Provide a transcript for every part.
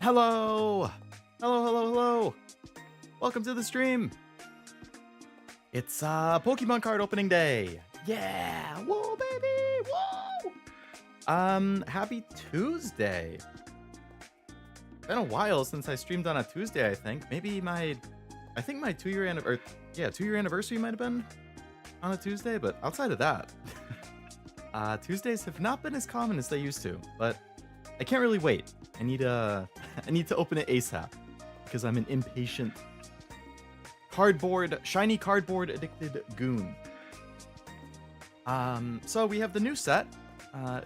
Hello! Hello, hello, hello! Welcome to the stream! It's Pokemon card opening day! Yeah! Whoa, baby! Whoa! Happy Tuesday! Been a while since I streamed on a Tuesday, I think. Maybe my 2-year anniversary, 2-year anniversary might have been on a Tuesday, but outside of that, Tuesdays have not been as common as they used to, but I can't really wait. I need to open it ASAP because I'm an impatient shiny cardboard addicted goon. So we have the new set,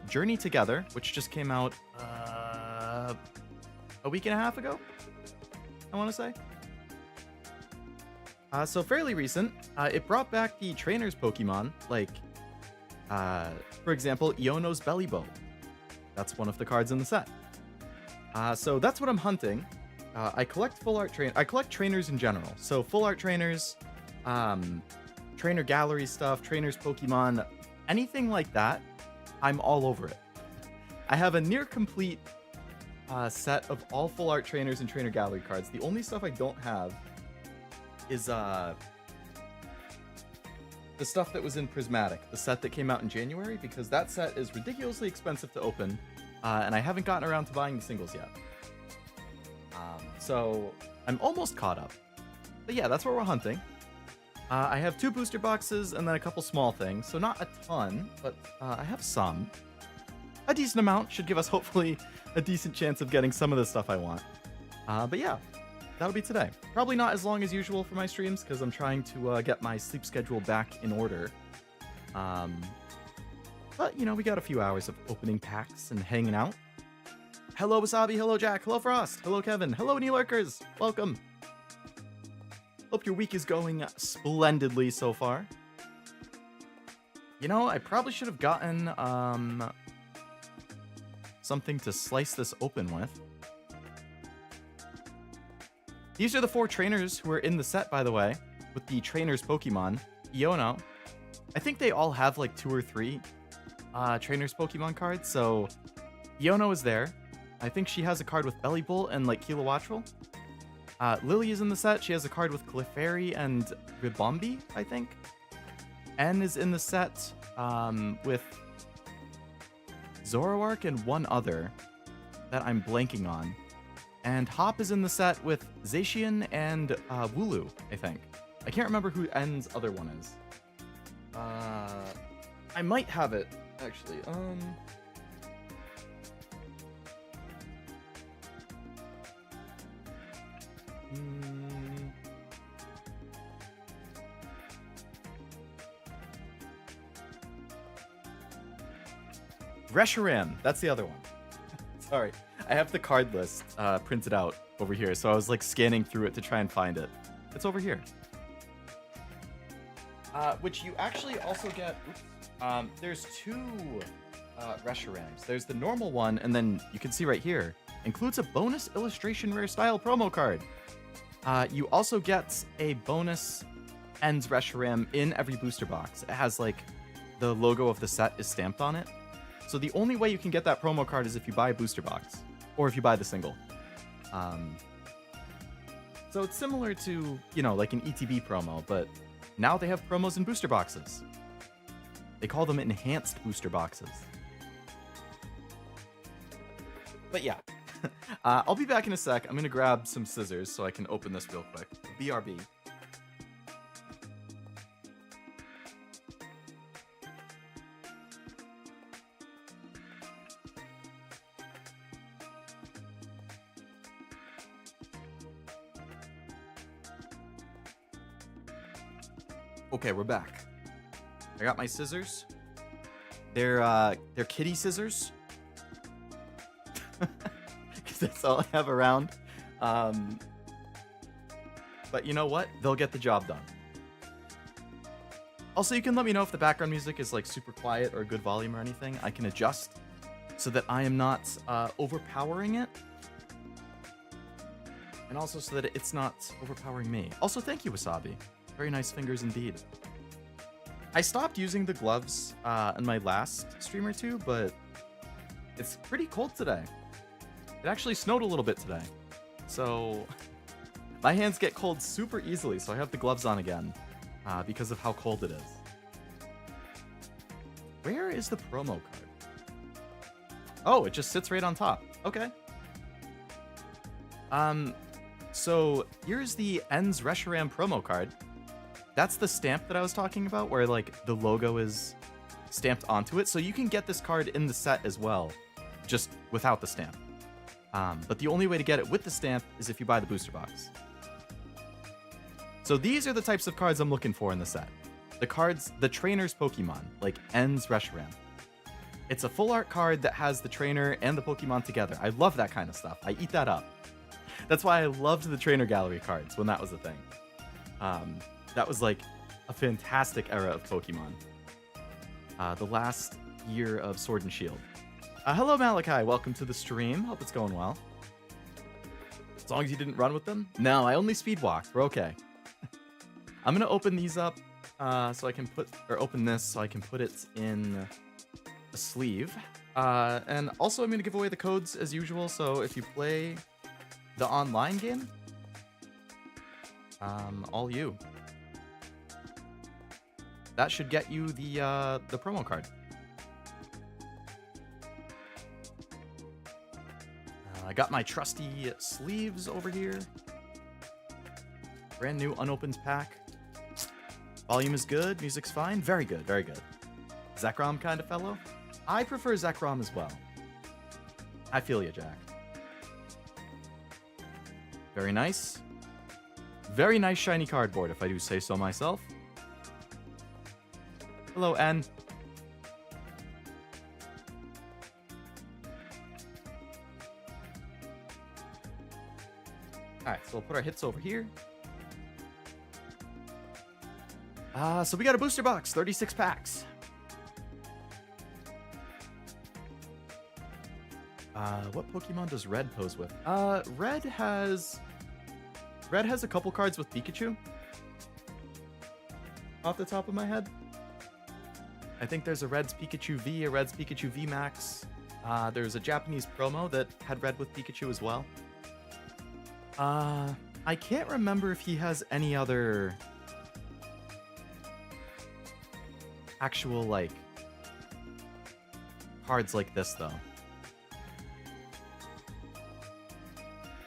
Journey Together, which just came out a week and a half ago, I want to say. So fairly recent. It brought back the trainers Pokemon, like, for example, Iono's Bellibow. That's one of the cards in the set. So that's what I'm hunting. I collect full art I collect trainers in general. So full art trainers, trainer gallery stuff, trainers Pokemon, anything like that, I'm all over it. I have a near complete set of all full art trainers and trainer gallery cards. The only stuff I don't have is the stuff that was in Prismatic, the set that came out in January, because that set is ridiculously expensive to open, and I haven't gotten around to buying the singles yet. So I'm almost caught up. But yeah, that's what we're hunting. I have 2 booster boxes and then a couple small things, so not a ton, but I have some. A decent amount should give us hopefully a decent chance of getting some of the stuff I want. But yeah, that'll be today. Probably not as long as usual for my streams because I'm trying to get my sleep schedule back in order. But, you know, we got a few hours of opening packs and hanging out. Hello, Wasabi. Hello, Jack. Hello, Frost. Hello, Kevin. Hello, New Lurkers. Welcome. Hope your week is going splendidly so far. You know, I probably should have gotten something to slice this open with. These are the 4 trainers who are in the set, by the way, with the trainers Pokemon. Iono. I think they all have like 2 or 3 trainers Pokemon cards, so Iono is there. I think she has a card with Bellibolt and like Kilowattrel. Lily is in the set. She has a card with Clefairy and Ribombee, I think. N is in the set with Zoroark and one other that I'm blanking on. And Hop is in the set with Zacian and Wooloo, I think. I can't remember who N's other one is. I might have it, actually. Reshiram, that's the other one. Sorry, I have the card list printed out over here, so I was like scanning through it to try and find it. It's over here. Which you actually also get. There's 2 Reshirams. There's the normal one, and then you can see right here includes a bonus illustration rare style promo card. You also get a bonus Ends Reshiram in every booster box. It has like the logo of the set is stamped on it. So the only way you can get that promo card is if you buy a booster box, or if you buy the single. So it's similar to, you know, like an ETB promo, but now they have promos in booster boxes. They call them enhanced booster boxes. But yeah, I'll be back in a sec. I'm gonna grab some scissors so I can open this real quick. BRB. Okay, we're back. I got my scissors. They're kitty scissors. Because that's all I have around. But you know what? They'll get the job done. Also, you can let me know if the background music is like super quiet or good volume or anything. I can adjust so that I am not overpowering it. And also so that it's not overpowering me. Also, thank you, Wasabi. Very nice fingers indeed. I stopped using the gloves in my last stream or two, but it's pretty cold today. It actually snowed a little bit today. So my hands get cold super easily, so I have the gloves on again because of how cold it is. Where is the promo card? Oh, it just sits right on top. Okay. So here's the Ends Reshiram promo card. That's the stamp that I was talking about, where like the logo is stamped onto it. So you can get this card in the set as well, just without the stamp. But the only way to get it with the stamp is if you buy the booster box. So these are the types of cards I'm looking for in the set. The cards, the trainer's Pokemon, like Ends Reshiram. It's a full art card that has the trainer and the Pokemon together. I love that kind of stuff. I eat that up. That's why I loved the trainer gallery cards when that was a thing. That was like a fantastic era of Pokemon. The last year of Sword and Shield. Hello, Malachi. Welcome to the stream. Hope it's going well. As long as you didn't run with them? No, I only speed walked. We're okay. I'm going to open these up so I can open this so I can put it in a sleeve. And also I'm going to give away the codes as usual. So if you play the online game, all you. That should get you the promo card. I got my trusty sleeves over here. Brand new unopened pack. Volume is good. Music's fine. Very good. Very good. Zekrom kind of fellow. I prefer Zekrom as well. I feel you, Jack. Very nice. Very nice shiny cardboard, if I do say so myself. Hello, N. Alright, so we'll put our hits over here. So we got a booster box, 36 packs. What Pokemon does Red pose with? Red has a couple cards with Pikachu. Off the top of my head. I think there's a Red's Pikachu V, a Red's Pikachu V Max. There's a Japanese promo that had Red with Pikachu as well. I can't remember if he has any other actual, like, cards like this, though.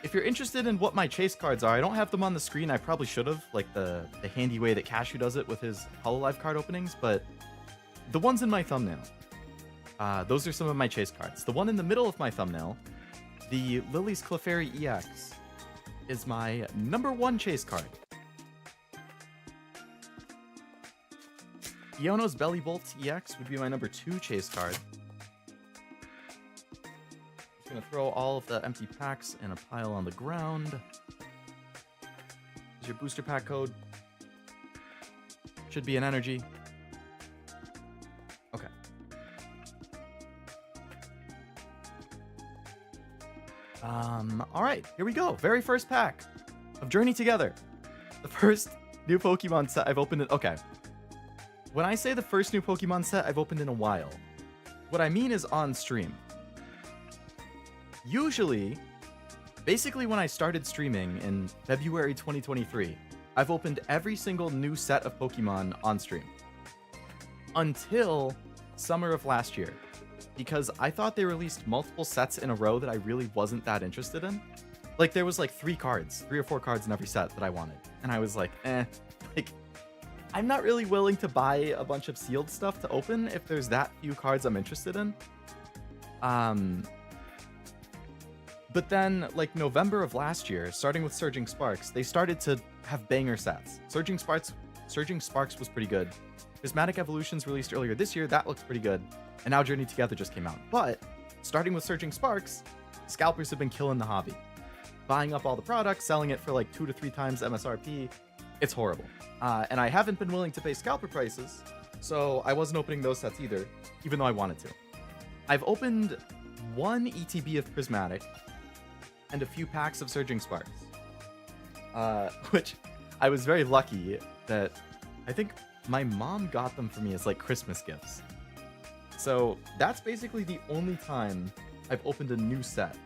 If you're interested in what my chase cards are, I don't have them on the screen. I probably should have, like the handy way that Cashew does it with his Hololive card openings, but the ones in my thumbnail, those are some of my chase cards. The one in the middle of my thumbnail, the Lily's Clefairy EX, is my #1 chase card. Iono's Bellybolt EX would be my #2 chase card. Just gonna throw all of the empty packs in a pile on the ground. Here's your booster pack code. Should be an energy. Okay. All right, here we go. Very first pack of Journey Together. The first new Pokemon set I've opened it. Okay. When I say the first new Pokemon set I've opened in a while, what I mean is on stream. Usually, basically when I started streaming in February 2023, I've opened every single new set of Pokemon on stream. Until summer of last year. Because I thought they released multiple sets in a row that I really wasn't that interested in. Like, there was like 3 or 4 cards in every set that I wanted. And I was like, like, I'm not really willing to buy a bunch of sealed stuff to open if there's that few cards I'm interested in. But then, like, November of last year, starting with Surging Sparks, they started to have banger sets. Surging Sparks was pretty good. Prismatic Evolutions released earlier this year, that looks pretty good. And now Journey Together just came out. But, starting with Surging Sparks, scalpers have been killing the hobby. Buying up all the products, selling it for like 2 to 3 times MSRP. It's horrible. And I haven't been willing to pay scalper prices, so I wasn't opening those sets either, even though I wanted to. I've opened 1 ETB of Prismatic, and a few packs of Surging Sparks. Which, I was very lucky that I think my mom got them for me as like Christmas gifts. So that's basically the only time I've opened a new set.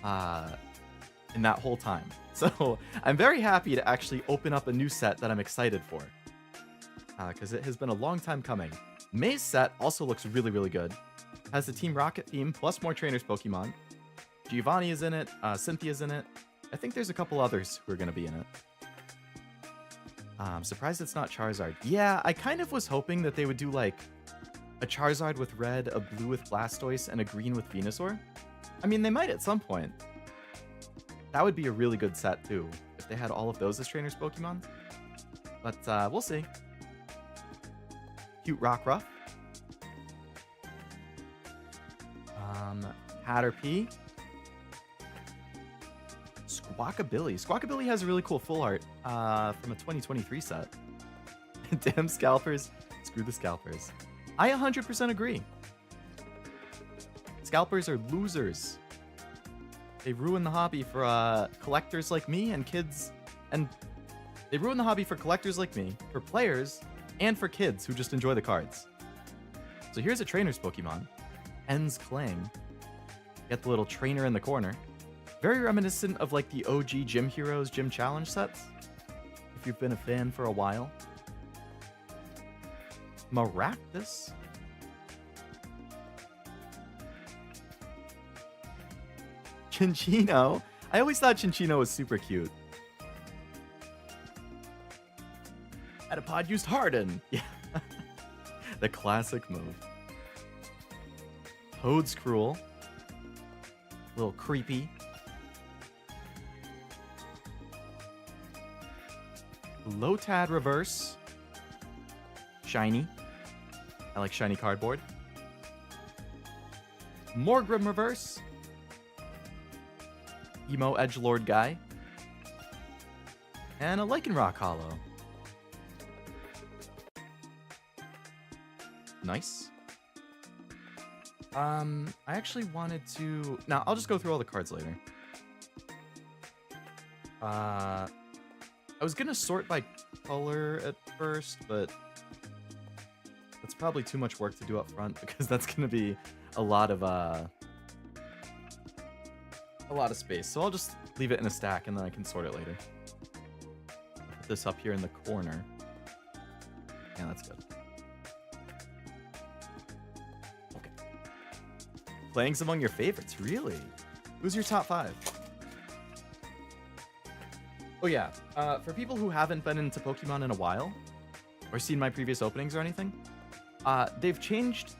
in that whole time. So I'm very happy to actually open up a new set that I'm excited for. Because it has been a long time coming. May's set also looks really, really good. Has the Team Rocket theme, plus more trainers Pokemon. Giovanni is in it, Cynthia's in it. I think there's a couple others who are going to be in it. I'm surprised it's not Charizard. Yeah, I kind of was hoping that they would do like a Charizard with red, a blue with Blastoise, and a green with Venusaur. I mean, they might at some point. That would be a really good set too, if they had all of those as trainers Pokemon. But we'll see. Cute Rockruff. Caterpie. Squawkabilly. Squawkabilly has a really cool full art from a 2023 set. Damn scalpers. Screw the scalpers. I 100% agree. Scalpers are losers. They ruin the hobby for collectors like me and kids. And they ruin the hobby for collectors like me, for players, and for kids who just enjoy the cards. So here's a trainer's Pokemon. En's Clang. Get the little trainer in the corner. Very reminiscent of like the OG Gym Heroes Gym Challenge sets, if you've been a fan for a while. Maractus. Chinchino. I always thought Chinchino was super cute. Metapod used Harden. Yeah. The classic move. Toad's Cruel. A little creepy. Lotad Reverse. Shiny. I like shiny cardboard. Morgrim Reverse. Emo Edgelord guy. And a Lycanroc Hollow. Nice. I actually wanted to... Now, I'll just go through all the cards later. I was gonna sort by color at first, but that's probably too much work to do up front because that's gonna be a lot of space. So I'll just leave it in a stack and then I can sort it later. Put this up here in the corner. Yeah, that's good. Okay. Playing some among your favorites, really? Who's your top 5? Oh yeah, for people who haven't been into Pokemon in a while, or seen my previous openings or anything, they've changed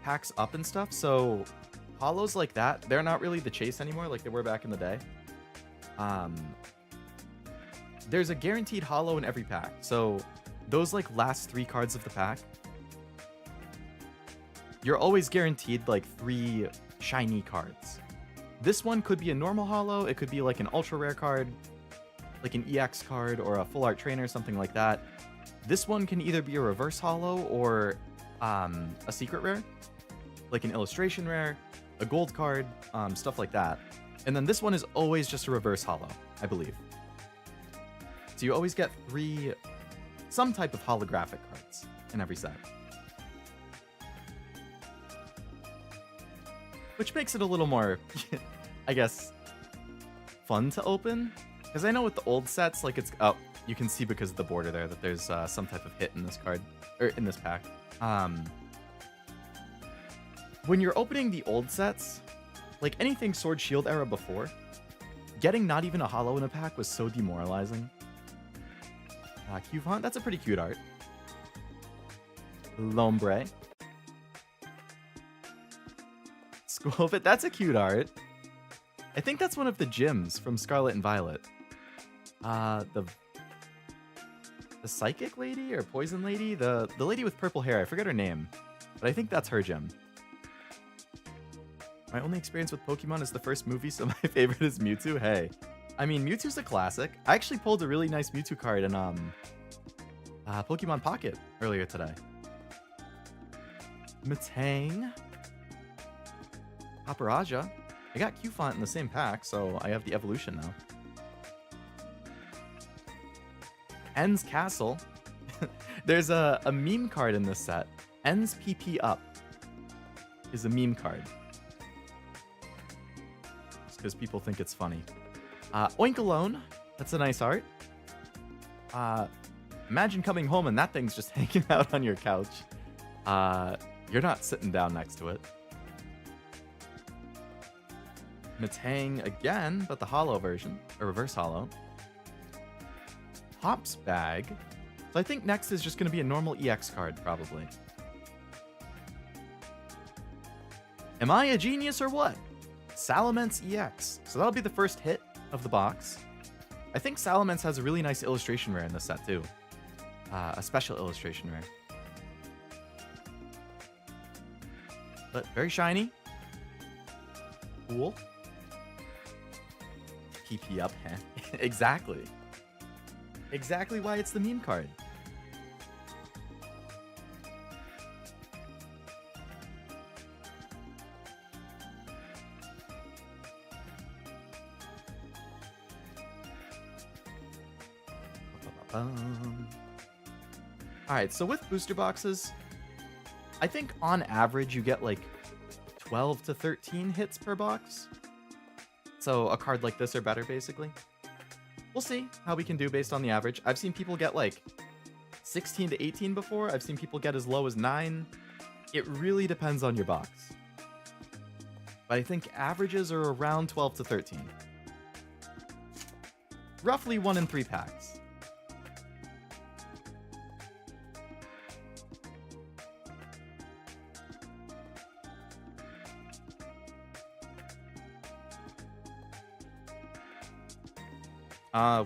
packs up and stuff, so hollows like that, they're not really the chase anymore like they were back in the day. There's a guaranteed hollow in every pack, so those like last 3 cards of the pack, you're always guaranteed like 3 shiny cards. This one could be a normal hollow, it could be like an ultra rare card, like an EX card or a full art trainer, something like that. This one can either be a reverse hollow or a secret rare, like an illustration rare, a gold card, stuff like that. And then this one is always just a reverse hollow, I believe. So you always get 3, some type of holographic cards in every set. Which makes it a little more, I guess, fun to open. Because I know with the old sets, like it's... Oh, you can see because of the border there that there's some type of hit in this card, or in this pack. When you're opening the old sets, like anything Sword Shield era before, getting not even a hollow in a pack was so demoralizing. Cuvant, that's a pretty cute art. Lombre. Squilvet, that's a cute art. I think that's one of the gyms from Scarlet and Violet. The psychic lady or poison lady? The lady with purple hair. I forget her name. But I think that's her gym. My only experience with Pokemon is the first movie, so my favorite is Mewtwo. Hey. I mean, Mewtwo's a classic. I actually pulled a really nice Mewtwo card in Pokemon Pocket earlier today. Metang. Paparaja. I got Cufant in the same pack, so I have the evolution now. En's Castle. There's a meme card in this set. En's PP Up is a meme card. because people think it's funny. Oink Alone. That's a nice art. Imagine coming home and that thing's just hanging out on your couch. You're not sitting down next to it. Matang again, but the hollow version, or reverse hollow. Hop's Bag. So I think next is just going to be a normal EX card, probably. Am I a genius or what? Salamence EX. So that'll be the first hit of the box. I think Salamence has a really nice illustration rare in this set, too. A special illustration rare. But very shiny. Cool. PP up, huh? Exactly. Exactly why it's the meme card. Alright, so with booster boxes, I think on average you get like 12 to 13 hits per box. So a card like this or better, basically. We'll see how we can do based on the average. I've seen people get like 16 to 18 before. I've seen people get as low as 9. It really depends on your box. But I think averages are around 12 to 13. Roughly 1 in 3 packs.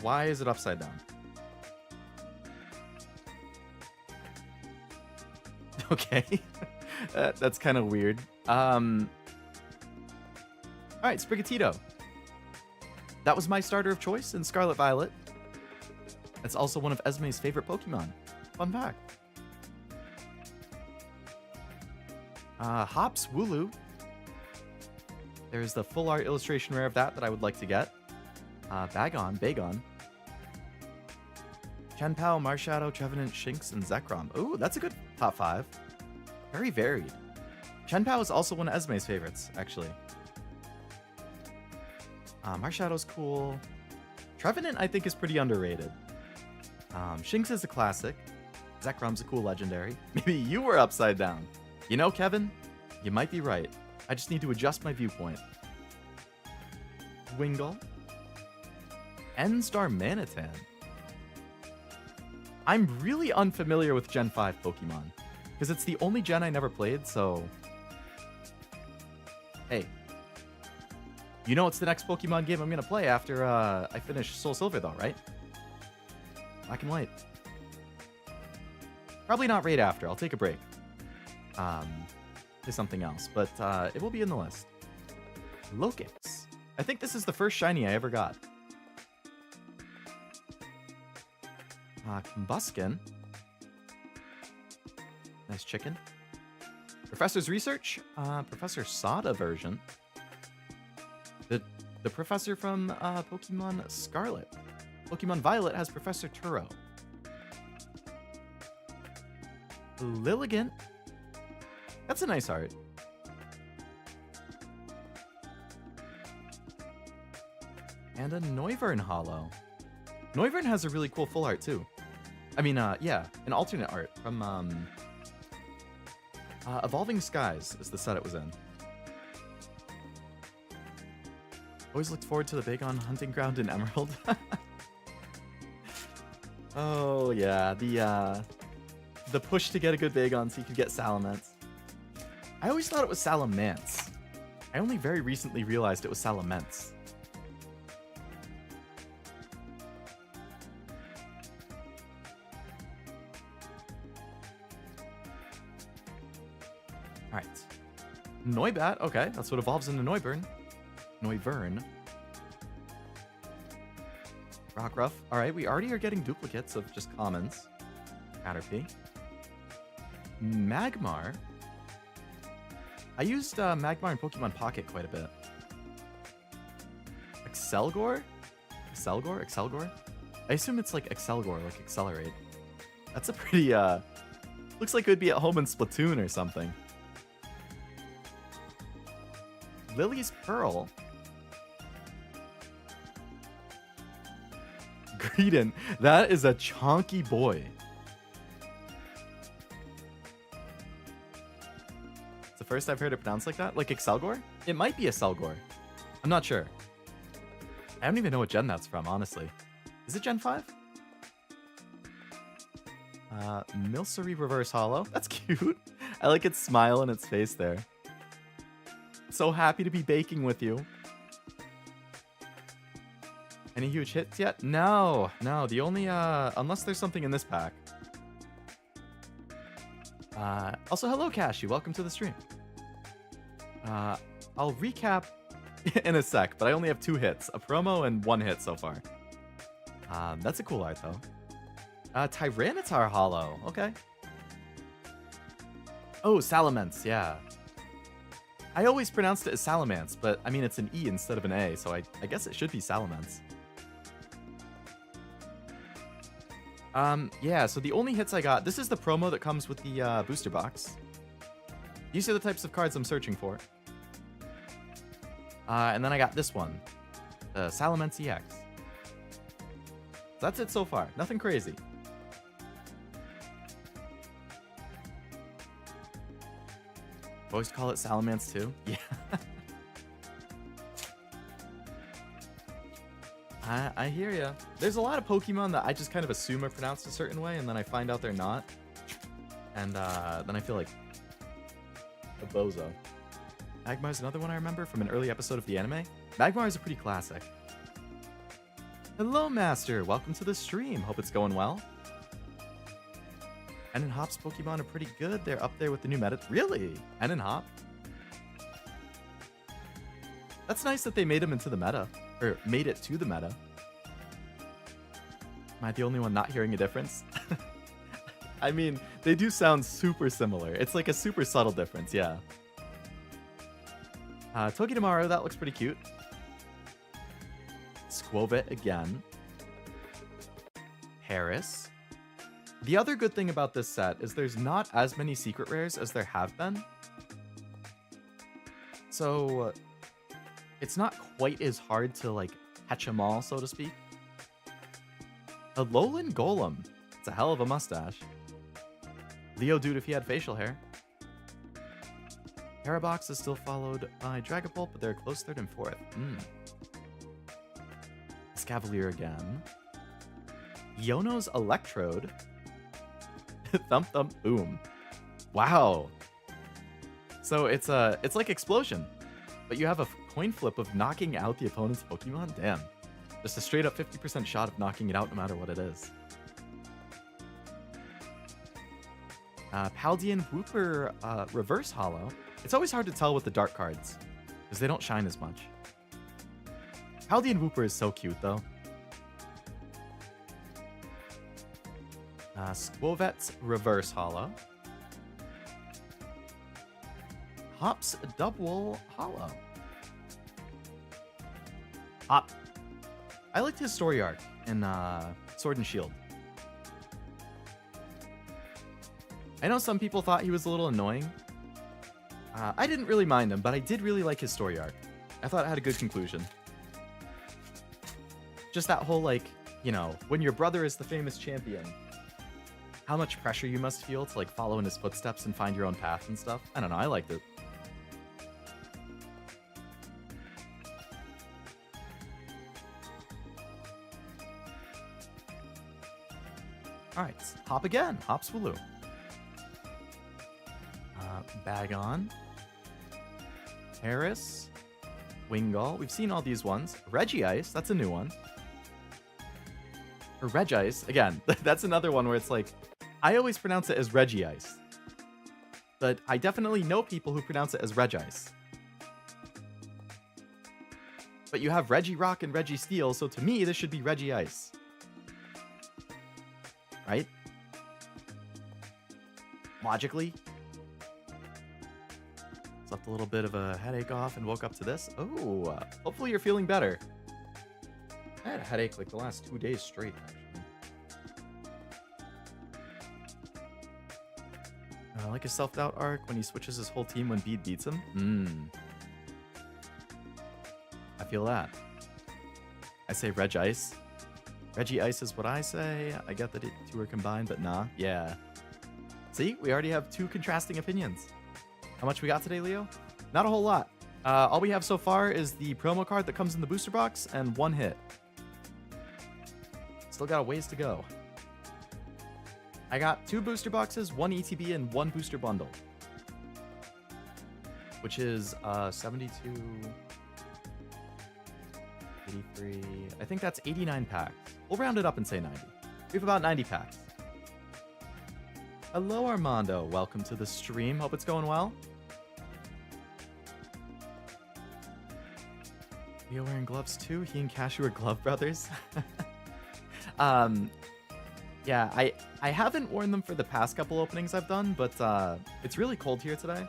Why is it upside down? Okay. That's kind of weird. Alright, Sprigatito. That was my starter of choice in Scarlet Violet. It's also one of Esme's favorite Pokemon. Fun fact. Hops Wooloo. There's the full art illustration rare of that I would like to get. Bagon. Chenpao, Marshadow, Trevenant, Shinx, and Zekrom. Ooh, that's a good top 5. Very varied. Chenpao is also one of Esme's favorites, actually. Marshadow's cool. Trevenant, I think, is pretty underrated. Shinx is a classic. Zekrom's a cool legendary. Maybe you were upside down. You know, Kevin, you might be right. I just need to adjust my viewpoint. Wingull. N-Star Manitan. I'm really unfamiliar with Gen 5 Pokemon, because it's the only gen I never played, so... Hey. You know it's the next Pokemon game I'm going to play after I finish Soul Silver, though, right? Black and White. Probably not right after. I'll take a break. To something else, but it will be in the list. Lokix. I think this is the first shiny I ever got. Combuskin. Nice chicken. Professor's Research. Professor Sada version. The professor from Pokemon Scarlet. Pokemon Violet has Professor Turo. Lilligant. That's a nice art. And a Noivern Hollow. Noivern has a really cool full art too. I mean, yeah, an alternate art from Evolving Skies is the set it was in. Always looked forward to the Bagon hunting ground in Emerald. Oh yeah, the push to get a good Bagon so you could get Salamence. I always thought it was Salamence. I only very recently realized it was Salamence. Alright. Noibat, okay, that's what evolves into Noivern. Noivern. Rockruff. Alright, we already are getting duplicates of just commons. Caterpie. Magmar. I used Magmar in Pokemon Pocket quite a bit. Excelgor? Excelgor? I assume it's like Excelgor, like Accelerate. That's a pretty, looks like it would be at home in Splatoon or something. Lily's Pearl. Greedent. That is a chonky boy. It's the first I've heard it pronounced like that. Like Excelgor? It might be a Selgor. I'm not sure. I don't even know what gen that's from, honestly. Is it Gen 5? Milcery Reverse Hollow. That's cute. I like its smile and its face there. So happy to be baking with you. Any huge hits yet? No. No, the only, unless there's something in this pack. Also, hello, Cashy. Welcome to the stream. I'll recap in a sec, but I only have 2 hits. A promo and 1 hit so far. That's a cool art, though. Tyranitar Hollow. Okay. Oh, Salamence. Yeah. I always pronounced it as Salamence, but I mean, it's an E instead of an A, so I guess it should be Salamence. Yeah, so the only hits I got, this is the promo that comes with the booster box. These are the types of cards I'm searching for. And then I got this one, the Salamence EX. That's it so far, nothing crazy. Always call it Salamence too? Yeah. I hear ya. There's a lot of Pokemon that I just kind of assume are pronounced a certain way, and then I find out they're not. And then I feel like a bozo. Magmar's another one I remember from an early episode of the anime. Magmar is a pretty classic. Hello, Master. Welcome to the stream. Hope it's going well. En and Hop's Pokemon are pretty good. They're up there with the new meta. Really? En and Hop? That's nice that they made them into the meta. Or made it to the meta. Am I the only one not hearing a difference? I mean, they do sound super similar. It's like a super subtle difference, yeah. Togedemaru, that looks pretty cute. Squovit again. Harris. The other good thing about this set is there's not as many secret rares as there have been. So it's not quite as hard to like catch them all, so to speak. A Alolan Golem. It's a hell of a mustache. Leo dude if he had facial hair. Parabox is still followed by Dragapult, but they're close third and fourth. Escavalier again. Yono's Electrode. Thump thump boom. Wow. So it's like Explosion, but you have a coin flip of knocking out the opponent's Pokemon. Damn. Just a straight up 50% shot of knocking it out no matter what it is. Paldean Whooper Reverse Hollow. It's always hard to tell with the dark cards because they don't shine as much. Paldean Whooper is so cute though. Squovet's Reverse Hollow. Hop's Double Hollow. Hop. I liked his story arc in Sword and Shield. I know some people thought he was a little annoying. I didn't really mind him, but I did really like his story arc. I thought it had a good conclusion. Just that whole, like, you know, when your brother is the famous champion, how much pressure you must feel to, like, follow in his footsteps and find your own path and stuff. I don't know, I liked it. Alright, Hop again. Hop Swaloo. Bagon. Harris. Wingull. We've seen all these ones. Regice. That's a new one. Or Regice. Again, that's another one where it's like, I always pronounce it as Regice. But I definitely know people who pronounce it as Regice. But you have Regirock and Registeel, so to me, this should be Regice. Right? Logically. Slept a little bit of a headache off and woke up to this. Oh, hopefully you're feeling better. I had a headache like the last 2 days straight, actually. I like his self-doubt arc when he switches his whole team when Bede beats him. I feel that. I say Regice. Reggie Ice is what I say. I get that it two are combined, but nah. Yeah. See, we already have two contrasting opinions. How much we got today, Leo? Not a whole lot. All we have so far is the promo card that comes in the booster box and one hit. Still got a ways to go. I got 2 booster boxes, 1 ETB, and 1 booster bundle. Which is 72, 83. I think that's 89 packs. We'll round it up and say 90. We have about 90 packs. Hello, Armando. Welcome to the stream. Hope it's going well. Leo wearing gloves too? He and Cashew are glove brothers? Yeah, I haven't worn them for the past couple openings I've done, but it's really cold here today.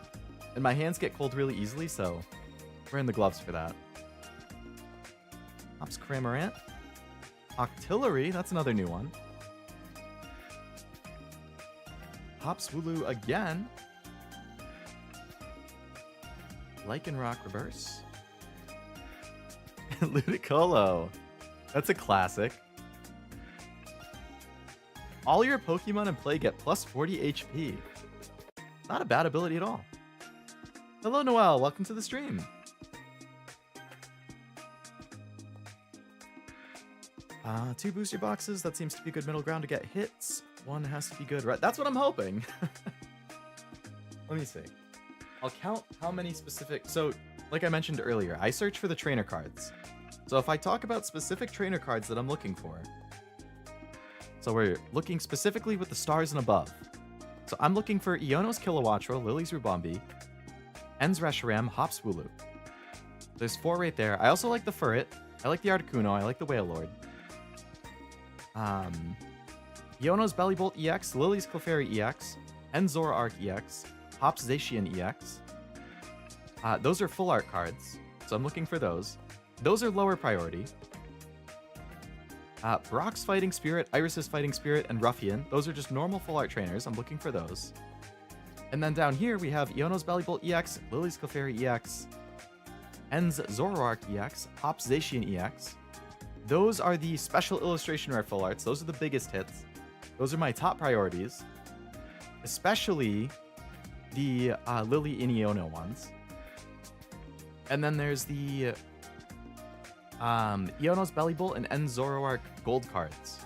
And my hands get cold really easily, so wearing the gloves for that. Hops Cramorant. Octillery, that's another new one. Hops Wooloo again. Lycanroc Reverse. Ludicolo. That's a classic. All your Pokemon in play get plus 40 HP. Not a bad ability at all. Hello, Noel. Welcome to the stream. Two booster boxes. That seems to be good middle ground to get hits. One has to be good. Right, that's what I'm hoping. Let me see. I'll count how many specific... So, like I mentioned earlier, I search for the trainer cards. So if I talk about specific trainer cards that I'm looking for... So we're looking specifically with the stars and above. So I'm looking for Iono's Kilowattrel, Lily's Rubombi, En's Reshiram, Hops Wooloo. There's 4 right there. I also like the Furret. I like the Articuno. I like the Wailord. Iono's Bellibolt EX, Lily's Clefairy EX, En's Zoroark EX, Hops Zacian EX. Those are full art cards, so I'm looking for those. Those are lower priority. Brock's Fighting Spirit, Iris's Fighting Spirit, and Ruffian. Those are just normal full art trainers. I'm looking for those. And then down here, we have Iono's Bellibolt EX, Lily's Clefairy EX, En's Zoroark EX, Hops Zacian EX. Those are the special illustration rare full arts. Those are the biggest hits. Those are my top priorities. Especially the Lily and Iono ones. And then there's the Iono's Bellibolt and En's Zoroark gold cards.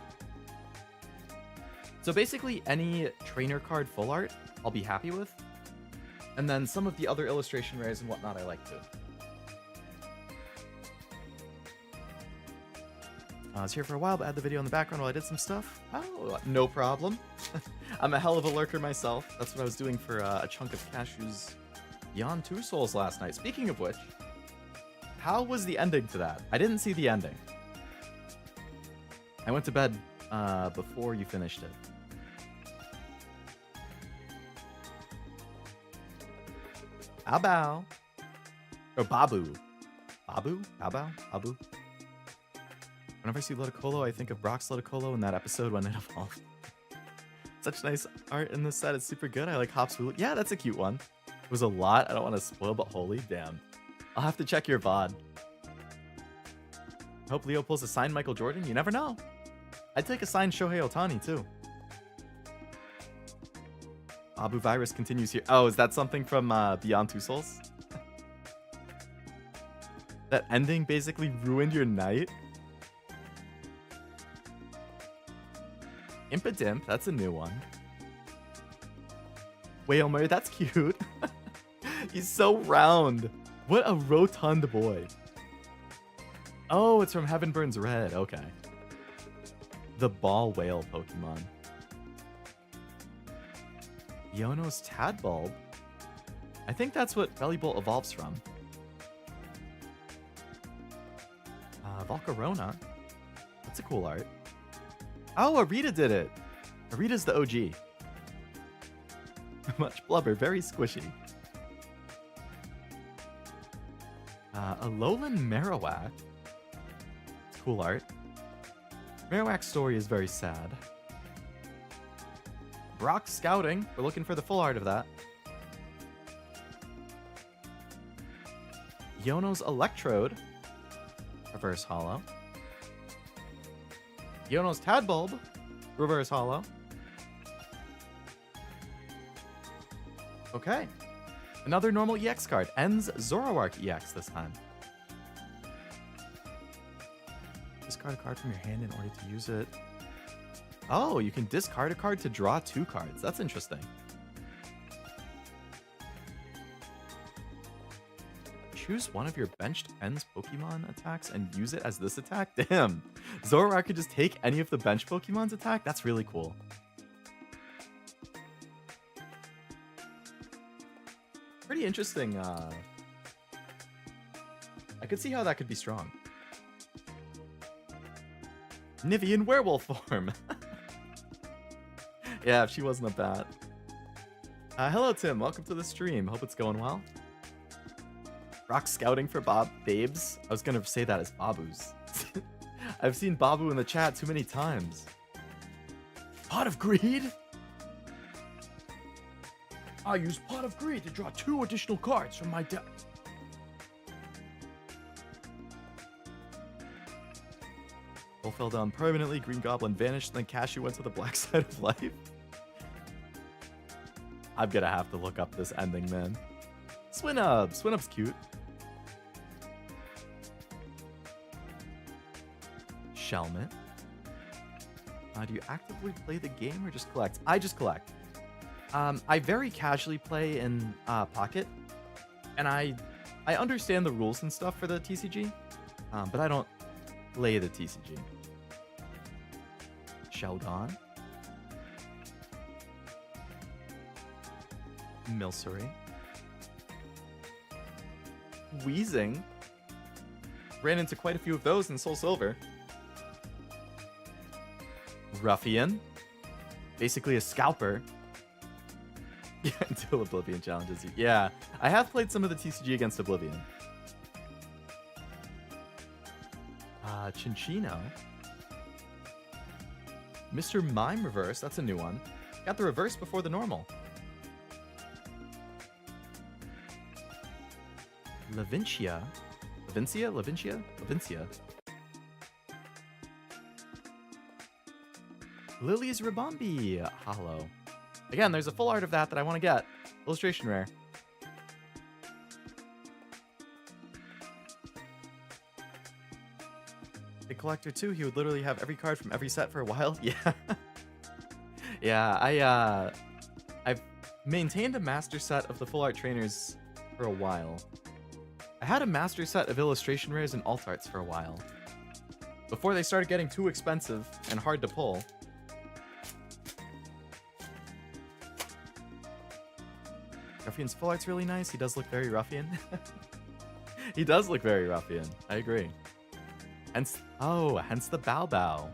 So basically any trainer card full art I'll be happy with. And then some of the other illustration rares and whatnot I like too. I was here for a while, but I had the video in the background while I did some stuff. Oh, no problem. I'm a hell of a lurker myself. That's what I was doing for a chunk of Cashew's Beyond Two Souls last night. Speaking of which, how was the ending to that? I didn't see the ending. I went to bed before you finished it. Bao. Or Babu. Babu? Bao? Babu? Whenever I see Ludicolo, I think of Brock's Ludicolo in that episode when it evolved. Such nice art in this set. It's super good. I like Hops Wooloo. Yeah, that's a cute one. It was a lot. I don't want to spoil, but holy damn. I'll have to check your VOD. I hope Leo pulls a signed Michael Jordan. You never know. I'd take a signed Shohei Ohtani, too. Abu Virus continues here. Oh, is that something from Beyond Two Souls? That ending basically ruined your night? Impidimp, that's a new one. Whalmer, that's cute. He's so round. What a rotund boy. Oh, it's from Heaven Burns Red. Okay. The ball whale Pokemon. Iono's Tadbulb. I think that's what Bellibolt evolves from. Volcarona. That's a cool art. Oh, Arita did it. Arita's the OG. Much blubber, very squishy. Alolan Marowak. It's cool art. Marowak's story is very sad. Brock Scouting. We're looking for the full art of that. Iono's Electrode. Reverse Hollow. Iono's Tadbulb, reverse holo. Okay. Another normal EX card. Ends Zoroark EX this time. Discard a card from your hand in order to use it. Oh, you can discard a card to draw 2 cards. That's interesting. Choose one of your benched Ends Pokemon attacks and use it as this attack? Damn. Zoroark could just take any of the bench Pokemon's attack? That's really cool. Pretty interesting. I could see how that could be strong. Nivy in werewolf form. Yeah, if she wasn't a bat. Hello, Tim. Welcome to the stream. Hope it's going well. Rock scouting for Babes. I was gonna say that as Babus. I've seen Babu in the chat too many times. Pot of Greed? I use Pot of Greed to draw 2 additional cards from my deck. Bull fell down permanently, Green Goblin vanished, then Cashew went to the black side of life. I'm gonna have to look up this ending, man. Swinub! Swinub's cute. Shelmet. Do you actively play the game or just collect? I just collect. I very casually play in Pocket, and I understand the rules and stuff for the TCG, but I don't play the TCG. Sheldon. Milcery. Wheezing. Ran into quite a few of those in Soul Silver. Ruffian. Basically a scalper. Yeah, until Oblivion challenges you. Yeah, I have played some of the TCG against Oblivion. Chinchino. Mr. Mime reverse, that's a new one. Got the reverse before the normal. Lavincia. Lavincia? Lily's Ribombi holo. Again, there's a full art of that I want to get. Illustration rare. Big collector too. He would literally have every card from every set for a while. Yeah. Yeah, I've maintained a master set of the full art trainers for a while. I had a master set of illustration rares and alt arts for a while. Before they started getting too expensive and hard to pull. Ruffian's full art's really nice. He does look very Ruffian. He does look very Ruffian. I agree. Hence the Bow Bow.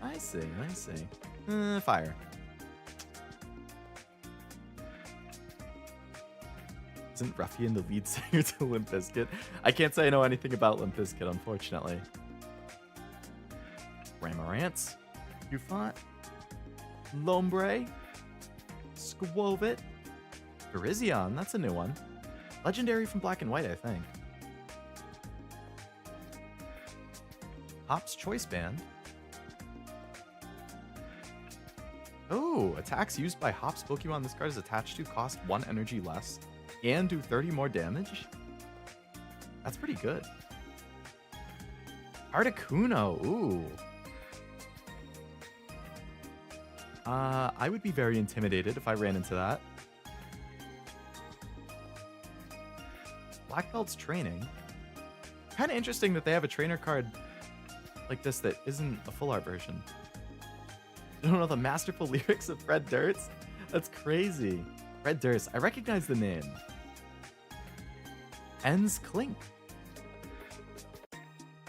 I see. Fire. Isn't Ruffian the lead singer to Limp Bizkit? I can't say I know anything about Limp Bizkit, unfortunately. Ramarants. Bufont. Lombre. Squovit. Virizion, that's a new one. Legendary from Black and White, I think. Hop's Choice Band. Oh, attacks used by Hop's Pokemon this card is attached to cost 1 energy less and do 30 more damage? That's pretty good. Articuno, ooh. I would be very intimidated if I ran into that. Black Belt's training. Kind of interesting that they have a trainer card like this that isn't a full art version. You don't know the masterful lyrics of Fred Durst? That's crazy. Fred Durst, I recognize the name. Ends Clink.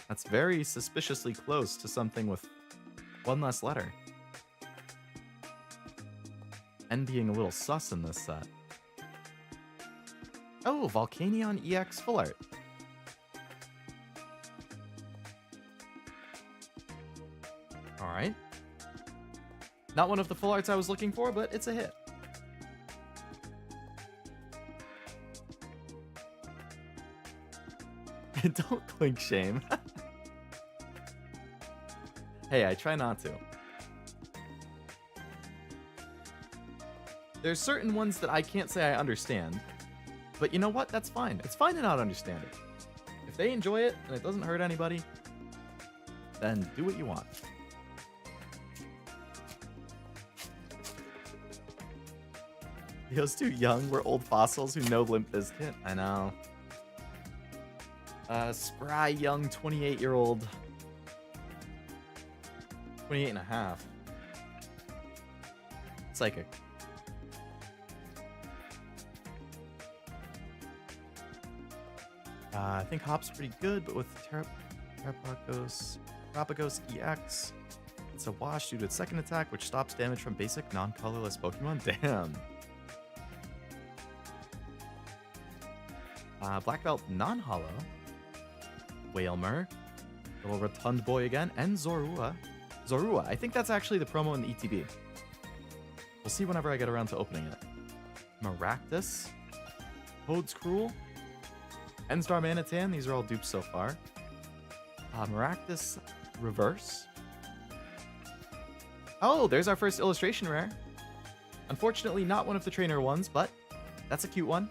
That's very suspiciously close to something with one less letter. N being a little sus in this set. Oh, Volcanion EX full art. Alright. Not one of the full arts I was looking for, but it's a hit. Don't clink shame. Hey, I try not to. There's certain ones that I can't say I understand. But you know what? That's fine. It's fine to not understand it. If they enjoy it and it doesn't hurt anybody, then do what you want. Those too young. We're old fossils who know Limp Bizkit. I know. Spry young 28-year-old. 28 and a half. Psychic. I think Hop's pretty good, but with Terapagos EX, it's a wash due to its second attack, which stops damage from basic non-colorless Pokemon. Damn. Black Belt non-hollow. Whalmer. Little Rotund Boy again. And Zorua. Zorua. I think that's actually the promo in the ETB. We'll see whenever I get around to opening it. Maractus. Toad's Cruel. Enstar Manitan. These are all dupes so far. Maractus Reverse. Oh, there's our first illustration rare. Unfortunately, not one of the trainer ones, but that's a cute one.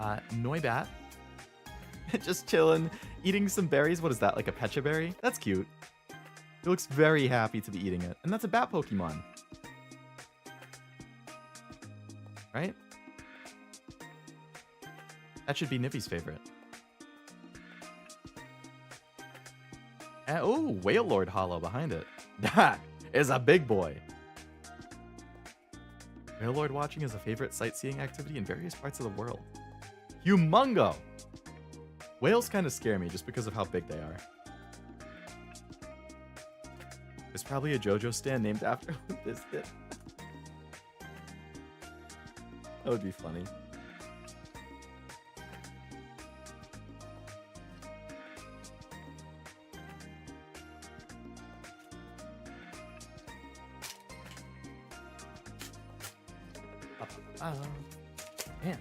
Noibat. Just chilling, eating some berries. What is that, like a Pecha berry? That's cute. He looks very happy to be eating it. And that's a bat Pokemon. Right? That should be Nippy's favorite. Oh, Wailord Hollow behind it. That is a big boy. Wailord watching is a favorite sightseeing activity in various parts of the world. Humongo! Whales kind of scare me just because of how big they are. There's probably a JoJo stand named after Biscuit. That would be funny. Man.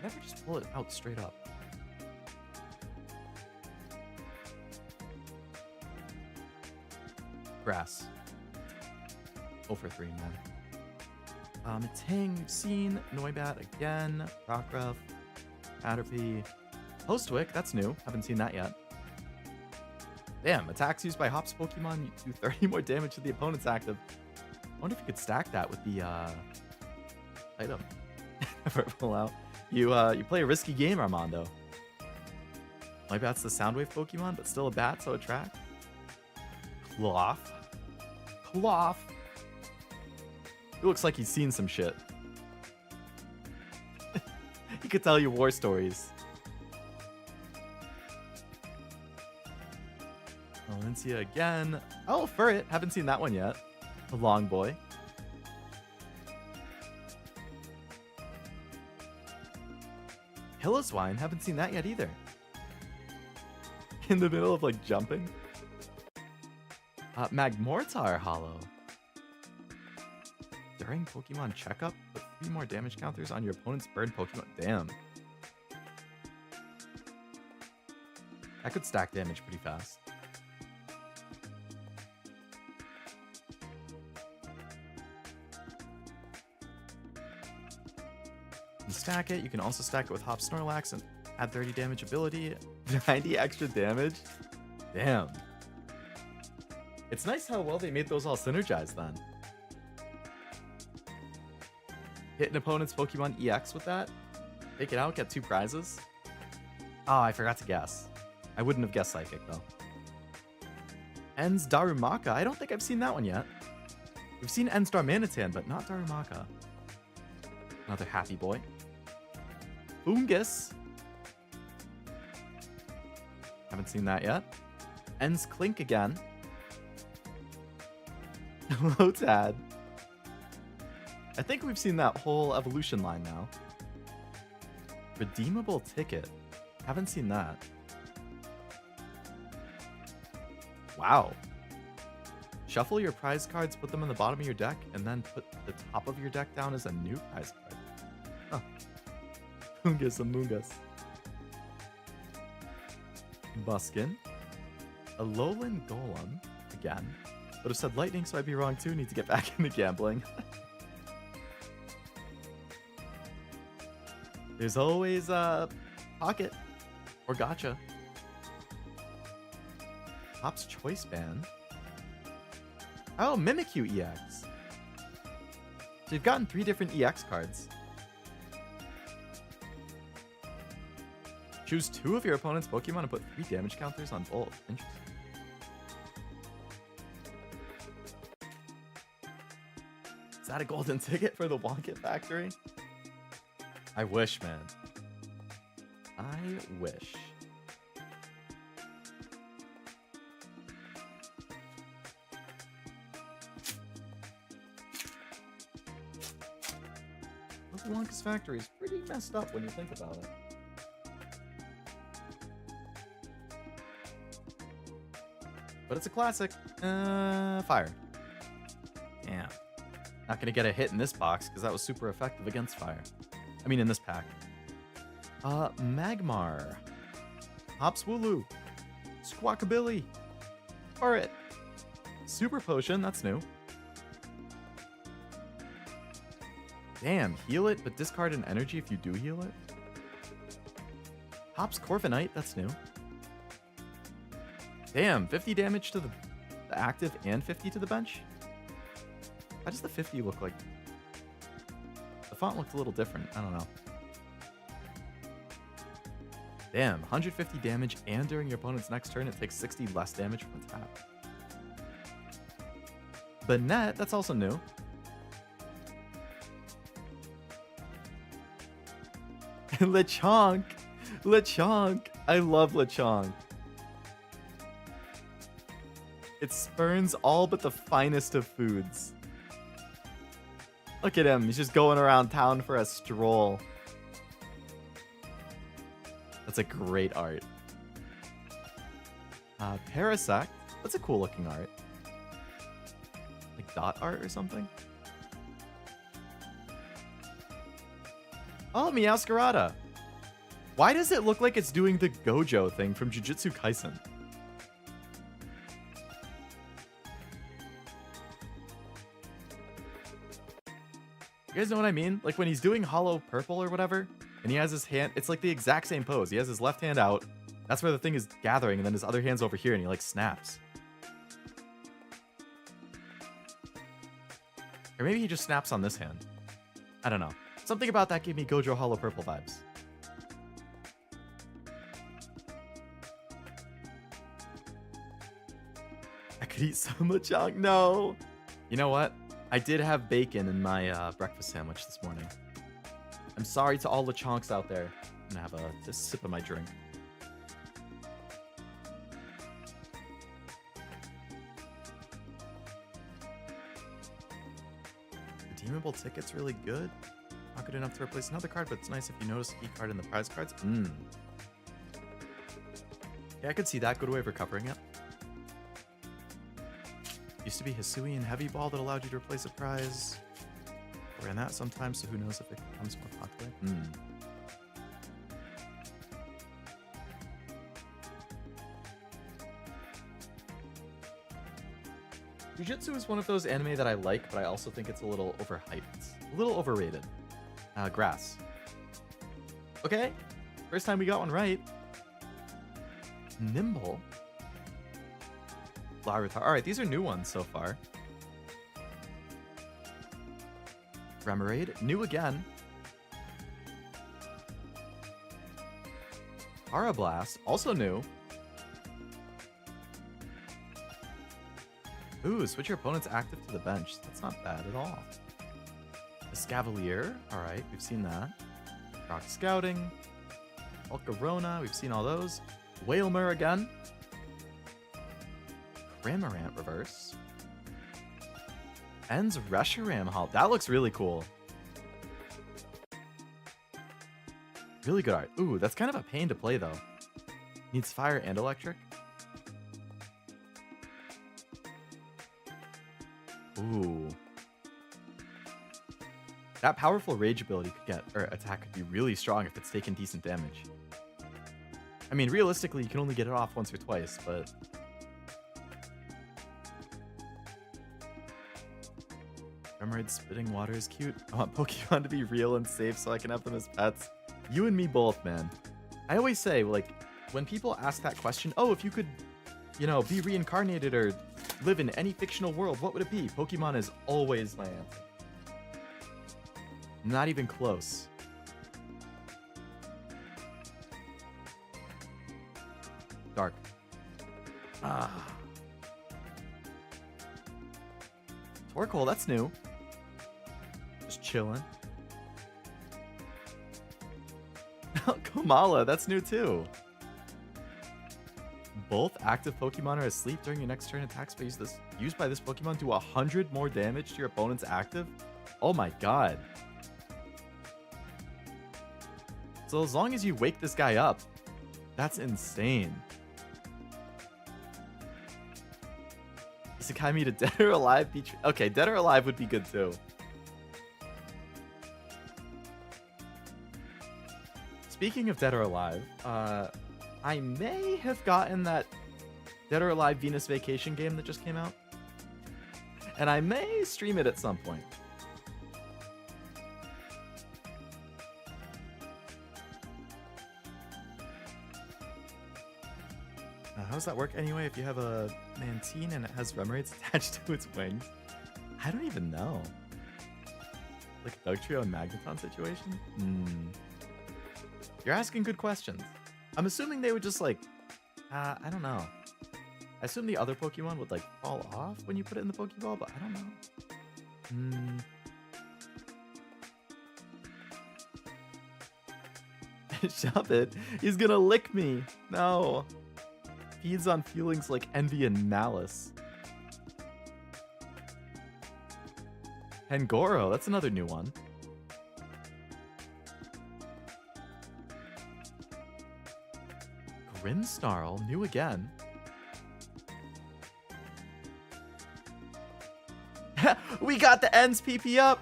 Never just pull it out straight up. Grass. 0 for 3, man. Tang, you've seen. Noibat again. Rockruff. Caterpie. Hostwick, that's new. Haven't seen that yet. Damn, attacks used by Hop's Pokemon do 30 more damage to the opponent's active. I wonder if you could stack that with the item. Never pull out. You play a risky game, Armando. Noibat's the Soundwave Pokemon, but still a bat, so attract. Cloth. Cloth. He looks like he's seen some shit. He could tell you war stories. Valencia again. Oh, Furret. Haven't seen that one yet. A long boy. Hilloswine. Haven't seen that yet either. In the middle of like jumping. Magmortar Hollow. During Pokemon checkup, put 3 more damage counters on your opponent's burned Pokemon. Damn. That could stack damage pretty fast. Stack it. You can also stack it with Hop Snorlax and add 30 damage ability. 90 extra damage? Damn. It's nice how well they made those all synergize then. Hit an opponent's Pokemon EX with that. Take it out, get 2 prizes. Oh, I forgot to guess. I wouldn't have guessed Psychic though. Ends Darumaka. I don't think I've seen that one yet. We've seen Enstar Manitan, but not Darumaka. Another happy boy. Fungus. Haven't seen that yet. Ends Clink again. Lotad. I think we've seen that whole evolution line now. Redeemable ticket. Haven't seen that. Wow. Shuffle your prize cards, put them on the bottom of your deck, and then put the top of your deck down as a new prize card. Huh. Mungus Amungus. Buskin. A lowland golem. Again. Would have said lightning, so I'd be wrong too. Need to get back into gambling. There's always pocket or gotcha. Hop's choice band. Oh, Mimikyu EX. So you've gotten 3 different EX cards. Choose 2 of your opponent's Pokemon and put 3 damage counters on both. Interesting. Is that a golden ticket for the Wonket Factory? I wish, man. I wish. Wonka's Factory is pretty messed up when you think about it. But it's a classic. Fire. Damn. Not gonna get a hit in this box because that was super effective against fire. I mean, in this pack. Magmar. Hops Wooloo. Squawkabilly. Burret. Super Potion, that's new. Damn, heal it, but discard an energy if you do heal it. Hops Corviknight, that's new. Damn, 50 damage to the active and 50 to the bench? How does the 50 look like? The font looked a little different, I don't know. Damn, 150 damage, and during your opponent's next turn, it takes 60 less damage from the tap. Banette, that's also new. Lechonk! Lechonk! I love Lechonk. It spurns all but the finest of foods. Look at him, he's just going around town for a stroll. That's a great art. Parasect, that's a cool looking art. Like dot art or something? Oh, Meowscarada. Why does it look like it's doing the Gojo thing from Jujutsu Kaisen? You guys know what I mean? Like when he's doing Hollow Purple or whatever, and he has his hand, it's like the exact same pose. He has his left hand out. That's where the thing is gathering, and then his other hand's over here, and he like snaps. Or maybe he just snaps on this hand. I don't know. Something about that gave me Gojo Hollow Purple vibes. I could eat so much junk. No. You know what? I did have bacon in my breakfast sandwich this morning. I'm sorry to all the chonks out there. I'm gonna have a sip of my drink. Redeemable ticket's really good. Not good enough to replace another card, but it's nice if you notice a key card in the prize cards. Yeah, I could see that. Good way of recovering it. Used to be Hisui and Heavy Ball that allowed you to replace a prize. I ran that sometimes, so who knows if it becomes more popular. Jujutsu is one of those anime that I like, but I also think it's a little overhyped. A little overrated. Grass. Okay. First time we got one right. Nimble. Larvitar. Alright, these are new ones so far. Remoraid. New again. Parablast. Also new. Ooh, switch your opponent's active to the bench. That's not bad at all. Escavalier. Alright, we've seen that. Rock Scouting. Volcarona. We've seen all those. Whalmer again. Cramorant reverse. Ends Reshiram Hall. That looks really cool. Really good art. Ooh, that's kind of a pain to play though. Needs fire and electric. Ooh. That powerful rage ability could get, or attack could be really strong if it's taking decent damage. I mean, realistically, you can only get it off once or twice, but... Emerald spitting water is cute. I want Pokemon to be real and safe so I can have them as pets. You and me both, man. I always say, like, when people ask that question, oh, if you could, you know, be reincarnated or live in any fictional world, what would it be? Pokemon is always my answer. Not even close. Dark. Ah. Torkoal, that's new. Just chilling. Komala, that's new too. Both active Pokemon are asleep during your next turn. Attacks used by this Pokemon do 100 more damage to your opponent's active. Oh my god. So as long as you wake this guy up, that's insane. Isekai me to Dead or Alive. Okay, Dead or Alive would be good too. Speaking of Dead or Alive, I may have gotten that Dead or Alive Venus Vacation game that just came out. And I may stream it at some point. How does that work anyway if you have a Mantine and it has Remoraids attached to its wings? I don't even know. Like a Dugtrio and Magneton situation? You're asking good questions. I'm assuming they would just like, I don't know. I assume the other Pokemon would like fall off when you put it in the Pokeball, but I don't know. Shove it. He's gonna lick me. No. Feeds on feelings like envy and malice. Hengoro, that's another new one. Grimmsnarl, new again. We got the ends PP up.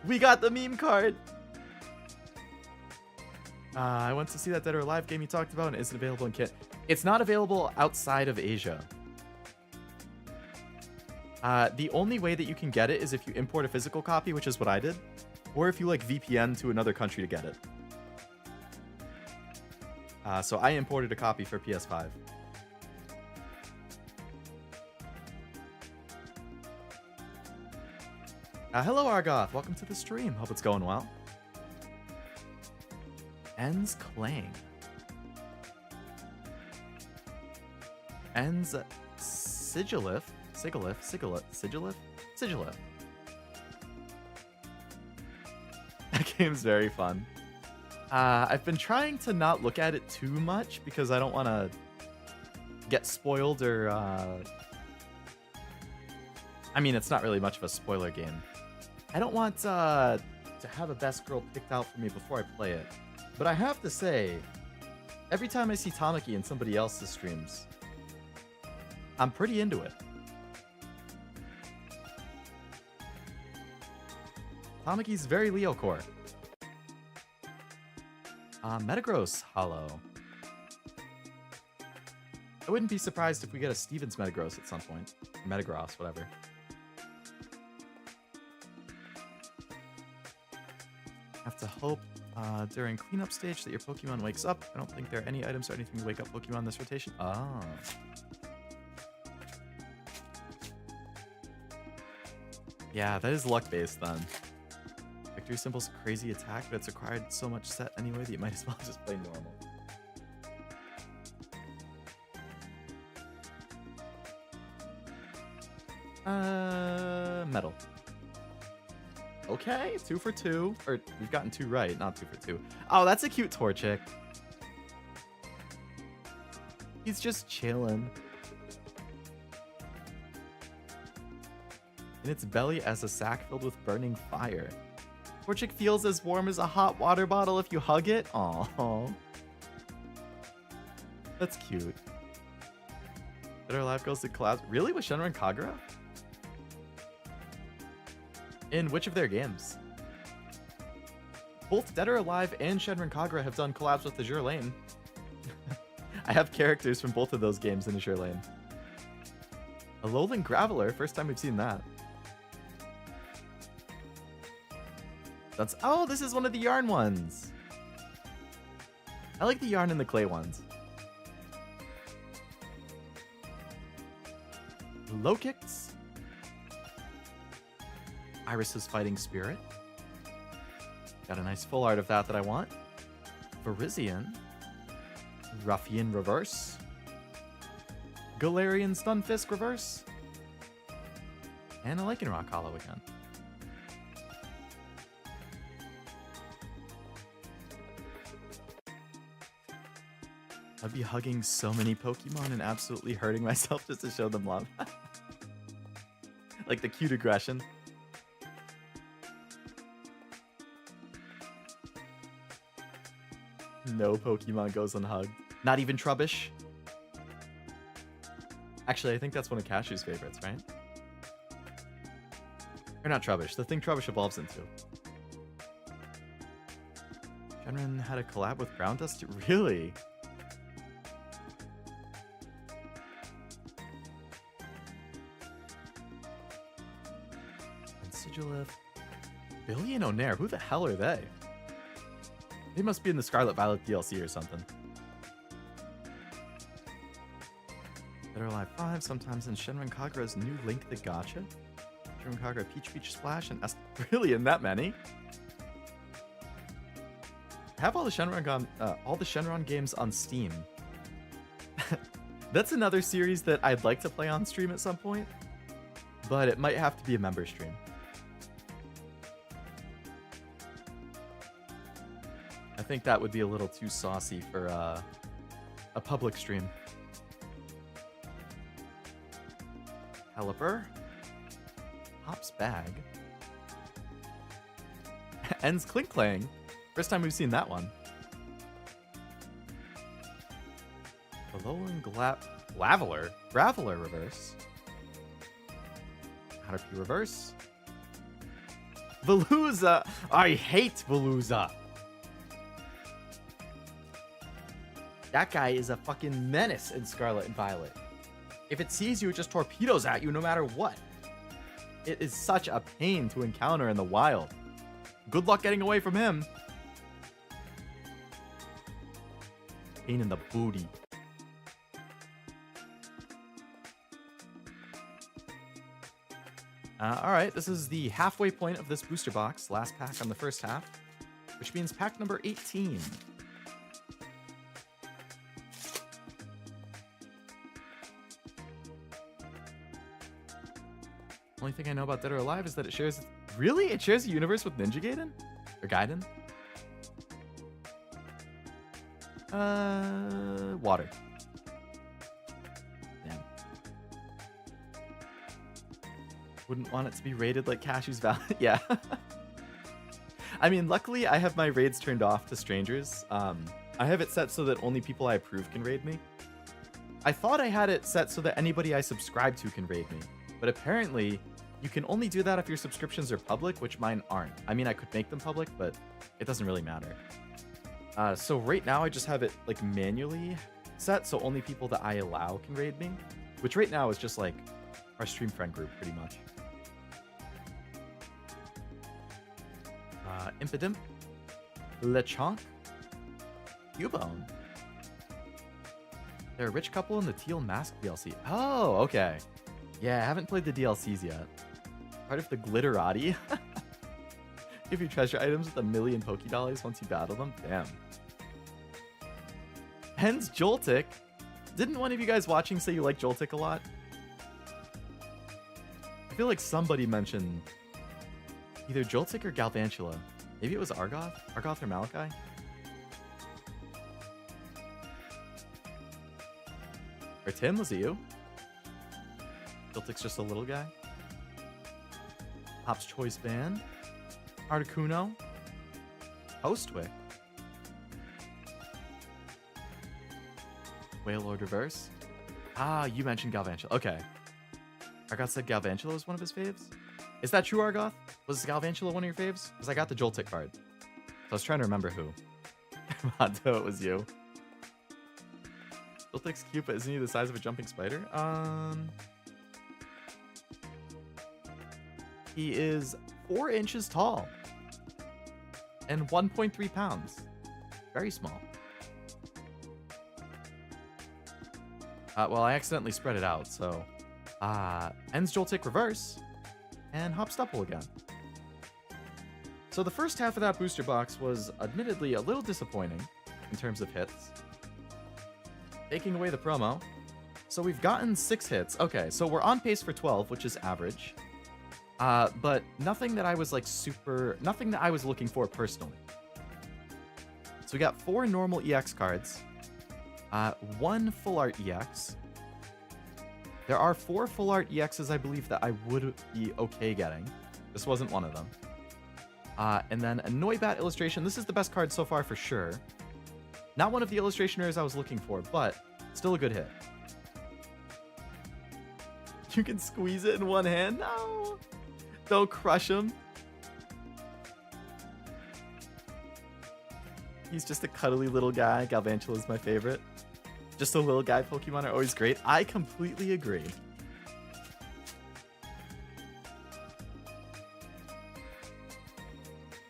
We got the meme card. I went to see that Dead or Alive game you talked about and it isn't available in kit. It's not available outside of Asia. The only way that you can get it is if you import a physical copy, which is what I did, or if you like VPN to another country to get it. So I imported a copy for PS5. Hello Argoth, welcome to the stream. Hope it's going well. Ends Clang. Ends Sigilif. Sigilif. That game's very fun. I've been trying to not look at it too much because I don't want to get spoiled or... I mean, it's not really much of a spoiler game. I don't want to have a best girl picked out for me before I play it. But I have to say, every time I see Tamaki in somebody else's streams, I'm pretty into it. Tamaki's very Leo core. Metagross, hollow. I wouldn't be surprised if we get a Stevens Metagross at some point. Metagross, whatever. Have to hope during cleanup stage that your Pokemon wakes up. I don't think there are any items or anything to wake up Pokemon this rotation. Oh. Yeah, that is luck-based then. Victory Symbol's crazy attack, but it's required so much set anyway that you might as well just play normal. Metal. Okay, 2 for 2. Or, we've gotten 2 right, not 2 for 2. Oh, that's a cute Torchic. He's just chilling. In its belly as a sack filled with burning fire. Torchic feels as warm as a hot water bottle if you hug it. Aww. That's cute. Dead or Alive goes to collabs. Really? With Shenron Kagura? In which of their games? Both Dead or Alive and Shenron Kagura have done collabs with Azure Lane. I have characters from both of those games in Azure Lane. A Alolan Graveler, first time we've seen that. That's, oh, this is one of the yarn ones. I like the yarn and the clay ones. Low kicks. Iris's Fighting Spirit. Got a nice full art of that I want. Virizion. Ruffian Reverse. Galarian Stunfisk Reverse. And a Lycanroc Hollow again. I'd be hugging so many Pokemon and absolutely hurting myself just to show them love. Like the cute aggression. No Pokemon goes unhugged. Not even Trubbish. Actually, I think that's one of Cashew's favorites, right? Or not Trubbish, the thing Trubbish evolves into. Shenron had a collab with Ground Dust? Really? And Sigilith. Billionaire? Who the hell are they? They must be in the Scarlet Violet DLC or something. Dead or Alive 5, sometimes in Shenron Kagura's new Link the Gacha. Shenron Kagura Peach Peach Splash and really in that many? I have all the Shenron games on Steam. That's another series that I'd like to play on stream at some point, but it might have to be a member stream. I think that would be a little too saucy for a public stream. Caliper. Hop's Bag. Ends Clink Clang. First time we've seen that one. Alolan Graveler Reverse. Caterpie Reverse. Veluza! I hate Veluza! That guy is a fucking menace in Scarlet and Violet. If it sees you, it just torpedoes at you no matter what. It is such a pain to encounter in the wild. Good luck getting away from him. Pain in the booty. Alright, this is the halfway point of this booster box. Last pack on the first half, which means pack number 18. Only thing I know about Dead or Alive is that it shares... Really? It shares a universe with Ninja Gaiden? Or Gaiden? Water. Damn. Wouldn't want it to be rated like Cashew's Valley. Yeah. I mean, luckily I have my raids turned off to strangers. I have it set so that only people I approve can raid me. I thought I had it set so that anybody I subscribe to can raid me. But apparently, you can only do that if your subscriptions are public, which mine aren't. I mean, I could make them public, but it doesn't really matter. So right now, I just have it like manually set, so only people that I allow can raid me. Which right now is just like our stream friend group, pretty much. Impidimp, Lechonk, Cubone. They're a rich couple in the Teal Mask DLC. Oh, okay. Yeah, I haven't played the DLCs yet. Part of the Glitterati. Give you treasure items with 1,000,000 Pokédollars once you battle them. Damn. Hence Joltik. Didn't one of you guys watching say you like Joltik a lot? I feel like somebody mentioned either Joltik or Galvantula. Maybe it was Argoth? Argoth or Malachi? Or Tim, was it you? Joltik's just a little guy. Hop's Choice Band. Articuno. Hostwick. Wailord Reverse. Ah, you mentioned Galvantula. Okay. Argoth said Galvantula was one of his faves. Is that true, Argoth? Was Galvantula one of your faves? Because I got the Joltik card. So I was trying to remember who. Monto, it was you. Joltik's cute, but isn't he the size of a jumping spider? He is 4 inches tall. And 1.3 pounds. Very small. Well, I accidentally spread it out, so... ends Joltik reverse. And Hopstupple again. So the first half of that booster box was admittedly a little disappointing in terms of hits. Taking away the promo. So we've gotten 6 hits. Okay, so we're on pace for 12, which is average. But nothing that I was like nothing that I was looking for personally. So we got 4 normal EX cards. 1 full art EX. There are 4 full art EXs I believe that I would be okay getting. This wasn't one of them. And then a Noibat illustration. This is the best card so far for sure. Not one of the illustrationers I was looking for, but still a good hit. You can squeeze it in one hand? No! Don't crush him. He's just a cuddly little guy. Galvantula is my favorite. Just a little guy Pokemon are always great. I completely agree.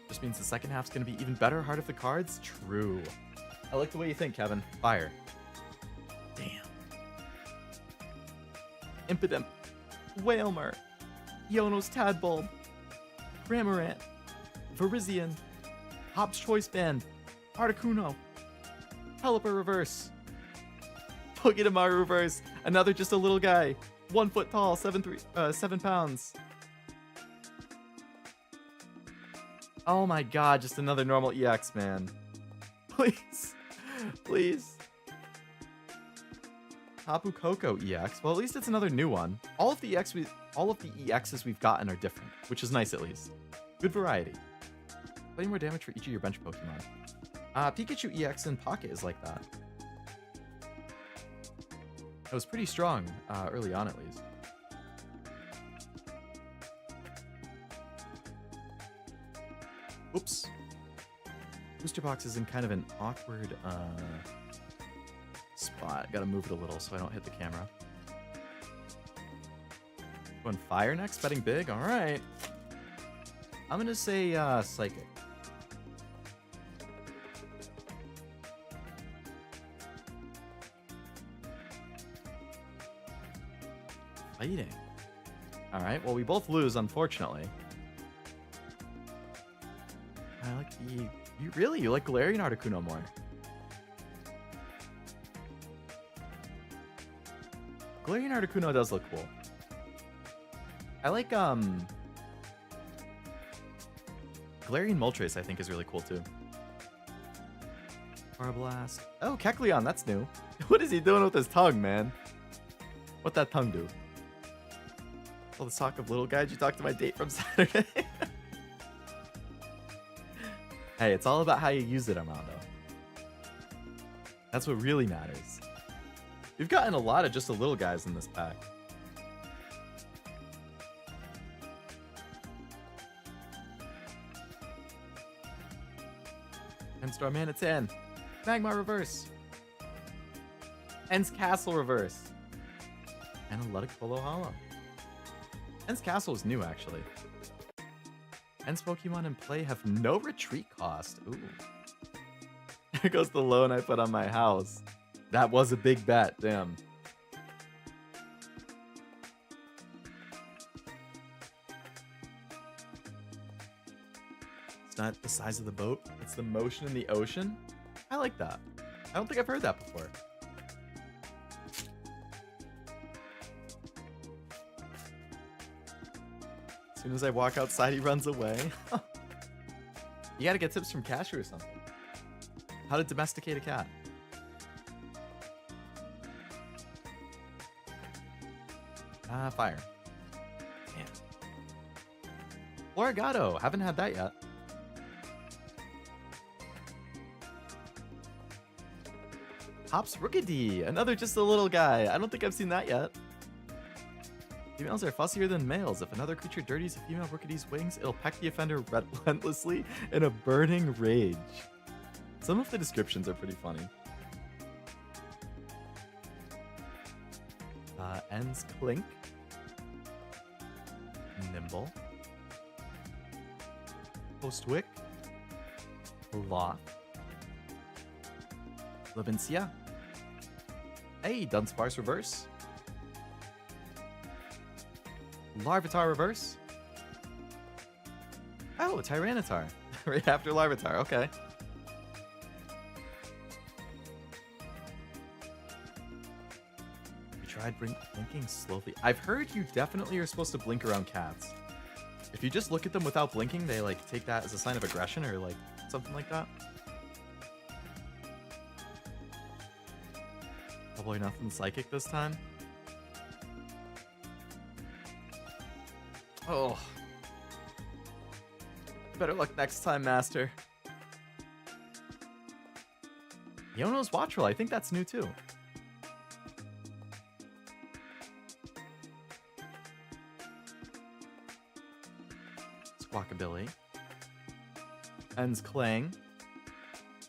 Just means the second half's going to be even better. Heart of the cards? True. I like the way you think, Kevin. Fire. Damn. Impidimp. Wailmer. Iono's Tadbulb. Cramorant. Virizion. Hop's Choice Band. Articuno. Pelipper Reverse. Pokemon Reverse. Another just a little guy. 1 foot tall, 7 pounds. Oh my god, just another normal EX, man. Please. Please. Tapu Koko EX. Well, at least it's another new one. All of the EXs we've gotten are different, which is nice at least. Good variety. Plenty more damage for each of your bench Pokemon. Pikachu EX in Pocket is like that. It was pretty strong early on, at least. Oops. Booster box is in kind of an awkward spot. Gotta move it a little so I don't hit the camera. Going fire next? Betting big? Alright. I'm gonna say Psychic. Fighting. Alright, well we both lose, unfortunately. I like the... You like Galarian Articuno more. Galarian Articuno does look cool. I like, Galarian Moltres I think is really cool too. Blast. Oh, Kecleon, that's new. What is he doing with his tongue, man? What'd that tongue do? All the talk of little guys, you talked to my date from Saturday. Hey, it's all about how you use it, Armando. That's what really matters. We've gotten a lot of just the little guys in this pack. Star Manitan. Magmar Reverse. Ents Castle Reverse. And a Ludicolo Hollow. Ents Castle is new, actually. Ents Pokemon in play have no retreat cost. Ooh. There goes the loan I put on my house. That was a big bet, damn. It's not the size of the boat, it's the motion in the ocean. I like that. I don't think I've heard that before. As soon as I walk outside, he runs away. You gotta get tips from Cashew or something. How to domesticate a cat. Fire. Damn. Florigato. Haven't had that yet. Hops Rookidee, another just a little guy. I don't think I've seen that yet. Females are fussier than males. If another creature dirties a female Rookidee's wings, it'll peck the offender relentlessly in a burning rage. Some of the descriptions are pretty funny. Ends Clink. Nimble. Postwick. Loth. Levincia. Hey, Dunsparce Reverse. Larvitar Reverse. Oh, Tyranitar. Right after Larvitar, okay. You tried blinking slowly. I've heard you definitely are supposed to blink around cats. If you just look at them without blinking, they like take that as a sign of aggression or like something like that. Probably nothing psychic this time. Oh. Better luck next time, Master. Yono's Wattrel, I think that's new too. Squawkabilly. Ends Clang.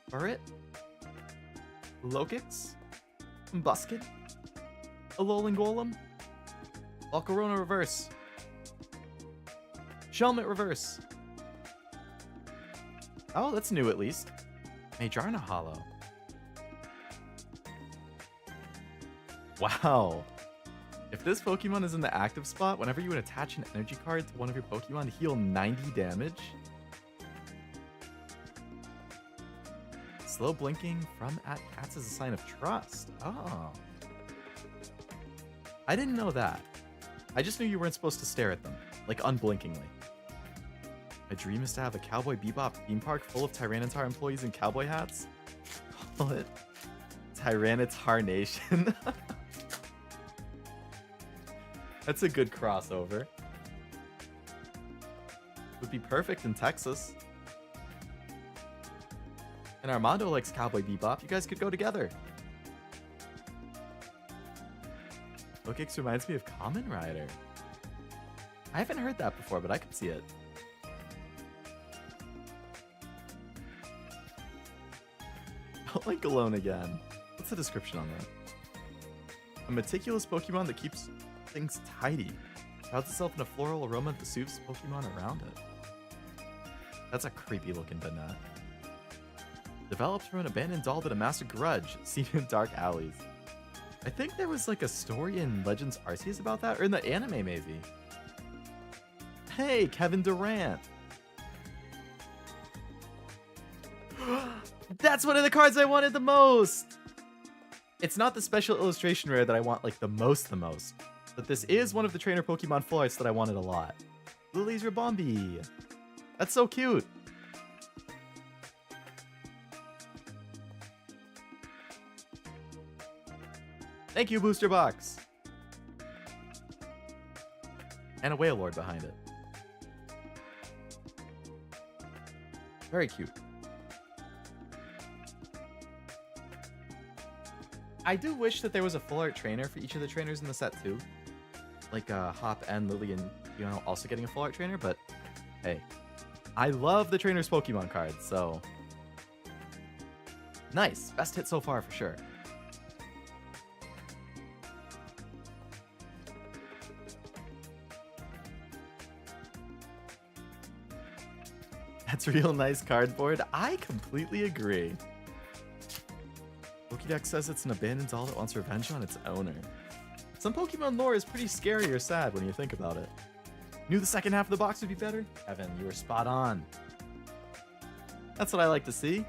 Burret. Lokix. Busket. Alolan Golem. Volcarona Reverse. Shelmet Reverse. Oh, that's new at least. Majarna Hollow. Wow. If this Pokemon is in the active spot, whenever you would attach an energy card to one of your Pokemon to heal 90 damage. Slow blinking from at cats is a sign of trust. Oh. I didn't know that. I just knew you weren't supposed to stare at them, like unblinkingly. My dream is to have a Cowboy Bebop theme park full of Tyranitar employees in cowboy hats. Call it Tyranitar Nation. That's a good crossover. Would be perfect in Texas. And Armando likes Cowboy Bebop. You guys could go together. Lokix reminds me of Kamen Rider. I haven't heard that before, but I could see it. Don't like alone again. What's the description on that? A meticulous Pokemon that keeps things tidy. Shrouds itself in a floral aroma that soothes Pokemon around it. That's a creepy looking Banette. Developed from an abandoned doll that amassed a grudge, seen in dark alleys. I think there was like a story in Legends Arceus about that, or in the anime maybe. Hey, Kevin Durant. That's one of the cards I wanted the most. It's not the special illustration rare that I want like the most, but this is one of the trainer Pokemon full arts that I wanted a lot. Lily's Ribombee. That's so cute. Thank you, Booster Box. And a Wailord behind it. Very cute. I do wish that there was a full art trainer for each of the trainers in the set too. Like Hop and Lily and also getting a full art trainer, but hey. I love the trainers Pokemon cards, so nice. Best hit so far for sure. That's real nice cardboard. I completely agree. Pokédex says it's an abandoned doll that wants revenge on its owner. Some Pokemon lore is pretty scary or sad when you think about it. Knew the second half of the box would be better? Evan, you were spot on. That's what I like to see.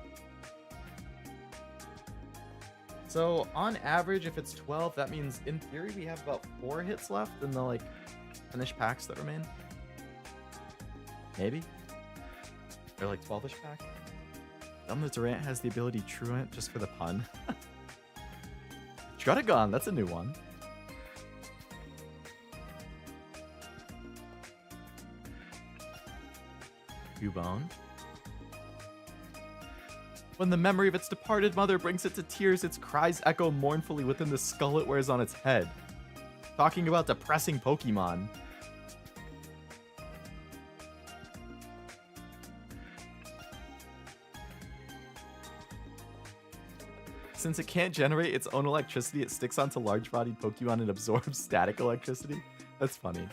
So on average, if it's 12, that means in theory we have about 4 hits left in the like finished packs that remain. Maybe? Or like 12-ish pack. Dumb that Durant has the ability Truant just for the pun. Strudagon, that's a new one. Cubone. When the memory of its departed mother brings it to tears, its cries echo mournfully within the skull it wears on its head. Talking about depressing Pokemon. Since it can't generate its own electricity, it sticks onto large-bodied Pokemon and absorbs static electricity. That's funny.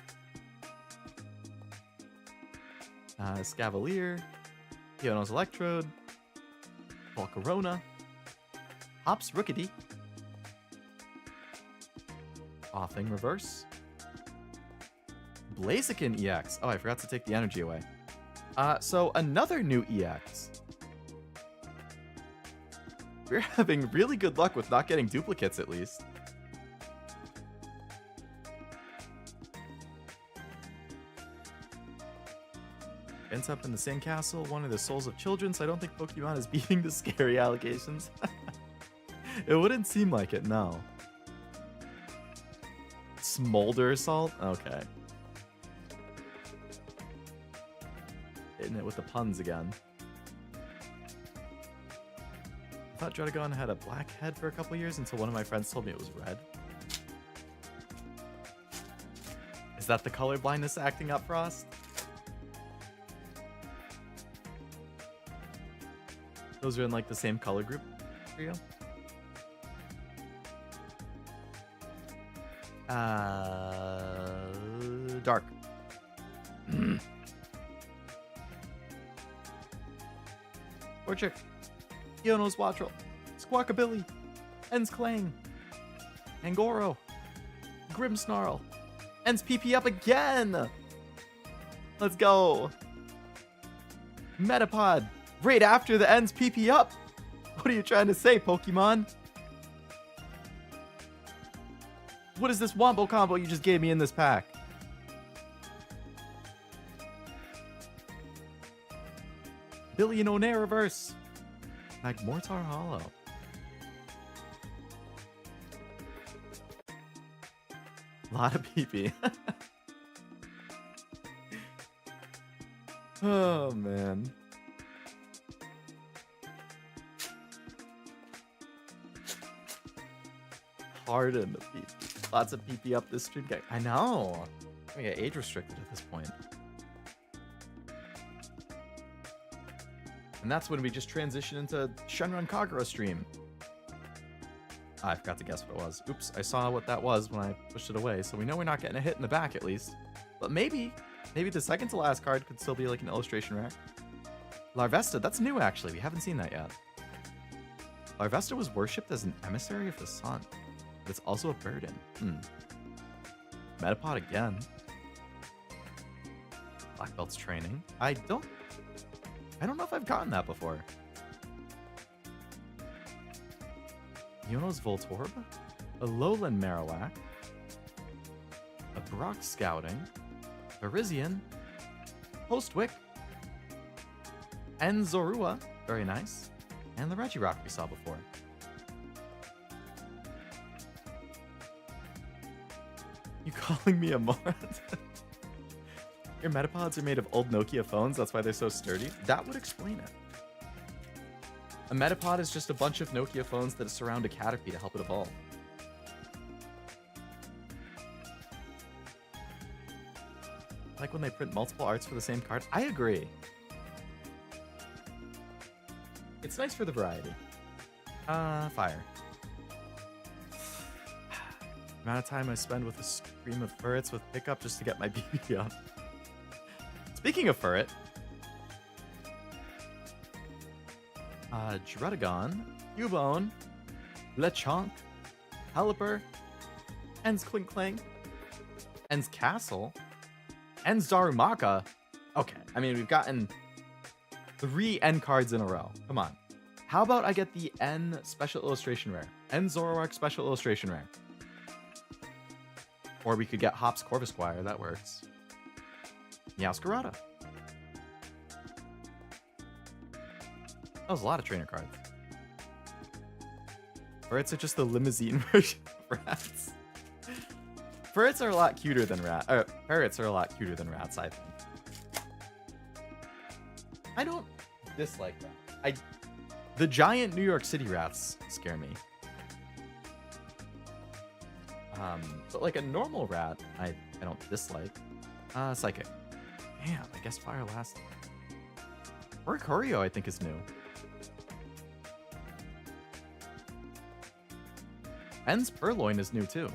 Scavalier, Iono's Electrode, Volcarona, Hops Rookity, Offing Reverse, Blaziken EX. Oh, I forgot to take the energy away. So another new EX. We're having really good luck with not getting duplicates, at least. Ends up in the sandcastle, one of the souls of children, so I don't think Pokemon is beating the scary allegations. It wouldn't seem like it, no. Smolder Assault? Okay. Hitting it with the puns again. I thought Druddigon had a black head for a couple years until one of my friends told me it was red. Is that the color blindness acting up, Frost? Those are in like the same color group for you? Dark. Torchic. Iono's Wattrel, Squawkabilly, Ends Clang, Angoro, Grimmsnarl, Ends PP up again! Let's go! Metapod, right after the Ends PP up! What are you trying to say, Pokemon? What is this Wombo combo you just gave me in this pack? Billionaire Reverse! Magmortar Hollow. Lot of PP. Oh, man. Harden the PP. Lots of PP up this stream. I know. I get age restricted at this point. And that's when we just transition into Shenron Kagura stream. I forgot to guess what it was. Oops, I saw what that was when I pushed it away, so we know we're not getting a hit in the back at least. But maybe the second to last card could still be like an illustration rare. Larvesta, that's new actually, we haven't seen that yet. Larvesta was worshipped as an emissary of the sun, but it's also a burden. Metapod again. Black Belt's training. I don't know if I've gotten that before. Iono's Voltorb, a Lowland Marowak, a Brock Scouting, Virizion, Postwick, and Zorua, very nice, and the Regirock we saw before. You calling me a moron? Your Metapods are made of old Nokia phones, that's why they're so sturdy? That would explain it. A Metapod is just a bunch of Nokia phones that surround a Caterpie to help it evolve. Like when they print multiple arts for the same card? I agree. It's nice for the variety. Fire. Amount of time I spend with a stream of Furrets with pickup just to get my BB up. Speaking of Furret, Druddigon, Cubone, Lechonk, Pelipper, Ends Clink Clang, Ends Castle, Ends Darumaka. Okay, I mean, we've gotten 3 N cards in a row. Come on. How about I get the N Special Illustration Rare? N Zoroark Special Illustration Rare. Or we could get Hops Corvisquire, that works. Meowscarada. That was a lot of trainer cards. Furrets are just the limousine version of rats. Furrets are a lot cuter than rats. Ferrets are a lot cuter than rats, I think. I don't dislike rats. The giant New York City rats scare me. But like a normal rat, I don't dislike. Psychic. Damn, I guess Fire last. Oricorio, I think, is new. En's Purloin is new too.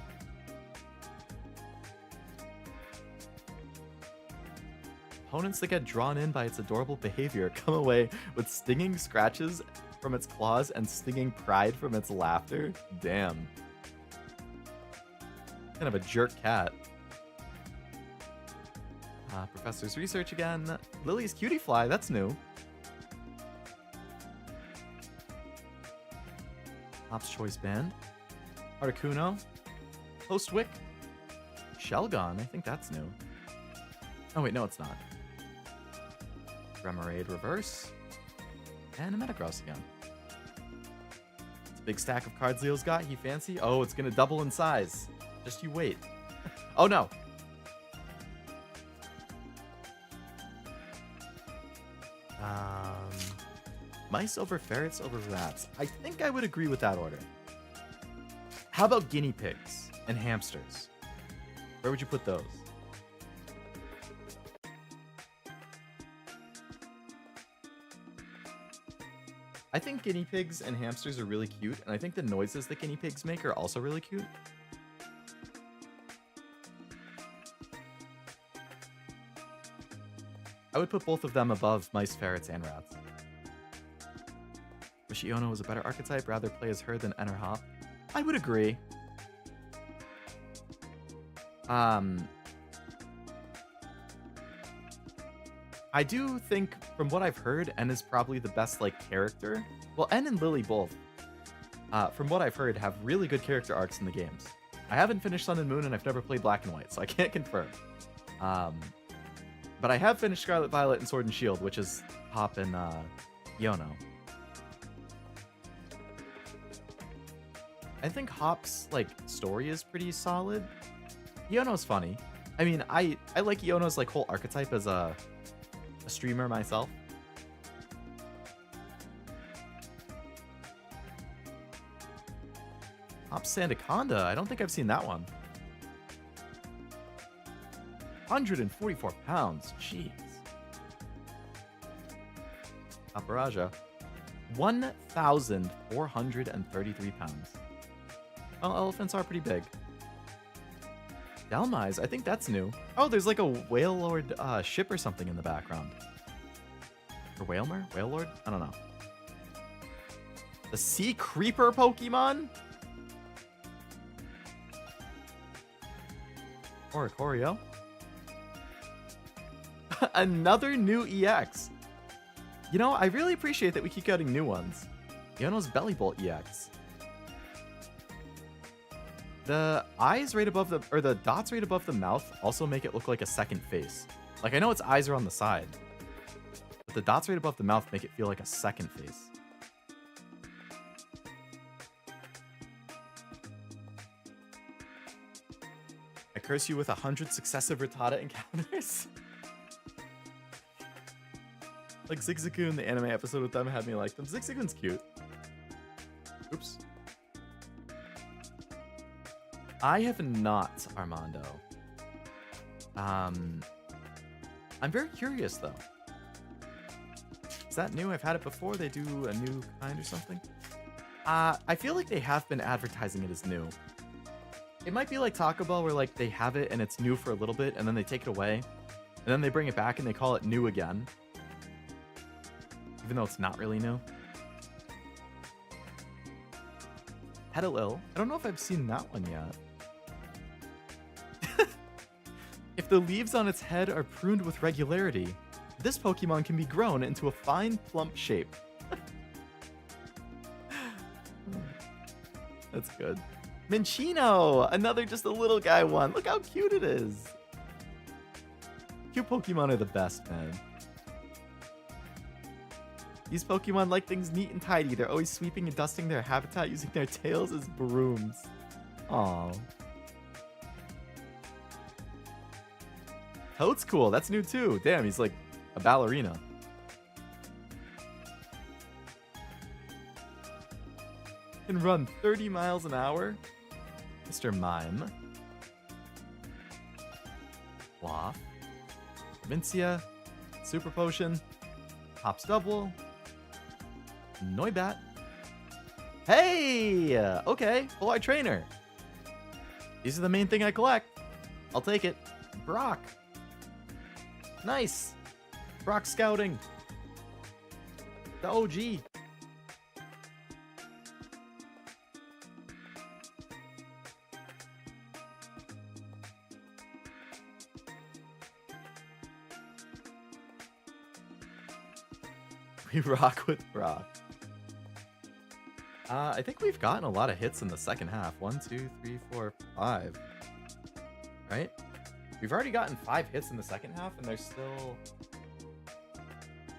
Opponents that get drawn in by its adorable behavior come away with stinging scratches from its claws and stinging pride from its laughter. Damn. Kind of a jerk cat. Professor's research again. Lily's Cutie Fly, that's new. Pop's Choice Band. Articuno. Postwick. Shelgon, I think that's new. Oh wait, no it's not. Remoraid Reverse. And a Metagross again. It's a big stack of cards Leo's got. He fancy? Oh, it's gonna double in size. Just you wait. Oh no! Mice over ferrets over rats. I think I would agree with that order. How about guinea pigs and hamsters? Where would you put those? I think guinea pigs and hamsters are really cute, and I think the noises that guinea pigs make are also really cute. I would put both of them above mice, ferrets, and rats. Wish Iono was a better archetype, rather play as her than N or Hop. I would agree. I do think, from what I've heard, N is probably the best, like, character. Well, N and Lily both, from what I've heard, have really good character arcs in the games. I haven't finished Sun and Moon, and I've never played Black and White, so I can't confirm. But I have finished Scarlet Violet and Sword and Shield, which is Hop and Iono. I think Hop's, like, story is pretty solid. Iono's funny. I mean, I like Iono's, like, whole archetype as a streamer myself. Hop's Sandaconda, I don't think I've seen that one. 144 pounds, jeez. Aparaja, 1,433 pounds. Well, elephants are pretty big. Delmise, I think that's new. Oh, there's like a Whale Lord ship or something in the background. Or Whalmer? Whale Lord? I don't know. The Sea Creeper Pokemon? Oricorio. Another new EX. You know, I really appreciate that we keep getting new ones. Iono's Bellybolt EX. The eyes right above the, or the dots right above the mouth also make it look like a second face. Like, I know its eyes are on the side, but the dots right above the mouth make it feel like a second face. I curse you with 100 successive Rattata encounters. Like Zigzagoon, the anime episode with them had me like them. Zigzagoon's cute. Oops. I have not, Armando. I'm very curious though. Is that new? I've had it before. They do a new kind or something. I feel like they have been advertising it as new. It might be like Taco Bell where like they have it and it's new for a little bit and then they take it away and then they bring it back and they call it new again. Even though it's not really new. Petalil. I don't know if I've seen that one yet. If the leaves on its head are pruned with regularity, this Pokemon can be grown into a fine, plump shape. That's good. Minchino! Another just a little guy one. Look how cute it is. Cute Pokemon are the best, man. These Pokemon like things neat and tidy. They're always sweeping and dusting their habitat using their tails as brooms. Aww. Toad's cool. That's new too. Damn, he's like a ballerina. Can run 30 miles an hour. Mr. Mime. Waff. Vincia. Super Potion. Hops Double. Noibat. Hey! Okay, Full Art Trainer. These are the main thing I collect. I'll take it. Brock. Nice. Brock Scouting. The OG. We rock with Brock. I think we've gotten a lot of hits in the second half. 1, 2, 3, 4, 5. Right? We've already gotten 5 hits in the second half, and there's still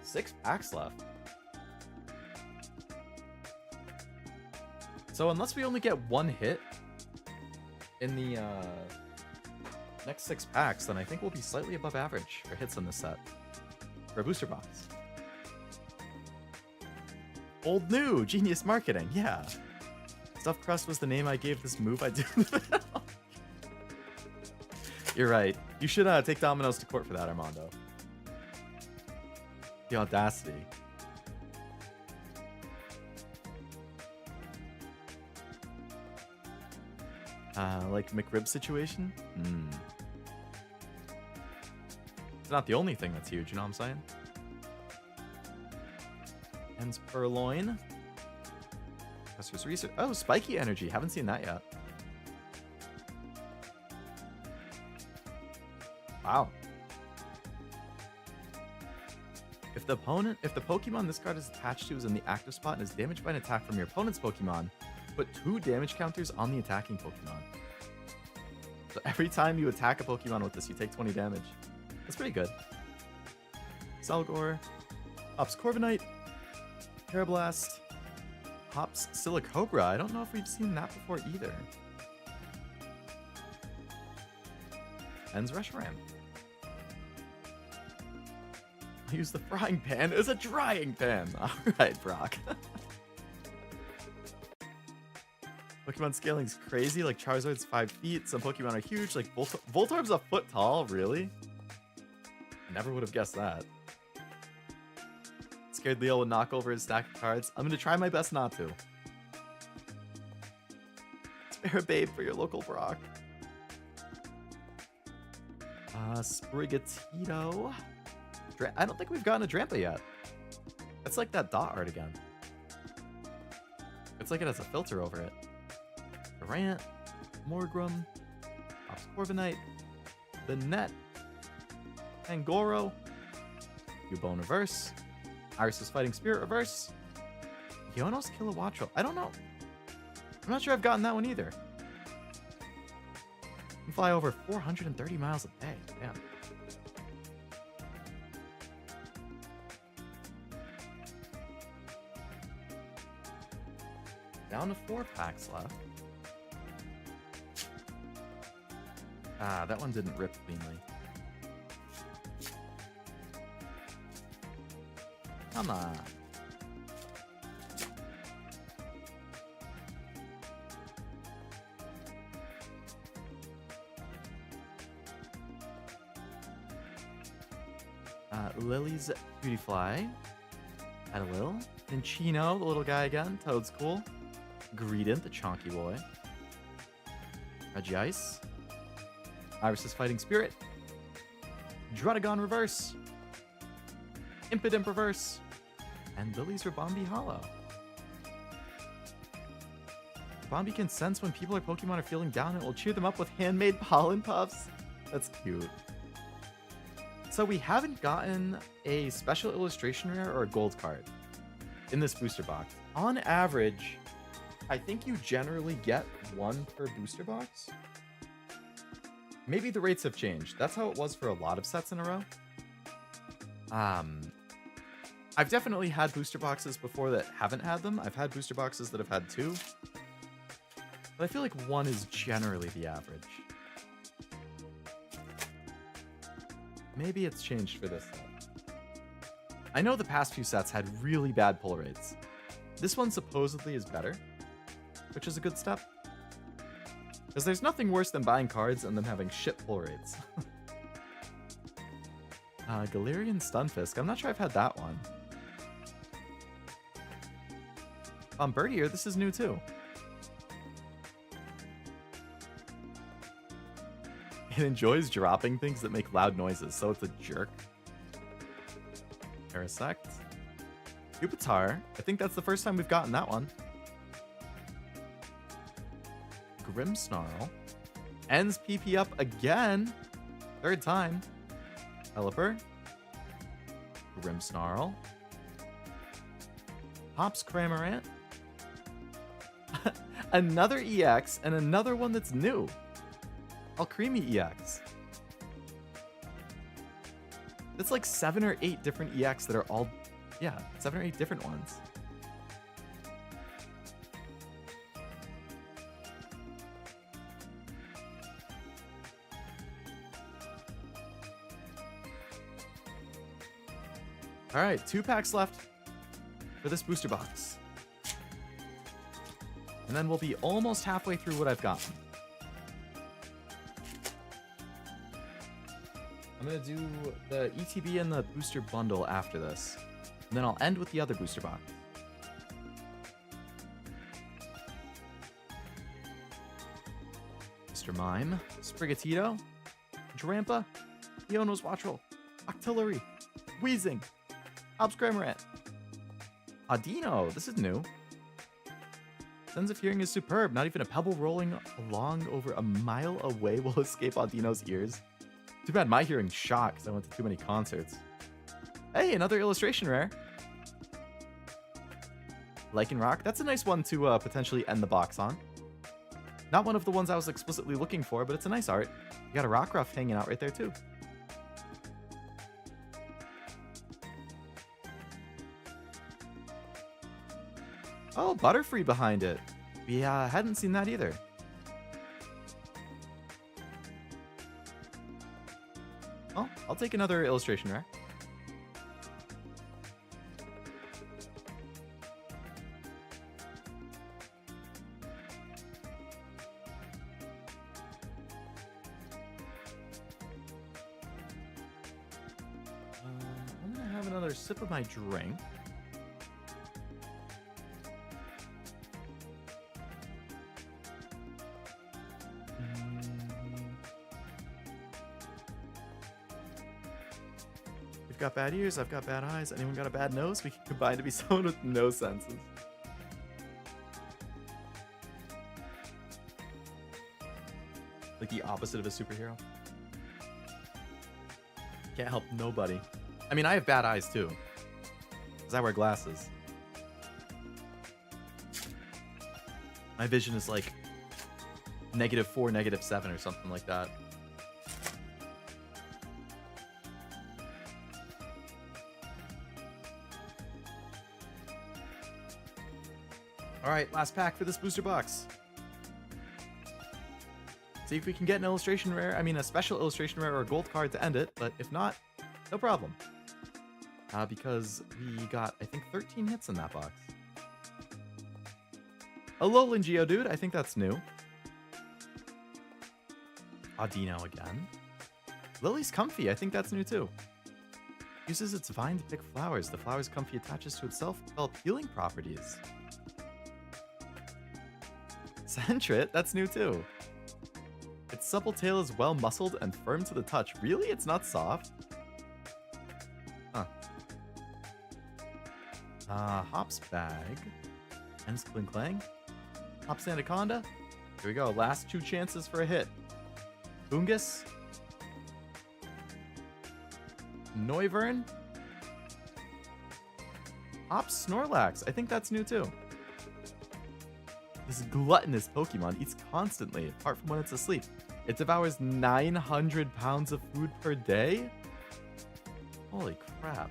6 packs left. So unless we only get 1 hit in the next 6 packs, then I think we'll be slightly above average for hits in this set. For a booster box. Old new, genius marketing, yeah. Stuffed Crust was the name I gave this move I did. You're right. You should take Domino's to court for that, Armando. The audacity. Like McRib situation? It's not the only thing that's huge, you know what I'm saying? Ends Purloin. Professor's Research. Oh, Spiky Energy. Haven't seen that yet. Wow. If the Pokemon this card is attached to is in the active spot and is damaged by an attack from your opponent's Pokemon, put 2 damage counters on the attacking Pokemon. So every time you attack a Pokemon with this, you take 20 damage. That's pretty good. Selgor. Hops Corviknight. Parablast. Hops Silicobra. I don't know if we've seen that before either. Ends Reshiram. I use the frying pan as a drying pan. Alright, Brock. Pokemon scaling's crazy, like Charizard's 5 feet. Some Pokemon are huge, like Voltorb's a foot tall, really? Never would have guessed that. Scared Leo would knock over his stack of cards. I'm gonna try my best not to. Spare a babe for your local Brock. Sprigatito. I don't think we've gotten a Drampa yet. It's like that dot art again. It's like it has a filter over it. Durant, Morgrem, Hops Corviknight, the Net, Angoro, Cubone Reverse, Iris's Fighting Spirit Reverse, Yonos Kilowattrel. I don't know. I'm not sure I've gotten that one either. You can fly over 430 miles a day. Damn. Down to 4 packs left. Ah, that one didn't rip cleanly. Come on. Lily's Beautyfly. Had a little. Pinchino, the little guy again. Toad's cool. Greedent, the chonky boy. Regice. Iris's Fighting Spirit. Druddigon Reverse. Impidimp Reverse. And Lily's Ribombee Hollow. Ribombee can sense when people or Pokemon are feeling down and will cheer them up with handmade pollen puffs. That's cute. So we haven't gotten a special illustration rare or a gold card in this booster box. On average, I think you generally get 1 per booster box. Maybe the rates have changed. That's how it was for a lot of sets in a row. I've definitely had booster boxes before that haven't had them. I've had booster boxes that have had 2. But I feel like 1 is generally the average. Maybe it's changed for this set. I know the past few sets had really bad pull rates. This one supposedly is better. which is a good step. Because there's nothing worse than buying cards and them having shit pull rates. Galarian Stunfisk. I'm not sure I've had that one. Birdier, this is new too. It enjoys dropping things that make loud noises, so it's a jerk. Parasect. Pupitar. I think that's the first time we've gotten that one. Grimmsnarl. Ends PP up again. Third time. Pelipper. Grimmsnarl. Hops Cramorant. Another EX and another one that's new. Alcremie EX. It's like 7 or 8 different EX that are all... Yeah, 7 or 8 different ones. Alright, 2 packs left for this booster box. And then we'll be almost halfway through what I've gotten. I'm going to do the ETB and the booster bundle after this. And then I'll end with the other booster box. Mr. Mime, Sprigatito, Drampa, Iono's Wattrel, Octillery, Weezing, Hops Cramorant, Audino, this is new. Sense of Hearing is superb. Not even a pebble rolling along over a mile away will escape Audino's ears. Too bad my hearing's shot because I went to too many concerts. Hey, another illustration rare. Lycanroc, that's a nice one to potentially end the box on. Not one of the ones I was explicitly looking for, but it's a nice art. You got a Rockruff hanging out right there too. Oh, Butterfree behind it. We hadn't seen that either. Oh, I'll take another illustration rare. I'm gonna have another sip of my drink. You've got bad ears, I've got bad eyes. Anyone got a bad nose? We can combine to be someone with no senses. Like the opposite of a superhero. Can't help nobody. I mean, I have bad eyes too. Because I wear glasses. My vision is like -4, -7 or something like that. Alright, last pack for this booster box. See if we can get an illustration rare. I mean, a special illustration rare or a gold card to end it, but if not, no problem. Because we got, I think, 13 hits in that box. A Alolan Geodude, I think that's new. Audino again. Lily's Comfy, I think that's new too. Uses its vine to pick flowers. The flower's Comfy attaches to itself to develop healing properties. Sentret, that's new too. Its supple tail is well muscled and firm to the touch. Really? It's not soft? Huh. Hops Bag. Ends Kling Klang. Hops Anaconda. Here we go. Last 2 chances for a hit. Bungus. Noivern. Hops Snorlax. I think that's new too. This gluttonous Pokemon eats constantly, apart from when it's asleep. It devours 900 pounds of food per day? Holy crap.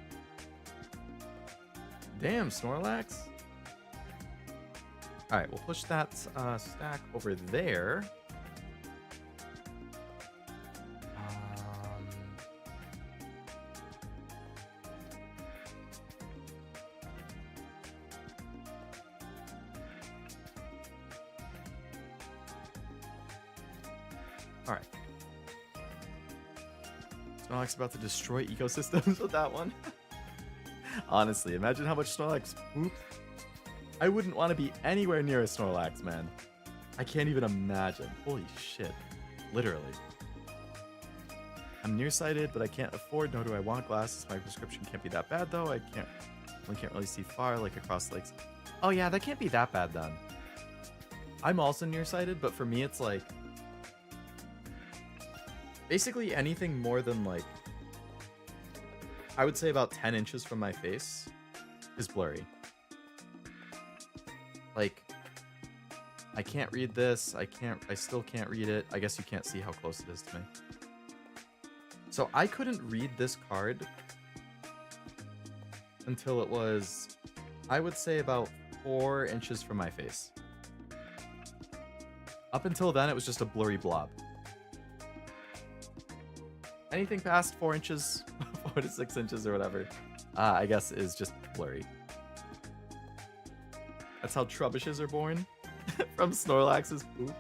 Damn, Snorlax. Alright, we'll push that stack over there. All right. Snorlax about to destroy ecosystems with that one. Honestly, imagine how much Snorlax poops. I wouldn't want to be anywhere near a Snorlax, man. I can't even imagine. Holy shit. Literally. I'm nearsighted, but I can't afford, nor do I want glasses. My prescription can't be that bad, though. I can't really see far, like across lakes. Oh yeah, that can't be that bad then. I'm also nearsighted, but for me it's like basically anything more than like I would say about 10 inches from my face is blurry. Like I can't read this. I still can't read it. I guess you can't see how close it is to me. So I couldn't read this card until it was, I would say, about 4 inches from my face. Up until then, it was just a blurry blob. Anything past 4 inches, 4 to 6 inches or whatever, I guess is just blurry. That's how Trubbishes are born, from Snorlax's poop.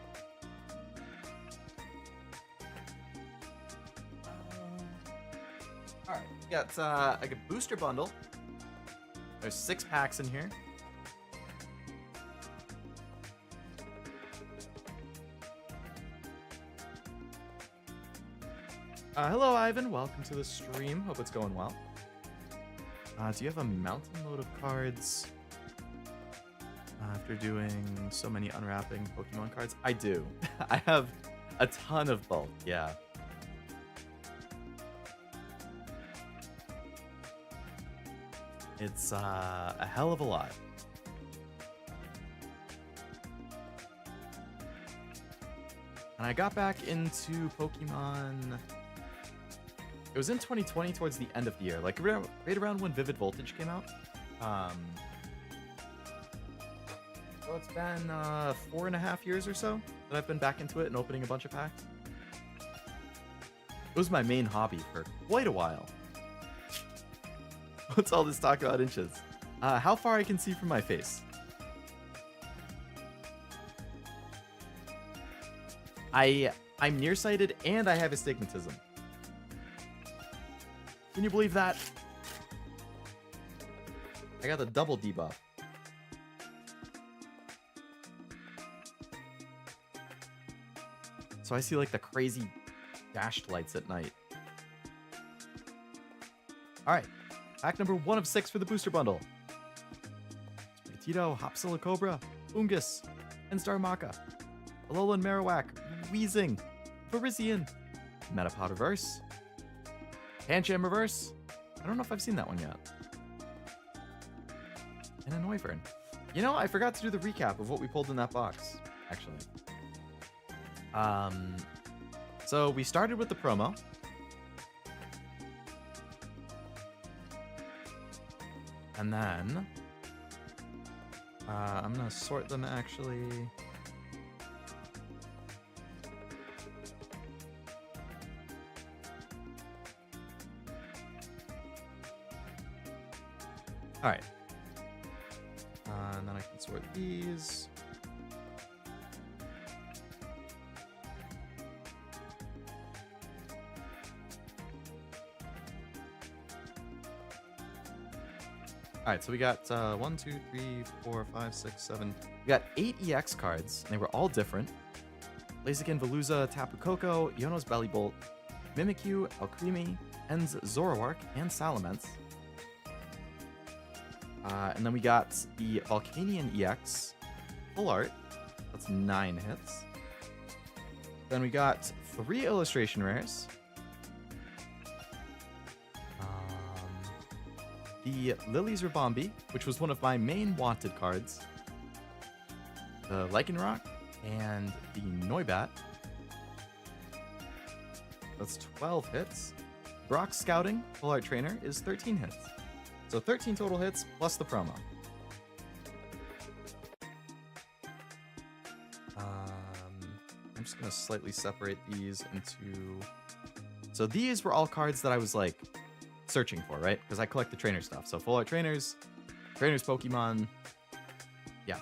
Alright, we got a booster bundle. There's 6 packs in here. Hello, Ivan. Welcome to the stream. Hope it's going well. Do you have a mountain load of cards after doing so many unwrapping Pokemon cards? I do. I have a ton of bulk, yeah. It's a hell of a lot. And I got back into Pokemon. It was in 2020 towards the end of the year, like right around when Vivid Voltage came out. So it's been 4.5 years or so that I've been back into it and opening a bunch of packs. It was my main hobby for quite a while. What's all this talk about inches? How far I can see from my face. I'm nearsighted and I have astigmatism. Can you believe that? I got the double debuff. So I see like the crazy dashed lights at night. Alright. Pack number 1 of 6 for the booster bundle. Tito, Hopsilla Cobra, Ungus, Enstar Maka, Alolan Marowak, Weezing, Virizion, Metapod Reverse, Pancham Reverse. I don't know if I've seen that one yet. And a Noivern. You know, I forgot to do the recap of what we pulled in that box, actually. So we started with the promo. And then I'm gonna sort them actually. All right. And then I can sort these. All right, so we got 1, 2, 3, 4, 5, 6, 7. We got 8 EX cards, and they were all different. Blaziken, Veluza, Tapu Koko, Iono's Bellybolt, Mimikyu, Alcremie, Enz, Zoroark, and Salamence. And then we got the Volcanion EX, full art. That's 9 hits. Then we got 3 illustration rares. The Lily's Ribombee, which was one of my main wanted cards. The Lycanroc and the Noibat. That's 12 hits. Brock Scouting, full art trainer, is 13 hits. So 13 total hits plus the promo. I'm just going to slightly separate these into... So these were all cards that I was like searching for, right? Because I collect the trainer stuff. So full art trainers, Pokemon. Yeah.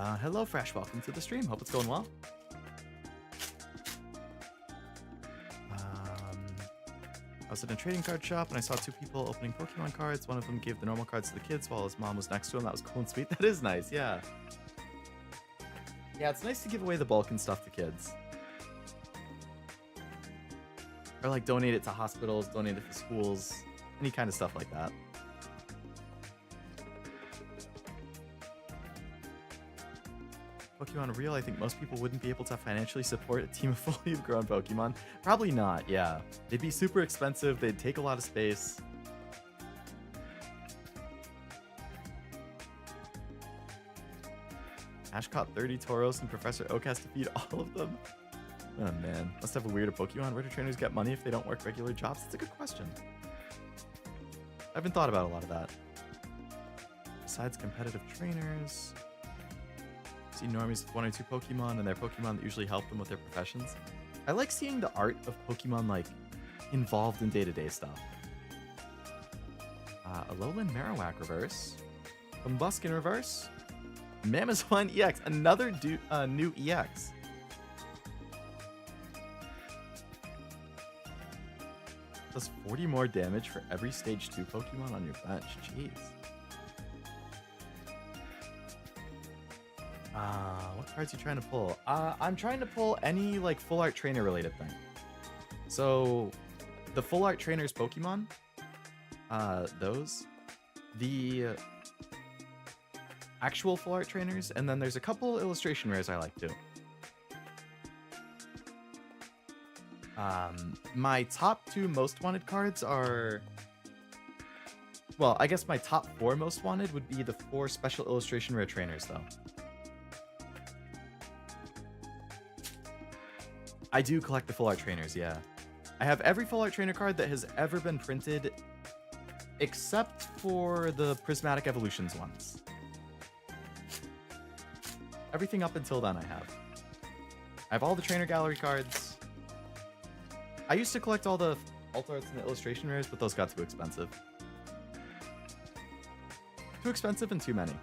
Hello, Fresh. Welcome to the stream. Hope it's going well. I was in a trading card shop and I saw 2 people opening Pokemon cards. One of them gave the normal cards to the kids while his mom was next to him. That was cool and sweet. That is nice, yeah. Yeah, it's nice to give away the bulk and stuff to kids. Or like donate it to hospitals, donate it to schools, any kind of stuff like that. Pokemon Real, I think most people wouldn't be able to financially support a team of fully grown Pokemon. Probably not, yeah. They'd be super expensive, they'd take a lot of space. Ash caught 30 Tauros and Professor Oak has to feed all of them. Oh man, must have a weirder Pokemon. Where do trainers get money if they don't work regular jobs? That's a good question. I haven't thought about a lot of that. Besides competitive trainers, see normies with 1 or 2 Pokemon and their Pokemon that usually help them with their professions. I like seeing the art of Pokemon like involved in day-to-day stuff. Alolan Marowak reverse. Bumbuskin reverse. Mamoswine EX, another new EX. Does 40 more damage for every stage 2 Pokemon on your bench. Jeez. What cards are you trying to pull? I'm trying to pull any like full art trainer related thing. So the full art trainers Pokemon, those, the actual full art trainers, and then there's a couple illustration rares I like too. My top 2 most wanted cards are, well, I guess my top 4 most wanted would be the 4 special illustration rare trainers though. I do collect the full art trainers, yeah. I have every full art trainer card that has ever been printed except for the Prismatic Evolutions ones. Everything up until then I have. I have all the trainer gallery cards. I used to collect all the alt arts and the illustration rares, but those got too expensive. Too expensive and too many.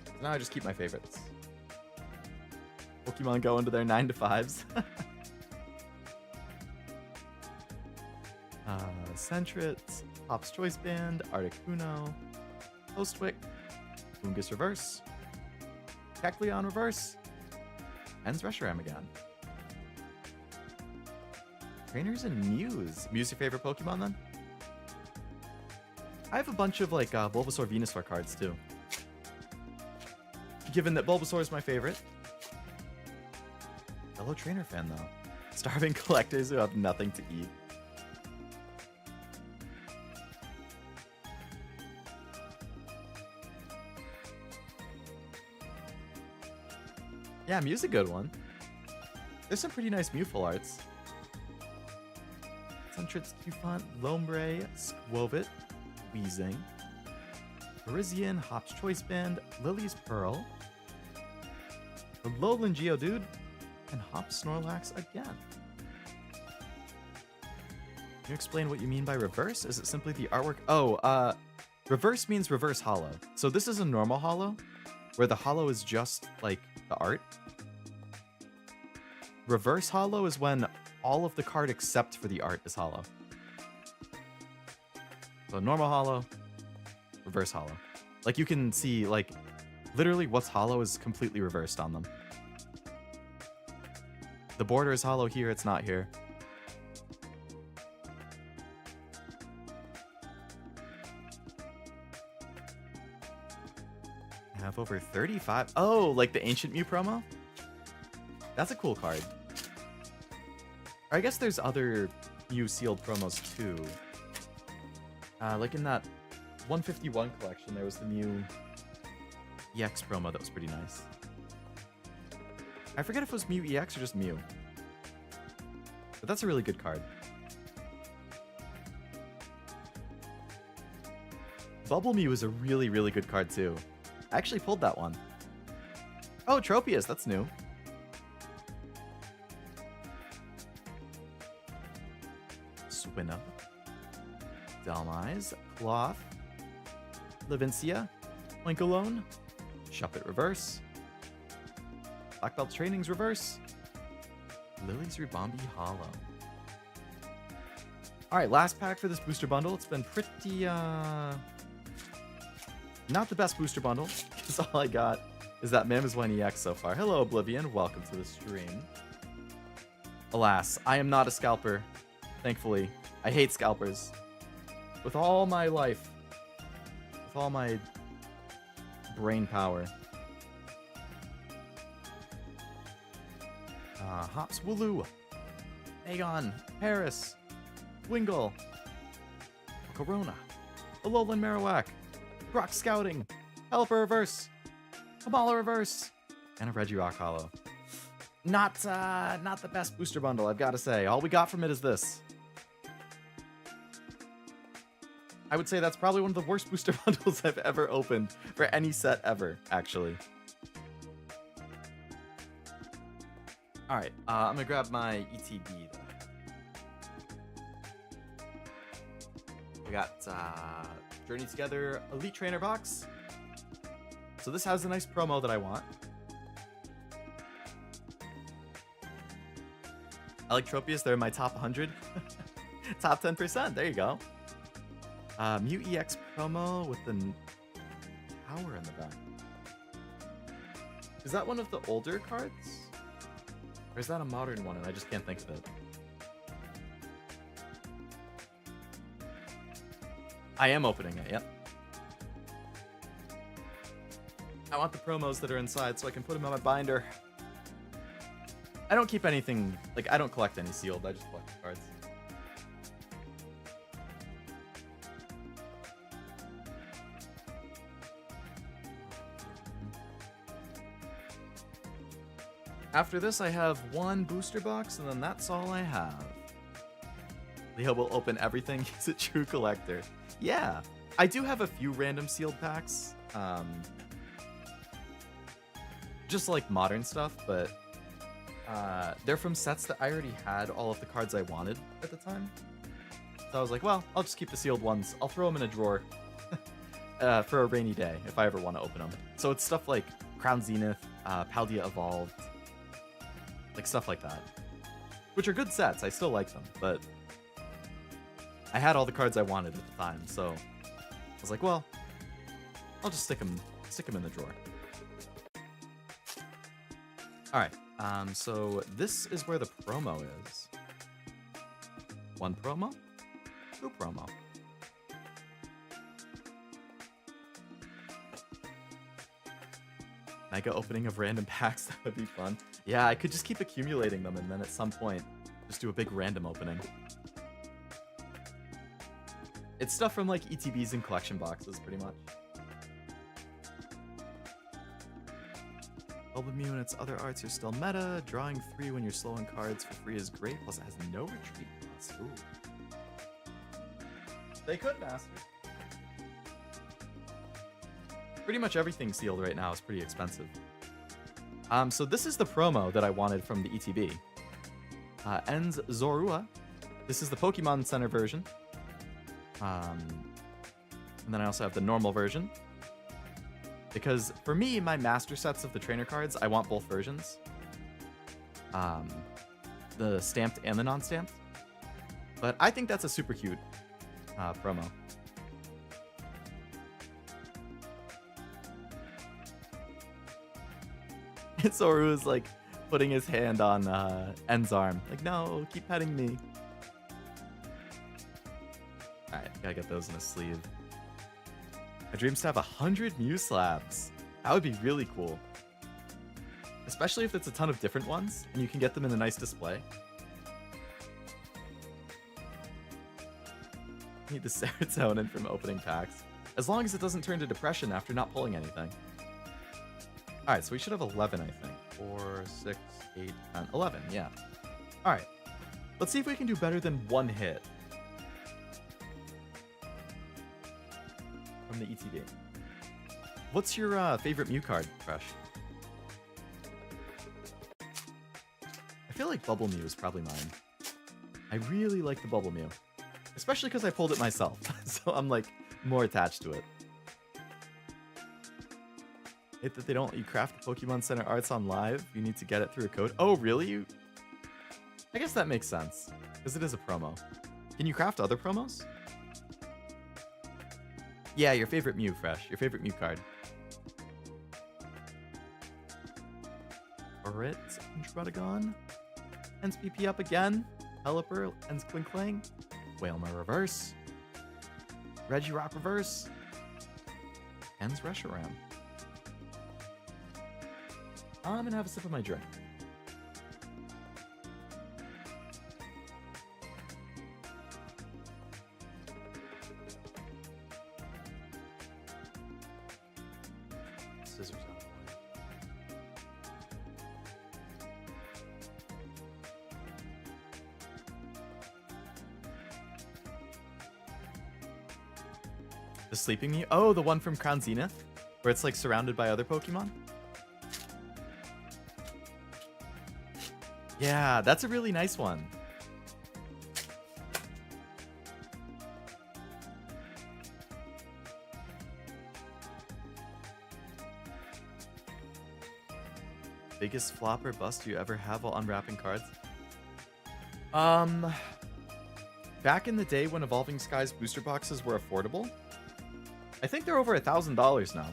So now I just keep my favorites. Pokemon go into their 9 to 5s. Sentret, Pop's Choice Band, Articuno, Postwick, Fungus Reverse, Kecleon Reverse, and Reshiram again. Trainers and Muse. Muse your favorite Pokemon then? I have a bunch of like Bulbasaur Venusaur cards too. Given that Bulbasaur is my favorite. Fellow trainer fan though. Starving collectors who have nothing to eat. Yeah, Mew's a good one. There's some pretty nice Mew full arts. Sentret's Cufant, Lombre, Squovit, Weezing, Parisian, Hop's Choice Band, Lily's Pearl, the Lowland Geodude, and Hop Snorlax again. Can you explain what you mean by reverse? Is it simply the artwork? Oh, reverse means reverse hollow. So this is a normal hollow, where the hollow is just like the art. Reverse hollow is when all of the card except for the art is hollow. So normal hollow, reverse hollow. Like you can see, like, literally what's hollow is completely reversed on them. The border is hollow here, it's not here. I have over 35. Oh, like the Ancient Mew promo? That's a cool card. I guess there's other Mew sealed promos too. Like in that 151 collection, there was the Mew EX promo that was pretty nice. I forget if it was Mew EX or just Mew. But that's a really good card. Bubble Mew is a really, really good card too. I actually pulled that one. Oh, Tropius, that's new. Swinub, Delmise, Cloth, Levincia, Linkalone, Shuppet Reverse, Black Belt Training's reverse. Lily's Ribombi Hollow. Alright, last pack for this booster bundle. It's been pretty, not the best booster bundle, because all I got is that Mammoth EX so far. Hello, Oblivion. Welcome to the stream. Alas, I am not a scalper. Thankfully. I hate scalpers. With all my life. With all my brain power. Hops Wooloo. Aegon. Paris. Wingle. Corona. Alolan Marowak. Rock Scouting. Helper Reverse. Kamala Reverse. And a Regirock Hollow. Not the best booster bundle, I've got to say. All we got from it is this. I would say that's probably one of the worst booster bundles I've ever opened for any set ever, actually. Alright, I'm gonna grab my ETB though. We got Journey Together Elite Trainer Box. So this has a nice promo that I want. I like Tropius, they're in my top 100. Top 10%, there you go. Mew EX promo with the tower in the back. Is that one of the older cards? Or is that a modern one and I just can't think of it? I am opening it, yep. I want the promos that are inside so I can put them on my binder. I don't keep anything, like, I don't collect any sealed, I just collect the cards. After this, I have one booster box, and then that's all I have. Leo will open everything. He's a true collector. Yeah, I do have a few random sealed packs. Just like modern stuff, but they're from sets that I already had all of the cards I wanted at the time. So I was like, well, I'll just keep the sealed ones. I'll throw them in a drawer for a rainy day if I ever want to open them. So it's stuff like Crown Zenith, Paldea Evolved, like stuff like that. Which are good sets, I still like them, but I had all the cards I wanted at the time, so I was like, well, I'll just stick them in the drawer. Alright, so this is where the promo is. One promo? Two promo. Mega opening of random packs, that would be fun. Yeah, I could just keep accumulating them and then at some point just do a big random opening. It's stuff from like ETBs and collection boxes, pretty much. Bulbamew and its other arts are still meta. Drawing 3 when you're slow on cards for free is great, plus it has no retreat cost. Ooh. They could master. Pretty much everything sealed right now is pretty expensive. So this is the promo that I wanted from the ETB. Ends Zorua. This is the Pokemon Center version. And then I also have the normal version. Because for me, my master sets of the trainer cards, I want both versions. The stamped and the non-stamped. But I think that's a super cute promo. Zoru is like putting his hand on En's arm. Like, no, keep petting me. Alright, gotta get those in a sleeve. My dream's to have 100 Mew slabs. That would be really cool. Especially if it's a ton of different ones, and you can get them in a nice display. Need the serotonin from opening packs. As long as it doesn't turn to depression after not pulling anything. Alright, so we should have 11, I think. 4, 6, 8, 10, 11, yeah. Alright. Let's see if we can do better than one hit. From the ETB. What's your favorite Mew card, Fresh? I feel like Bubble Mew is probably mine. I really like the Bubble Mew. Especially because I pulled it myself. So I'm like more attached to it. Hate that they don't let you craft the Pokemon Center arts on live. You need to get it through a code. Oh, really? I guess that makes sense, because it is a promo. Can you craft other promos? Yeah, your favorite Mew, Fresh. Your favorite Mew card. Alright, Druddigon. Ends PP up again. Pelipper ends Kling Kling. Whalmer reverse. Regirock reverse. Ends Reshiram. I'm gonna have a sip of my drink. Scissors out of the way. The Sleeping Mew? Oh, the one from Crown Zenith? Where it's like surrounded by other Pokemon? Yeah, that's a really nice one. Biggest flop or bust you ever have while unwrapping cards? Back in the day when Evolving Skies booster boxes were affordable, I think they're over $1,000 now.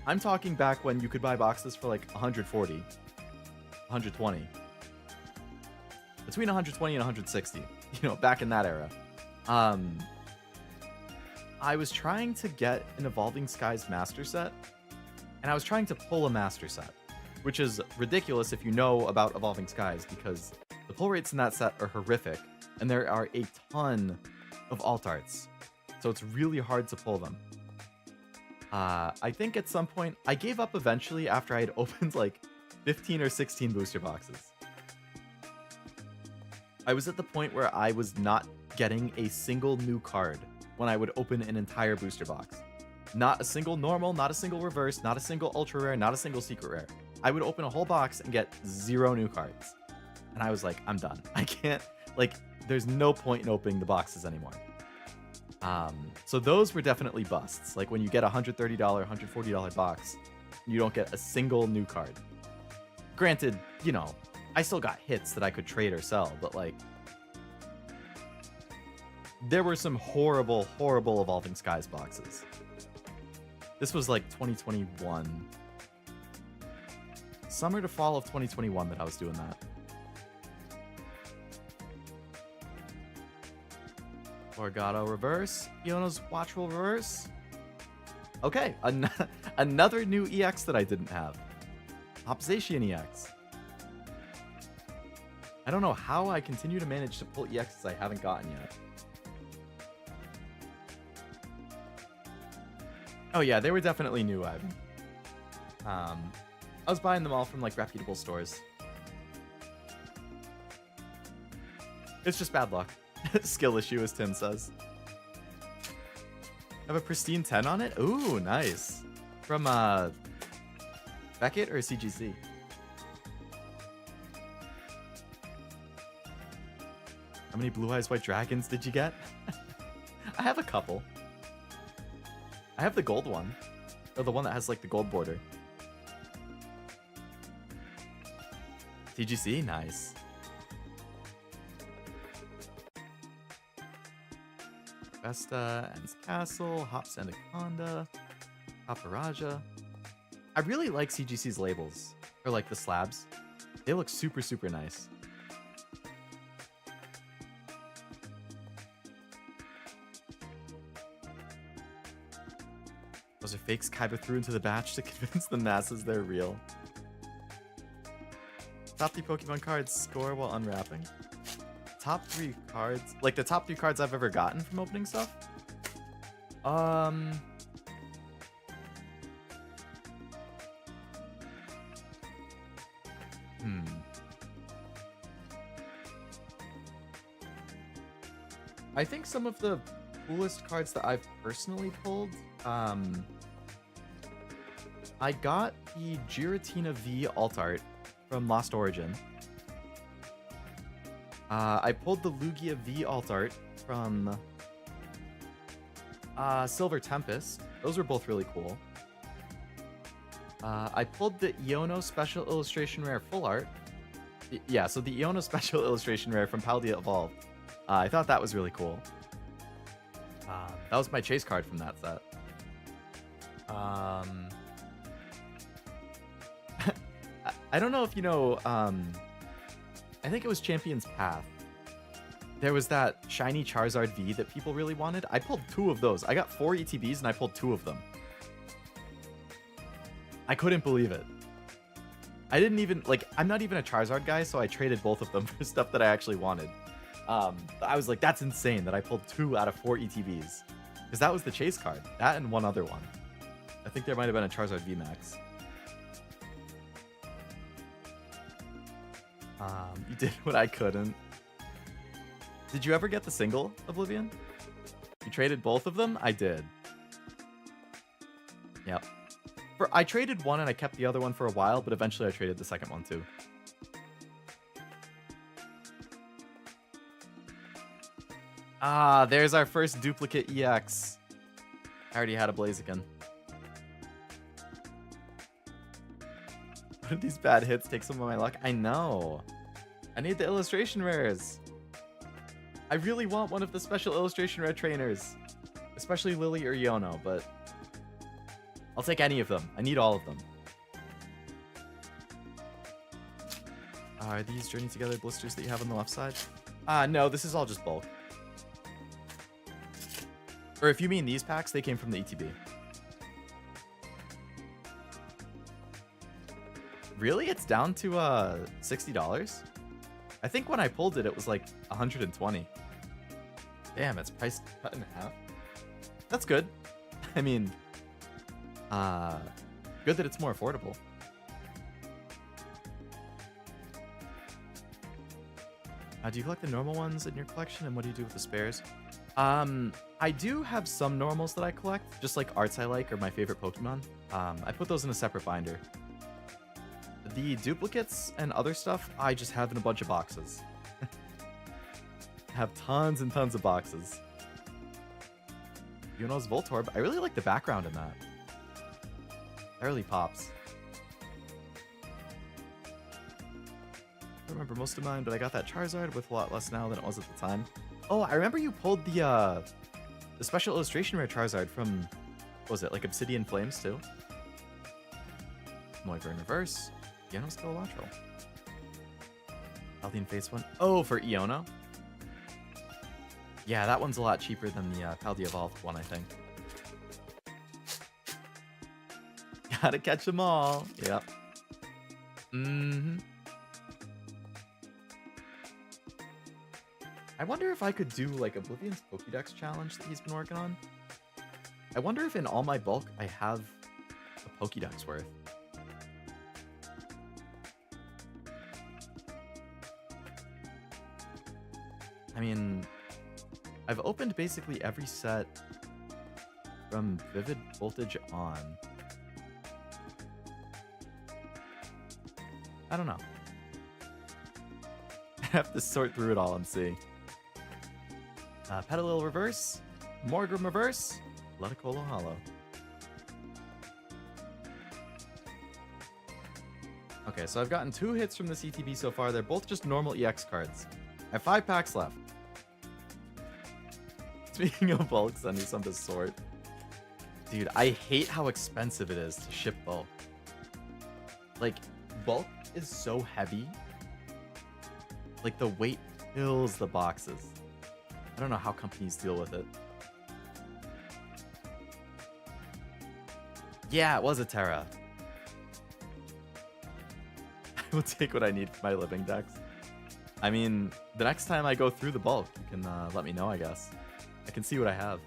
I'm talking back when you could buy boxes for like 140, 120, between 120 and 160. You know, back in that era. I was trying to get an Evolving Skies master set, and I was trying to pull a master set, which is ridiculous if you know about Evolving Skies, because the pull rates in that set are horrific, and there are a ton of alt arts, so it's really hard to pull them. I think at some point, I gave up eventually after I had opened like 15 or 16 booster boxes. I was at the point where I was not getting a single new card when I would open an entire booster box. Not a single normal, not a single reverse, not a single ultra rare, not a single secret rare. I would open a whole box and get 0 new cards. And I was like, I'm done. I can't, like, there's no point in opening the boxes anymore. So those were definitely busts. Like when you get a $130, $140 box, you don't get a single new card. Granted, you know, I still got hits that I could trade or sell, but like, there were some horrible, horrible Evolving Skies boxes. This was like 2021. Summer to fall of 2021 that I was doing that. Orgato reverse. Iono's Watchful reverse. Okay, another new EX that I didn't have. Opzation EX. I don't know how I continue to manage to pull EXs I haven't gotten yet. Oh yeah, they were definitely new, Ivan. I was buying them all from like reputable stores. It's just bad luck. Skill issue, as Tim says. Have a pristine 10 on it? Ooh, nice. From Beckett or CGC? How many Blue Eyes White Dragons did you get? I have a couple. I have the gold one. Or the one that has like the gold border. TGC? Nice. Vesta, Ends Castle, Hops Anaconda, Paparaja. I really like CGC's labels. Or like the slabs. They look super, super nice. Those are fakes Kaiba threw into the batch to convince the masses they're real. Top 3 Pokemon cards score while unwrapping. Top 3 cards, like the top 3 cards I've ever gotten from opening stuff. I think some of the coolest cards that I've personally pulled, I got the Giratina V alt art from Lost Origin. I pulled the Lugia V alt art from Silver Tempest. Those were both really cool. I pulled the Iono Special Illustration Rare Full Art. Yeah, so the Iono Special Illustration Rare from Paldea Evolved. I thought that was really cool. That was my chase card from that set. I don't know if you know, I think it was Champion's Path. There was that shiny Charizard V that people really wanted. I pulled 2 of those. I got 4 ETBs and I pulled 2 of them. I couldn't believe it. I didn't even, like, I'm not even a Charizard guy, so I traded both of them for stuff that I actually wanted. I was like, that's insane that I pulled 2 out of 4 ETBs. Because that was the chase card. That and one other one. I think there might have been a Charizard VMAX. You did what I couldn't. Did you ever get the single, Oblivion? You traded both of them? I did. Yep. I traded one and I kept the other one for a while, but eventually I traded the second one too. Ah, there's our first duplicate EX. I already had a Blaziken. What did these bad hits take some of my luck? I know. I need the illustration rares. I really want one of the special illustration rare trainers. Especially Lily or Iono, but I'll take any of them. I need all of them. Are these Journey Together blisters that you have on the left side? No, this is all just bulk. Or if you mean these packs, they came from the ETB. Really? It's down to $60? I think when I pulled it, it was like 120. Damn, it's priced cut in half. That's good. I mean, good that it's more affordable. Do you collect the normal ones in your collection, and what do you do with the spares? I do have some normals that I collect, just like arts I like or my favorite Pokemon. I put those in a separate binder. The duplicates and other stuff, I just have in a bunch of boxes. I have tons and tons of boxes. Yuno's Voltorb, I really like the background in that. That really pops. I remember most of mine, but I got that Charizard with a lot less now than it was at the time. Oh, I remember you pulled the special illustration rare Charizard from, what was it, like Obsidian Flames too? Moiver in reverse. Iono's Kilowattrel. Aldean Face one. Oh, for Iono? Yeah, that one's a lot cheaper than the Paldea Evolved one, I think. Gotta catch them all. Yep. Mm-hmm. I wonder if I could do like Oblivion's Pokédex challenge that he's been working on. I wonder if in all my bulk I have a Pokédex worth. I mean, I've opened basically every set from Vivid Voltage on. I don't know. I have to sort through it all and see. Petalil reverse, Morgrem reverse, Ludicolo hollow. Okay, so I've gotten 2 hits from this ETB so far. They're both just normal EX cards. I have 5 packs left. Speaking of bulk, send me some to sort. Dude, I hate how expensive it is to ship bulk. Like, bulk is so heavy. Like, the weight kills the boxes. I don't know how companies deal with it. Yeah, it was a Terra. I will take what I need for my living decks. I mean, the next time I go through the bulk, you can let me know, I guess. I can see what I have.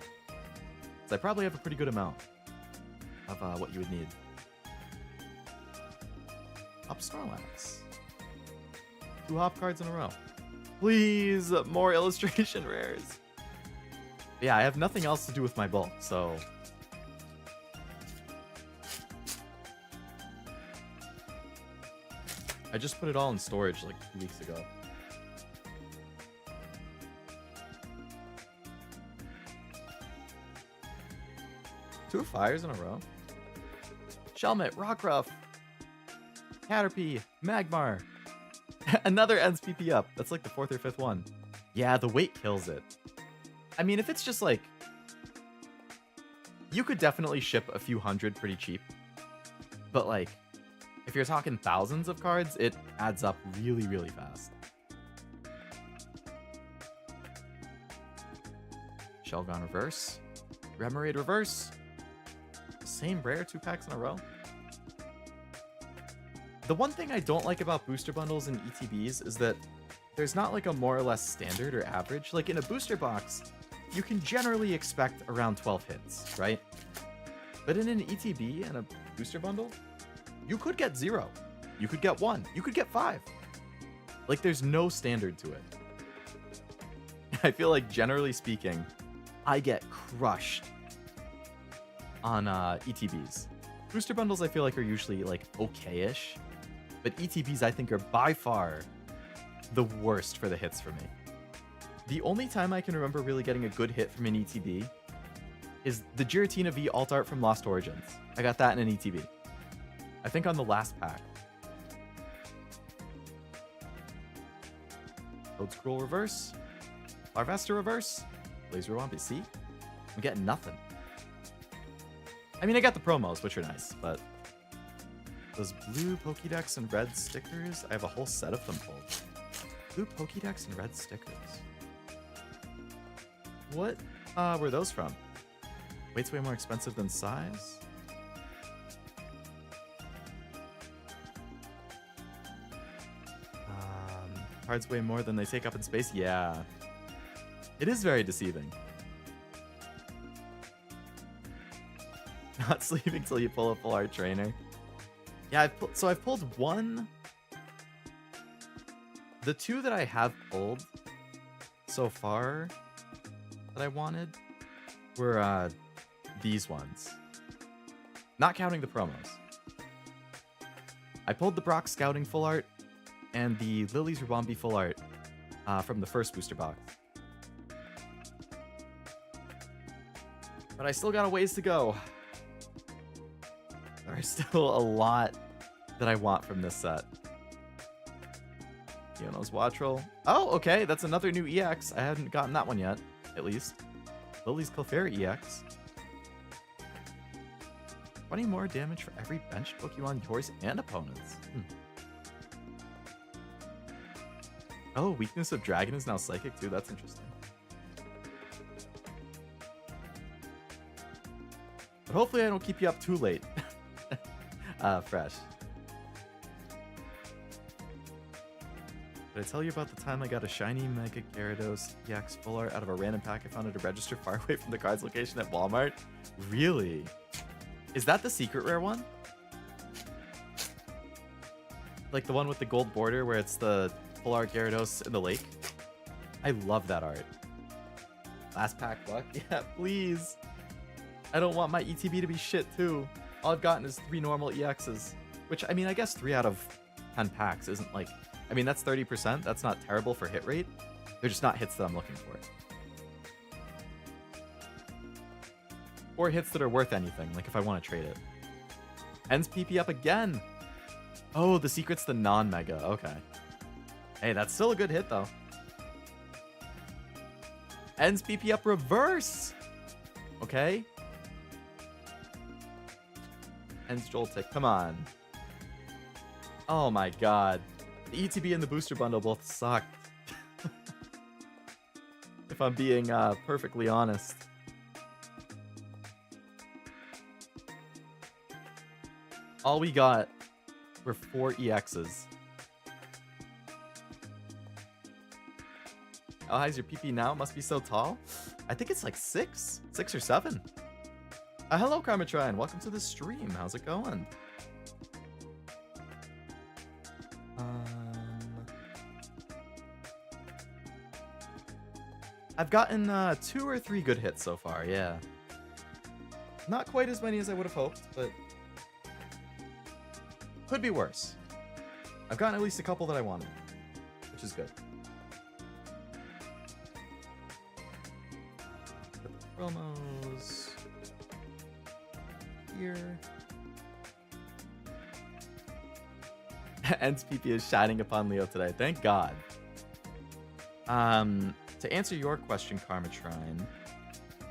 So I probably have a pretty good amount of what you would need. Up Snorlax. 2 hop cards in a row. Please, more illustration rares. Yeah, I have nothing else to do with my bulk, so... I just put it all in storage like 2 weeks ago. 2 fires in a row? Shelmet, Rockruff, Caterpie, Magmar. Another ends PP up. That's like the 4th or 5th one. Yeah, the weight kills it. I mean, if it's just like... You could definitely ship a few hundred pretty cheap. But like, if you're talking thousands of cards, it adds up really, really fast. Shelgon reverse. Remoraid reverse. Same rare 2 packs in a row. The one thing I don't like about booster bundles and ETBs is that there's not like a more or less standard or average. Like in a booster box, you can generally expect around 12 hits, right? But in an ETB and a booster bundle, you could get 0. You could get 1. You could get 5. Like there's no standard to it. I feel like generally speaking, I get crushed on ETBs. Booster bundles I feel like are usually like okay-ish, but ETBs I think are by far the worst for the hits for me. The only time I can remember really getting a good hit from an ETB is the Giratina V alt art from Lost Origins. I got that in an ETB. I think on the last pack. Code Scroll reverse. Larvesta reverse. Laser Wampi. See? I'm getting nothing. I mean, I got the promos, which are nice, but those blue Pokédex and red stickers, I have a whole set of them pulled. Blue Pokédex and red stickers. What were those from? Weight's way more expensive than size? Cards weigh more than they take up in space? Yeah. It is very deceiving. Not sleeping till you pull a full art trainer. Yeah, I've pulled one. The 2 that I have pulled so far that I wanted were these ones. Not counting the promos. I pulled the Brock Scouting full art and the Lily's Rubombi full art from the first booster box. But I still got a ways to go. There's still a lot that I want from this set. Iono's Wattrel. Oh, okay, that's another new EX. I haven't gotten that one yet, at least. Lily's Clefairy EX. 20 more damage for every benched Pokemon, yours and opponents. Oh, weakness of Dragon is now Psychic too. That's interesting. But hopefully I don't keep you up too late. Fresh. Did I tell you about the time I got a shiny Mega Gyarados EX full art out of a random pack I found at a register far away from the card's location at Walmart? Really? Is that the secret rare one? Like the one with the gold border where it's the full art Gyarados in the lake? I love that art. Last pack luck? Yeah, please. I don't want my ETB to be shit too. All I've gotten is 3 normal EXs. Which, I mean, I guess 3 out of 10 packs isn't like... I mean, that's 30%. That's not terrible for hit rate. They're just not hits that I'm looking for. Or hits that are worth anything, like if I want to trade it. Ends PP up again! Oh, the secret's the non-mega. Okay. Hey, that's still a good hit, though. Ends PP up reverse! Okay. Ends Joltik. Come on. Oh my god. The ETB and the booster bundle both sucked. If I'm being perfectly honest. All we got were 4 EXs. How high's your PP now? It must be so tall. I think it's like 6 or 7. Hello, Karmatrine. Welcome to the stream. How's it going? I've gotten 2 or 3 good hits so far, yeah. Not quite as many as I would have hoped, but could be worse. I've gotten at least a couple that I wanted, which is good. Put the promos here. NSPP is shining upon Leo today. Thank God. To answer your question, Karma Shrine,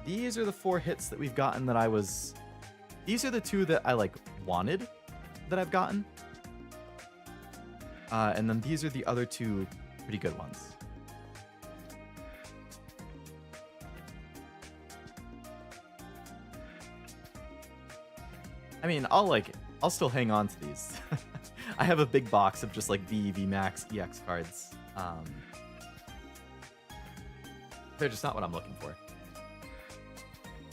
these are the 4 hits that we've gotten that I was... These are the 2 that I, like, wanted that I've gotten. And then these are the other 2 pretty good ones. I mean, I'll still hang on to these. I have a big box of just, like, V Max, EX cards. They're just not what I'm looking for.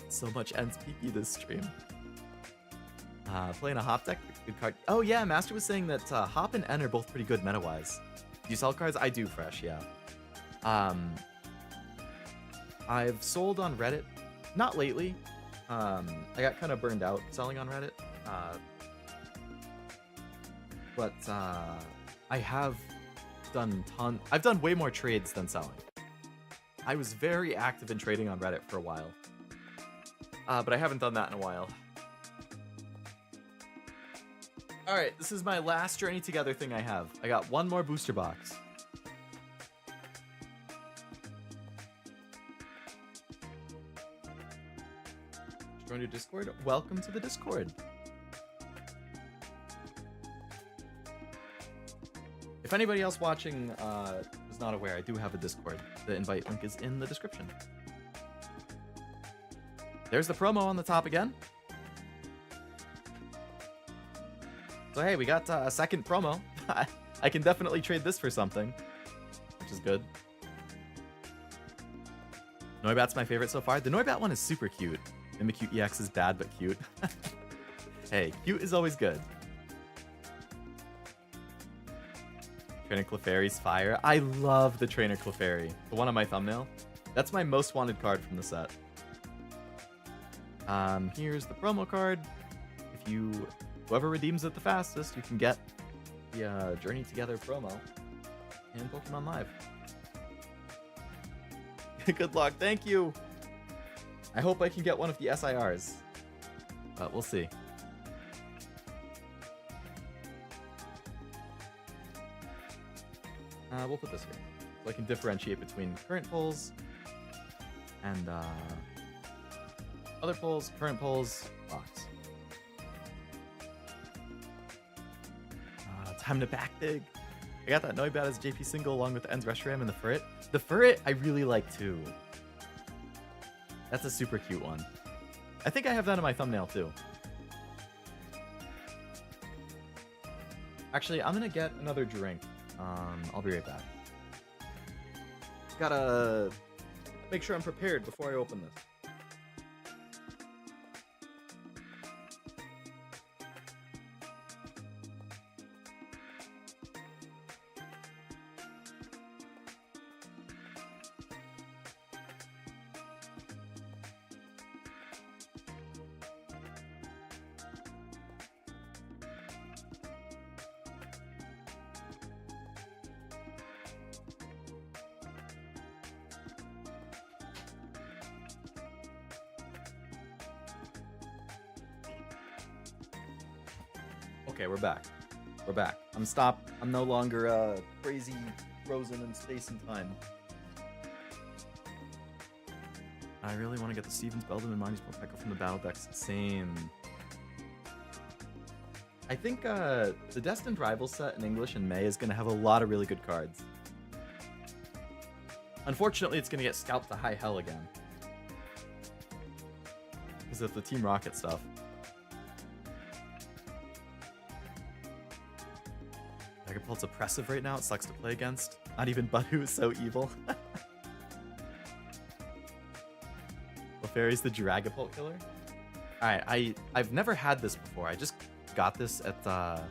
So much NSPP this stream. Playing a Hop deck, good card. Oh yeah, Master was saying that Hop and N are both pretty good meta-wise. Do you sell cards? I do, Fresh, yeah. I've sold on Reddit. Not lately. I got kind of burned out selling on Reddit. But I have done I've done way more trades than selling. I was very active in trading on Reddit for a while. But I haven't done that in a while. Alright, this is my last Journey Together thing I have. I got 1 more booster box. Join your Discord? Welcome to the Discord. If anybody else watching is not aware, I do have a Discord. The invite link is in the description. There's the promo on the top again. So hey, we got a second promo. I can definitely trade this for something, which is good. Noibat's my favorite so far. The Noibat one is super cute. Mimikyu EX is bad, but cute. Hey, cute is always good. Trainer Clefairy's fire. I love the Trainer Clefairy. The one on my thumbnail. That's my most wanted card from the set. Here's the promo card. Whoever redeems it the fastest, you can get the Journey Together promo in Pokemon Live. Good luck. Thank you. I hope I can get one of the SIRs. But we'll see. We'll put this here. So I can differentiate between current pulls and other pulls, current pulls, box. Time to back dig. I got that Noibat as JP single along with the Ends Reshiram and the Furret. The Furret I really like too. That's a super cute one. I think I have that in my thumbnail too. Actually, I'm gonna get another drink. I'll be right back. Gotta make sure I'm prepared before I open this. Okay, we're back. We're back. I'm stopped. I'm no longer crazy frozen in space and time. I really want to get the Stevens, Beldam, and Monty's Morpeko from the battle decks. Same. I think the Destined Rivals set in English in May is going to have a lot of really good cards. Unfortunately, it's going to get scalped to high hell again. Because of the Team Rocket stuff. Dragapult's oppressive right now. It sucks to play against. Not even Buttoo is so evil. Clefairy's the Dragapult killer. Alright, I've never had this before. I just got this at the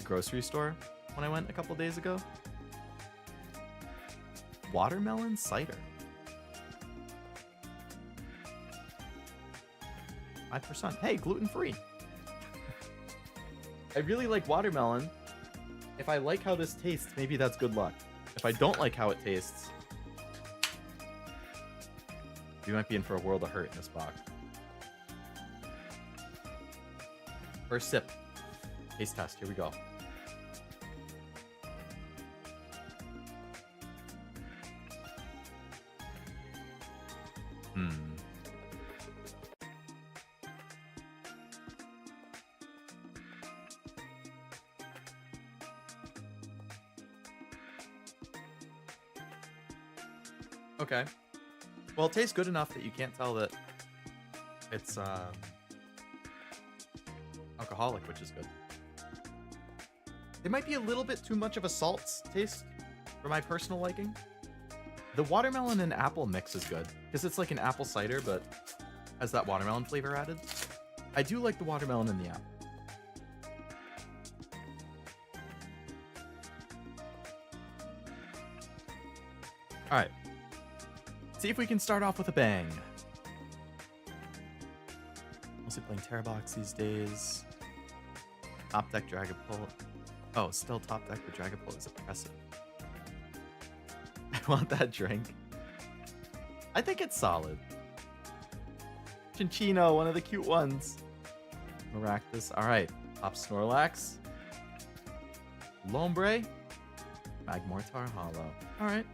grocery store when I went a couple days ago. Watermelon cider. 5%. Hey, gluten-free. I really like watermelon. If I like how this tastes, maybe that's good luck. If I don't like how it tastes, we might be in for a world of hurt in this box. First sip. Taste test. Here we go. Hmm. Okay. Well, it tastes good enough that you can't tell that it's alcoholic, which is good. It might be a little bit too much of a salt taste for my personal liking. The watermelon and apple mix is good because it's like an apple cider, but has that watermelon flavor added. I do like the watermelon and the apple. All right. See if we can start off with a bang. Mostly playing Terrabox these days. Top deck Dragon Pull. Oh, still top deck with Dragon Pull is impressive. I want that drink. I think it's solid. Chinchino, one of the cute ones. Maractus. All right. Top Snorlax. Lombre. Magmortar Hollow. All right.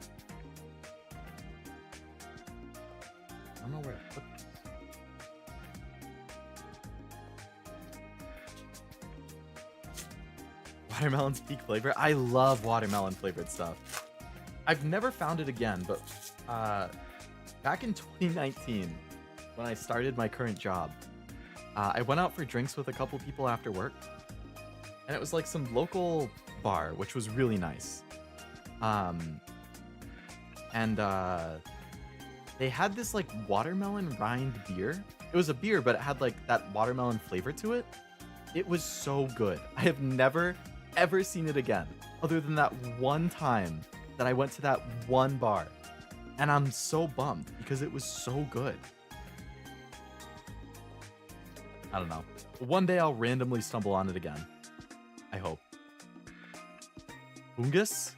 I don't know where to put this. Watermelon's peak flavor. I love watermelon flavored stuff. I've never found it again, but back in 2019, when I started my current job, I went out for drinks with a couple people after work, and it was like some local bar, which was really nice. They had this like watermelon rind beer. It was a beer, but it had like that watermelon flavor to it. It was so good. I have never, ever seen it again, other than that one time that I went to that one bar. And I'm so bummed because it was so good. I don't know. One day I'll randomly stumble on it again. I hope. Fungus?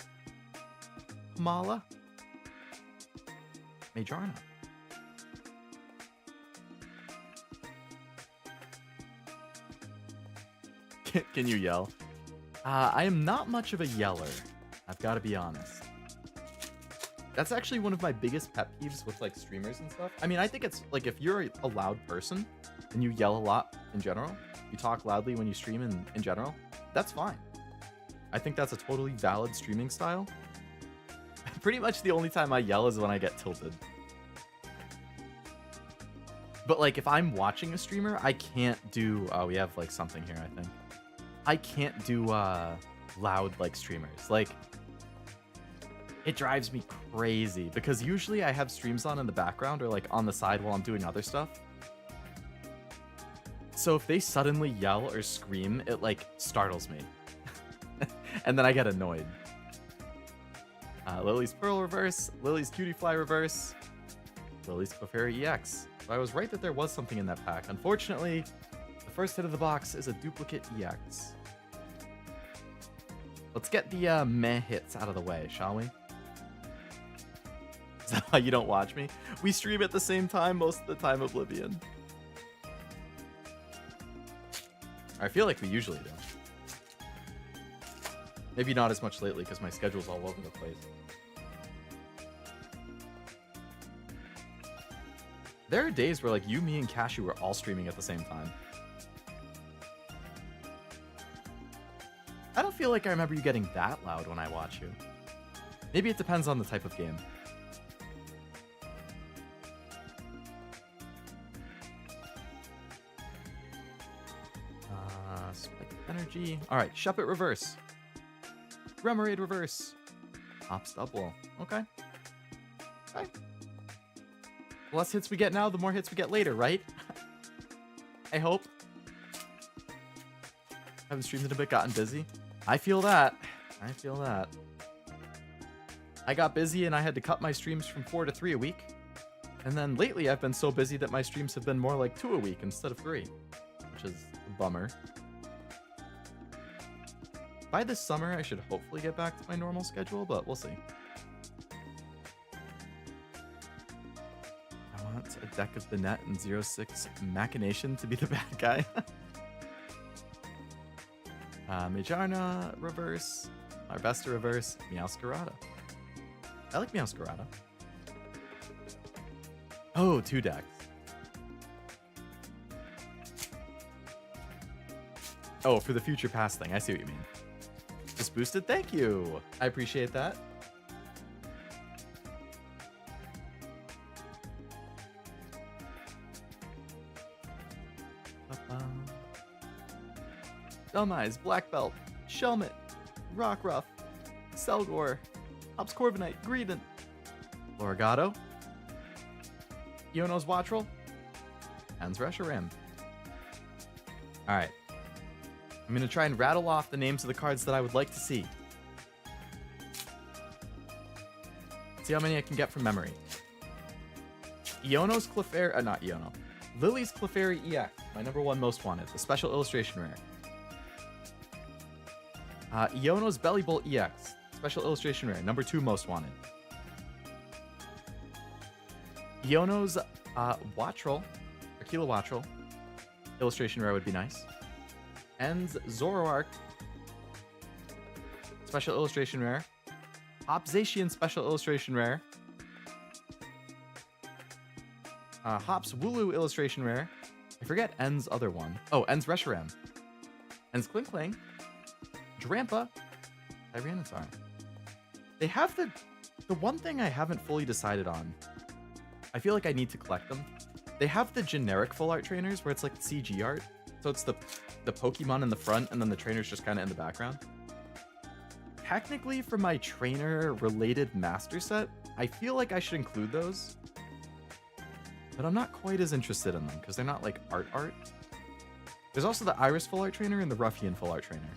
Kamala? Majarna. Can you yell? I am not much of a yeller. I've got to be honest. That's actually one of my biggest pet peeves with like streamers and stuff. I mean, I think it's like if you're a loud person and you yell a lot in general, you talk loudly when you stream in general, that's fine. I think that's a totally valid streaming style. Pretty much the only time I yell is when I get tilted. But like if I'm watching a streamer, I can't do we have like something here, I think. I can't do loud like streamers. Like it drives me crazy because usually I have streams on in the background or like on the side while I'm doing other stuff. So if they suddenly yell or scream, it like startles me. And then I get annoyed. Lily's Pearl reverse, Lily's Cutie Fly reverse, Lily's Clefairy EX. So I was right that there was something in that pack. Unfortunately, the first hit of the box is a duplicate EX. Let's get the meh hits out of the way, shall we? Is that why you don't watch me? We stream at the same time most of the time, Oblivion. I feel like we usually do. Maybe not as much lately because my schedule's all over the place. There are days where like you, me, and Cashew were all streaming at the same time. I don't feel like I remember you getting that loud when I watch you. Maybe it depends on the type of game. Spike Energy. Alright, Shuppet reverse. Remoraid reverse. Top Stubwall. Okay. Okay. The less hits we get now, the more hits we get later, right? I hope. Haven't streamed in a bit, gotten busy. I feel that. I feel that. I got busy and I had to cut my streams from 4 to 3 a week. And then lately I've been so busy that my streams have been more like 2 a week instead of 3. Which is a bummer. By this summer, I should hopefully get back to my normal schedule, but we'll see. I want a deck of the net and 06 Machination to be the bad guy. Majarna reverse, Arbesta reverse, Meowscarada. I like Meowscarada. Oh, 2 decks. Oh, for the future pass thing. I see what you mean. Just boosted? Thank you. I appreciate that. Dumeyes, Black Belt, Shelmet, Rockruff, Selgor, Hops Corviknight, Greedent, Lorigato, Iono's Wattrel, and Reshiram. Alright. I'm going to try and rattle off the names of the cards that I would like to see. See how many I can get from memory. Iono's Clefairy, not Iono. Lily's Clefairy EX, my number 1 most wanted, the special illustration rare. Iono's Bellybolt EX, special illustration rare, number 2 most wanted. Iono's Wattrel, Aquila Wattrel, illustration rare would be nice. Ends Zoroark, special illustration rare. Hopzacian, special illustration rare. Hops Wooloo, illustration rare. I forget End's other one. Oh, End's Reshiram. End's Klinklang. Drampa. Tyranitar. They have the one thing I haven't fully decided on. I feel like I need to collect them. They have the generic full art trainers where it's like CG art. So it's the Pokemon in the front and then the trainers just kind of in the background. Technically, for my trainer-related master set, I feel like I should include those. But I'm not quite as interested in them because they're not like art. There's also the Iris full art trainer and the Ruffian full art trainer.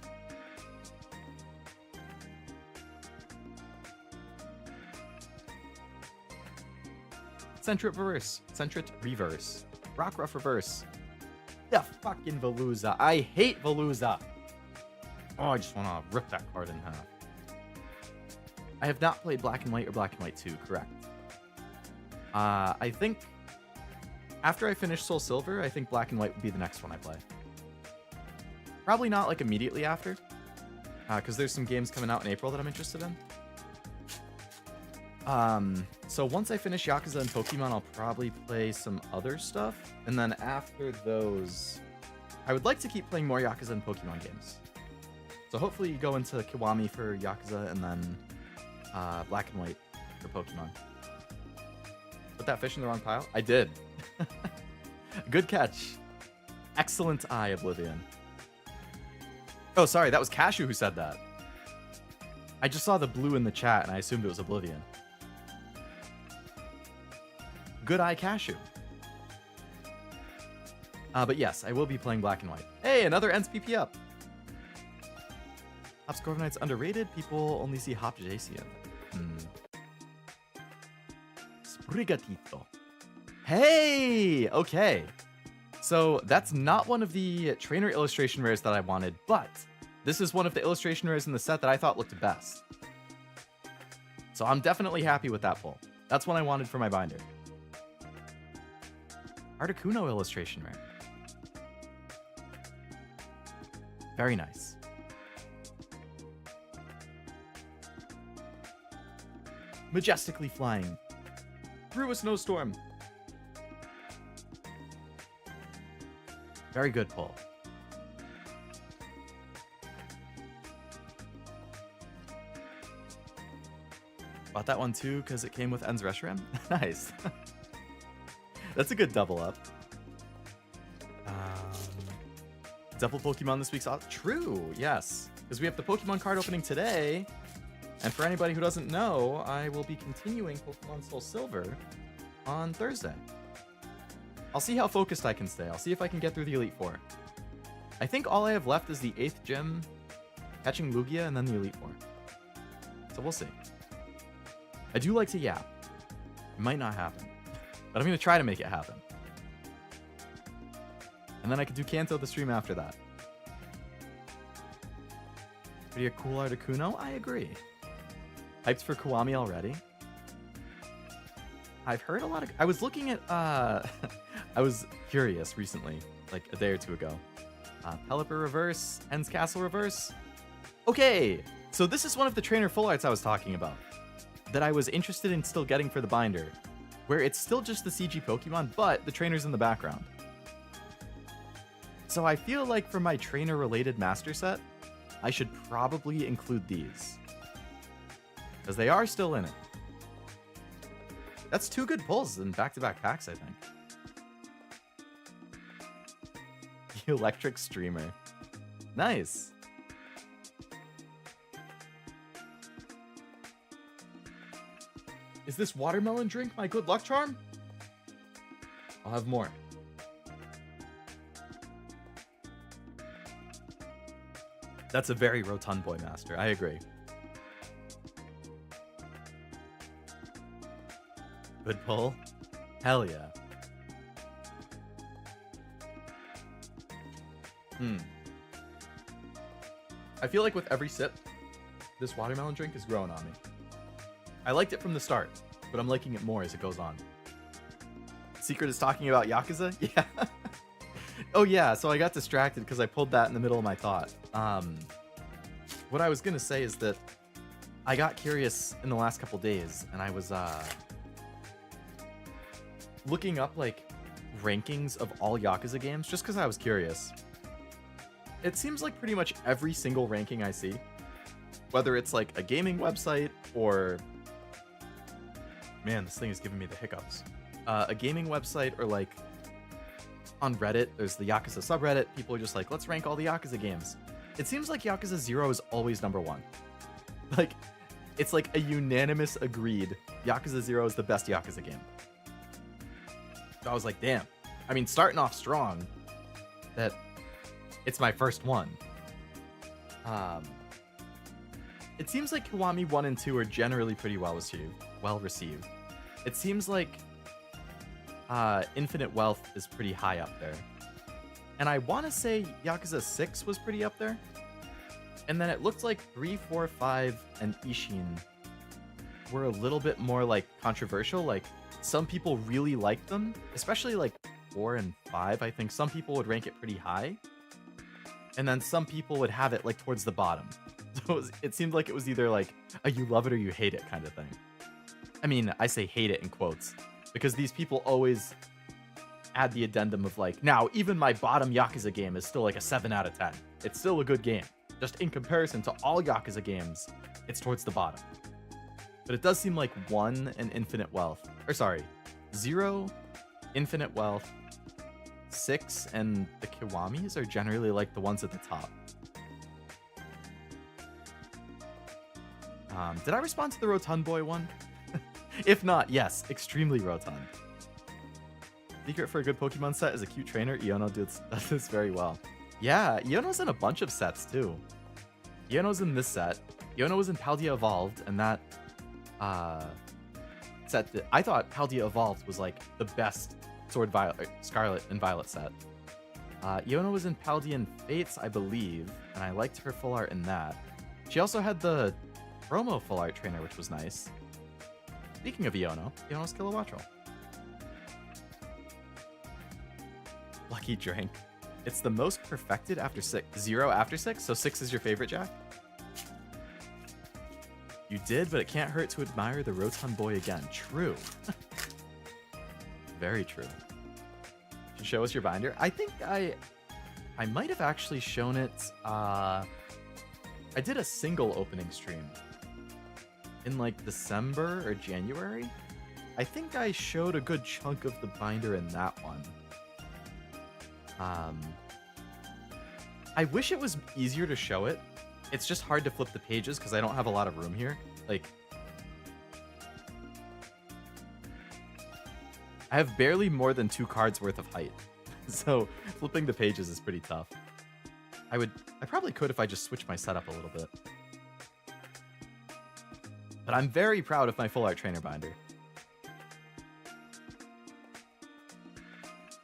Sentret Reverse. Rockruff Reverse. The fucking Veluza. I hate Veluza. Oh, I just want to rip that card in half. I have not played Black and White or Black and White 2, correct. I think after I finish Soul Silver, I think Black and White would be the next one I play. Probably not like immediately after, because there's some games coming out in April that I'm interested in. So once I finish Yakuza and Pokemon, I'll probably play some other stuff. And then after those, I would like to keep playing more Yakuza and Pokemon games. So hopefully you go into Kiwami for Yakuza and then Black and White for Pokemon. Put that fish in the wrong pile? I did. Good catch. Excellent eye, Oblivion. Oh, sorry, that was Cashew who said that. I just saw the blue in the chat and I assumed it was Oblivion. Good eye, Cashew. But yes, I will be playing Black and White. Hey, another NSPP up. Hops Corviknight's underrated. People only see Hopzacian. Sprigatito. Hey! Okay. So that's not one of the trainer illustration rares that I wanted, but this is one of the illustration rares in the set that I thought looked best. So I'm definitely happy with that pull. That's one I wanted for my binder. Articuno illustration rare. Very nice. Majestically flying through a snowstorm. Very good pull. Bought that one too because it came with End's Reshiram. Nice. That's a good double up. Double Pokemon this week's off. True, yes. Because we have the Pokemon card opening today. And for anybody who doesn't know, I will be continuing Pokemon Soul Silver on Thursday. I'll see how focused I can stay. I'll see if I can get through the Elite Four. I think all I have left is the 8th gym, catching Lugia, and then the Elite Four. So we'll see. I do like to yap. It might not happen. But I'm going to try to make it happen. And then I could do Kanto the stream after that. Pretty a cool Articuno? I agree. Hyped for Kiwami already? I've heard a lot of... I was looking at... I was curious recently, like a day or two ago. Pelipper Reverse, Ends Castle Reverse. Okay, so this is one of the trainer full arts I was talking about that I was interested in still getting for the binder. where it's still just the CG Pokemon, but the trainer's in the background. So I feel like for my trainer-related master set, I should probably include these. Because they are still in it. That's 2 good pulls in back-to-back packs, I think. The electric streamer. Nice. Is this watermelon drink my good luck charm? I'll have more. That's a very rotund boy master. I agree. Good pull. Hell yeah. I feel like with every sip, this watermelon drink is growing on me. I liked it from the start, but I'm liking it more as it goes on. Secret is talking about Yakuza? Yeah. Oh yeah, so I got distracted because I pulled that in the middle of my thought. What I was going to say is that I got curious in the last couple days, and I was looking up like rankings of all Yakuza games just because I was curious. It seems like pretty much every single ranking I see, whether it's like a gaming website or... Man, this thing is giving me the hiccups. A gaming website or like on Reddit, there's the Yakuza subreddit. People are just like, let's rank all the Yakuza games. It seems like Yakuza 0 is always number 1. Like, it's like a unanimous agreed Yakuza 0 is the best Yakuza game. So I was like, damn. I mean, starting off strong, that it's my first one. It seems like Kiwami 1 and 2 are generally pretty well received. It seems like Infinite Wealth is pretty high up there. And I want to say Yakuza 6 was pretty up there. And then it looked like 3, 4, 5, and Ishin were a little bit more like controversial. Like some people really liked them, especially like 4 and 5. I think some people would rank it pretty high. And then some people would have it like towards the bottom. So it seemed like it was either like a you love it or you hate it kind of thing. I mean, I say hate it in quotes because these people always add the addendum of like, now even my bottom Yakuza game is still like a 7 out of 10. It's still a good game. Just in comparison to all Yakuza games, it's towards the bottom. But it does seem like 1 and Infinite Wealth, or sorry, 0, Infinite Wealth, 6, and the Kiwamis are generally like the ones at the top. Did I respond to the Rotund Boy one? If not, yes, extremely rotund. Secret for a good Pokemon set is a cute trainer. Iono does this very well. Yeah, Iono's in a bunch of sets too. Iono's in this set. Iono was in Paldea Evolved, and that set that I thought Paldea Evolved was like the best Scarlet and Violet set. Iono was in Paldean Fates, I believe, and I liked her full art in that. She also had the promo full art trainer, which was nice. Speaking of Iono, Iono's Kilowattrel. Lucky drink. It's the most perfected after 6. 0 after 6, so 6 is your favorite, Jack? You did, but it can't hurt to admire the Rotund Boy again. True. Very true. Should show us your binder? I think I might have actually shown it. I did a single opening stream in like December or January. I think I showed a good chunk of the binder in that one. I wish it was easier to show it. It's just hard to flip the pages because I don't have a lot of room here. Like, I have barely more than 2 cards worth of height. So flipping the pages is pretty tough. I probably could if I just switched my setup a little bit. But I'm very proud of my full art trainer binder.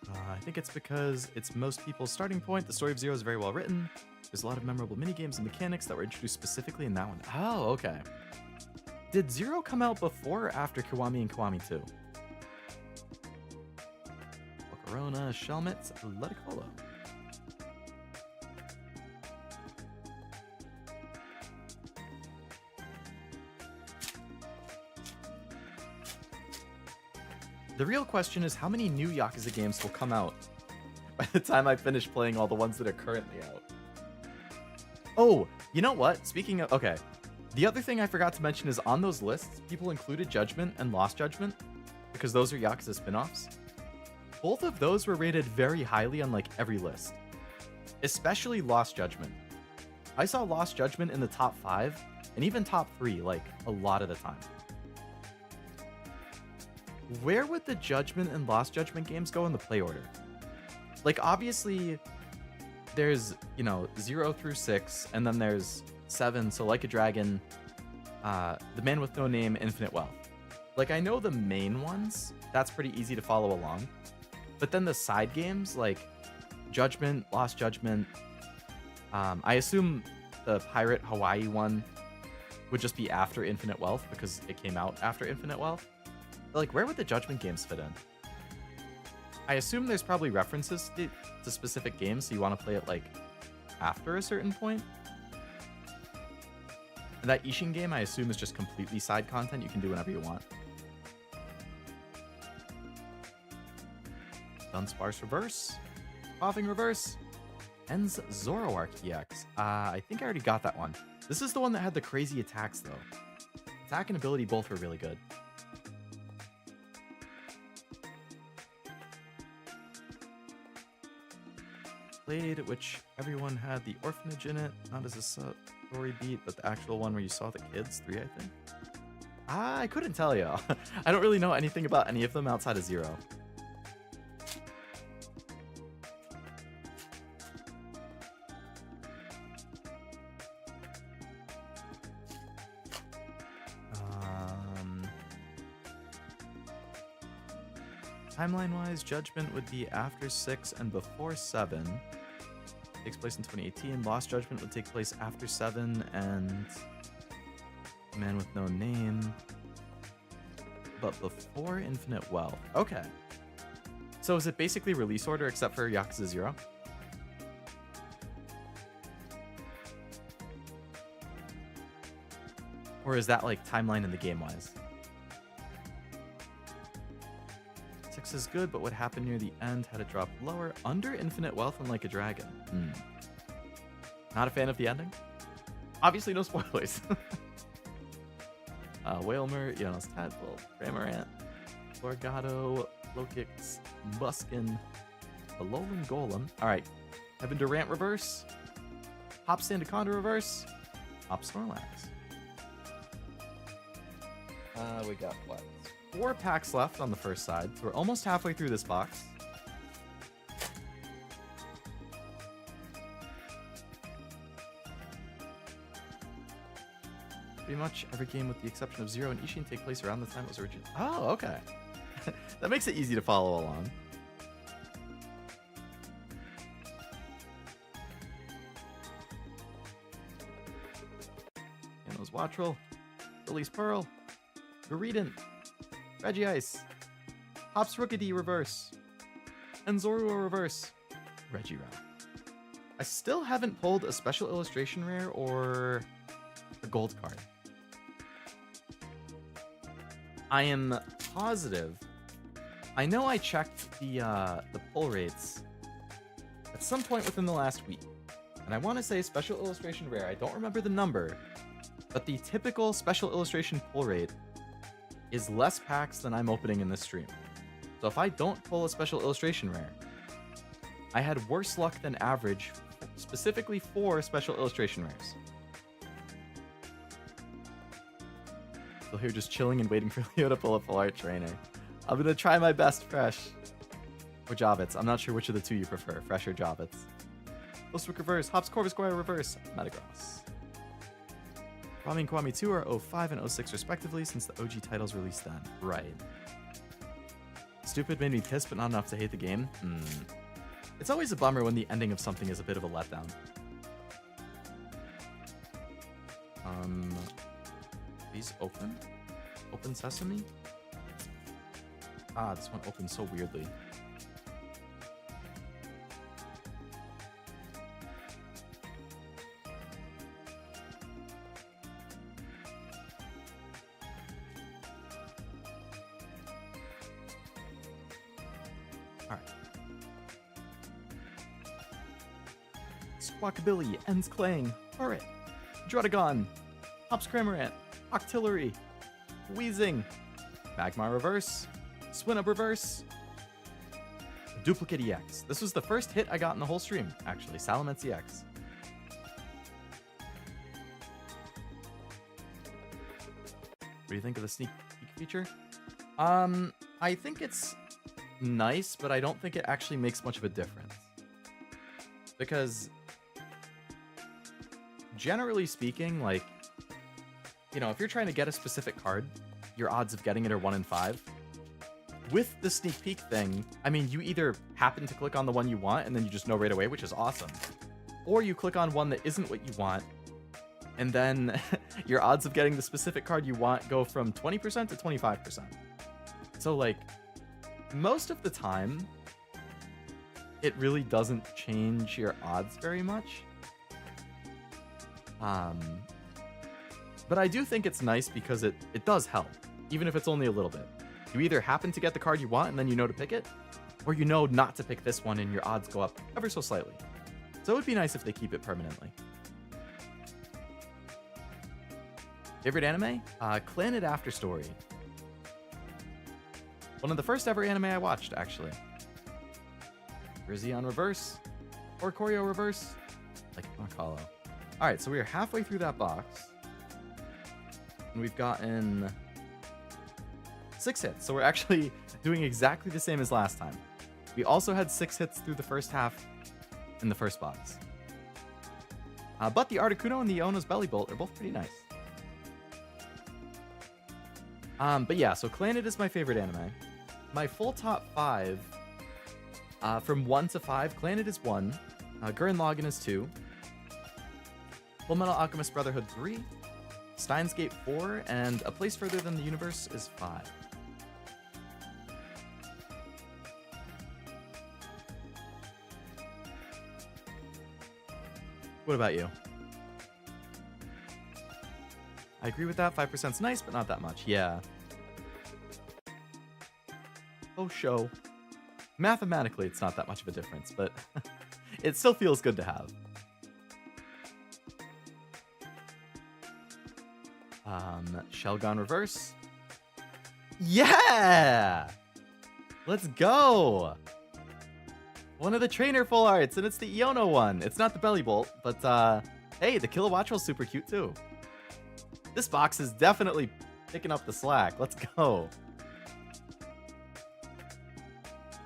I think it's because it's most people's starting point. The story of Zero is very well written. There's a lot of memorable minigames and mechanics that were introduced specifically in that one. Oh, okay. Did Zero come out before or after Kiwami and Kiwami 2? Corona, Shelmet, Ludicolo. The real question is how many new Yakuza games will come out by the time I finish playing all the ones that are currently out. Oh, you know what? Speaking of... Okay. The other thing I forgot to mention is on those lists, people included Judgment and Lost Judgment because those are Yakuza spin-offs. Both of those were rated very highly on like every list, especially Lost Judgment. I saw Lost Judgment in the top 5 and even top 3 like a lot of the time. Where would the Judgment and Lost Judgment games go in the play order? Like obviously there's, you know, 0 through 6 and then there's 7, so Like a Dragon, The Man with No Name, Infinite Wealth. Like I know the main ones, that's pretty easy to follow along. But then the side games like Judgment, Lost Judgment, I assume the Pirate Hawaii one would just be after Infinite Wealth because it came out after Infinite Wealth. But like where would the Judgment games fit in? I assume there's probably references to specific games, so you want to play it like after a certain point. And that Ishin game, I assume, is just completely side content. You can do whenever you want. Dunsparce Reverse. Coughing Reverse. Ends Zoroark EX. I think I already got that one. This is the one that had the crazy attacks, though. Attack and ability both were really good. Played, which everyone had the orphanage in it. Not as a story beat, but the actual one where you saw the kids. 3, I think. I couldn't tell you. I don't really know anything about any of them outside of 0. Timeline-wise, Judgment would be after 6 and before 7. Takes place in 2018. Lost Judgment would take place after 7 and Man with No Name, but before Infinite Wealth. Okay. So is it basically release order except for Yakuza 0? Or is that like timeline in the game-wise? 6 is good, but what happened near the end had it drop lower under Infinite Wealth and Like a Dragon. Not a fan of the ending? Obviously no spoilers. Whalmer, Jonas Tadpole, Cramorant, Lorgato, Lokix, Muskin, Alolan Golem. Alright. Heaven Durant Reverse. Hop Sandaconda Reverse. Hop Snorlax. We got what? 4 packs left on the first side. So we're almost halfway through this box. Pretty much every game with the exception of 0 and Ishin take place around the time it was originally. Oh, okay. That makes it easy to follow along. Janos Wattrel, Release Pearl, Garidant, Regice, Hops Rookidee Reverse, and Zorua Reverse, Regirock. I still haven't pulled a special illustration rare or a gold card. I am positive. I know I checked the pull rates at some point within the last week, and I want to say special illustration rare. I don't remember the number, but the typical special illustration pull rate is less packs than I'm opening in this stream. So if I don't pull a special illustration rare, I had worse luck than average, specifically for special illustration rares. Still here just chilling and waiting for Leo to pull a full art trainer. I'm gonna try my best, Fresh. Or Javits. I'm not sure which of the two you prefer, Fresh or Javits. Lostwick Reverse, Hops Corvusquire Reverse, Metagross. Kwame and Kwame 2 are 05 and 06 respectively since the OG titles released then. Right. Stupid made me pissed, but not enough to hate the game. It's always a bummer when the ending of something is a bit of a letdown. These open? Open sesame? Ah, this one opens so weirdly. Alright. Squawkabilly, Ends Clang, Turret, Drudagon, Hops Cramorant, Octillery, Wheezing, Magmar Reverse, Swinub Reverse, Duplicate EX. This was the first hit I got in the whole stream, actually. Salamence EX. What do you think of the sneak peek feature? I think it's nice, but I don't think it actually makes much of a difference. Because generally speaking, like, you know, if you're trying to get a specific card, your odds of getting it are 1 in 5. With the sneak peek thing, I mean, you either happen to click on the one you want and then you just know right away, which is awesome. Or you click on one that isn't what you want, and then your odds of getting the specific card you want go from 20% to 25%. So, like, most of the time, it really doesn't change your odds very much. But I do think it's nice because it does help, even if it's only a little bit. You either happen to get the card you want and then you know to pick it, or you know not to pick this one and your odds go up ever so slightly. So it would be nice if they keep it permanently. Favorite anime? Clannad After Story. One of the first ever anime I watched, actually. Rizzy on Reverse, or Choreo Reverse, like Makalo. Alright, so we are halfway through that box. And we've gotten 6 hits, so we're actually doing exactly the same as last time. We also had 6 hits through the first half in the first box. But the Articuno and the Iono's Belly Bolt are both pretty nice. But yeah, so Clannad is my favorite anime. My full top 5, from 1 to 5, Clannad is 1, Gurren Lagann is 2, Fullmetal Alchemist Brotherhood 3, Steins Gate 4, and A Place Further Than the Universe is 5. What about you? I agree with that. 5%'s nice, but not that much. Yeah. Oh, show. Mathematically, it's not that much of a difference, but it still feels good to have. Shelgon Reverse. Yeah! Let's go! One of the trainer full arts, and it's the Iono one. It's not the Belly Bolt, but hey, the Kilowattrel's super cute too. This box is definitely picking up the slack. Let's go.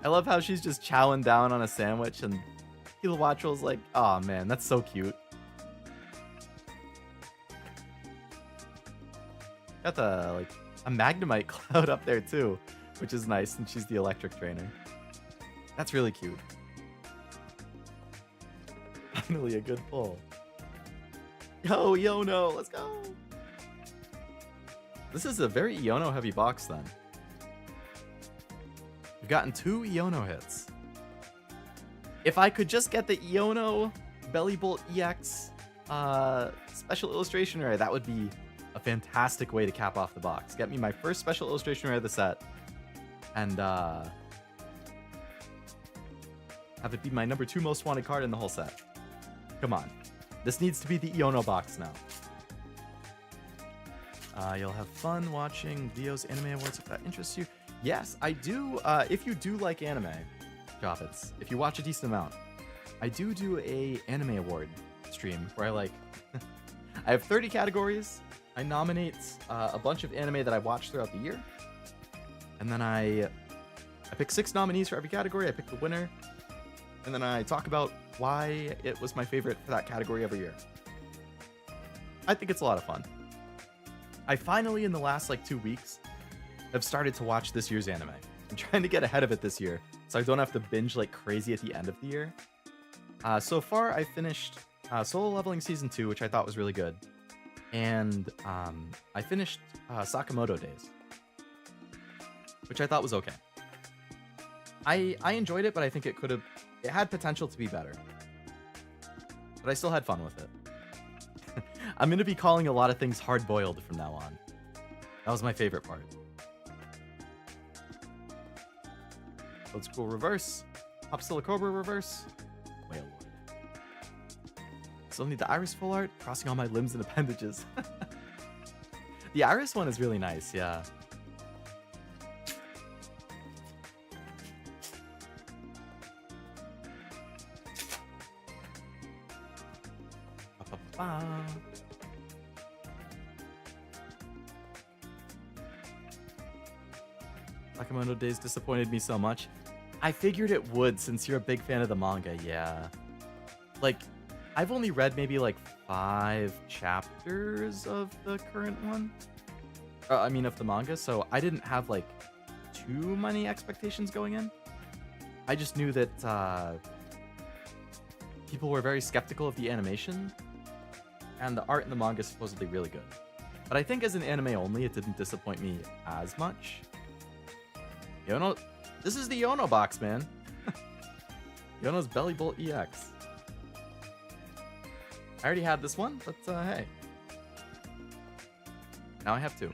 I love how she's just chowing down on a sandwich, and Kilowattrel's like, oh man, that's so cute. Got the, like, a Magnemite cloud up there too, which is nice, and she's the electric trainer. That's really cute. Finally a good pull. Yo, Iono, let's go. This is a very Iono heavy box then. We've gotten 2 Iono hits. If I could just get the Iono Belly Bolt EX special illustration rare, that would be a fantastic way to cap off the box. Get me my first special illustration rare of the set, and have it be my number 2 most wanted card in the whole set. Come on. This needs to be the Iono box now. You'll have fun watching Leo's Anime Awards if that interests you. Yes, I do. If you do like anime, Jobbits, if you watch a decent amount, I do a anime award stream where I I have 30 categories. I nominate a bunch of anime that I watched throughout the year, and then I pick 6 nominees for every category. I pick the winner, and then I talk about why it was my favorite for that category every year. I think it's a lot of fun. I finally, in the last 2 weeks, have started to watch this year's anime. I'm trying to get ahead of it this year, so I don't have to binge like crazy at the end of the year. So far, I finished Solo Leveling Season 2, which I thought was really good. And I finished Sakamoto Days, which I thought was okay. I enjoyed it, but I think it had potential to be better. But I still had fun with it. I'm going to be calling a lot of things hard-boiled from now on. That was my favorite part. Old School reverse. Hopzilla Cobra reverse. Whale Lord. Still need the iris full art. Crossing all my limbs and appendages. The iris one is really nice, yeah. Sakamoto Days disappointed me so much. I figured it would since you're a big fan of the manga, yeah. Like, I've only read maybe like 5 chapters of the current one. I mean, of the manga, so I didn't have like too many expectations going in. I just knew that people were very skeptical of the animation, and the art in the manga is supposedly really good. But I think as an anime only, it didn't disappoint me as much. Yono, this is the Yono box, man. Yono's Belly Bolt EX. I already had this one, but hey. Now I have 2.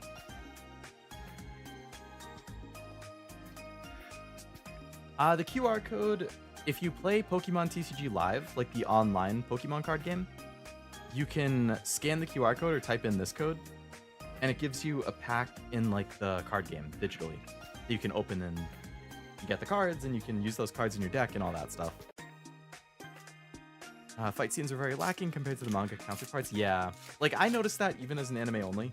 The QR code, if you play Pokemon TCG Live, like the online Pokemon card game, you can scan the QR code or type in this code, and it gives you a pack in like the card game digitally that you can open and you get the cards, and you can use those cards in your deck and all that stuff. Fight scenes are very lacking compared to the manga counterparts. Yeah, like I noticed that even as an anime only.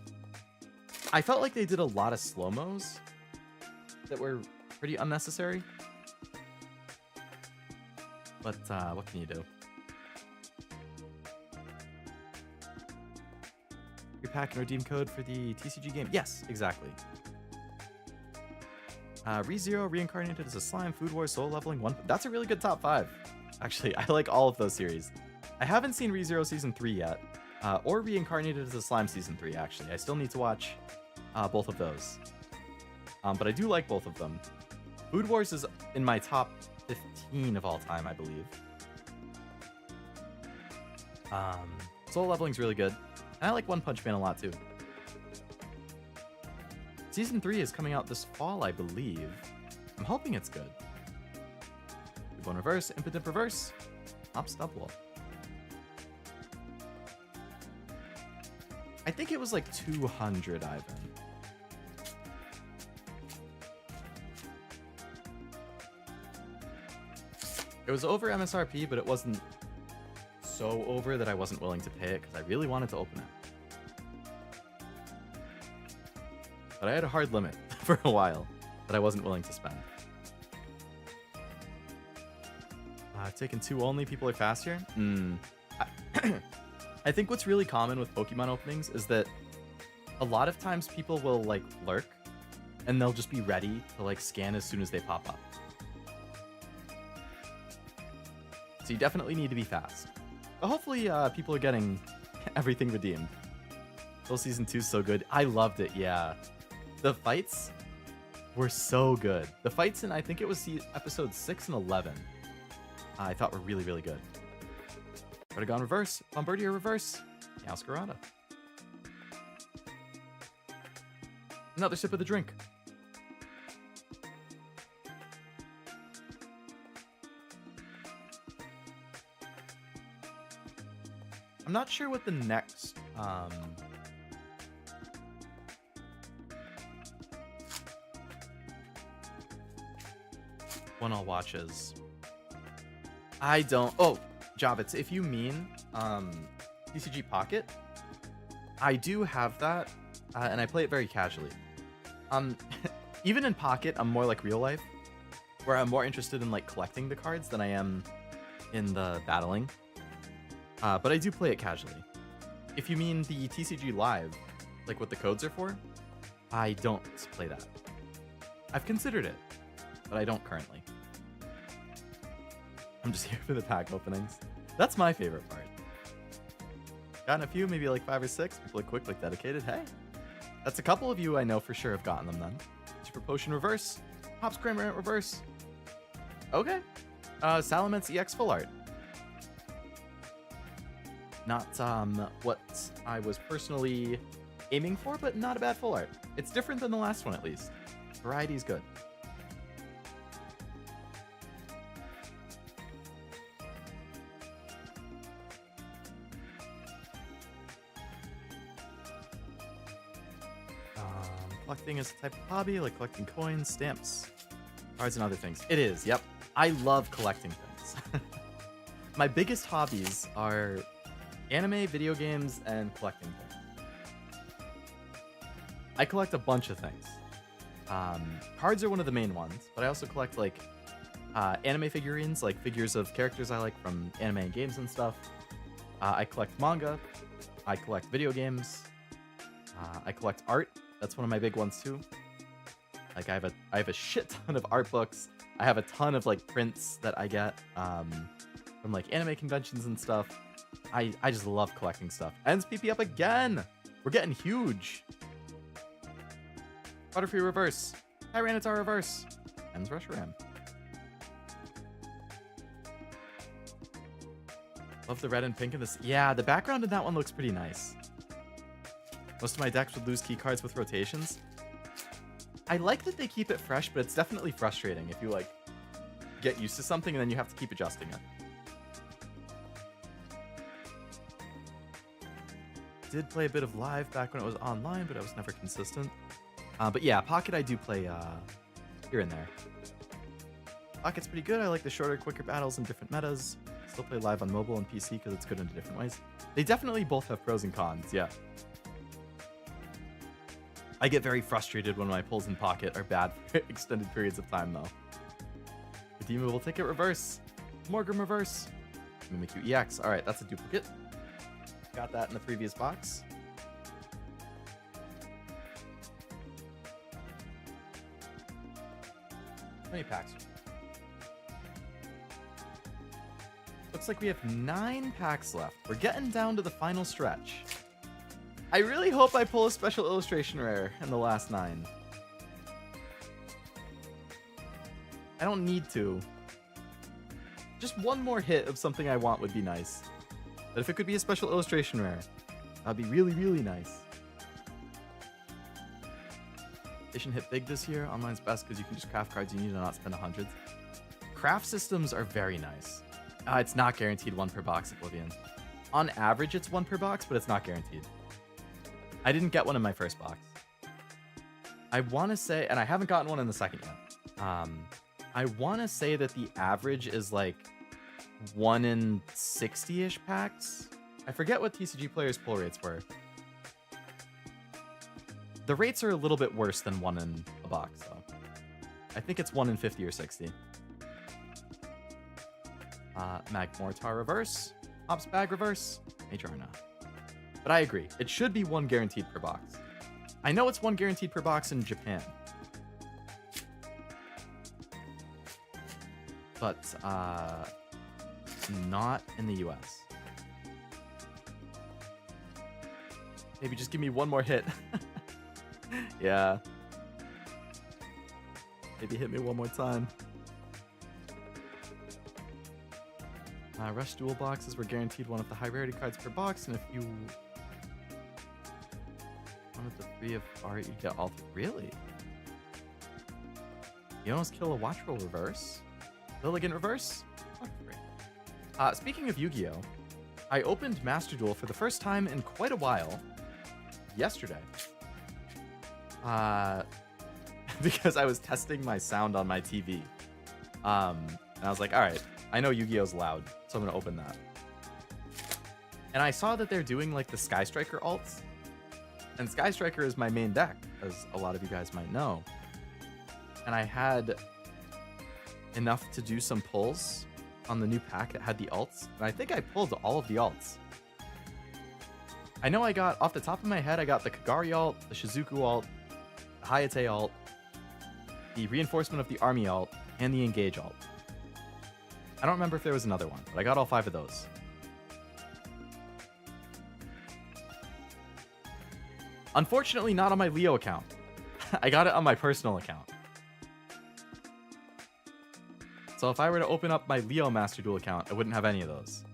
I felt like they did a lot of slow-mos that were pretty unnecessary. But what can you do? Your pack and redeem code for the TCG game. Yes, exactly. ReZero reincarnated as a slime, Food Wars, Soul Leveling 1. That's a really good top 5. Actually, I like all of those series. I haven't seen ReZero Season 3 yet, or Reincarnated as a Slime Season 3, actually. I still need to watch both of those. But I do like both of them. Food Wars is in my top 15 of all time, I believe. Soul Leveling's really good. And I like One Punch Man a lot, too. Season 3 is coming out this fall, I believe. I'm hoping it's good. Bone reverse, impotent reverse, top stubble. I think it was like 200, Ivan. It was over MSRP, but it wasn't so over that I wasn't willing to pay it because I really wanted to open it. But I had a hard limit for a while that I wasn't willing to spend. I've taken 2 only. People are faster. I think what's really common with Pokemon openings is that a lot of times people will like lurk and they'll just be ready to like scan as soon as they pop up. So you definitely need to be fast. But hopefully people are getting everything redeemed. Soul Season 2 is so good. I loved it, yeah. The fights were so good. The fights in, I think it was episode 6 and 11. I thought were really, really good. Protagon reverse, Bombardier reverse, Meowscarada. Another sip of the drink. I'm not sure what the next one I'll watch is. I don't. Oh, Javits, if you mean TCG Pocket, I do have that, and I play it very casually. Even in Pocket, I'm more like real life, where I'm more interested in like collecting the cards than I am in the battling. But I do play it casually. If you mean the TCG Live, like what the codes are for, I don't play that. I've considered it, but I don't currently. I'm just here for the pack openings. That's my favorite part. Gotten a few, maybe like 5 or 6. People are quick, like dedicated. Hey, that's a couple of you I know for sure have gotten them then. Super Potion reverse. Hops Cramorant reverse. Okay. Salamence EX full art. Not what I was personally aiming for, but not a bad full art. It's different than the last one at least. Variety is good. collecting is a type of hobby, like collecting coins, stamps, cards, and other things. It is, yep. I love collecting things. My biggest hobbies are anime, video games, and collecting things. I collect a bunch of things. Cards are one of the main ones, but I also collect like anime figurines, like figures of characters I like from anime and games and stuff. I collect manga. I collect video games. I collect art. That's one of my big ones too. Like I have a shit ton of art books. I have a ton of like prints that I get from like anime conventions and stuff. I just love collecting stuff. Ends PP up again. We're getting huge. Butterfree reverse. Tyranitar reverse. Ends Reshiram. Love the red and pink in this. Yeah, the background in that one looks pretty nice. Most of my decks would lose key cards with rotations. I like that they keep it fresh, but it's definitely frustrating if you like get used to something and then you have to keep adjusting it. Did play a bit of live back when it was online, but I was never consistent. But yeah, Pocket I do play here and there. Pocket's pretty good. I like the shorter, quicker battles and different metas. Still play live on mobile and PC because it's good in different ways. They definitely both have pros and cons, yeah. I get very frustrated when my pulls in Pocket are bad for extended periods of time, though. Redeemable ticket reverse. Morgan reverse. Mimikyu EX. Alright, that's a duplicate. Got that in the previous box. How many packs? Looks like we have 9 packs left. We're getting down to the final stretch. I really hope I pull a special illustration rare in the last 9. I don't need to. Just one more hit of something I want would be nice. But if it could be a special illustration rare, that'd be really, really nice. Edition hit big this year. Online's best because you can just craft cards you need and not spend hundreds. Craft systems are very nice. It's not guaranteed 1 per box, Oblivion. On average, it's 1 per box, but it's not guaranteed. I didn't get one in my first box. I want to say, and I haven't gotten one in the second yet. I want to say that the average is like 1 in 60-ish packs. I forget what TCG players' pull rates were. The rates are a little bit worse than 1 in a box, though. I think it's 1 in 50 or 60. Magmortar reverse. Ops Bag reverse. Majorna. But I agree. It should be 1 guaranteed per box. I know it's 1 guaranteed per box in Japan. But, not in the US. Maybe just give me 1 more hit. Yeah. Maybe hit me 1 more time. Rush dual boxes were guaranteed 1 of the high rarity cards per box, and if you wanted the 3 of art, you get all 3. Really? You almost kill a Watch Roll reverse. Lilligant reverse? Speaking of Yu-Gi-Oh! I opened Master Duel for the first time in quite a while yesterday. Because I was testing my sound on my TV. And I was like, alright, I know Yu-Gi-Oh's loud, so I'm gonna open that. And I saw that they're doing like the Sky Striker alts. And Sky Striker is my main deck, as a lot of you guys might know. And I had enough to do some pulls on the new pack that had the alts. And I think I pulled all of the alts. I know I got, off the top of my head, I got the Kagari alt, the Shizuku alt, the Hayate alt, the Reinforcement of the Army alt, and the Engage alt. I don't remember if there was another one, but I got all 5 of those. Unfortunately, not on my Leo account. I got it on my personal account. So if I were to open up my Leo Master Duel account, I wouldn't have any of those.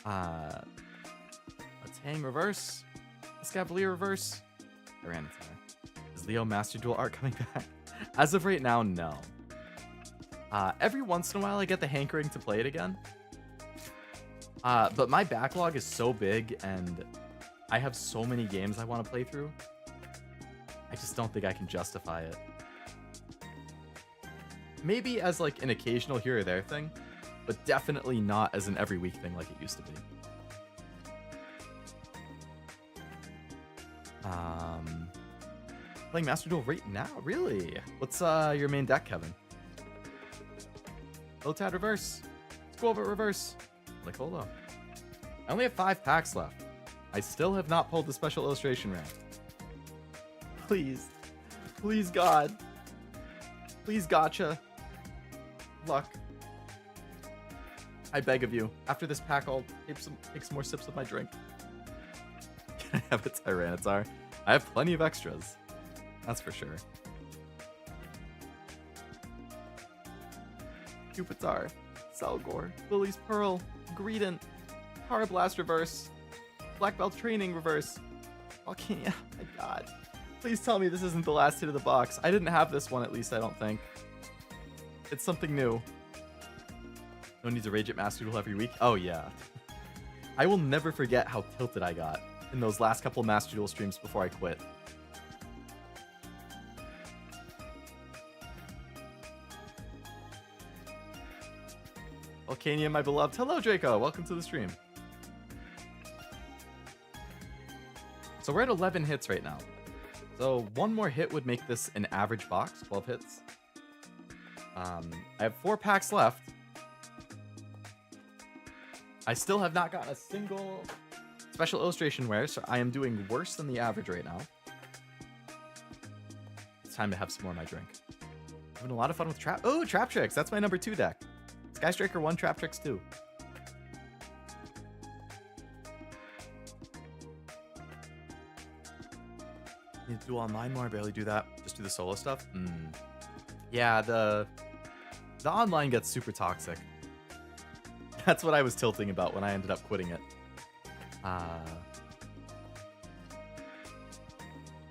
Let's hang reverse. Escavalier reverse. Tyranitar. Is Leo Master Duel art coming back? As of right now, no. Every once in a while, I get the hankering to play it again. But my backlog is so big, and I have so many games I want to play through. I just don't think I can justify it. Maybe as like an occasional here or there thing, but definitely not as an every week thing like it used to be. Playing Master Duel right now? Really? What's your main deck, Kevin? Lotad reverse. Let's go over reverse. Like, hold on. I only have 5 packs left. I still have not pulled the special illustration rare. Please. Please, God. Please, gotcha. Luck. I beg of you. After this pack, I'll take some more sips of my drink. Can I have a Tyranitar? I have plenty of extras. That's for sure. Pupitar, Selgor, Lily's Pearl, Greedent, Power Blast reverse, Black Belt Training reverse, Volcania. My God. Please tell me this isn't the last hit of the box. I didn't have this one, at least, I don't think. It's something new. No need to rage at Master Duel every week. Oh, yeah. I will never forget how tilted I got in those last couple Master Duel streams before I quit. Volcania, my beloved. Hello, Draco. Welcome to the stream. So we're at 11 hits right now. So one more hit would make this an average box, 12 hits. I have 4 packs left. I still have not gotten a single special illustration rare, so I am doing worse than the average right now. It's time to have some more of my drink. Having a lot of fun with Trap. Oh, Trap Tricks. That's my number 2 deck. Sky Striker 1, Trap Tricks 2. Need to do online more. I barely do that. Just do the solo stuff. Yeah, the online gets super toxic. That's what I was tilting about when I ended up quitting it.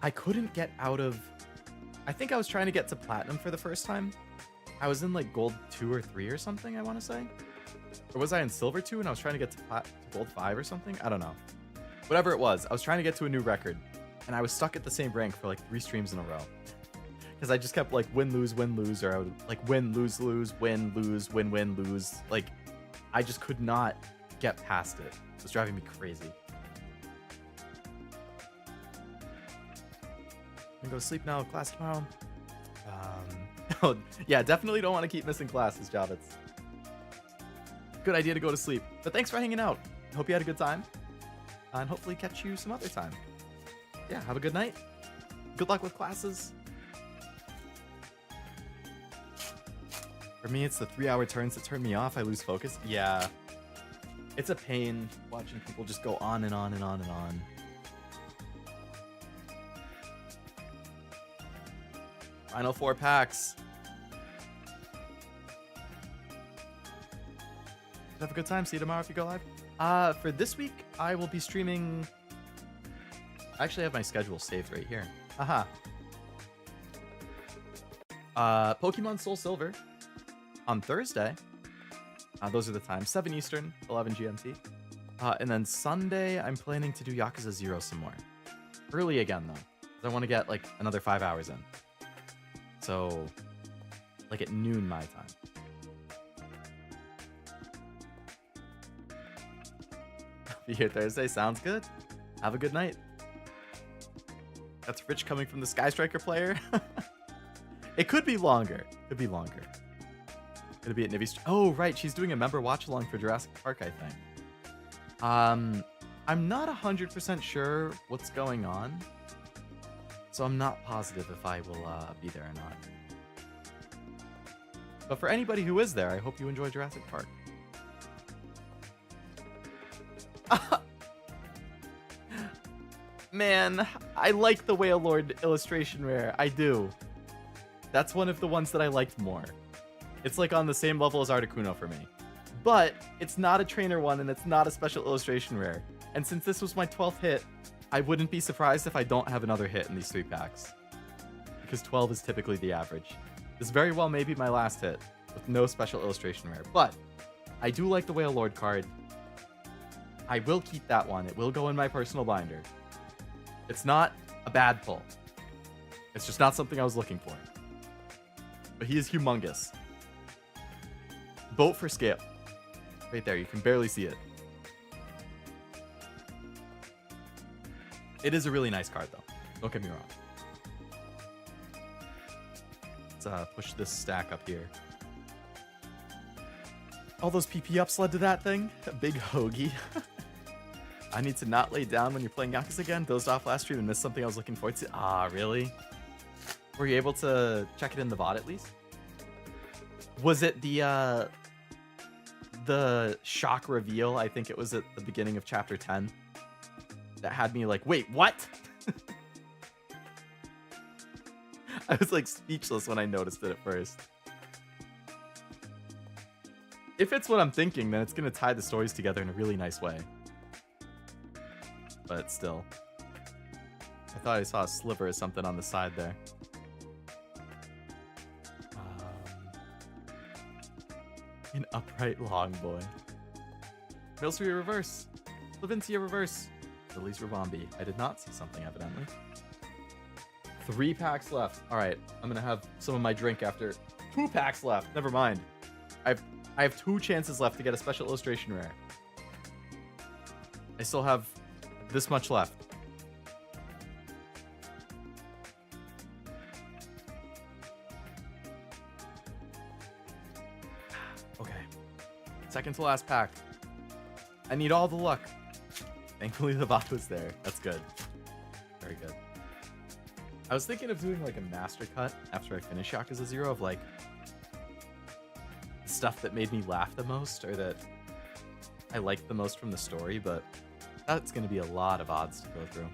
I couldn't get out of... I think I was trying to get to Platinum for the first time. I was in like Gold 2 or 3 or something, I want to say. Or was I in Silver 2 and I was trying to get to Gold 5 or something? I don't know. Whatever it was, I was trying to get to a new record. And I was stuck at the same rank for like 3 streams in a row. Because I just kept like win, lose, or I would like win, lose, win, lose, win, lose. Like, I just could not get past it. It was driving me crazy. I'm gonna go to sleep now. Class tomorrow. Oh, yeah, definitely don't want to keep missing classes, Javits. Good idea to go to sleep. But thanks for hanging out. Hope you had a good time. And hopefully catch you some other time. Yeah, have a good night. Good luck with classes. For me, it's the 3-hour turns that turn me off. I lose focus. Yeah. It's a pain watching people just go on and on and on and on. Final 4 packs. Have a good time. See you tomorrow if you go live. For this week, I will be streaming... I actually have my schedule saved right here. Aha. Pokemon Soul Silver on Thursday. Those are the times. 7 Eastern, 11 GMT. And then Sunday, I'm planning to do Yakuza 0 some more. Early again, though. I want to get, like, another 5 hours in. So, like, at noon my time. Be here Thursday. Sounds good. Have a good night. That's Rich coming from the Sky Striker player. It could be longer. Could be longer. It'll be at Nivi's. Oh, right. She's doing a member watch along for Jurassic Park, I think. I'm not 100% sure what's going on. So I'm not positive if I will be there or not. But for anybody who is there, I hope you enjoy Jurassic Park. Man, I like the Whale Lord illustration rare. I do. That's one of the ones that I liked more. It's like on the same level as Articuno for me. But it's not a trainer one and it's not a special illustration rare. And since this was my 12th hit, I wouldn't be surprised if I don't have another hit in these 3 packs. Because 12 is typically the average. This very well may be my last hit with no special illustration rare. But I do like the Whale Lord card. I will keep that one. It will go in my personal binder. It's not a bad pull. It's just not something I was looking for. But he is humongous. Boat for scale. Right there, you can barely see it. It is a really nice card, though. Don't get me wrong. Let's push this stack up here. All those PP ups led to that thing. A big hoagie. I need to not lay down when you're playing Yakuza again. Dozed off last stream and missed something I was looking forward to. Ah, really? Were you able to check it in the VOD at least? Was it the shock reveal? I think it was at the beginning of chapter 10. That had me like, wait, what? I was like speechless when I noticed it at first. If it's what I'm thinking, then it's going to tie the stories together in a really nice way. But still. I thought I saw a sliver of something on the side there. An upright long boy. Milsria reverse. Levincia reverse. Release Ravambi. I did not see something, evidently. 3 packs left. Alright, I'm going to have some of my drink after 2 packs left. Never mind. I have 2 chances left to get a special illustration rare. I still have this much left. Okay. Second to last pack. I need all the luck. Thankfully the bot was there. That's good. Very good. I was thinking of doing like a master cut after I finish Yakuza 0 of like stuff that made me laugh the most or that I liked the most from the story, but that's going to be a lot of odds to go through.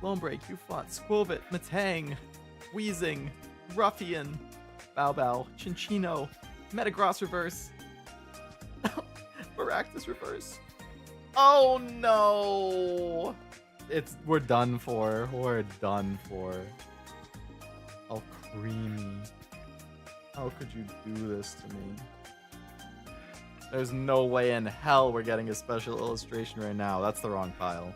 Lone Break, Ufot, Squovit, Matang, Wheezing, Ruffian, Bow Bow, Chinchino, Metagross reverse, Baractus reverse. Oh no! We're done for. We're done for. Oh, creamy. How could you do this to me? There's no way in hell we're getting a special illustration right now. That's the wrong pile.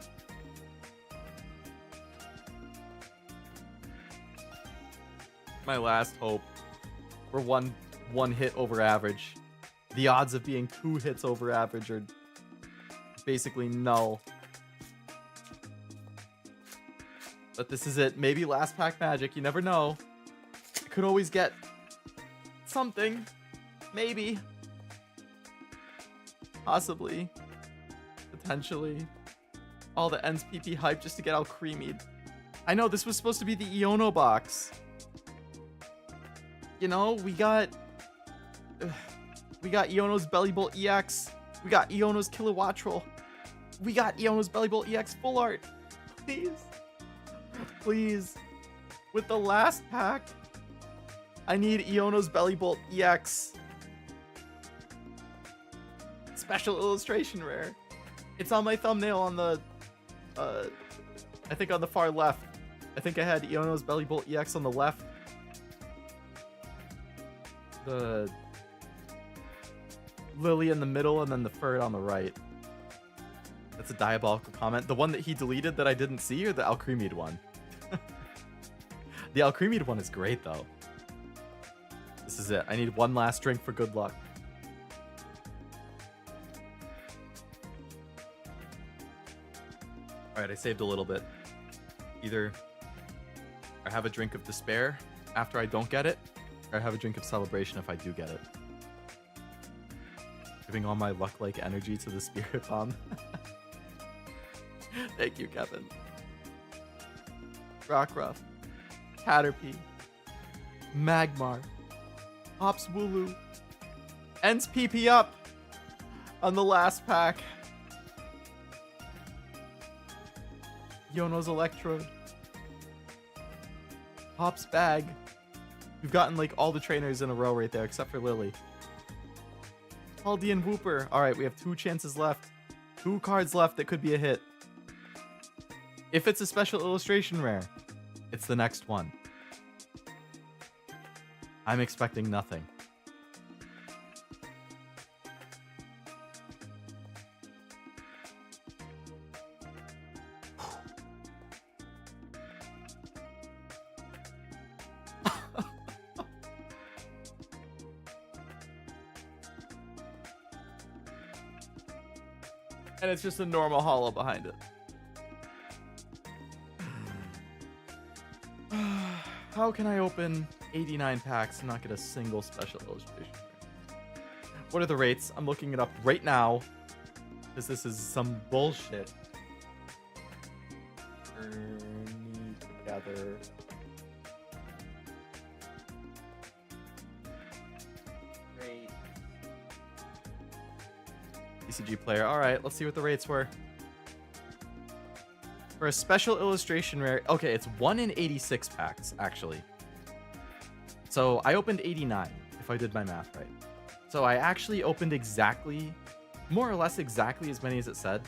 My last hope. We're one hit over average. The odds of being 2 hits over average are basically null. But this is it. Maybe last pack magic. You never know. I could always get something. Maybe. Possibly. Potentially. All the ends PP hype just to get all creamied. I know this was supposed to be the Iono box. You know, we got Iono's Belly Bolt EX. We got Iono's Kilowattrel. We got Iono's Belly Bolt EX full art. Please. Please. With the last pack, I need Iono's Belly Bolt EX. Special illustration rare. It's on my thumbnail on the, I think on the far left. I think I had Iono's Belly Bolt EX on the left. The Lily in the middle, and then the Furret on the right. That's a diabolical comment. The one that he deleted that I didn't see, or the Alcremid one? The Alcremid one is great, though. This is it. I need one last drink for good luck. Alright, I saved a little bit. Either I have a drink of despair after I don't get it, or I have a drink of celebration if I do get it. Giving all my luck-like energy to the Spirit Bomb. Thank you, Kevin. Rockruff. Caterpie. Magmar. Ops Wooloo. Ends PP up on the last pack. Iono's Electrode. Pop's Bag. We've gotten like all the trainers in a row right there, except for Lily. Haldean Whooper. Alright, we have 2 chances left. 2 cards left that could be a hit. If it's a special illustration rare, it's the next one. I'm expecting nothing. And it's just a normal holo behind it. How can I open 89 packs and not get a single special illustration? What are the rates? I'm looking it up right now. Because this is some bullshit. Journey together. Rate. TCG player. Alright, let's see what the rates were. For a special illustration rare. Okay, it's 1 in 86 packs, actually. So I opened 89, if I did my math right. So I actually opened exactly, more or less exactly as many as it said.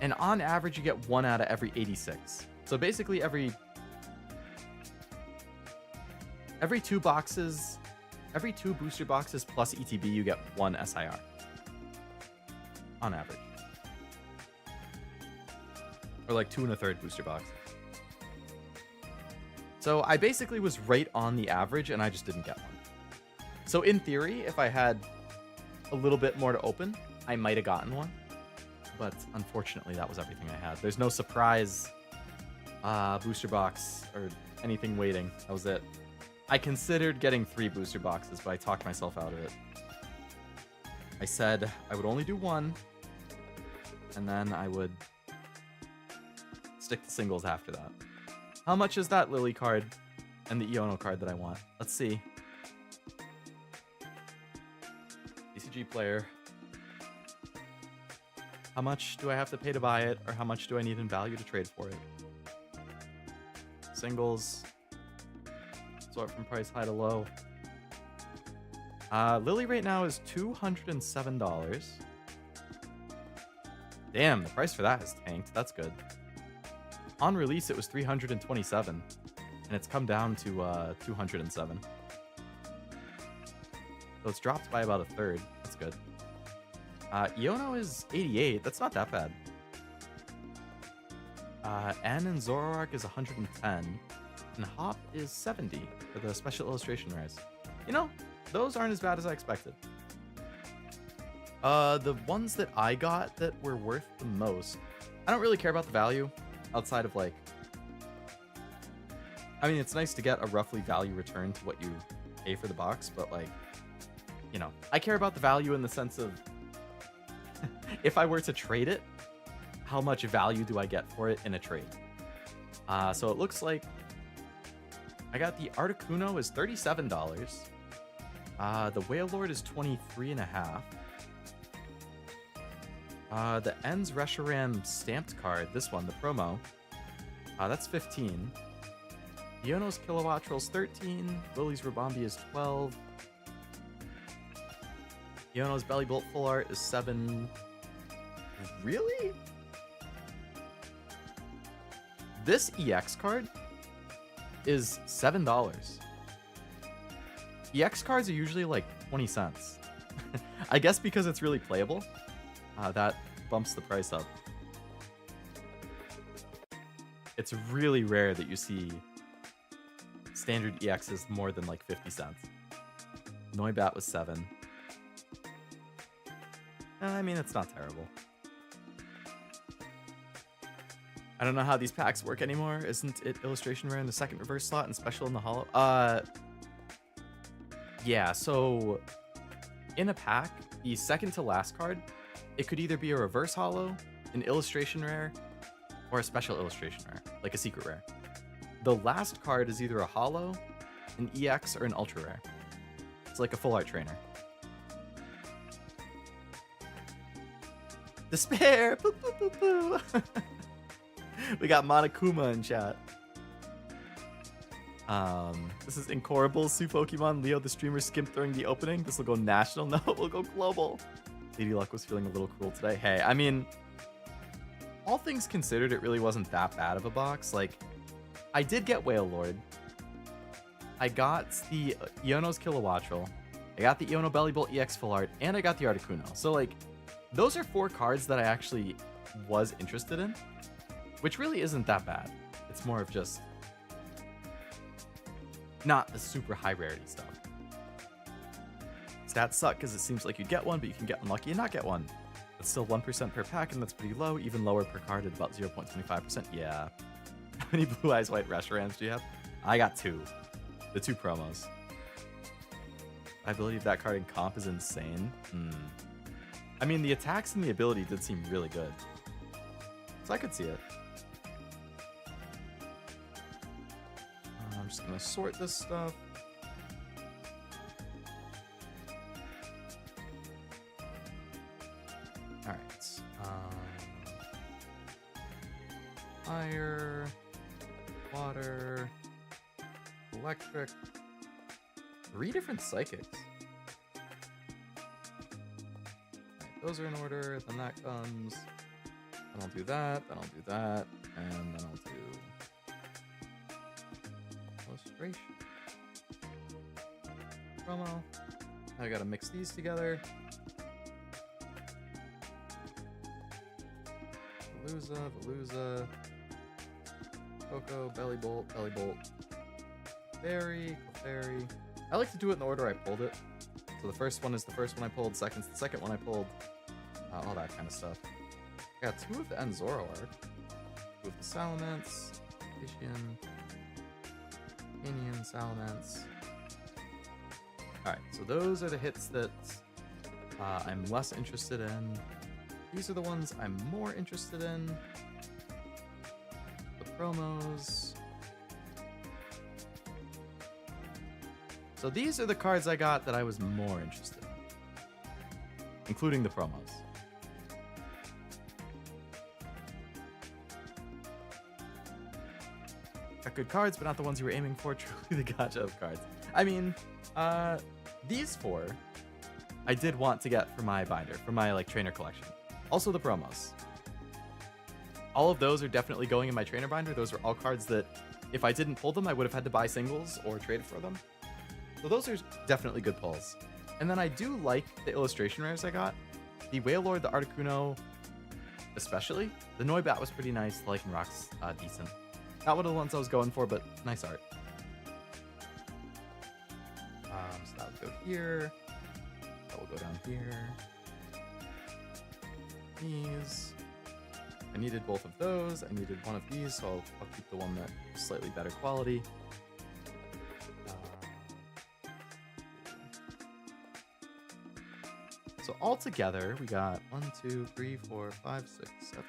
And on average, you get 1 out of every 86. So basically every 2 boxes, every 2 booster boxes plus ETB, you get 1 SIR. On average. Or like 2 1/3 booster box. So I basically was right on the average and I just didn't get one. So in theory, if I had a little bit more to open, I might have gotten one. But unfortunately, that was everything I had. There's no surprise booster box or anything waiting. That was it. I considered getting 3 booster boxes, but I talked myself out of it. I said I would only do 1, and then I would stick to singles after that. How much is that Lily card and the Iono card that I want? Let's see. TCG player. How much do I have to pay to buy it, or how much do I need in value to trade for it? Singles. Sort from price high to low. Lily right now is $207. Damn, the price for that has tanked. That's good. On release, it was $327, and it's come down to $207. So it's dropped by about 1/3. That's good. Iono is 88. That's not that bad. N and Zoroark is 110, and Hop is 70 for the special illustration rares. You know, those aren't as bad as I expected. The ones that I got that were worth the most, I don't really care about the value outside of like, I mean, it's nice to get a roughly value return to what you pay for the box, but like, you know, I care about the value in the sense of if I were to trade it, how much value do I get for it in a trade? So it looks like I got the Articuno is $37. The Whale Lord is 23.5. The Ends Reshiram stamped card, this one, the promo, that's 15. Iono's Kilowattrel's 13. Lily's Rabombi is 12. Iono's Bellybolt Full Art is 7. Really? This EX card is $7. EX cards are usually like 20 cents. I guess because it's really playable, that bumps the price up. It's really rare that you see standard EXs more than like 50 cents. Noibat was 7. I mean, it's not terrible. I don't know how these packs work anymore. Isn't it illustration rare in the second reverse slot and special in the holo? Yeah, so in a pack, the second to last card, it could either be a reverse holo, an illustration rare, or a special illustration rare, like a secret rare. The last card is either a holo, an EX, or an ultra rare. It's like a full art trainer. Despair! Poo, poo, poo, poo. We got Monokuma in chat. This is Incorrible, Sue Pokemon, Leo the streamer skimped during the opening. This will go national. No, it will go global. Lady Luck was feeling a little cruel today. Hey, I mean, all things considered, it really wasn't that bad of a box. Like, I did get Whale Lord. I got the Iono's Kilowattrel. I got the Iono Bellybolt EX Full Art, and I got the Articuno. So, like, those are 4 cards that I actually was interested in, which really isn't that bad. It's more of just not the super high rarity stuff. Stats suck because it seems like you'd get one, but you can get unlucky and not get one. It's still 1% per pack, and that's pretty low. Even lower per card at about 0.25%. Yeah. How many Blue Eyes White Reshiram's do you have? I got 2. The 2 promos. I believe that card in comp is insane. I mean, the attacks and the ability did seem really good. So I could see it. I'm just going to sort this stuff. Alright. Fire. Water. Electric. 3 different psychics. Right, those are in order. Then that comes. Then I'll do that. Then I'll do that. And then I'll do illustration. Promo. Now I gotta mix these together. Veluza. Coco, Belly Bolt. Fairy. I like to do it in the order I pulled it. So the first one is the first one I pulled, second's the second one I pulled, all that kind of stuff. I got 2 of the Enzoro arc, 2 of the Salamence, Indian Salamence. Alright, so those are the hits that I'm less interested in. These are the ones I'm more interested in. The promos. So these are the cards I got that I was more interested in, including the promos. Got good cards, but not the ones you were aiming for. Truly the gacha of cards. I mean, these 4 I did want to get for my binder, for my like trainer collection. Also the promos. All of those are definitely going in my trainer binder. Those are all cards that if I didn't pull them, I would have had to buy singles or trade for them. So those are definitely good pulls. And then I do like the illustration rares I got. The Whale Lord, the Articuno, especially. The Noibat was pretty nice. The Lycan Rock's decent. Not one of the ones I was going for, but nice art. So that would go here. That will go down here. These. I needed both of those. I needed one of these, so I'll keep the one that's slightly better quality. So altogether, we got 1, 2, 3, 4, 5, 6, 7,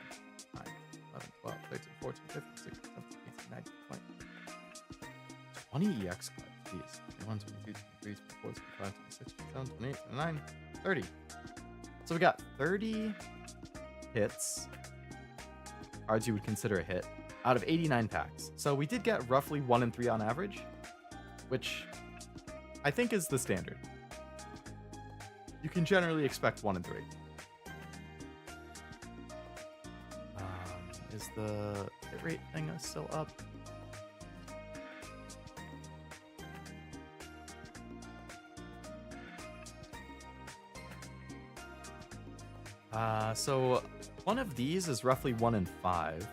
9, 11, 12, 13, 14, 15, 16, 17, 18, 19, 20. 20 EX cards, jeez. 21, 22, 23, 24, 25, 26, 27, 28, 29, 30. So we got 30 hits, cards you would consider a hit, out of 89 packs. So we did get roughly 1 in 3 on average, which I think is the standard. You can generally expect 1 in 3. Is the hit rate thing still up? So one of these is roughly 1 in 5.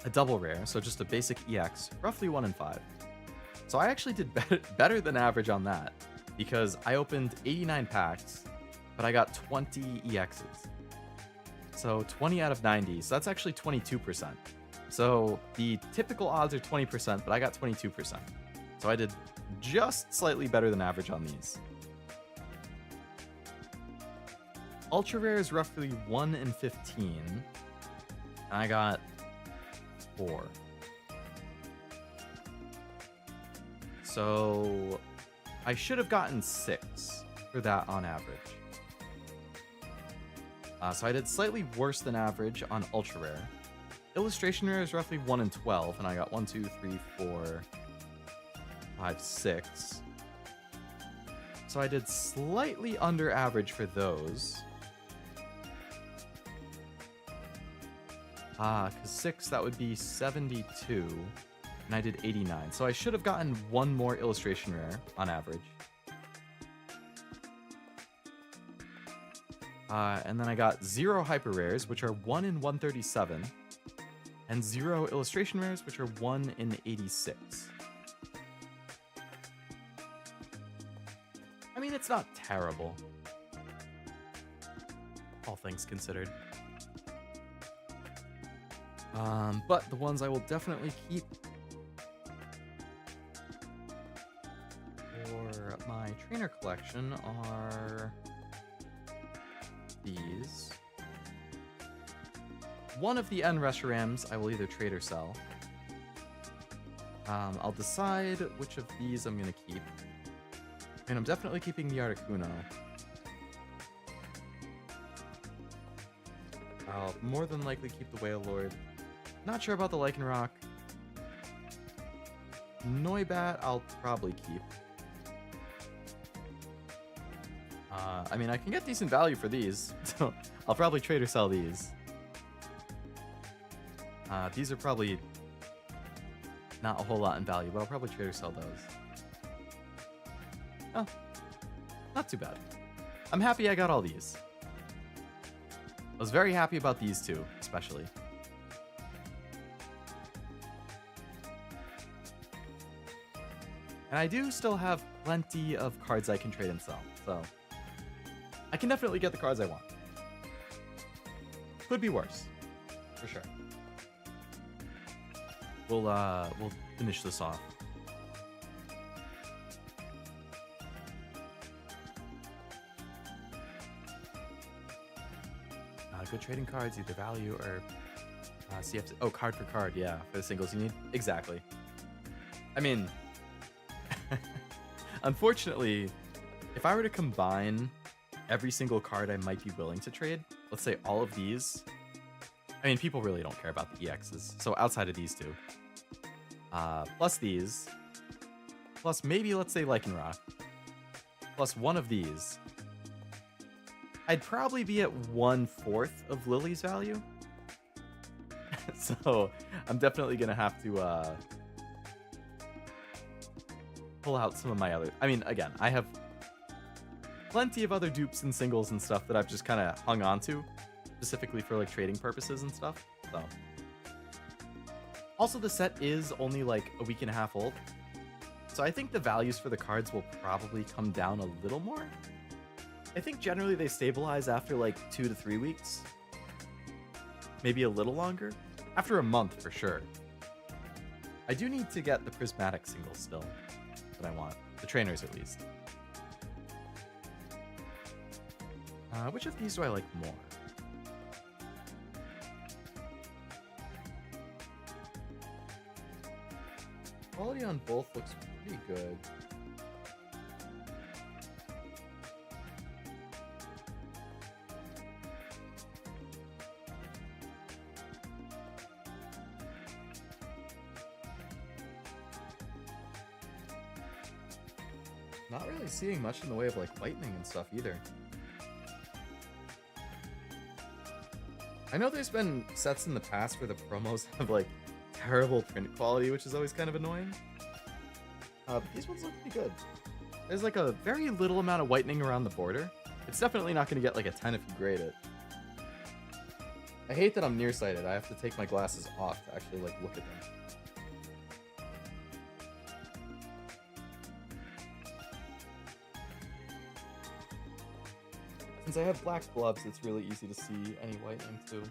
A double rare, so just a basic EX, roughly 1 in 5. So I actually did better than average on that, because I opened 89 packs, but I got 20 EXs. So 20 out of 90, so that's actually 22%. So the typical odds are 20%, but I got 22%. So I did just slightly better than average on these. Ultra rare is roughly 1 in 15, and I got 4. So I should have gotten 6 for that on average. So I did slightly worse than average on Ultra Rare. Illustration Rare is roughly 1 in 12, and I got 1, 2, 3, 4, 5, 6. So I did slightly under average for those. Because 6, that would be 72, and I did 89. So I should have gotten 1 more Illustration Rare on average. And then I got 0 Hyper Rares, which are 1 in 137, and 0 Illustration Rares, which are 1 in 86. I mean, it's not terrible. all things considered. But the ones I will definitely keep for my trainer collection are these. One of the N Reshiram's I will either trade or sell. I'll decide which of these I'm going to keep. And I'm definitely keeping the Articuno. I'll more than likely keep the Whale Lord. Not sure about the Lycanroc. Noibat I'll probably keep. I mean, I can get decent value for these, so I'll probably trade or sell these. These are probably not a whole lot in value, but I'll probably trade or sell those. Oh, not too bad. I'm happy I got all these. I was very happy about these two, especially. And I do still have plenty of cards I can trade and sell, so I can definitely get the cards I want. Could be worse, for sure. We'll finish this off. Good trading cards, either value or CFC. Oh, card for card, yeah, for the singles you need. Exactly. I mean, unfortunately, if I were to combine every single card I might be willing to trade, let's say all of these, I mean, people really don't care about the EXs, so outside of these two, plus these, plus maybe, let's say, Lycanroc, plus one of these, I'd probably be at 1/4 of Lily's value. So I'm definitely going to have to pull out some of my other... I mean, again, I have plenty of other dupes and singles and stuff that I've just kind of hung on to, specifically for like trading purposes and stuff. So also, the set is only like a week and a half old, so I think the values for the cards will probably come down a little more. I think generally they stabilize after like 2 to 3 weeks. Maybe a little longer. After a month for sure. I do need to get the prismatic singles still that I want. The trainers at least. Which of these do I like more? Quality on both looks pretty good. Not really seeing much in the way of like lightning and stuff either. I know there's been sets in the past where the promos have like terrible print quality, which is always kind of annoying. But these ones look pretty good. There's like a very little amount of whitening around the border. It's definitely not going to get like a 10 if you grade it. I hate that I'm nearsighted. I have to take my glasses off to actually like look at them. Since I have black gloves, it's really easy to see any whitening too.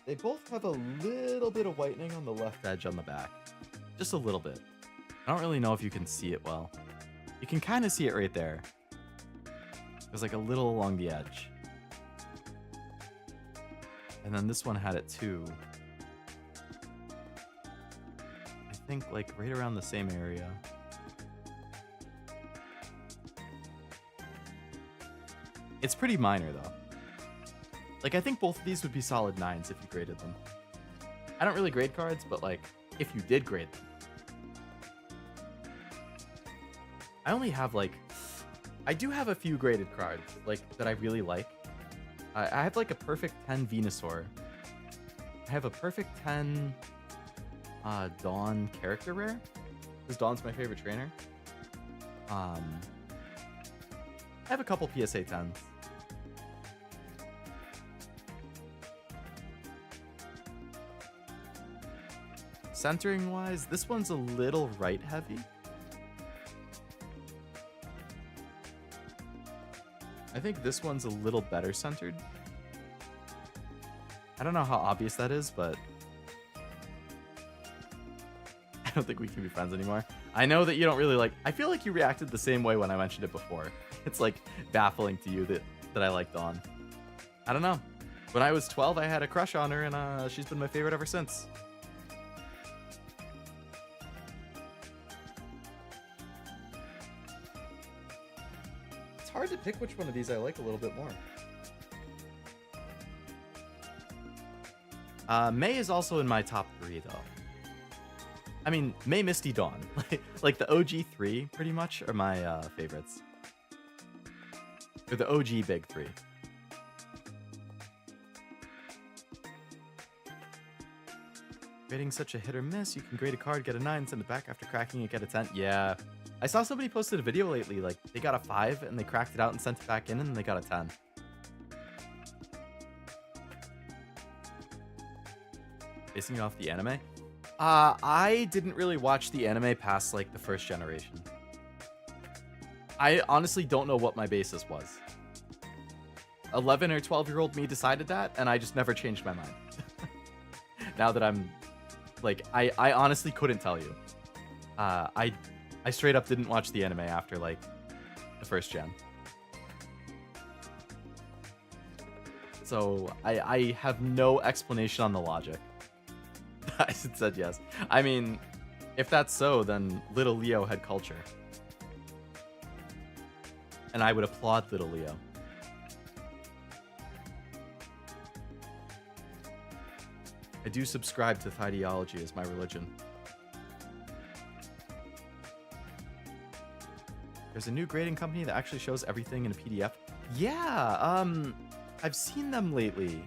They both have a little bit of whitening on the left edge on the back. Just a little bit. I don't really know if you can see it well. You can kind of see it right there. There's like a little along the edge. And then this one had it too. I think like right around the same area. It's pretty minor though. Like I think both of these would be solid 9s if you graded them. I don't really grade cards, but like if you did grade them. I only have like, I do have a few graded cards like that I really like. I have like a perfect 10 Venusaur. I have a perfect 10 Dawn character rare, because Dawn's my favorite trainer. I have a couple PSA 10s. Centering wise, this one's a little right heavy. I think this one's a little better centered. I don't know how obvious that is, but I don't think we can be friends anymore. I know that you don't really like... I feel like you reacted the same way when I mentioned it before. It's like baffling to you that I like Dawn. I don't know. When I was 12, I had a crush on her, and she's been my favorite ever since. It's hard to pick which one of these I like a little bit more. May is also in my top 3, though. I mean, May, Misty, Dawn. Like the OG 3, pretty much, are my favorites. Or the OG big 3. Grading such a hit or miss. You can grade a card, get a 9, send it back after cracking it, get a 10. Yeah. I saw somebody posted a video lately, like, they got a 5, and they cracked it out and sent it back in, and they got a 10. Basing it off the anime? I didn't really watch the anime past, like, the first generation. I honestly don't know what my basis was. 11 or 12-year-old me decided that, and I just never changed my mind. Now that I'm, like, I honestly couldn't tell you. I straight up didn't watch the anime after, like, the first gen. So, I have no explanation on the logic. I said yes. I mean, if that's so, then Little Leo had culture. And I would applaud Little Leo. I do subscribe to ideology as my religion. There's a new grading company that actually shows everything in a PDF. Yeah, I've seen them lately.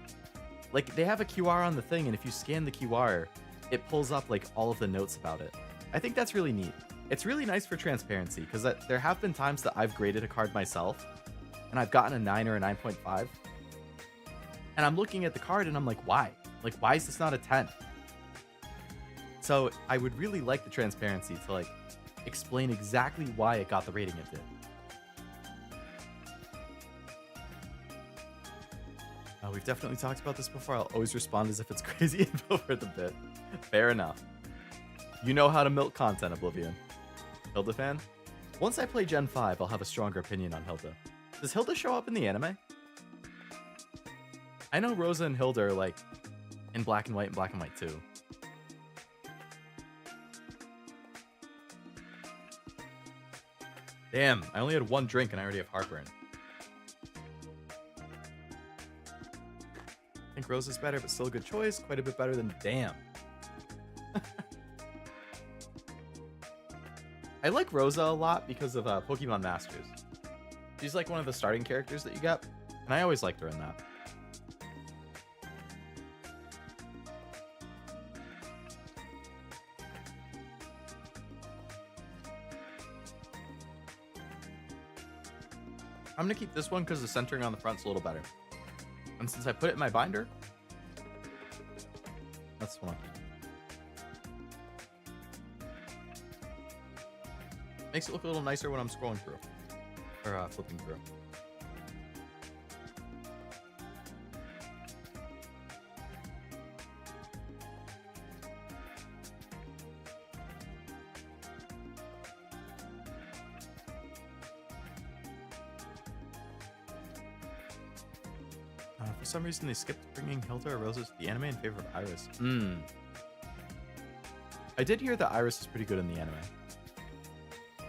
Like, they have a QR on the thing, and if you scan the QR, it pulls up, like, all of the notes about it. I think that's really neat. It's really nice for transparency, because there have been times that I've graded a card myself, and I've gotten a 9 or a 9.5. And I'm looking at the card, and I'm like, why? Like, why is this not a 10? So I would really like the transparency to, like, explain exactly why it got the rating it did. We've definitely talked about this before. I'll always respond as if it's crazy info for the bit. Fair enough. You know how to milk content, Oblivion. Hilda fan? Once I play Gen 5, I'll have a stronger opinion on Hilda. Does Hilda show up in the anime? I know Rosa and Hilda are, like, in black and white too. Damn, I only had one drink and I already have heartburn. I think Rosa's better, but still a good choice. Quite a bit better than damn. I like Rosa a lot because of Pokemon Masters. She's like one of the starting characters that you get, and I always liked her in that. I'm gonna keep this one because the centering on the front's a little better. And since I put it in my binder, that's the one. Makes it look a little nicer when I'm scrolling through. Or flipping through. For some reason, they skipped bringing Hilda or Rosa to the anime in favor of Iris. I did hear that Iris is pretty good in the anime.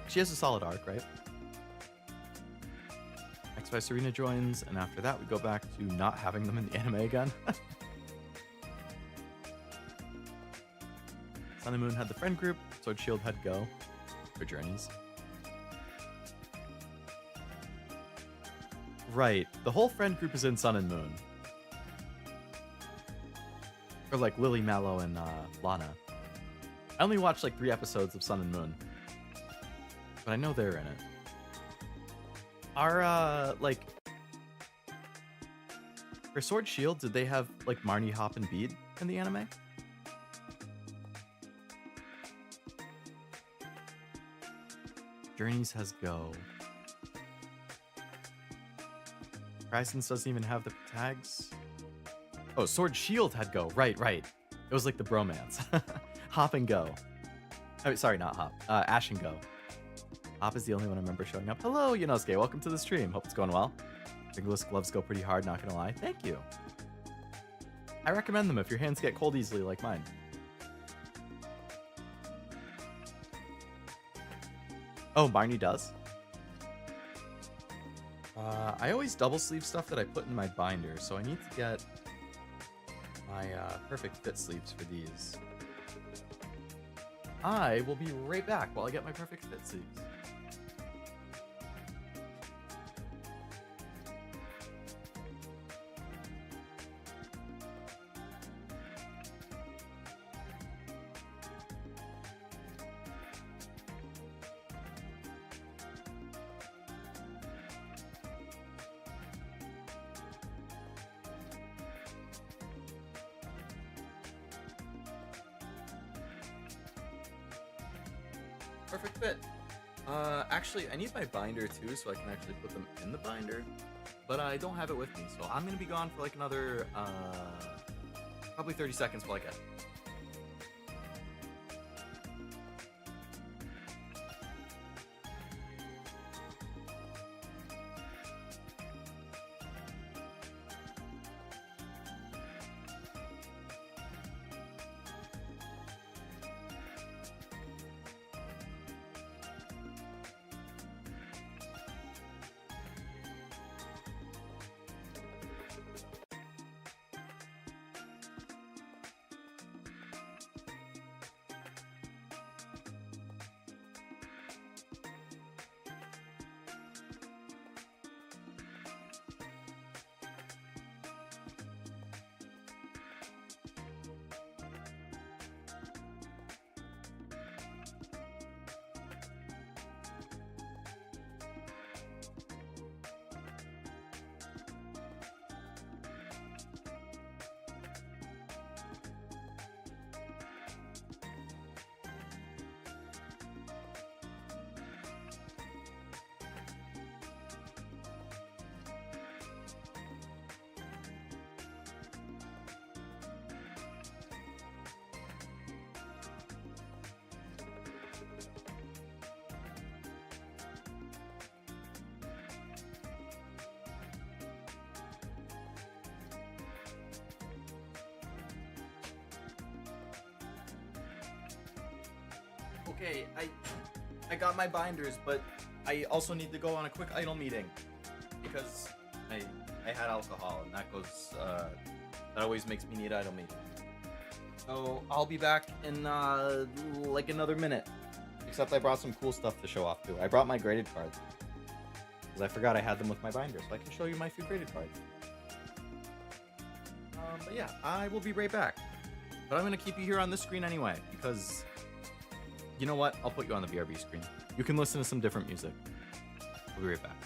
She has a solid arc, right? Next by Serena joins, and after that, we go back to not having them in the anime again. Sun and Moon had the friend group, Sword Shield had Go for journeys. Right, the whole friend group is in Sun and Moon. Or like Lily, Mallow, and Lana. I only watched like 3 episodes of Sun and Moon. But I know they're in it. Are, like... For Sword Shield, did they have, like, Marnie, Hop, and Bede in the anime? Journeys has Go. Horizons doesn't even have the tags. Oh, Sword Shield had Go. Right. It was like the bromance. Hop and Go. Oh, sorry, not Hop. Ash and Go. Hop is the only one I remember showing up. Hello, Yonosuke. Welcome to the stream. Hope it's going well. Fingerless gloves go pretty hard, not gonna lie. Thank you. I recommend them if your hands get cold easily like mine. Oh, Barney does? I always double sleeve stuff that I put in my binder, so I need to get my perfect fit sleeves for these. I will be right back while I get my perfect fit sleeves. Perfect fit. Actually, I need my binder too, so I can actually put them in the binder, but I don't have it with me, so I'm gonna be gone for like another, probably 30 seconds while I get it. Okay, I got my binders, but I also need to go on a quick idle meeting because I had alcohol, and that goes that always makes me need idle meeting. So I'll be back in like another minute. Except I brought some cool stuff to show off too. I brought my graded cards because I forgot I had them with my binder, so I can show you my few graded cards. But yeah, I will be right back. But I'm gonna keep you here on this screen anyway because. You know what? I'll put you on the BRB screen. You can listen to some different music. We'll be right back.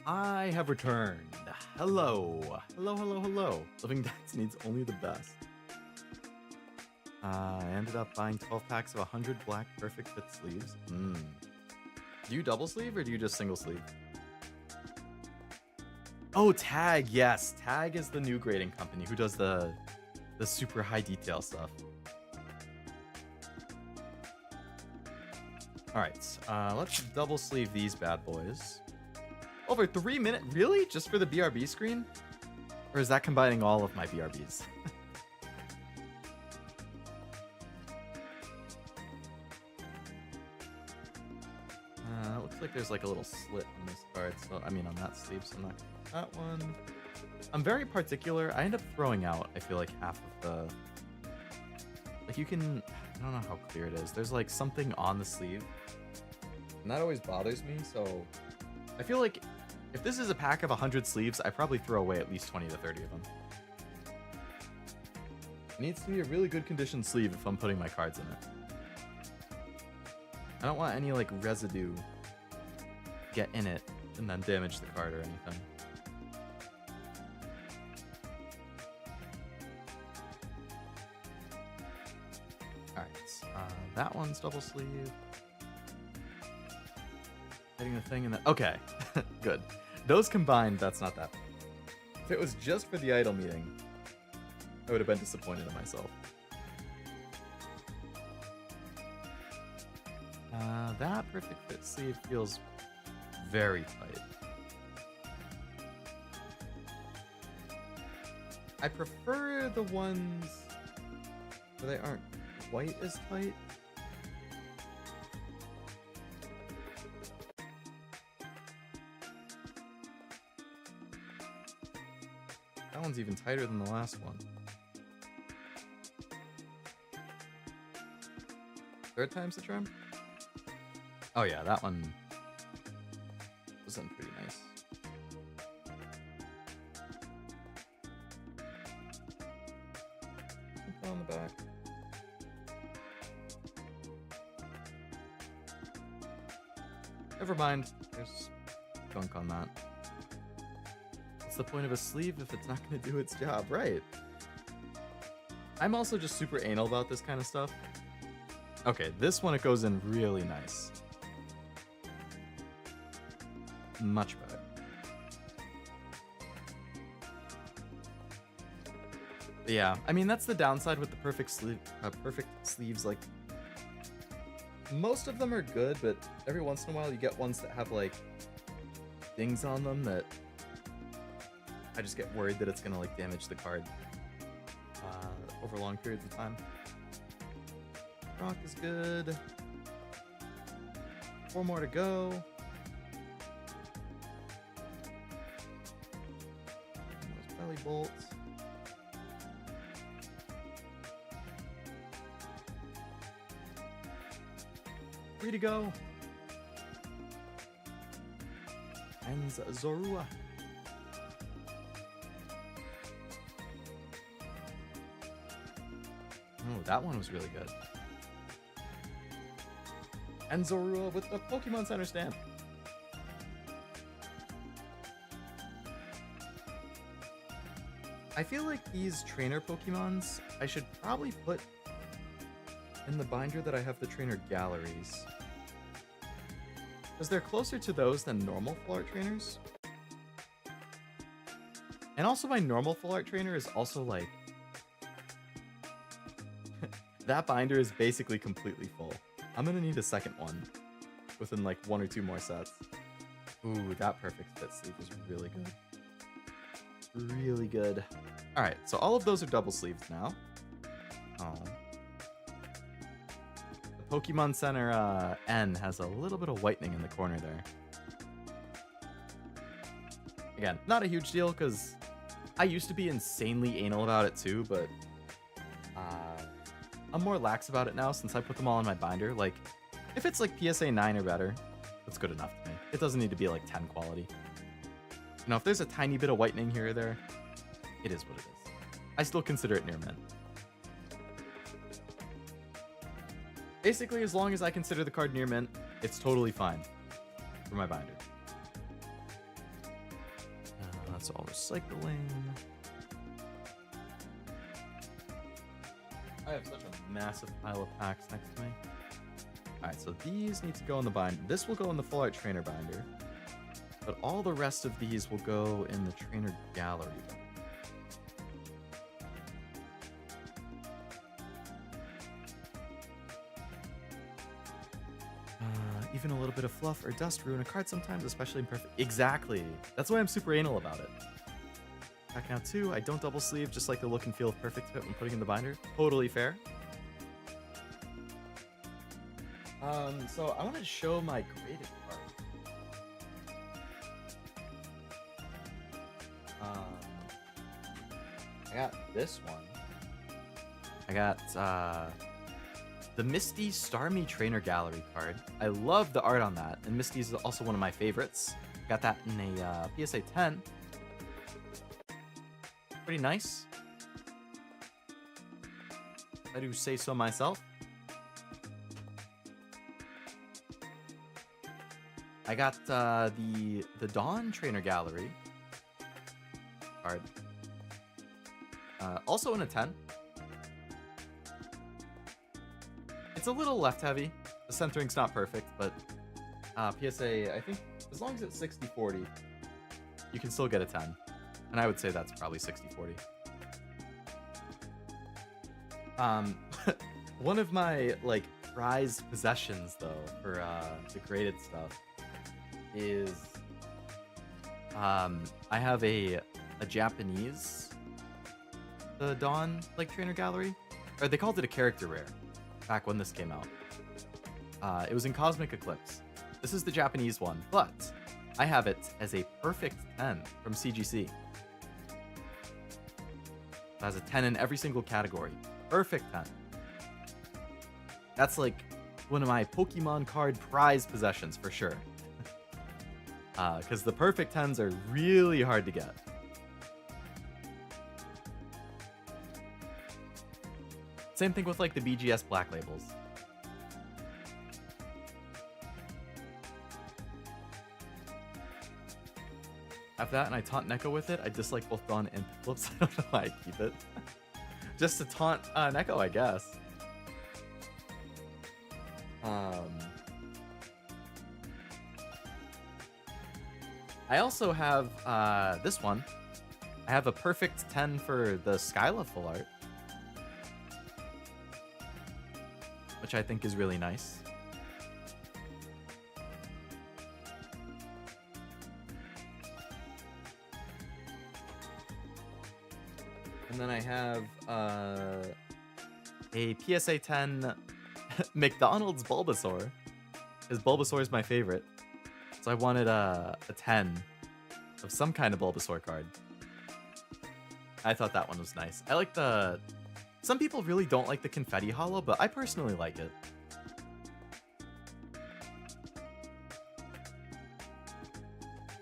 I have returned. Hello. Hello, hello, hello. Living Dex needs only the best. I ended up buying 12 packs of 100 black perfect fit sleeves. Do you double sleeve or do you just single sleeve? Oh, Tag. Yes. Tag is the new grading company who does the super high detail stuff. All right. Let's double sleeve these bad boys. Over 3 minutes? Really? Just for the BRB screen? Or is that combining all of my BRBs? Looks like there's like a little slit on this card. So, I mean, on that sleeve, so I'm not gonna use that one. I'm very particular. I end up throwing out, I feel like, half of the... Like, you can... I don't know how clear it is. There's like something on the sleeve. And that always bothers me, so... I feel like if this is a pack of 100 sleeves, I probably throw away at least 20 to 30 of them. It needs to be a really good condition sleeve if I'm putting my cards in it. I don't want any like residue get in it and then damage the card or anything. Alright, that one's double sleeve. Getting the thing in the... Okay, good. Those combined, that's not that bad. If it was just for the idol meeting, I would have been disappointed in myself. That perfect fit sleeve feels very tight. I prefer the ones where they aren't quite as tight. That one's even tighter than the last one. Third time's the charm? Oh yeah, that one was done pretty nice. Something on the back. Never mind. There's gunk on that. What's the point of a sleeve if it's not going to do its job? Right. I'm also just super anal about this kind of stuff. Okay, this one, it goes in really nice. Much better. But yeah, I mean, that's the downside with the perfect sleeves. Like, most of them are good, but every once in a while you get ones that have, like, dings on them that I just get worried that it's gonna, like, damage the card over long periods of time. Rock is good. 4 more to go. Those belly bolts. Free to go. And Zorua. Oh, that one was really good. And Zorua with the Pokemon Center stand. I feel like these trainer Pokemons I should probably put in the binder that I have the trainer galleries. Because they're closer to those than normal full art trainers. And also my normal full art trainer is also like... that binder is basically completely full. I'm gonna need a second one within like 1 or 2 more sets. Ooh, that perfect fit sleeve is really good. Really good. Alright, so all of those are double sleeves now. Oh. The Pokemon Center N has a little bit of whitening in the corner there. Again, not a huge deal because I used to be insanely anal about it too, but I'm more lax about it now since I put them all in my binder. Like, if it's like PSA 9 or better, that's good enough to me. It doesn't need to be like 10 quality. You know, if there's a tiny bit of whitening here or there, it is what it is. I still consider it near mint. Basically, as long as I consider the card near mint, it's totally fine for my binder. That's all recycling. I have such a massive pile of packs next to me. Alright, so these need to go in the binder. This will go in the full art trainer binder. But all the rest of these will go in the trainer gallery. Even a little bit of fluff or dust ruin a card sometimes, especially in perfect. Exactly. That's why I'm super anal about it. Back now too, I don't double sleeve, just like the look and feel of perfect fit when putting in the binder. Totally fair. So I want to show my graded card. I got this one. I got the Misty Starmie Trainer Gallery card. I love the art on that, and Misty is also one of my favorites. Got that in a PSA 10. Pretty nice. I do say so myself. I got the Dawn Trainer Gallery card. Also in a 10. It's a little left heavy. The centering's not perfect, but PSA, I think as long as it's 60-40, you can still get a 10. And I would say that's probably 60-40. One of my like prized possessions though for the graded stuff is I have a Japanese the Dawn like trainer gallery, or they called it a character rare back when this came out. It was in Cosmic Eclipse. This is the Japanese one, but I have it as a perfect 10 from CGC. It has a 10 in every single category. Perfect 10. That's like one of my Pokemon card prize possessions for sure. Because the perfect 10s are really hard to get. Same thing with like the BGS black labels. After that, and I taunt Neko with it. I dislike both Dawn and Piplups. I don't know why I keep it. Just to taunt Neko, I guess. I also have this one. I have a perfect 10 for the Skyla full art, which I think is really nice. And then I have a PSA 10 McDonald's Bulbasaur, because Bulbasaur is my favorite. So I wanted a 10 of some kind of Bulbasaur card. I thought that one was nice. I like the... Some people really don't like the confetti holo, but I personally like it.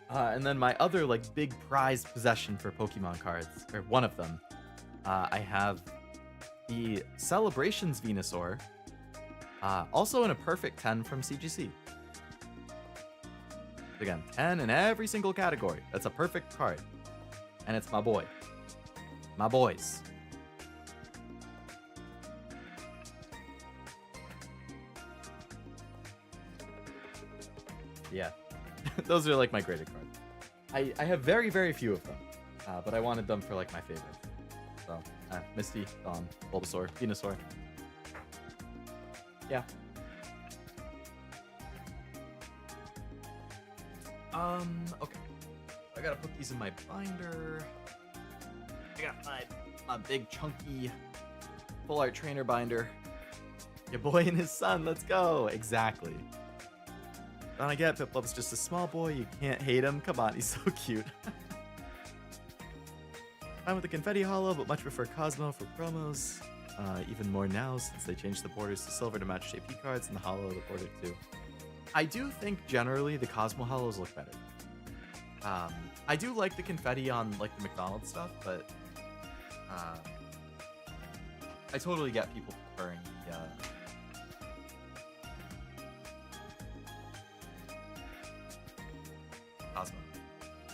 And then my other like big prized possession for Pokemon cards, or one of them, I have the Celebrations Venusaur, also in a perfect 10 from CGC. Again, 10 in every single category. That's a perfect card. And it's my boy. My boys. Yeah. Those are like my graded cards. I have very, very few of them. But I wanted them for like my favorites. So, Misty, Dawn, Bulbasaur, Venusaur. Yeah. Okay. I gotta put these in my binder. I got my big chunky full art trainer binder. Your boy and his son, let's go. Exactly. Don't I get Piplup's just a small boy, you can't hate him. Come on, he's so cute. Fine with the confetti holo, but much prefer Cosmo for promos. Even more now since they changed the borders to silver to match JP cards and the holo the border too. I do think generally the Cosmo holos look better. I do like the confetti on like the McDonald's stuff, but I totally get people preferring the Cosmo.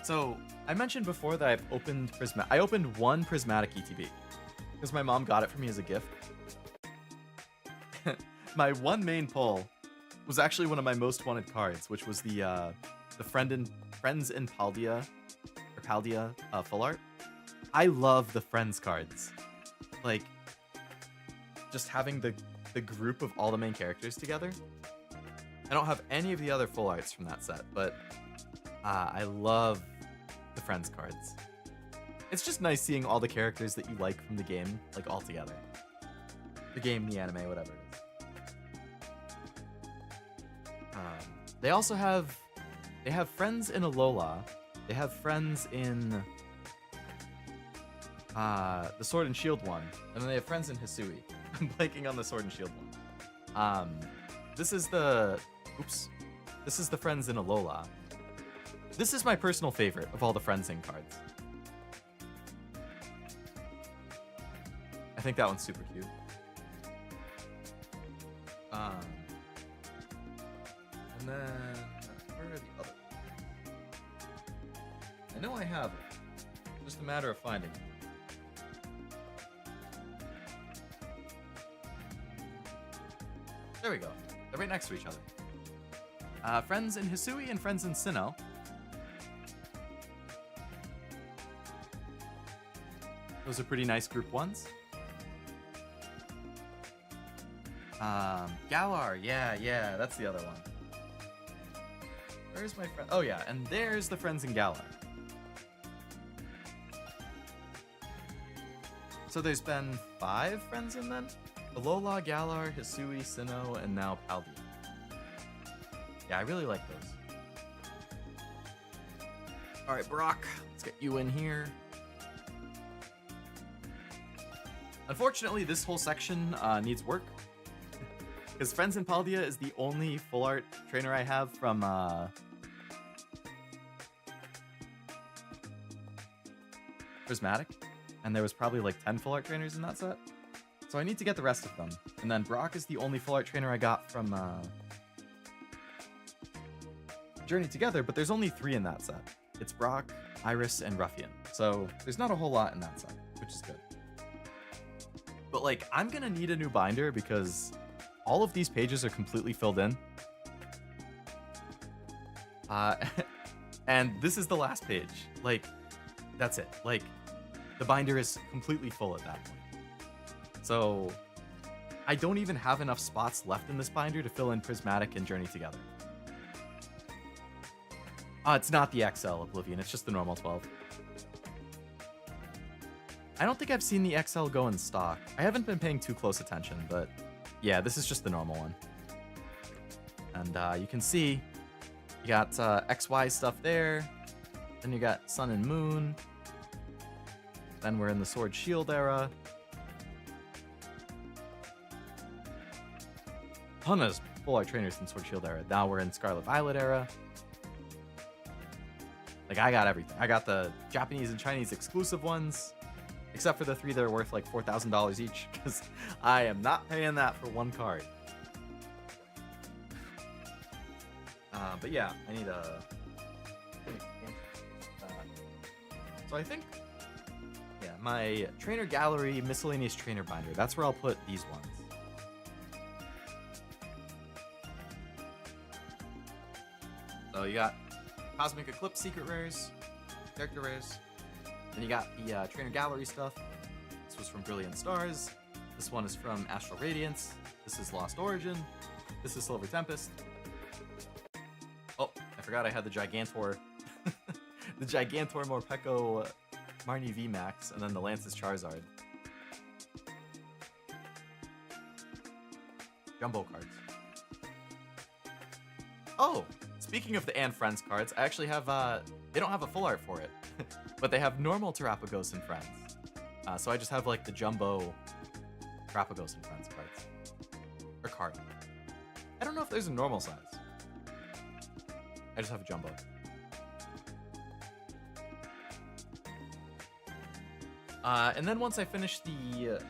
So I mentioned before that I've opened I opened one prismatic ETB because my mom got it for me as a gift. My one main pull was actually one of my most wanted cards, which was the Friends in Paldea or Paldea full art. I love the Friends cards. Like, just having the group of all the main characters together. I don't have any of the other full arts from that set, but I love the Friends cards. It's just nice seeing all the characters that you like from the game, like, all together. The game, the anime, whatever it is. They also have friends in Alola. They have friends in the Sword and Shield one, and then they have friends in Hisui. I'm blanking on the Sword and Shield one. This is the friends in Alola. This is my personal favorite of all the friends in cards. I think that one's super cute. And then where are the other ones? I know I have it. Just a matter of finding it. There we go. They're right next to each other. Friends in Hisui and friends in Sinnoh. Those are pretty nice group ones. Galar, yeah, that's the other one. Where's my friend? Oh yeah, and there's the friends in Galar. So there's been 5 friends in then? Alola, Galar, Hisui, Sinnoh, and now Paldea. Yeah, I really like those. Alright, Brock, let's get you in here. Unfortunately, this whole section needs work. Because Friends in Paldea is the only full art trainer I have from Prismatic. And there was probably like 10 full art trainers in that set. So I need to get the rest of them. And then Brock is the only full art trainer I got from Journey Together, but there's only 3 in that set. It's Brock, Iris, and Ruffian. So there's not a whole lot in that set, which is good. But like, I'm gonna need a new binder because all of these pages are completely filled in. And this is the last page. Like, that's it. Like, the binder is completely full at that point. So, I don't even have enough spots left in this binder to fill in Prismatic and Journey Together. It's not the XL Oblivion, it's just the normal 12. I don't think I've seen the XL go in stock. I haven't been paying too close attention, but yeah, this is just the normal one. And you can see, you got XY stuff there, then you got Sun and Moon, then we're in the Sword Shield era. Ton of full art trainers in Sword Shield era. Now we're in Scarlet Violet era. Like, I got everything. I got the Japanese and Chinese exclusive ones, except for the 3 that are worth like $4,000 each, because I am not paying that for one card. But yeah, I need a... So I think, yeah, my Trainer Gallery Miscellaneous Trainer Binder, that's where I'll put these ones. So you got Cosmic Eclipse Secret Rares, Character Rares. Then you got the Trainer Gallery stuff. This was from Brilliant Stars. This one is from Astral Radiance. This is Lost Origin. This is Silver Tempest. Oh, I forgot I had the Gigantor. The Gigantor Morpeko Marnie VMAX, and then the Lance's Charizard. Jumbo cards. Oh, speaking of the and Friends cards, I actually have, they don't have a full art for it, but they have normal Terapagos and Friends. So I just have, like, the Jumbo Terapagos and Friends cards. Or card. I don't know if there's a normal size. I just have a Jumbo. And then once I finished the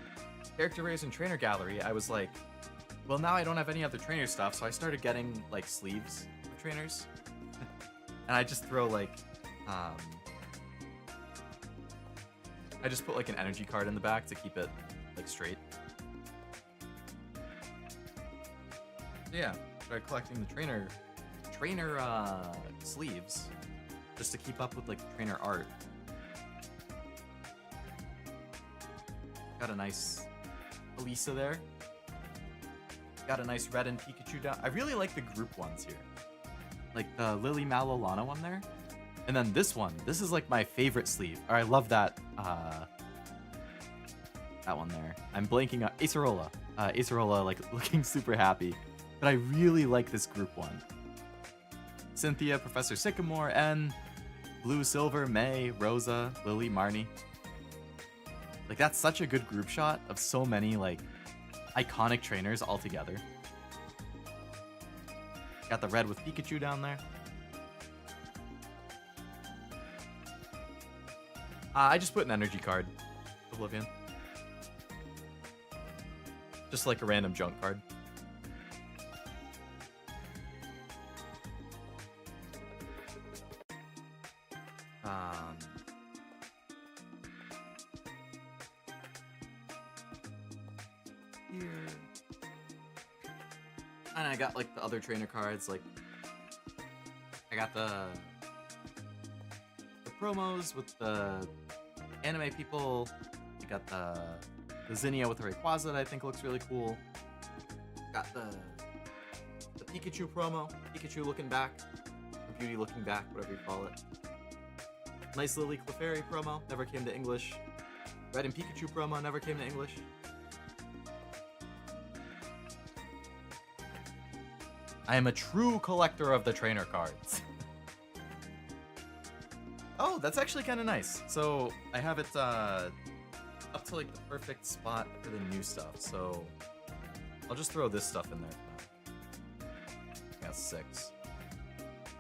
Character Rares and Trainer Gallery, I was like, well, now I don't have any other trainer stuff, so I started getting, like, sleeves of trainers. And I just throw, like, I just put like an energy card in the back to keep it like straight. So yeah, started collecting the trainer sleeves just to keep up with like trainer art. Got a nice Elisa there. Got a nice red and Pikachu down. I really like the group ones here. Like the Lily Malolana one there. And then this one. This is like my favorite sleeve. Or I love that that one there. I'm blanking on Acerola. Acerola like looking super happy. But I really like this group one. Cynthia, Professor Sycamore, N, Blue, Silver, May, Rosa, Lily, Marnie. Like that's such a good group shot of so many like iconic trainers all together. Got the red with Pikachu down there. I just put an energy card. Oblivion. Just like a random junk card. Here. And I got like the other trainer cards, like I got the promos with the anime people. I got the Zinnia with the Rayquaza that I think looks really cool. Got the Pikachu promo, Pikachu looking back, or Beauty looking back, whatever you call it. Nice Lily Clefairy promo, never came to English. Red and Pikachu promo, never came to English. I am a true collector of the trainer cards. Oh, that's actually kind of nice. So I have it up to like the perfect spot for the new stuff. So I'll just throw this stuff in there for now. Yeah, 6.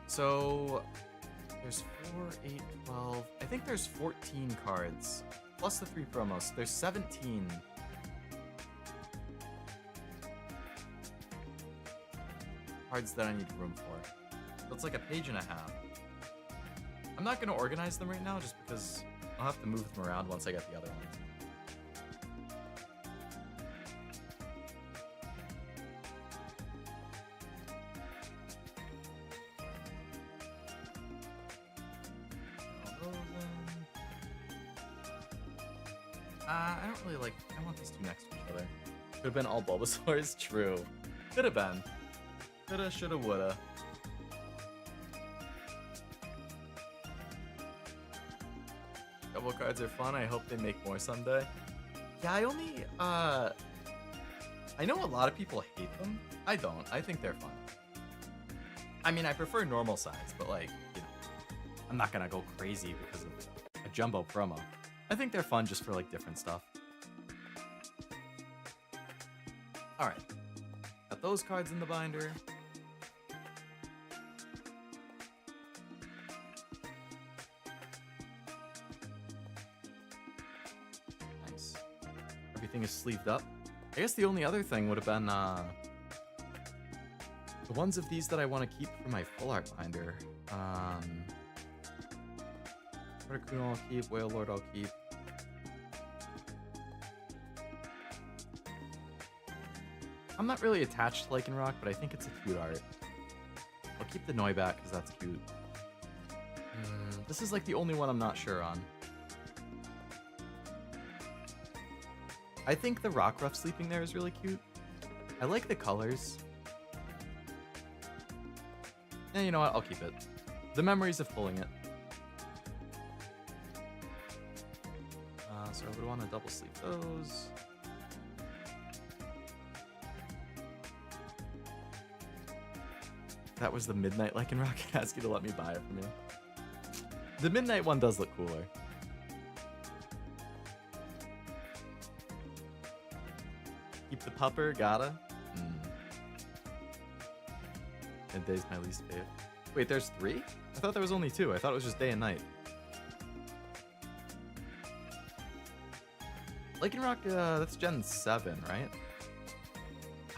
So there's 4, 8, 12. I think there's 14 cards plus the 3 promos. There's 17. Cards that I need room for. So it's like a page and a half. I'm not going to organize them right now just because I'll have to move them around once I get the other ones. I don't really like... I want these two next to each other. Could have been all Bulbasaurs. True. Could have been. Coulda, shoulda, woulda. Double cards are fun. I hope they make more someday. Yeah, I only, I know a lot of people hate them. I don't. I think they're fun. I mean, I prefer normal size, but like, you know, I'm not gonna go crazy because of a jumbo promo. I think they're fun just for like different stuff. Alright. Got those cards in the binder. Nice. Everything is sleeved up. I guess the only other thing would have been the ones of these that I want to keep for my full art binder. Articuno I'll keep, Whale Lord I'll keep. I'm not really attached to Lycanroc, but I think it's a cute art. I'll keep the Noibat because that's cute. This is like the only one I'm not sure on. I think the Rockruff sleeping there is really cute. I like the colors. Yeah, you know what? I'll keep it. The memories of pulling it. So I would want to double sleeve those. That was the Midnight Lycanroc. Ask you to let me buy it from you. The Midnight one does look cooler. Keep the pupper, gotta. Midday's my least favorite. Wait, there's 3? I thought there was only 2. I thought it was just day and night. Lycanroc, that's Gen 7, right?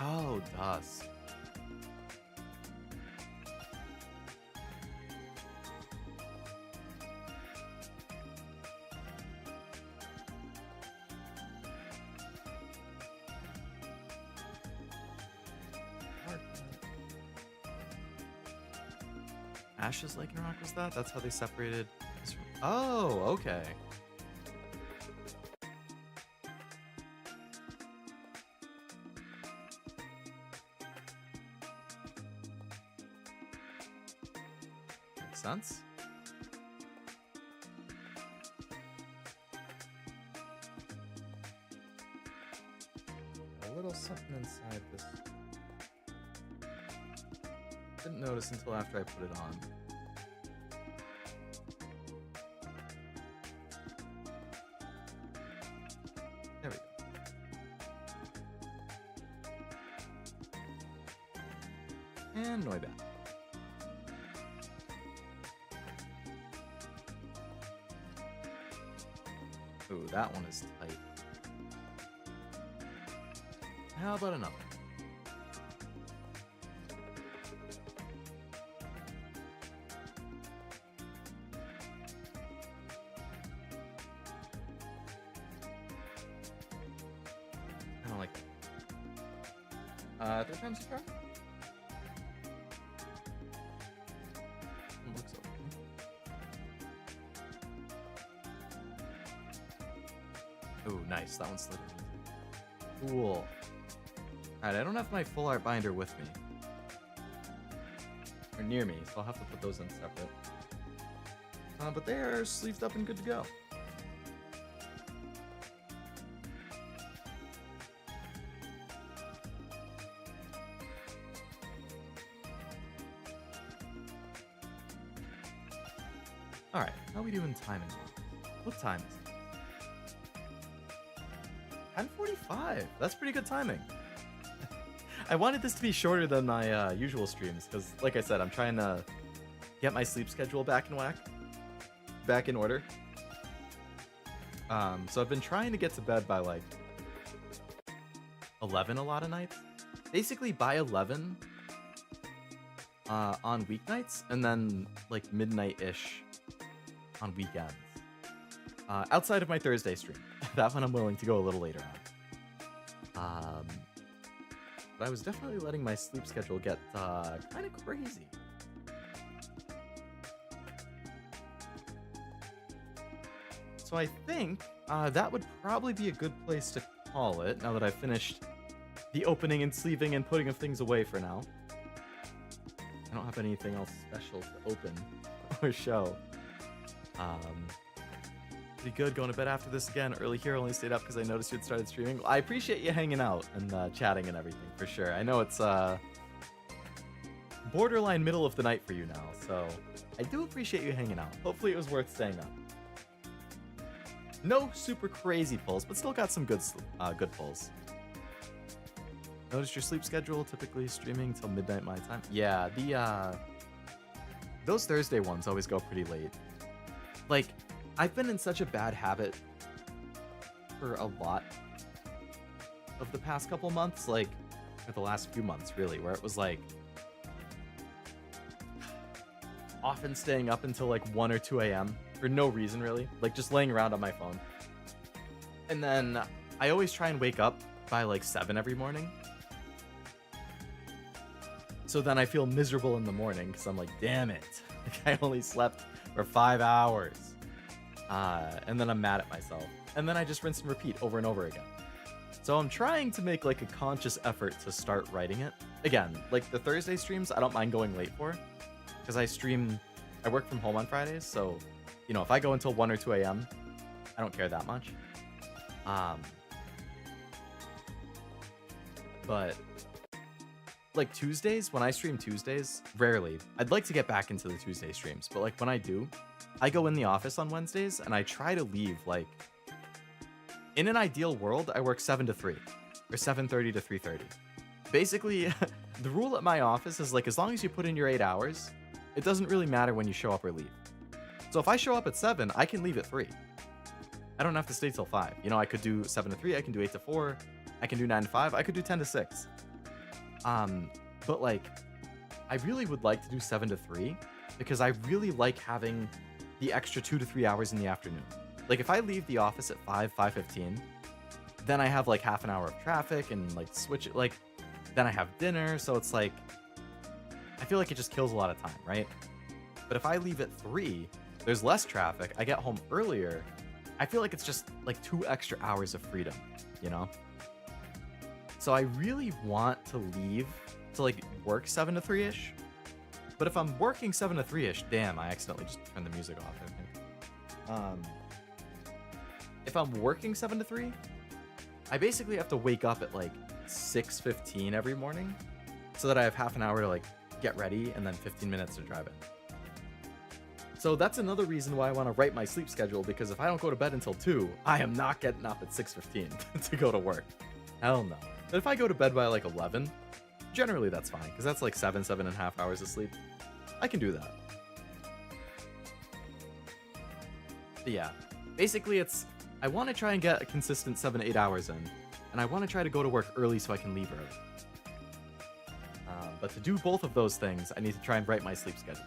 Oh, Dusk. Ashes Lake and Rock was that? That's how they separated. Oh, okay. Makes sense. A little something inside this. Didn't notice until after I put it on. There we go. And Noibat. Ooh, that one is tight. How about another? I don't like that. Third time's a charm? Looks okay. Ooh, nice. That one's slid in. Cool. Alright, I don't have my full art binder with me. Or near me, so I'll have to put those in separate. But they are sleeved up and good to go. Alright, how are we doing timing? What time is it? 10:45. That's pretty good timing. I wanted this to be shorter than my usual streams because, like I said, I'm trying to get my sleep schedule back in order. So I've been trying to get to bed by like 11 a lot of nights. Basically by 11 on weeknights, and then like midnight-ish on weekends. Outside of my Thursday stream. That one I'm willing to go a little later on. But I was definitely letting my sleep schedule get kind of crazy. So I think that would probably be a good place to call it, now that I've finished the opening and sleeving and putting of things away for now. I don't have anything else special to open or show. Pretty good. Going to bed after this again. Early here, only stayed up because I noticed you had started streaming. I appreciate you hanging out and chatting and everything, for sure. I know it's borderline middle of the night for you now, so I do appreciate you hanging out. Hopefully it was worth staying up. No super crazy pulls, but still got some good pulls. Noticed your sleep schedule, typically streaming till midnight my time. Yeah, those Thursday ones always go pretty late. Like, I've been in such a bad habit for a lot of the past couple months, like, for the last few months, really, where it was like often staying up until like 1 or 2 a.m. for no reason, really, like just laying around on my phone. And then I always try and wake up by like 7 every morning. So then I feel miserable in the morning because I'm like, damn it, like I only slept for 5 hours. And then I'm mad at myself. And then I just rinse and repeat over and over again. So I'm trying to make like a conscious effort to start writing it. Again, like the Thursday streams, I don't mind going late for. Because I work from home on Fridays. So, you know, if I go until 1 or 2 a.m., I don't care that much. But like Tuesdays, when I stream Tuesdays, rarely. I'd like to get back into the Tuesday streams. But like when I do, I go in the office on Wednesdays and I try to leave like, in an ideal world, I work 7 to 3 or 7:30 to 3:30. Basically, the rule at my office is like, as long as you put in your 8 hours, it doesn't really matter when you show up or leave. So if I show up at 7, I can leave at 3. I don't have to stay till 5. You know, I could do 7 to 3, I can do 8 to 4, I can do 9 to 5, I could do 10 to 6. But like, I really would like to do 7 to 3 because I really like having the extra 2 to 3 hours in the afternoon. Like if I leave the office at 5:15, then I have like half an hour of traffic and like switch it, like then I have dinner. So it's like, I feel like it just kills a lot of time, right? But if I leave at 3, there's less traffic, I get home earlier. I feel like it's just like 2 extra hours of freedom, you know? So I really want to leave to like work 7 to 3-ish. But if I'm working 7 to 3-ish, damn, I accidentally just turned the music off, I think. If I'm working 7 to 3, I basically have to wake up at like 6:15 every morning so that I have half an hour to like get ready and then 15 minutes to drive it. So that's another reason why I want to write my sleep schedule, because if I don't go to bed until 2, I am not getting up at 6:15 to go to work. Hell no. But if I go to bed by like 11, generally that's fine, because that's like 7.5 hours of sleep. I can do that. But yeah, basically I want to try and get a consistent 7 to 8 hours in, and I want to try to go to work early so I can leave early. But to do both of those things, I need to try and write my sleep schedule.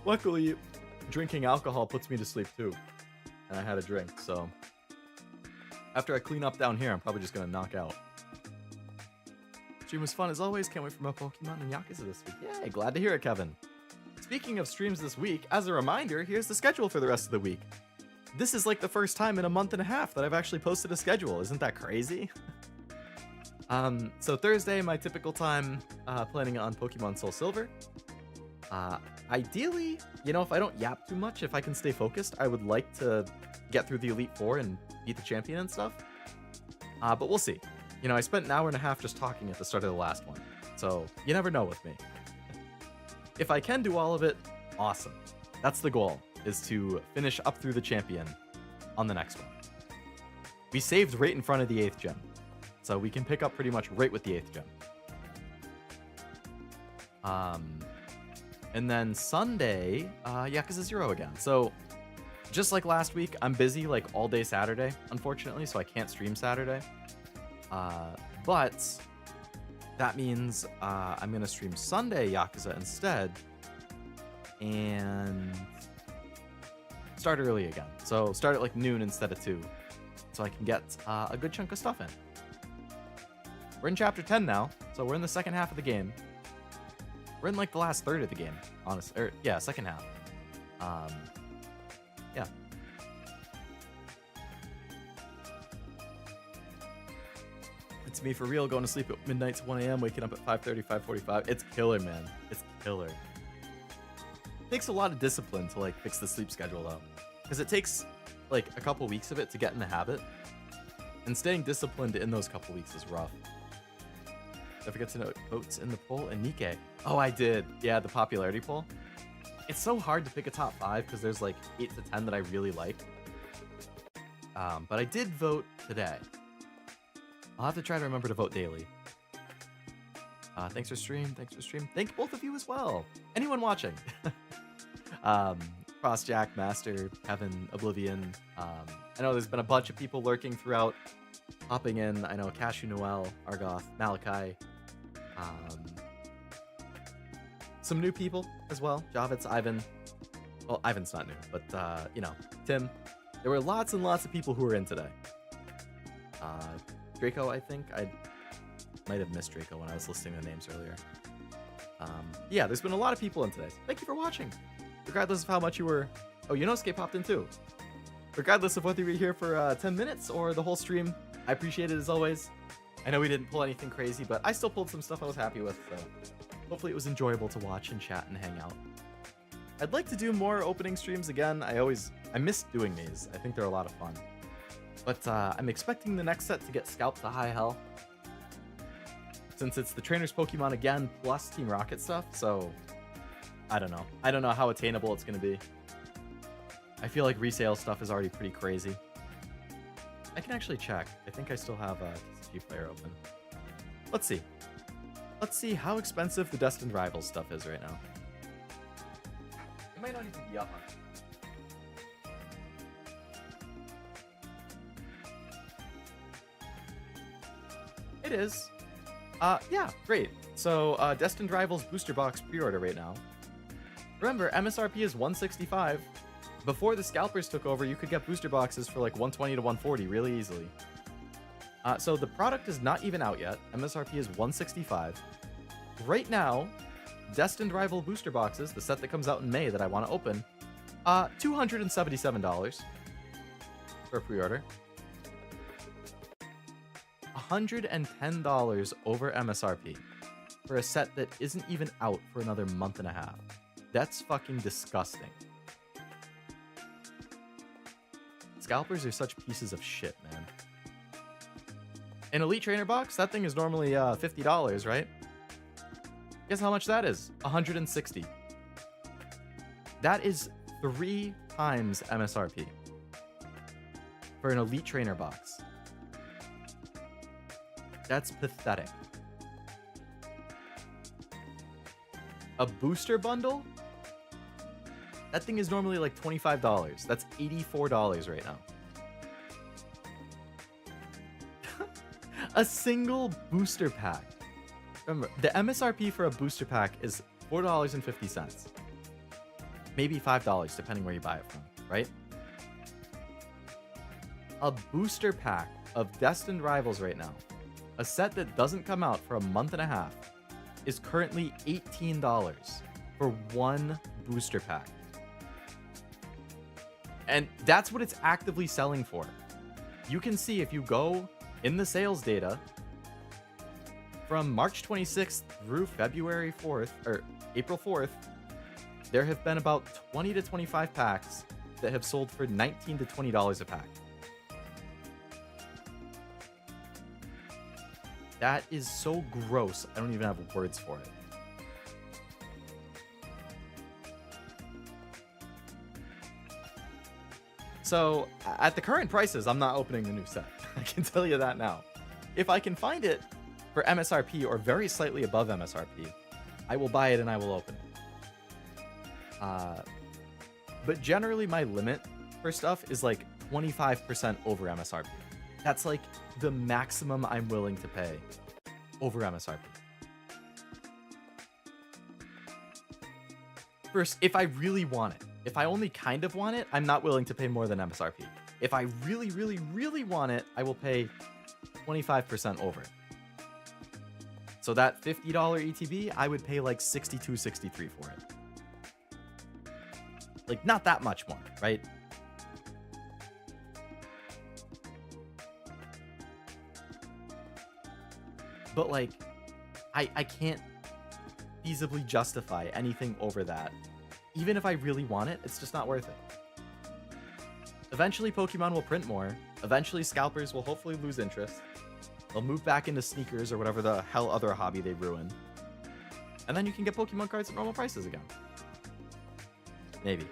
Luckily, drinking alcohol puts me to sleep too. And I had a drink, so after I clean up down here, I'm probably just gonna knock out. Stream was fun as always. Can't wait for more Pokemon and Yakuza this week. Yay, glad to hear it, Kevin. Speaking of streams this week, as a reminder, here's the schedule for the rest of the week. This is like the first time in a month and a half that I've actually posted a schedule. Isn't that crazy? So Thursday, my typical time, planning on Pokemon Soul Silver. Ideally, you know, if I don't yap too much, if I can stay focused, I would like to get through the Elite Four and beat the champion and stuff. But we'll see. You know, I spent an hour and a half just talking at the start of the last one, so you never know with me. If I can do all of it, awesome. That's the goal, is to finish up through the champion on the next one. We saved right in front of the 8th gem, so we can pick up pretty much right with the 8th gem. And then Sunday, Yakuza 0 again. So, just like last week, I'm busy like all day Saturday, unfortunately, so I can't stream Saturday. But that means I'm going to stream Sunday Yakuza instead and start early again. So start at like noon instead of 2 so I can get a good chunk of stuff in. We're in chapter 10 now, so we're in the second half of the game. We're in like the last third of the game, honestly. Yeah, second half. Yeah. It's me for real, going to sleep at midnight to 1 a.m., waking up at 5:30, 5:45. It's killer, man. It's killer. It takes a lot of discipline to like fix the sleep schedule though, because it takes like a couple weeks of it to get in the habit, and staying disciplined in those couple weeks is rough. Don't forget to note votes in the poll and Nikkei. Oh, I did. Yeah, the popularity poll. It's so hard to pick a top 5 because there's like 8 to 10 that I really like. But I did vote today. I'll have to try to remember to vote daily. Thanks for stream. Thanks for stream. Thank both of you as well. Anyone watching? Crossjack, Master, Kevin, Oblivion. I know there's been a bunch of people lurking throughout, hopping in. I know Cashew Noel, Argoth, Malachi. Some new people as well. Javits, Ivan. Well, Ivan's not new, but you know, Tim. There were lots and lots of people who were in today. Draco, I think. I might have missed Draco when I was listing the names earlier. Yeah, there's been a lot of people in today. Thank you for watching. Regardless of how much you were... Oh, Yunosuke popped in too. Regardless of whether you were here for 10 minutes or the whole stream, I appreciate it as always. I know we didn't pull anything crazy, but I still pulled some stuff I was happy with, so hopefully it was enjoyable to watch and chat and hang out. I'd like to do more opening streams again. I miss doing these. I think they're a lot of fun. But I'm expecting the next set to get scalped to high hell, since it's the Trainer's Pokemon again plus Team Rocket stuff, so I don't know. I don't know how attainable it's going to be. I feel like resale stuff is already pretty crazy. I can actually check. I think I still have a TCG player open. Let's see. Let's see how expensive the Destined Rivals stuff is right now. It might not even be up on. It is. Yeah, great. So, Destined Rivals Booster Box pre-order right now. Remember, MSRP is $165. Before the scalpers took over, you could get booster boxes for like 120 to 140 really easily. So the product is not even out yet. MSRP is 165. Right now, Destined Rival booster boxes, the set that comes out in May that I want to open, $277 for pre-order. $110 over MSRP for a set that isn't even out for another month and a half. That's fucking disgusting. Scalpers are such pieces of shit, man. An Elite Trainer box, that thing is normally $50, right? Guess how much that is? $160. That is 3 times MSRP for an Elite Trainer box. That's pathetic. A booster bundle? That thing is normally like $25. That's $84 right now. A single booster pack. Remember, the MSRP for a booster pack is $4.50. Maybe $5, depending where you buy it from, right? A booster pack of Destined Rivals right now, a set that doesn't come out for a month and a half, is currently $18 for one booster pack. And that's what it's actively selling for. You can see if you go in the sales data from March 26th through February 4th or April 4th, there have been about 20 to 25 packs that have sold for $19 to $20 a pack. That is so gross. I don't even have words for it. So at the current prices, I'm not opening the new set. I can tell you that now. If I can find it for MSRP or very slightly above MSRP, I will buy it and I will open it. But generally my limit for stuff is like 25% over MSRP. That's like the maximum I'm willing to pay over MSRP. First, if I really want it, if I only kind of want it, I'm not willing to pay more than MSRP. If I really, really, really want it, I will pay 25% over it. So that $50 ETB, I would pay like $62, $63 for it. Like, not that much more, right? But like, I can't feasibly justify anything over that. Even if I really want it, it's just not worth it. Eventually, Pokemon will print more. Eventually, scalpers will hopefully lose interest. They'll move back into sneakers or whatever the hell other hobby they ruined. And then you can get Pokemon cards at normal prices again. Maybe.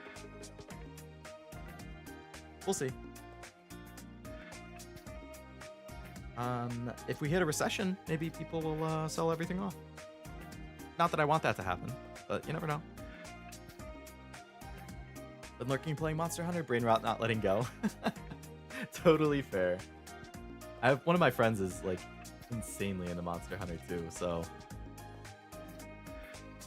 We'll see. If we hit a recession, maybe people will sell everything off. Not that I want that to happen, but you never know. Been lurking playing Monster Hunter, brain rot not letting go. Totally fair. One of my friends is like insanely into Monster Hunter too, so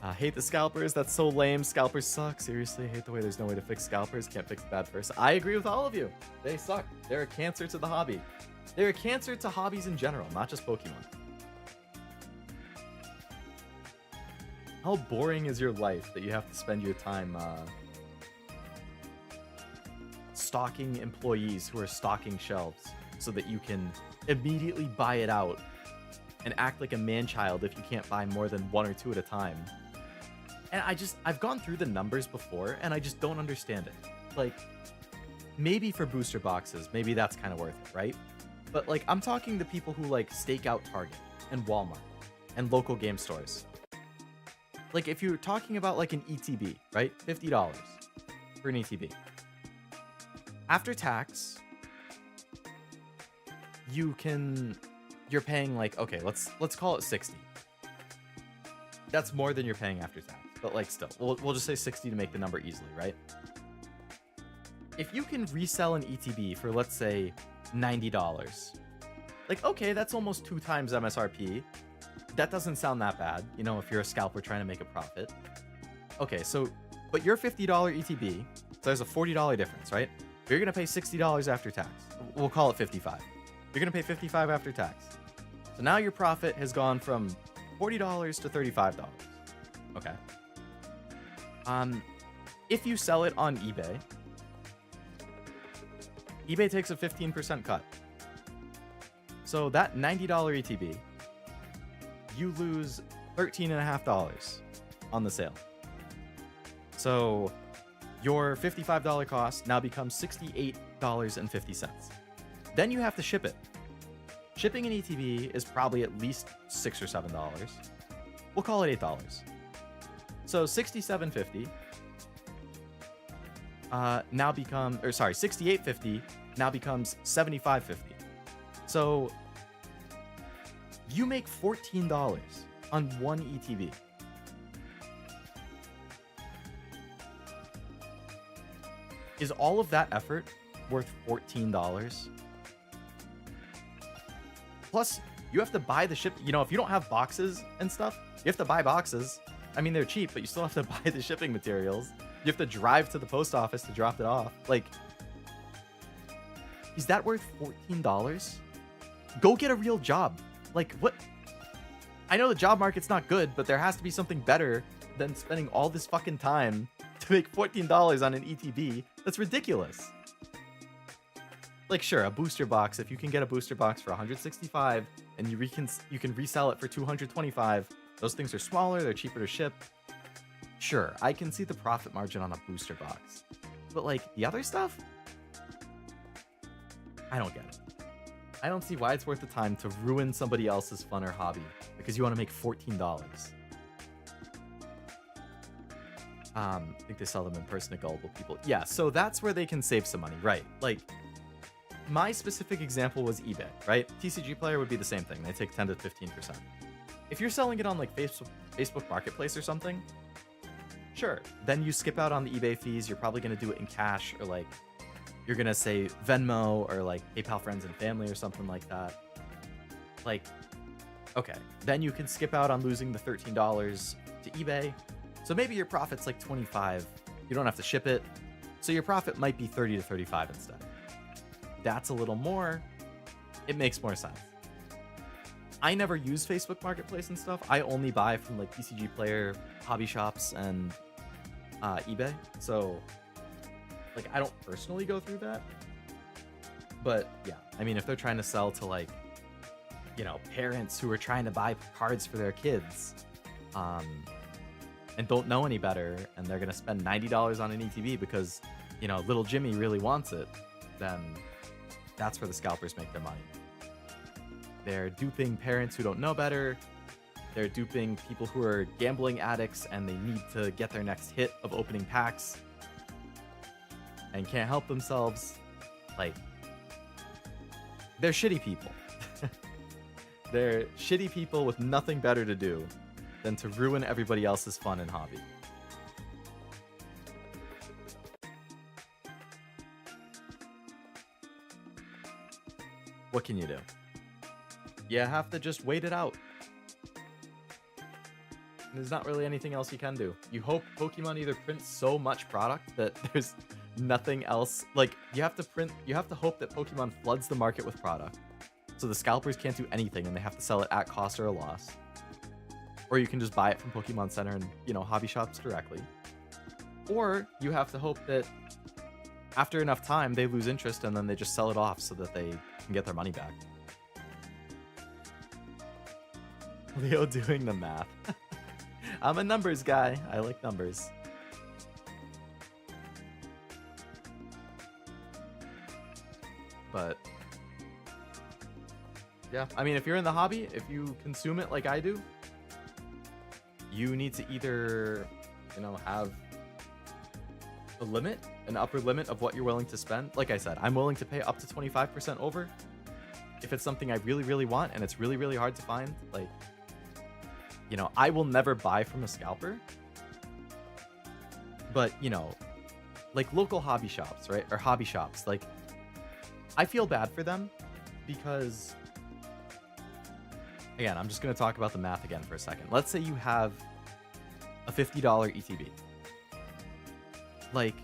I hate the scalpers. That's so lame. Scalpers suck. Seriously, hate the way there's no way to fix scalpers. Can't fix a bad person. I agree with all of you. They suck. They're a cancer to the hobby. They're a cancer to hobbies in general, not just Pokemon. How boring is your life that you have to spend your time stalking employees who are stocking shelves so that you can immediately buy it out and act like a man-child if you can't buy more than 1 or 2 at a time. And I've gone through the numbers before and I just don't understand it. Like, maybe for booster boxes, maybe that's kind of worth it, right? But like, I'm talking to people who like stake out Target and Walmart and local game stores. Like, if you're talking about like an ETB, right? $50 for an ETB. After tax, you're paying like, okay, let's call it 60. That's more than you're paying after tax, but like still, we'll just say 60 to make the number easily, right? If you can resell an ETB for, let's say, $90, like, okay, that's almost 2 times MSRP. That doesn't sound that bad, if you're a scalper trying to make a profit. Okay, so, but your $50 ETB So there's a $40 difference, right? You're going to pay $60 after tax. We'll call it 55. You're going to pay 55 after tax. So now your profit has gone from $40 to $35. Okay. If you sell it on eBay, eBay takes a 15% cut. So that $90 ETB, you lose $13.50 on the sale. So your $55 cost now becomes $68.50. Then you have to ship it. Shipping an ETB is probably at least $6 or $7. We'll call it $8. So $67.50 now becomes, or sorry, $68.50 now becomes $75.50. So you make $14 on one ETB. Is all of that effort worth $14? Plus, you have to buy the ship. You know, if you don't have boxes and stuff, you have to buy boxes. I mean, they're cheap, but you still have to buy the shipping materials. You have to drive to the post office to drop it off. Like, is that worth $14? Go get a real job. Like, what? I know the job market's not good, but there has to be something better than spending all this fucking time to make $14 on an ETB. That's ridiculous. Like, sure, a booster box, if you can get a booster box for $165 and you can resell it for $225, those things are smaller, they're cheaper to ship. Sure, I can see the profit margin on a booster box. But like the other stuff, I don't get it. I don't see why it's worth the time to ruin somebody else's fun or hobby because you want to make $14. I think they sell them in person to gullible people. Yeah, so that's where they can save some money, right? Like, my specific example was eBay, right? TCG Player would be the same thing. They take 10 to 15%. If you're selling it on like Facebook Marketplace or something, sure. Then you skip out on the eBay fees. You're probably going to do it in cash, or like you're going to say Venmo or like PayPal Friends and Family or something like that. Like, okay. Then you can skip out on losing the $13 to eBay. So maybe your profit's like 25. You don't have to ship it. So your profit might be 30 to 35 instead. That's a little more. It makes more sense. I never use Facebook Marketplace and stuff. I only buy from like TCG Player, hobby shops, and eBay. So like I don't personally go through that. But yeah, I mean, if they're trying to sell to like, you know, parents who are trying to buy cards for their kids, and don't know any better, and they're gonna spend $90 on an ETB because, you know, little Jimmy really wants it, then that's where the scalpers make their money. They're duping parents who don't know better. They're duping people who are gambling addicts and they need to get their next hit of opening packs and can't help themselves. Like, they're shitty people. They're shitty people with nothing better to do than to ruin everybody else's fun and hobby. What can you do? You have to just wait it out. There's not really anything else you can do. You hope Pokemon either prints so much product that there's nothing else. Like, you have to hope that Pokemon floods the market with product, so the scalpers can't do anything and they have to sell it at cost or a loss. Or you can just buy it from Pokemon Center and, you know, hobby shops directly. Or you have to hope that after enough time they lose interest and then they just sell it off so that they can get their money back. Leo doing the math. I'm a numbers guy. I like numbers. But yeah, I mean, if you're in the hobby, if you consume it like I do, you need to either, you know, have a limit, an upper limit of what you're willing to spend. Like I said, I'm willing to pay up to 25% over if it's something I really, really want and it's really, really hard to find. Like, you know, I will never buy from a scalper, but, you know, like local hobby shops, right? Or hobby shops, like, I feel bad for them because, again, I'm just going to talk about the math again for a second. Let's say you have a $50 ETB. Like,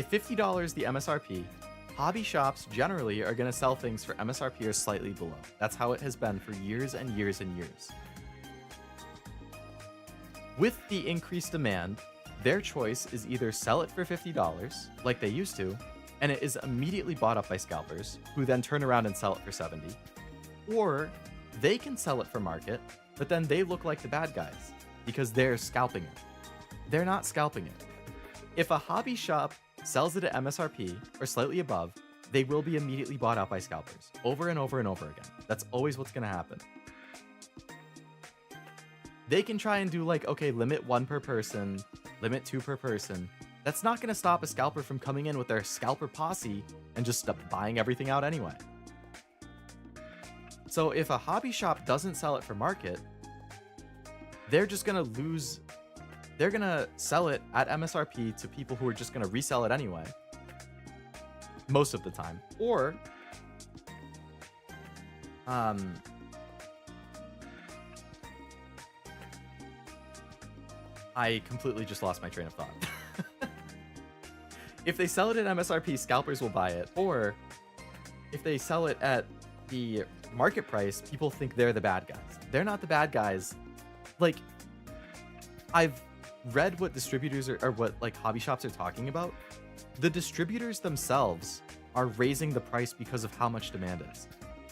If $50 the MSRP, hobby shops generally are going to sell things for MSRP or slightly below. That's how it has been for years and years and years. With the increased demand, their choice is either sell it for $50, like they used to, and it is immediately bought up by scalpers, who then turn around and sell it for $70, or they can sell it for market, but then they look like the bad guys, because they're scalping it. They're not scalping it. If a hobby shop sells it at MSRP or slightly above, they will be immediately bought out by scalpers, over and over and over again. That's always what's going to happen. They can try and do like, okay, limit 1 per person, limit 2 per person. That's not going to stop a scalper from coming in with their scalper posse and just buying everything out anyway. So if a hobby shop doesn't sell it for market, they're just going to lose. They're going to sell it at MSRP to people who are just going to resell it anyway, most of the time. Or I completely just lost my train of thought. If they sell it at MSRP, scalpers will buy it. Or if they sell it at the market price, people think they're the bad guys. They're not the bad guys. Like, I've read what distributors or what like hobby shops are talking about. The distributors themselves are raising the price because of how much demand is.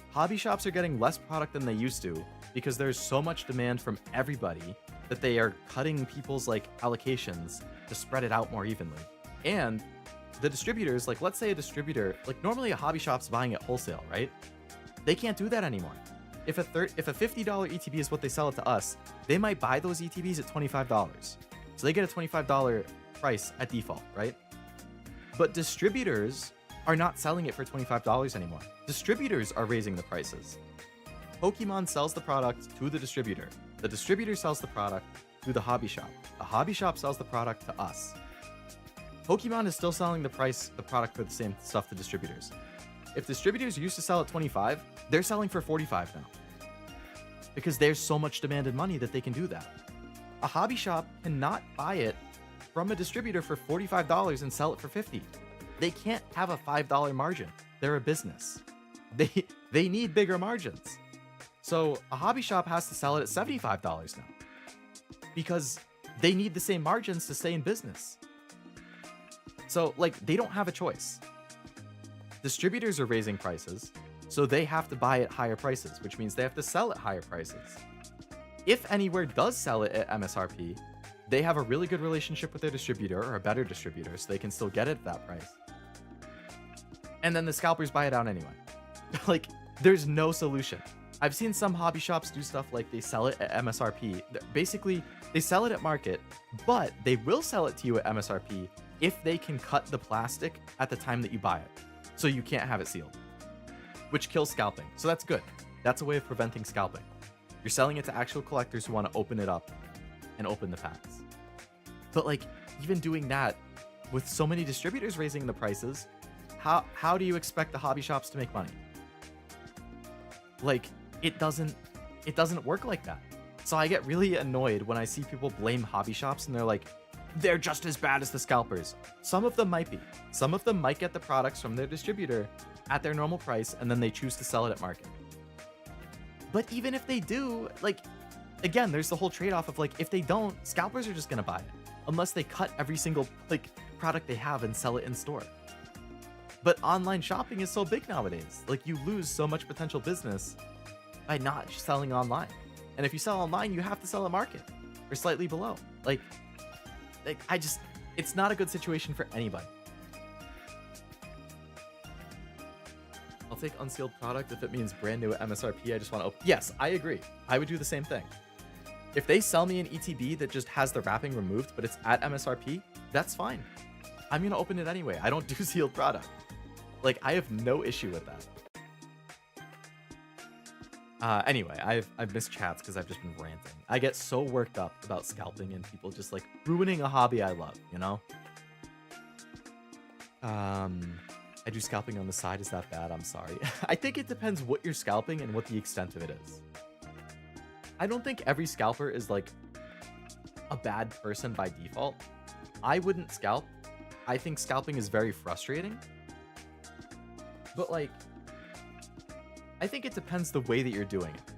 Hobby shops are getting less product than they used to because there's so much demand from everybody that they are cutting people's like allocations to spread it out more evenly. And the distributors, like let's say a distributor, like normally a hobby shop's buying it wholesale, right? They can't do that anymore. If a $50 ETB is what they sell it to us, they might buy those ETBs at $25. So they get a $25 price at default, right? But distributors are not selling it for $25 anymore. Distributors are raising the prices. Pokemon sells the product to the distributor. The distributor sells the product to the hobby shop. The hobby shop sells the product to us. Pokemon is still selling the product for the same stuff to distributors. If distributors used to sell at 25, they're selling for 45 now. Because there's so much demand and money that they can do that. A hobby shop cannot buy it from a distributor for $45 and sell it for $50. They can't have a $5 margin. They're a business. They need bigger margins. So a hobby shop has to sell it at $75 now because they need the same margins to stay in business. So like they don't have a choice. Distributors are raising prices, so they have to buy at higher prices, which means they have to sell at higher prices. If Anywhere does sell it at MSRP, they have a really good relationship with their distributor or a better distributor, so they can still get it at that price. And then the scalpers buy it out anyway. Like, there's no solution. I've seen some hobby shops do stuff like they sell it at MSRP. Basically, they sell it at market, but they will sell it to you at MSRP if they can cut the plastic at the time that you buy it. So you can't have it sealed, which kills scalping. So that's good. That's a way of preventing scalping. You're selling it to actual collectors who want to open it up and open the packs. But like, even doing that with so many distributors raising the prices, how do you expect the hobby shops to make money? Like, it doesn't work like that. So I get really annoyed when I see people blame hobby shops and they're like, they're just as bad as the scalpers. Some of them might be. Some of them might get the products from their distributor at their normal price and then they choose to sell it at market. But even if they do, like, again, there's the whole trade-off of like, if they don't, scalpers are just gonna buy it unless they cut every single like product they have and sell it in store. But online shopping is so big nowadays. Like, you lose so much potential business by not selling online. And if you sell online, you have to sell at market or slightly below. Like it's not a good situation for anybody. I'll take unsealed product if it means brand new at MSRP. I just want to open. Yes, I agree. I would do the same thing. If they sell me an ETB that just has the wrapping removed, but it's at MSRP, that's fine. I'm going to open it anyway. I don't do sealed product. Like, I have no issue with that. Anyway, I've missed chats because I've just been ranting. I get so worked up about scalping and people just like ruining a hobby I love, you know? I do scalping on the side. Is that bad? I'm sorry. I think it depends what you're scalping and what the extent of it is. I don't think every scalper is like a bad person by default. I wouldn't scalp. I think scalping is very frustrating. But, like, I think it depends the way that you're doing it.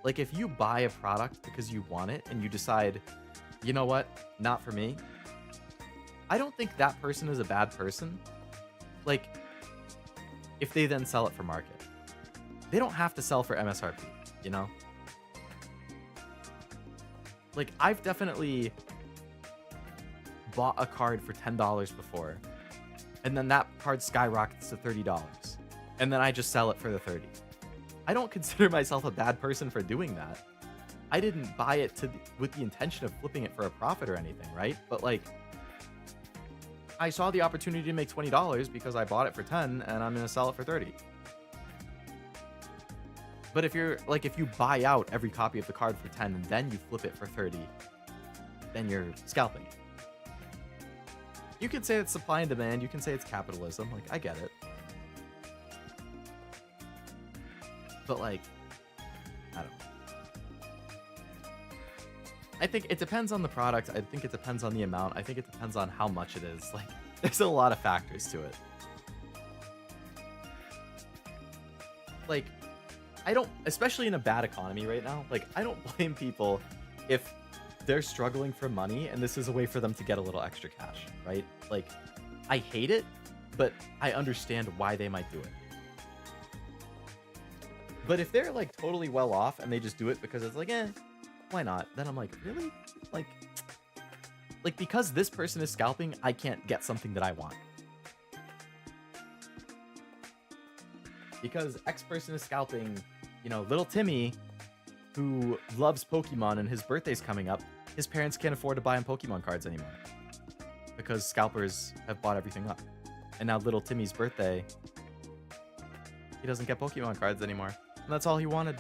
Like, if you buy a product because you want it and you decide, you know what, not for me, I don't think that person is a bad person. Like, if they then sell it for market. They don't have to sell for MSRP, you know? Like, I've definitely bought a card for $10 before, and then that card skyrockets to $30, and then I just sell it for the 30. I don't consider myself a bad person for doing that. I didn't buy it with the intention of flipping it for a profit or anything, right? But, like, I saw the opportunity to make $20 because I bought it for 10 and I'm gonna sell it for 30. But if you're like, if you buy out every copy of the card for 10 and then you flip it for 30, then you're scalping it. You can say it's supply and demand, you can say it's capitalism, like, I get it. But, like, I don't know. I think it depends on the product. I think it depends on the amount. I think it depends on how much it is. Like, there's a lot of factors to it. Like, I don't, especially in a bad economy right now, like, I don't blame people if they're struggling for money and this is a way for them to get a little extra cash, right? Like, I hate it, but I understand why they might do it. But if they're, like, totally well off and they just do it because it's like, why not? Then I'm like, really? Like, because this person is scalping, I can't get something that I want. Because X person is scalping, you know, little Timmy, who loves Pokemon and his birthday's coming up, his parents can't afford to buy him Pokemon cards anymore. Because scalpers have bought everything up. And now little Timmy's birthday, he doesn't get Pokemon cards anymore. And that's all he wanted.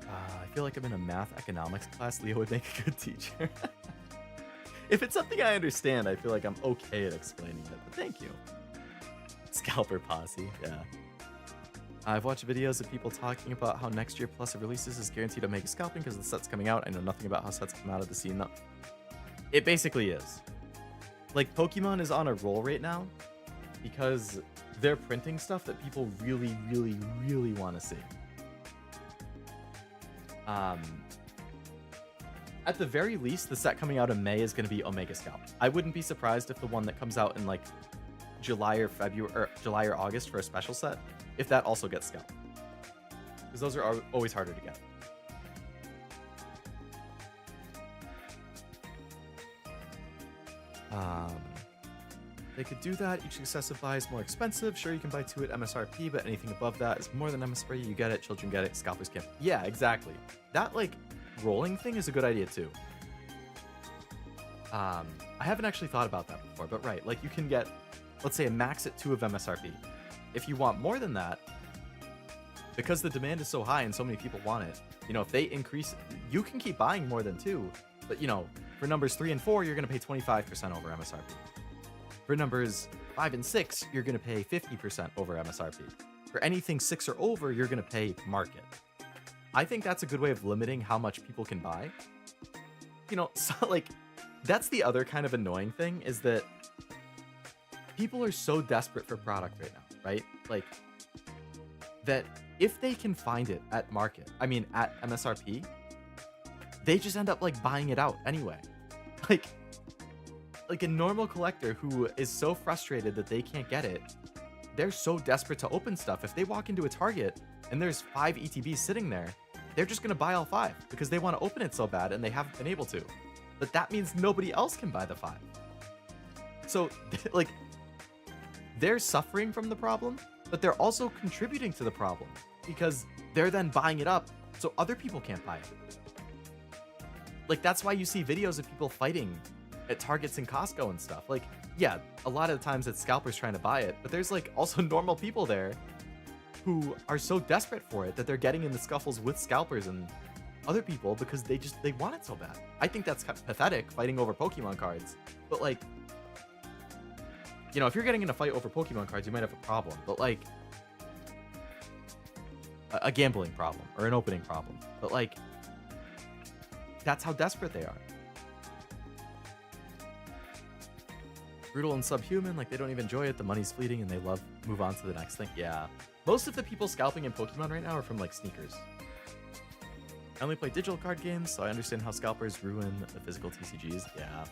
I feel like I'm in a math economics class. Leo would make a good teacher. If it's something I understand, I feel like I'm okay at explaining it. But thank you. Scalper posse, yeah. I've watched videos of people talking about how next year Plus of releases is guaranteed to make scalping because the set's coming out. I know nothing about how sets come out of the scene though. It basically is. Like, Pokemon is on a roll right now because they're printing stuff that people really, really, really want to see. At the very least, the set coming out in May is going to be Omega Scalp. I wouldn't be surprised if the one that comes out in, like, July or August for a special set, if that also gets scalped. Because those are always harder to get. They could do that. Each successive buy is more expensive. Sure, you can buy 2 at MSRP, but anything above that is more than MSRP. You get it. Children get it. Scalpers can't. Yeah, exactly. That, like, rolling thing is a good idea, too. I haven't actually thought about that before, but right. Like, you can get, let's say, a max at 2 of MSRP. If you want more than that, because the demand is so high and so many people want it, you know, if they increase, you can keep buying more than 2, but, you know, for numbers 3 and 4, you're going to pay 25% over MSRP. For numbers 5 and 6, you're going to pay 50% over MSRP. For anything 6 or over, you're going to pay market. I think that's a good way of limiting how much people can buy. You know, so, like, that's the other kind of annoying thing, is that people are so desperate for product right now, right? Like, that if they can find it at market, I mean, at MSRP, they just end up, like, buying it out anyway. Like a normal collector who is so frustrated that they can't get it, they're so desperate to open stuff. If they walk into a Target and there's 5 ETBs sitting there, they're just going to buy all 5 because they want to open it so bad and they haven't been able to. But that means nobody else can buy the 5. So, like, they're suffering from the problem, but they're also contributing to the problem because they're then buying it up so other people can't buy it. Like, that's why you see videos of people fighting at Targets and Costco and stuff. Like, yeah, a lot of the times it's scalpers trying to buy it, but there's, like, also normal people there who are so desperate for it that they're getting in the scuffles with scalpers and other people because they want it so bad. I think that's kind of pathetic, fighting over Pokemon cards. But, like, you know, if you're getting in a fight over Pokemon cards, you might have a problem. But, like, a gambling problem or an opening problem. But like, that's how desperate they are. Brutal and subhuman, like they don't even enjoy it. The money's fleeting and they move on to the next thing. Yeah. Most of the people scalping in Pokemon right now are from like sneakers. I only play digital card games, so I understand how scalpers ruin the physical TCGs. Yeah.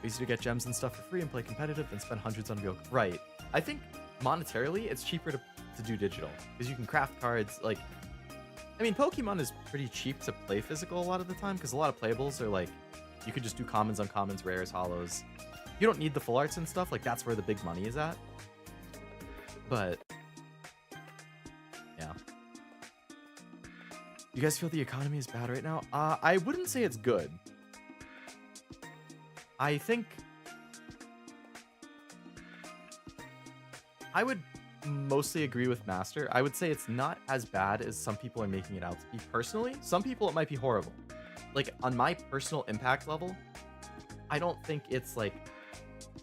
Easy to get gems and stuff for free and play competitive than spend hundreds on real. Right. I think monetarily, it's cheaper to do digital because you can craft cards. Like, I mean, Pokemon is pretty cheap to play physical a lot of the time because a lot of playables are like, you could just do commons, uncommons, rares, hollows. You don't need the full arts and stuff. Like, that's where the big money is at. But yeah. You guys feel the economy is bad right now? I wouldn't say it's good. I think I would mostly agree with Master. I would say it's not as bad as some people are making it out to be. Personally, some people it might be horrible. Like, on my personal impact level, I don't think it's like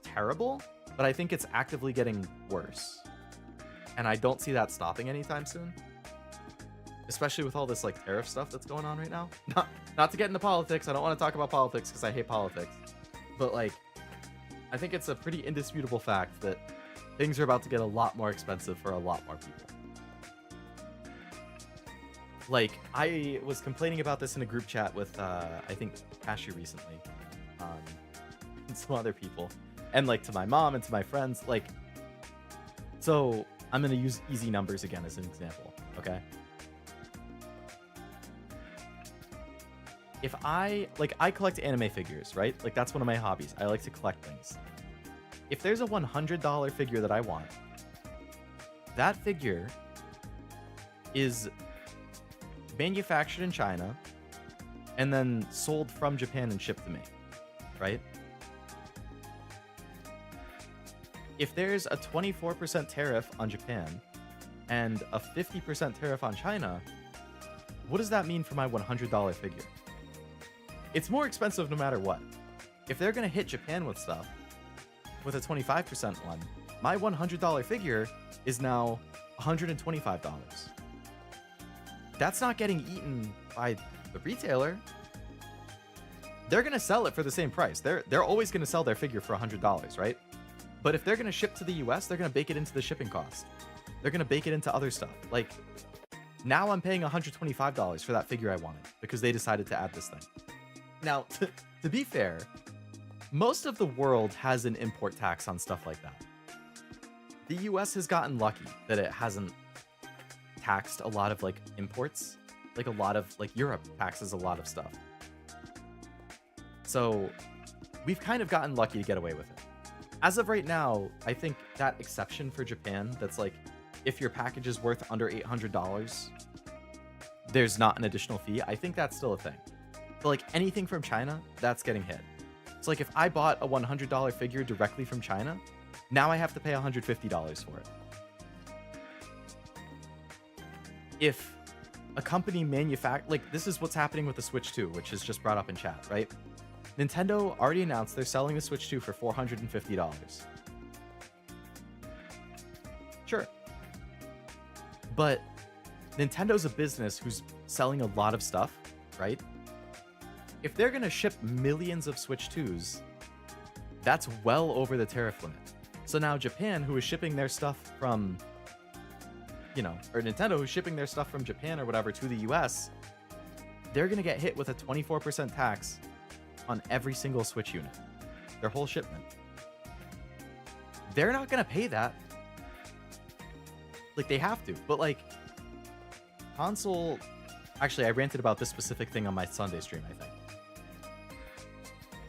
terrible, but I think it's actively getting worse. And I don't see that stopping anytime soon. Especially with all this like tariff stuff that's going on right now. Not to get into politics. I don't want to talk about politics because I hate politics. But like, I think it's a pretty indisputable fact that things are about to get a lot more expensive for a lot more people. Like, I was complaining about this in a group chat with, I think, Cashew recently. And some other people. And like to my mom and to my friends. Like, so I'm going to use easy numbers again as an example. Okay. If I collect anime figures, right? Like, that's one of my hobbies. I like to collect things. If there's a $100 figure that I want, that figure is manufactured in China and then sold from Japan and shipped to me, right? If there's a 24% tariff on Japan and a 50% tariff on China, what does that mean for my $100 figure? It's more expensive no matter what. If they're going to hit Japan with stuff, with a 25% one, my $100 figure is now $125. That's not getting eaten by the retailer. They're going to sell it for the same price. They're always going to sell their figure for $100, right? But if they're going to ship to the US, they're going to bake it into the shipping cost. They're going to bake it into other stuff. Like, now I'm paying $125 for that figure I wanted because they decided to add this thing. Now, to be fair, most of the world has an import tax on stuff like that. The US has gotten lucky that it hasn't taxed a lot of like imports. Like, a lot of like Europe taxes a lot of stuff. So we've kind of gotten lucky to get away with it. As of right now, I think that exception for Japan, that's like, if your package is worth under $800, there's not an additional fee. I think that's still a thing. But like anything from China, that's getting hit. So like if I bought a $100 figure directly from China, now I have to pay $150 for it. If a company like, this is what's happening with the Switch 2, which is just brought up in chat, right? Nintendo already announced they're selling the Switch 2 for $450. Sure. But Nintendo's a business who's selling a lot of stuff, right? If they're going to ship millions of Switch 2s, that's well over the tariff limit. So now Japan, who is shipping their stuff from, or Nintendo, who's shipping their stuff from Japan or whatever to the US, they're going to get hit with a 24% tax on every single Switch unit. Their whole shipment. They're not going to pay that. Like, they have to. But, like, console... Actually, I ranted about this specific thing on my Sunday stream, I think.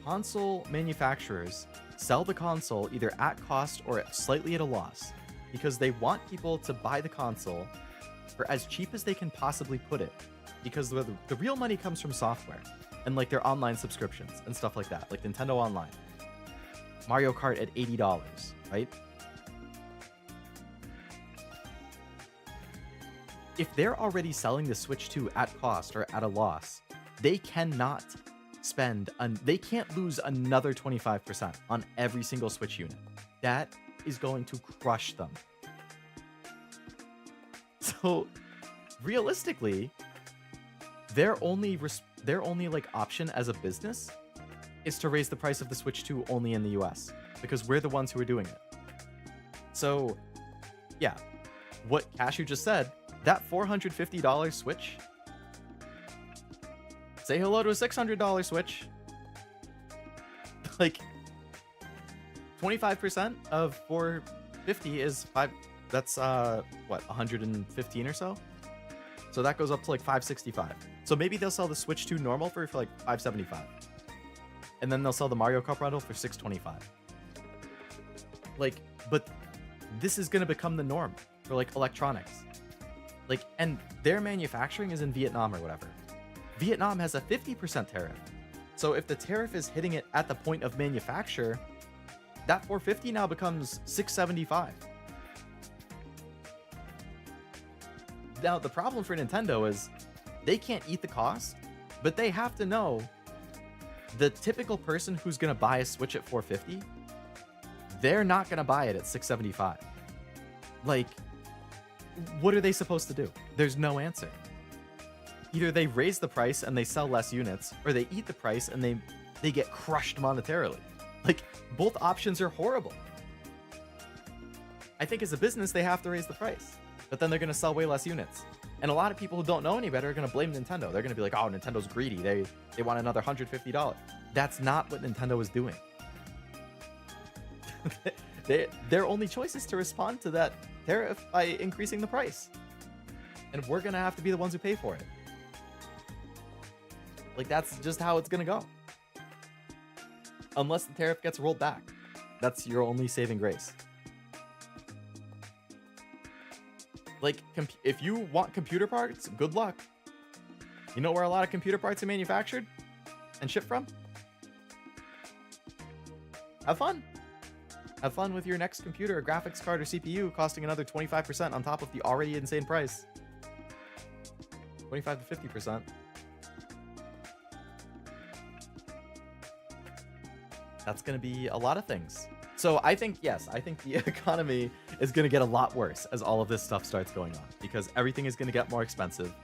Console manufacturers sell the console either at cost or slightly at a loss because they want people to buy the console for as cheap as they can possibly put it, because the real money comes from software and like their online subscriptions and stuff like that, like Nintendo Online, Mario Kart at $80, right? If they're already selling the Switch 2 at cost or at a loss, they cannot they can't lose another 25% on every single Switch unit. That is going to crush them. So So realistically, their only like option as a business is to raise the price of the Switch 2 only in the US, because we're the ones who are doing it. So yeah, what Cashew just said, that $450 Switch, say hello to a $600 Switch. Like 25% of 450 is 5. That's what, 115 or so. So that goes up to like 565. So maybe they'll sell the Switch 2 normal for like 575, and then they'll sell the Mario Kart bundle for 625. Like, but this is gonna become the norm for like electronics. Like, and their manufacturing is in Vietnam or whatever. Vietnam has a 50% tariff. So if the tariff is hitting it at the point of manufacture, that 450 now becomes 675. Now, the problem for Nintendo is they can't eat the cost, but they have to know the typical person who's going to buy a Switch at 450, they're not going to buy it at 675. Like, what are they supposed to do? There's no answer. Either they raise the price and they sell less units, or they eat the price and they get crushed monetarily. Like, both options are horrible. I think as a business, they have to raise the price, but then they're going to sell way less units. And a lot of people who don't know any better are going to blame Nintendo. They're going to be like, oh, Nintendo's greedy. They want another $150. That's not what Nintendo is doing. Their only choice is to respond to that tariff by increasing the price. And we're going to have to be the ones who pay for it. Like, that's just how it's going to go. Unless the tariff gets rolled back. That's your only saving grace. Like, if you want computer parts, good luck. You know where a lot of computer parts are manufactured and shipped from? Have fun. Have fun with your next computer, graphics card, or CPU costing another 25% on top of the already insane price. 25 to 50%. That's going to be a lot of things. So I think, yes, I think the economy is going to get a lot worse as all of this stuff starts going on, because everything is going to get more expensive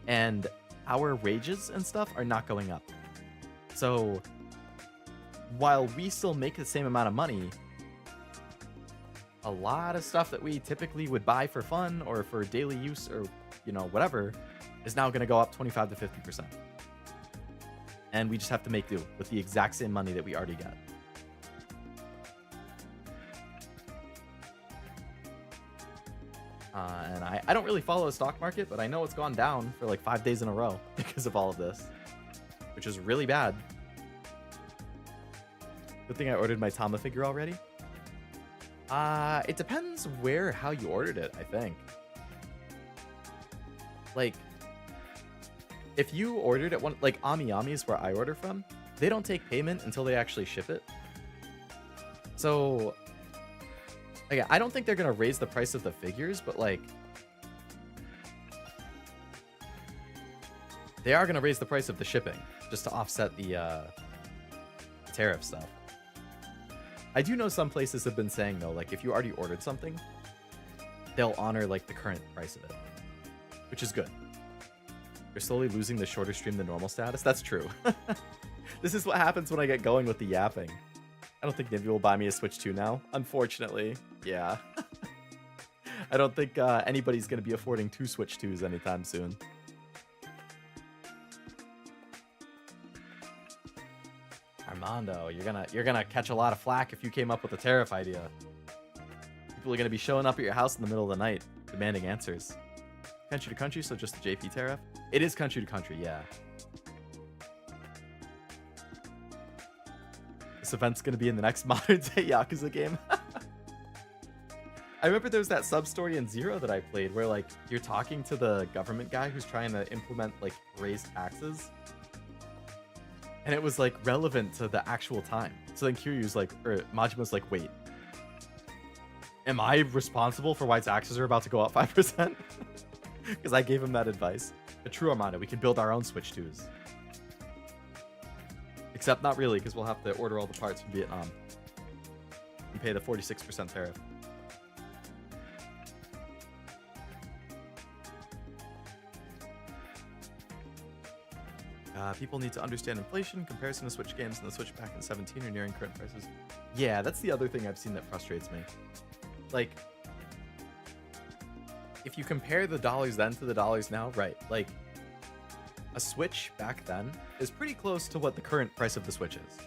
and our wages and stuff are not going up. So while we still make the same amount of money, a lot of stuff that we typically would buy for fun or for daily use or, you know, whatever, is now going to go up 25 to 50%. And we just have to make do with the exact same money that we already get. And I don't really follow the stock market, but I know it's gone down for like 5 days in a row because of all of this, which is really bad. Good thing I ordered my Tama figure already. It depends how you ordered it, I think. Like, if you ordered at one, like Ami is where I order from, they don't take payment until they actually ship it. So, again, I don't think they're gonna raise the price of the figures, but like, they are gonna raise the price of the shipping just to offset the tariff stuff. I do know some places have been saying though, like if you already ordered something, they'll honor like the current price of it, which is good. You're slowly losing the shorter stream than normal status. That's true. This is what happens when I get going with the yapping. I don't think Nivy will buy me a Switch 2 now, unfortunately. Yeah. I don't think anybody's going to be affording 2 Switch 2s anytime soon. Armando, you're gonna catch a lot of flack if you came up with a tariff idea. People are gonna be showing up at your house in the middle of the night, demanding answers. Country to country, so just the JP tariff? It is country to country, yeah. This event's gonna be in the next modern day Yakuza game. I remember there was that sub-story in Zero that I played where like you're talking to the government guy who's trying to implement like raised taxes. And it was like relevant to the actual time. So then Kiryu's like, or Majima's like, wait, am I responsible for why taxes are about to go up 5%? Because I gave him that advice. A true Armando, we can build our own Switch 2s. Except not really, because we'll have to order all the parts from Vietnam and pay the 46% tariff. People need to understand inflation, comparison to Switch games and the Switch back in 17 are nearing current prices. Yeah, that's the other thing I've seen that frustrates me. Like, if you compare the dollars then to the dollars now, right, like, a Switch back then is pretty close to what the current price of the Switch is.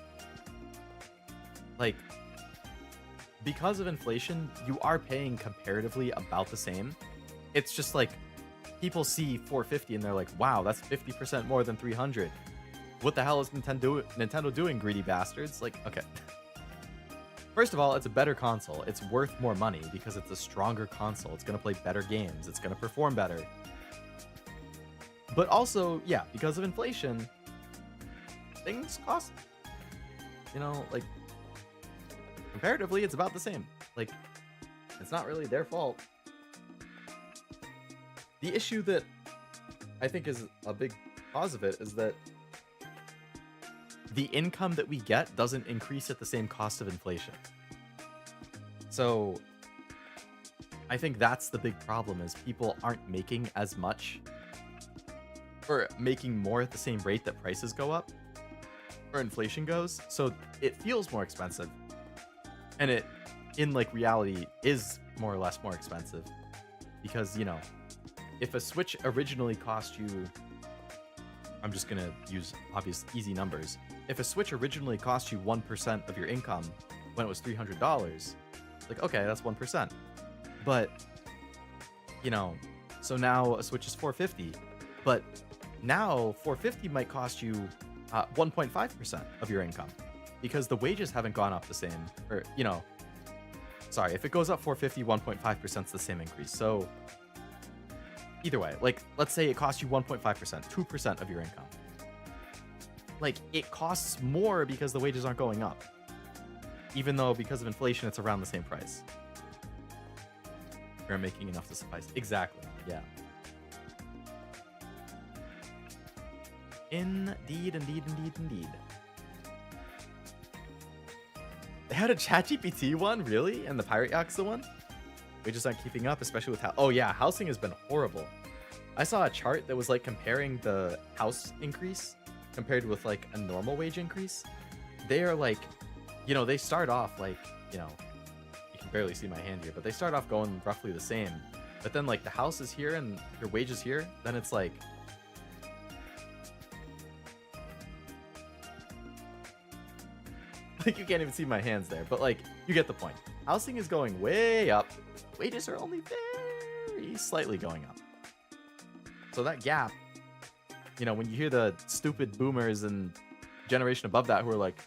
Like, because of inflation, you are paying comparatively about the same. It's just like, people see $450 and they're like, wow, that's 50% more than $300. What the hell is Nintendo doing, greedy bastards? Like, okay. First of all, it's a better console. It's worth more money because it's a stronger console. It's going to play better games. It's going to perform better. But also, yeah, because of inflation, things cost, you know, like, comparatively, it's about the same. Like, it's not really their fault. The issue that I think is a big cause of it is that the income that we get doesn't increase at the same cost of inflation. So I think that's the big problem, is people aren't making as much or making more at the same rate that prices go up or inflation goes. So it feels more expensive. And it, in like reality, is more or less more expensive because, you know, if a Switch originally cost you, I'm just going to use obvious easy numbers. If a Switch originally cost you 1% of your income when it was $300, like, okay, that's 1%. But, you know, so now a Switch is $450. But now $450 might cost you 1.5% of your income because the wages haven't gone up the same. Or, you know, sorry, if it goes up $450, 1.5% is the same increase. So either way, like, let's say it costs you 1.5%, 2% of your income. Like, it costs more because the wages aren't going up. Even though because of inflation, it's around the same price. You're making enough to suffice. Exactly, yeah. Indeed, indeed, indeed, indeed. They had a ChatGPT one, really? And the Pirate Yacht's one? We just aren't keeping up, especially with how... Oh yeah, housing has been horrible. I saw a chart that was like comparing the house increase compared with like a normal wage increase. They are like, you know, they start off like, you know, you can barely see my hand here, but they start off going roughly the same. But then like the house is here and your wage is here, then it's like... Like, you can't even see my hands there, but like, you get the point. Housing is going way up. Wages are only very slightly going up. So that gap, you know, when you hear the stupid boomers and generation above that who are like,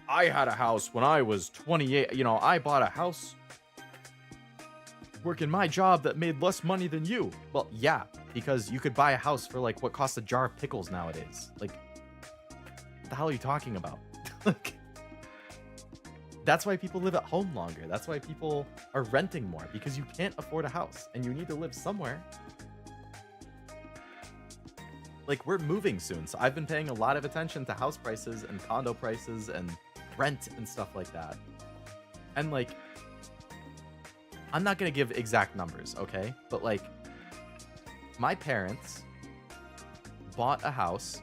I had a house when I was 28, you know, I bought a house working my job that made less money than you. Well, yeah, because you could buy a house for like what costs a jar of pickles nowadays. Like, what the hell are you talking about? Like, that's why people live at home longer. That's why people are renting more, because you can't afford a house and you need to live somewhere. Like, we're moving soon, so I've been paying a lot of attention to house prices and condo prices and rent and stuff like that. And like, I'm not gonna give exact numbers, okay? But like, my parents bought a house.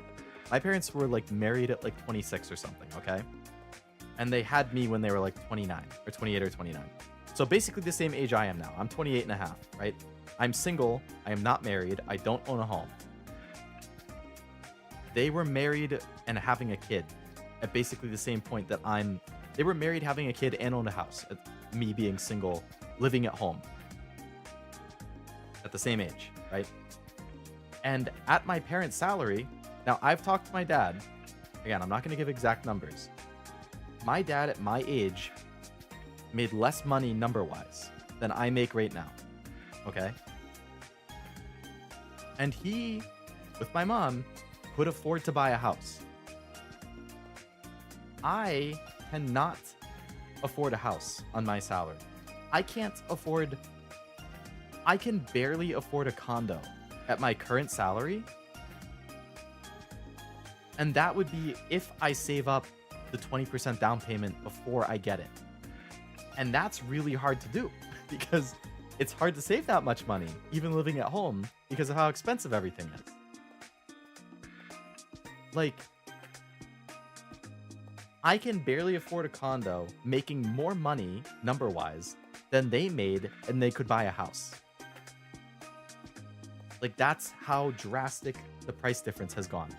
My parents were like married at like 26 or something, okay? And they had me when they were like 29 or 28 or 29. So basically the same age I am now. I'm 28 and a half, right? I'm single. I am not married. I don't own a home. They were married and having a kid at basically the same point that they were married, having a kid, and owned a house. At me being single, living at home. At the same age, right? And at my parents' salary, now I've talked to my dad. Again, I'm not going to give exact numbers. My dad at my age made less money number-wise than I make right now. Okay? And he, with my mom, could afford to buy a house. I cannot afford a house on my salary. I can barely afford a condo at my current salary. And that would be if I save up the 20% down payment before I get it. And that's really hard to do because it's hard to save that much money, even living at home, because of how expensive everything is. Like, I can barely afford a condo making more money, number-wise, than they made, and they could buy a house. Like, that's how drastic the price difference has gone.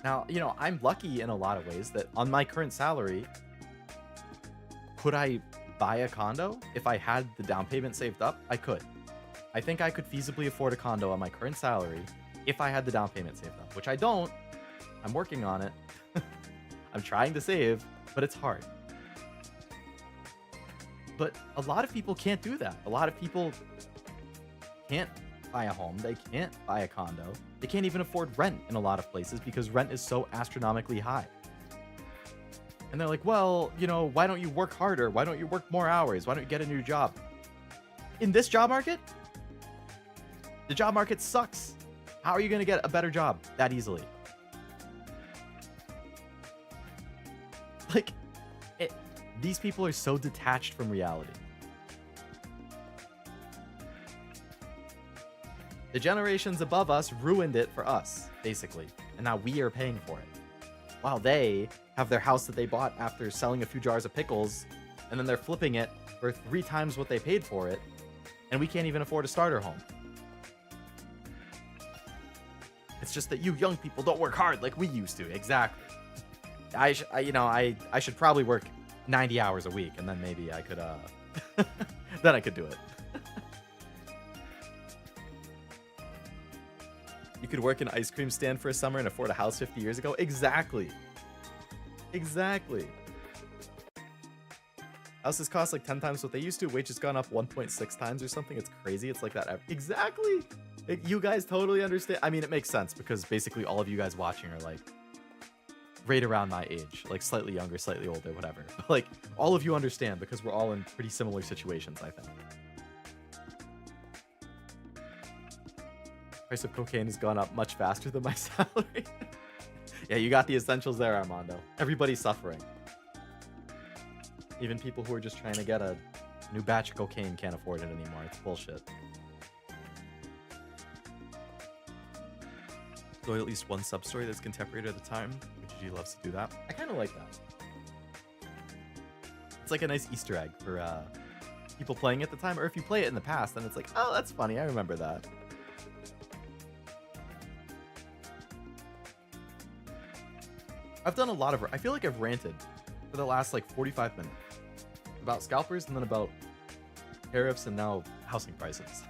Now, you know, I'm lucky in a lot of ways that on my current salary, could I buy a condo? If I had the down payment saved up, I could. I think I could feasibly afford a condo on my current salary if I had the down payment saved up, which I don't. I'm working on it. I'm trying to save, but it's hard. But a lot of people can't do that. A lot of people can't buy a home. They can't buy a condo. They can't even afford rent in a lot of places because rent is so astronomically high. And they're like, well, you know, why don't you work harder? Why don't you work more hours? Why don't you get a new job? In this job market, the job market sucks. How are you going to get a better job that easily? Like, these people are so detached from reality. The generations above us ruined it for us, basically. And now we are paying for it. While they have their house that they bought after selling a few jars of pickles, and then they're flipping it for 3 times what they paid for it, and we can't even afford a starter home. It's just that you young people don't work hard like we used to. Exactly. I should probably work 90 hours a week, and then maybe I could, then I could do it. You could work an ice cream stand for a summer and afford a house 50 years ago? Exactly. Exactly. Houses cost like 10 times what they used to. Wages gone up 1.6 times or something. It's crazy. It's like that. Exactly. You guys totally understand. I mean, it makes sense because basically all of you guys watching are like right around my age, like slightly younger, slightly older, whatever. But like all of you understand because we're all in pretty similar situations, I think. Price of cocaine has gone up much faster than my salary. Yeah, you got the essentials there, Armando. Everybody's suffering. Even people who are just trying to get a new batch of cocaine can't afford it anymore. It's bullshit. So at least one sub-story that's contemporary at the time. BGG loves to do that. I kind of like that. It's like a nice Easter egg for people playing at the time. Or if you play it in the past, then it's like, oh, that's funny. I remember that. I've done a lot of... I feel like I've ranted for the last like 45 minutes about scalpers and then about tariffs and now housing prices.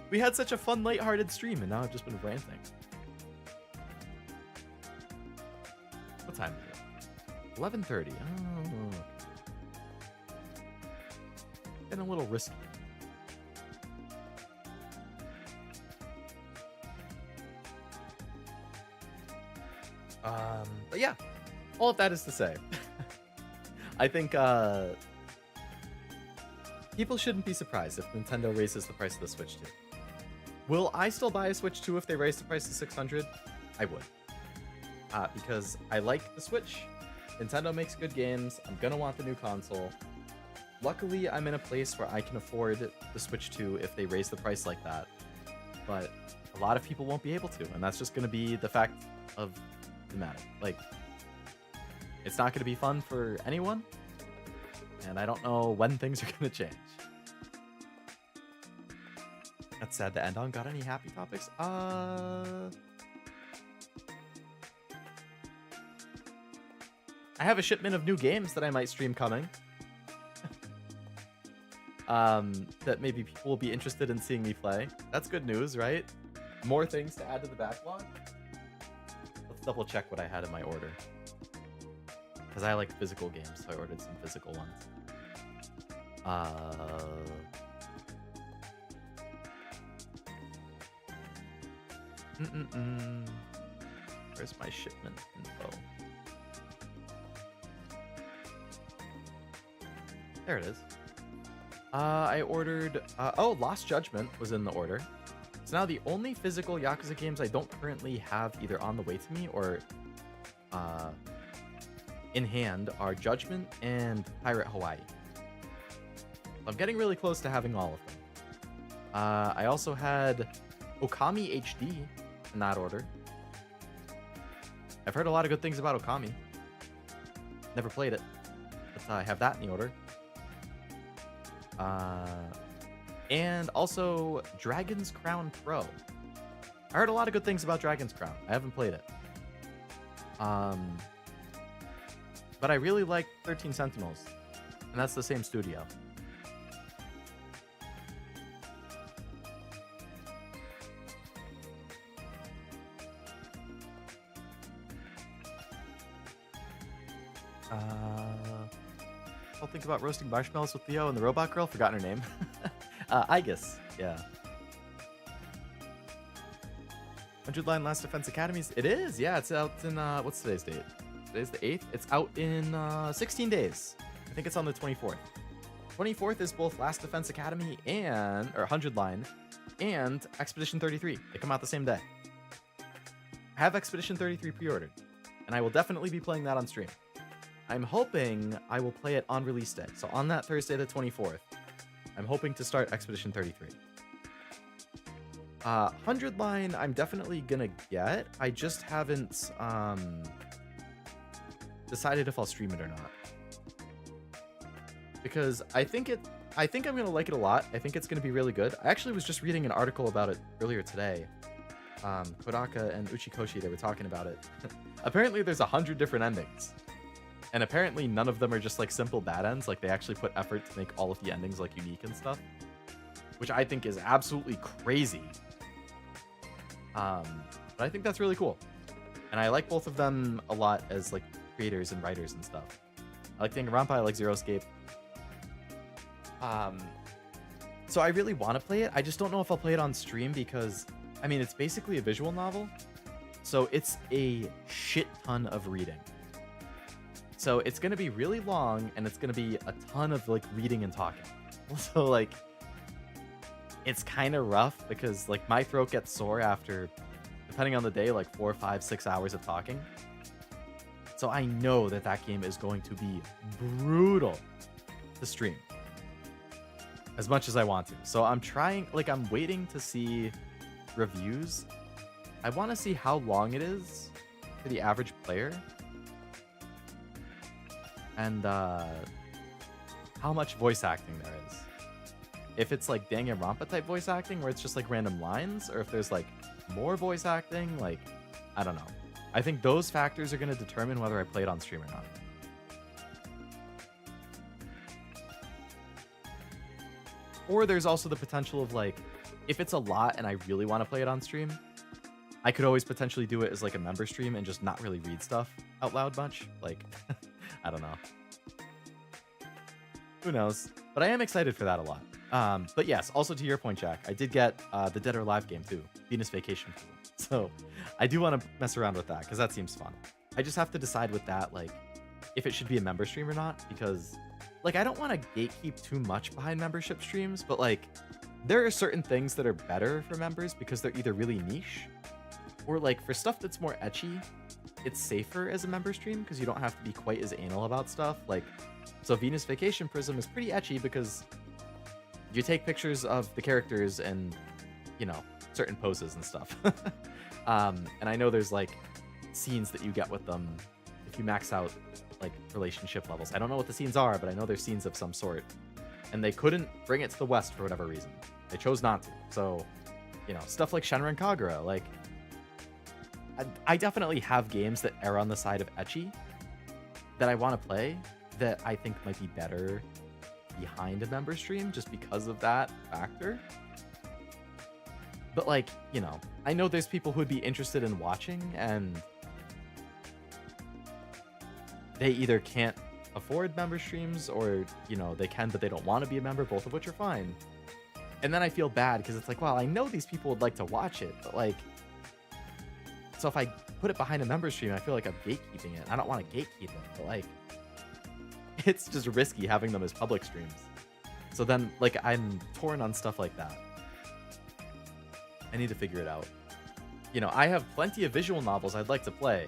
We had such a fun, lighthearted stream, and now I've just been ranting. What time is it? 11:30. Oh. Getting a little risky. But yeah, all of that is to say, I think people shouldn't be surprised if Nintendo raises the price of the Switch 2. Will I still buy a Switch 2 if they raise the price to $600? I would. Because I like the Switch. Nintendo makes good games. I'm gonna want the new console. Luckily, I'm in a place where I can afford the Switch 2 if they raise the price like that. But a lot of people won't be able to, and that's just gonna be the fact of the matter. Like, it's not gonna be fun for anyone, and I don't know when things are gonna change. That's sad to end on. Got any happy topics? I have a shipment of new games that I might stream coming. That maybe people will be interested in seeing me play. That's good news, right? More things to add to the backlog. Let's double check what I had in my order. Because I like physical games, so I ordered some physical ones. Where's my shipment info? There it is. I ordered... oh, Lost Judgment was in the order. So now the only physical Yakuza games I don't currently have either on the way to me or in hand are Judgment and Pirate Hawaii. I'm getting really close to having all of them. I also had Okami HD in that order. I've heard a lot of good things about Okami. Never played it, but I have that in the order. And also Dragon's Crown Pro. I heard a lot of good things about Dragon's Crown. I haven't played it. But I really like 13 Sentinels, and that's the same studio. I'll think about roasting marshmallows with Theo and the robot girl. Forgotten her name. Igus. Yeah. 100 Line Last Defense Academies. It is. Yeah, it's out in, what's today's date? Today's the 8th. It's out in 16 days. I think it's on the 24th. 24th is both Last Defense Academy and, or 100 Line, and Expedition 33. They come out the same day. I have Expedition 33 pre-ordered, and I will definitely be playing that on stream. I'm hoping I will play it on release day. So on that Thursday, the 24th, I'm hoping to start Expedition 33. 100 Line, I'm definitely gonna get. I just haven't decided if I'll stream it or not. Because I think I'm gonna like it a lot. I think it's gonna be really good. I actually was just reading an article about it earlier today. Kodaka and Uchikoshi, they were talking about it. Apparently there's 100 different endings. And apparently none of them are just like simple bad ends. Like they actually put effort to make all of the endings like unique and stuff, which I think is absolutely crazy. But I think that's really cool. And I like both of them a lot as like creators and writers and stuff. I like Danganronpa, I like Zero Escape. So I really want to play it. I just don't know if I'll play it on stream because, I mean, it's basically a visual novel. So it's a shit ton of reading. So it's going to be really long, and it's going to be a ton of like reading and talking. So like, it's kind of rough because like my throat gets sore after, depending on the day, like 4, 5, 6 hours of talking. So I know that that game is going to be brutal to stream as much as I want to. So I'm trying, like I'm waiting to see reviews. I want to see how long it is for the average player. And how much voice acting there is. If it's like Danganronpa type voice acting where it's just like random lines, or if there's like more voice acting, like, I don't know. I think those factors are going to determine whether I play it on stream or not. Or there's also the potential of like, if it's a lot and I really want to play it on stream, I could always potentially do it as like a member stream and just not really read stuff out loud much. Like, I don't know. Who knows? But I am excited for that a lot. But yes, also to your point, Jack, I did get the Dead or Alive game too, Venus Vacation Pool. So I do want to mess around with that because that seems fun. I just have to decide with that, like, if it should be a member stream or not, because like I don't want to gatekeep too much behind membership streams, but like there are certain things that are better for members because they're either really niche or like for stuff that's more ecchi, it's safer as a member stream because you don't have to be quite as anal about stuff. Like, so Venus Vacation Prism is pretty ecchi because you take pictures of the characters and, you know, certain poses and stuff. And I know there's like scenes that you get with them if you max out like relationship levels. I don't know what the scenes are, but I know there's scenes of some sort. And they couldn't bring it to the West for whatever reason. They chose not to. So, you know, stuff like Shenron Kagura, like, I definitely have games that err on the side of ecchi that I want to play that I think might be better behind a member stream just because of that factor. But like, you know, I know there's people who would be interested in watching and they either can't afford member streams or, you know, they can but they don't want to be a member, both of which are fine. And then I feel bad because it's like, well, I know these people would like to watch it, but like, so if I put it behind a member stream, I feel like I'm gatekeeping it. I don't want to gatekeep it, but like, it's just risky having them as public streams. So then, like, I'm torn on stuff like that. I need to figure it out. You know, I have plenty of visual novels I'd like to play,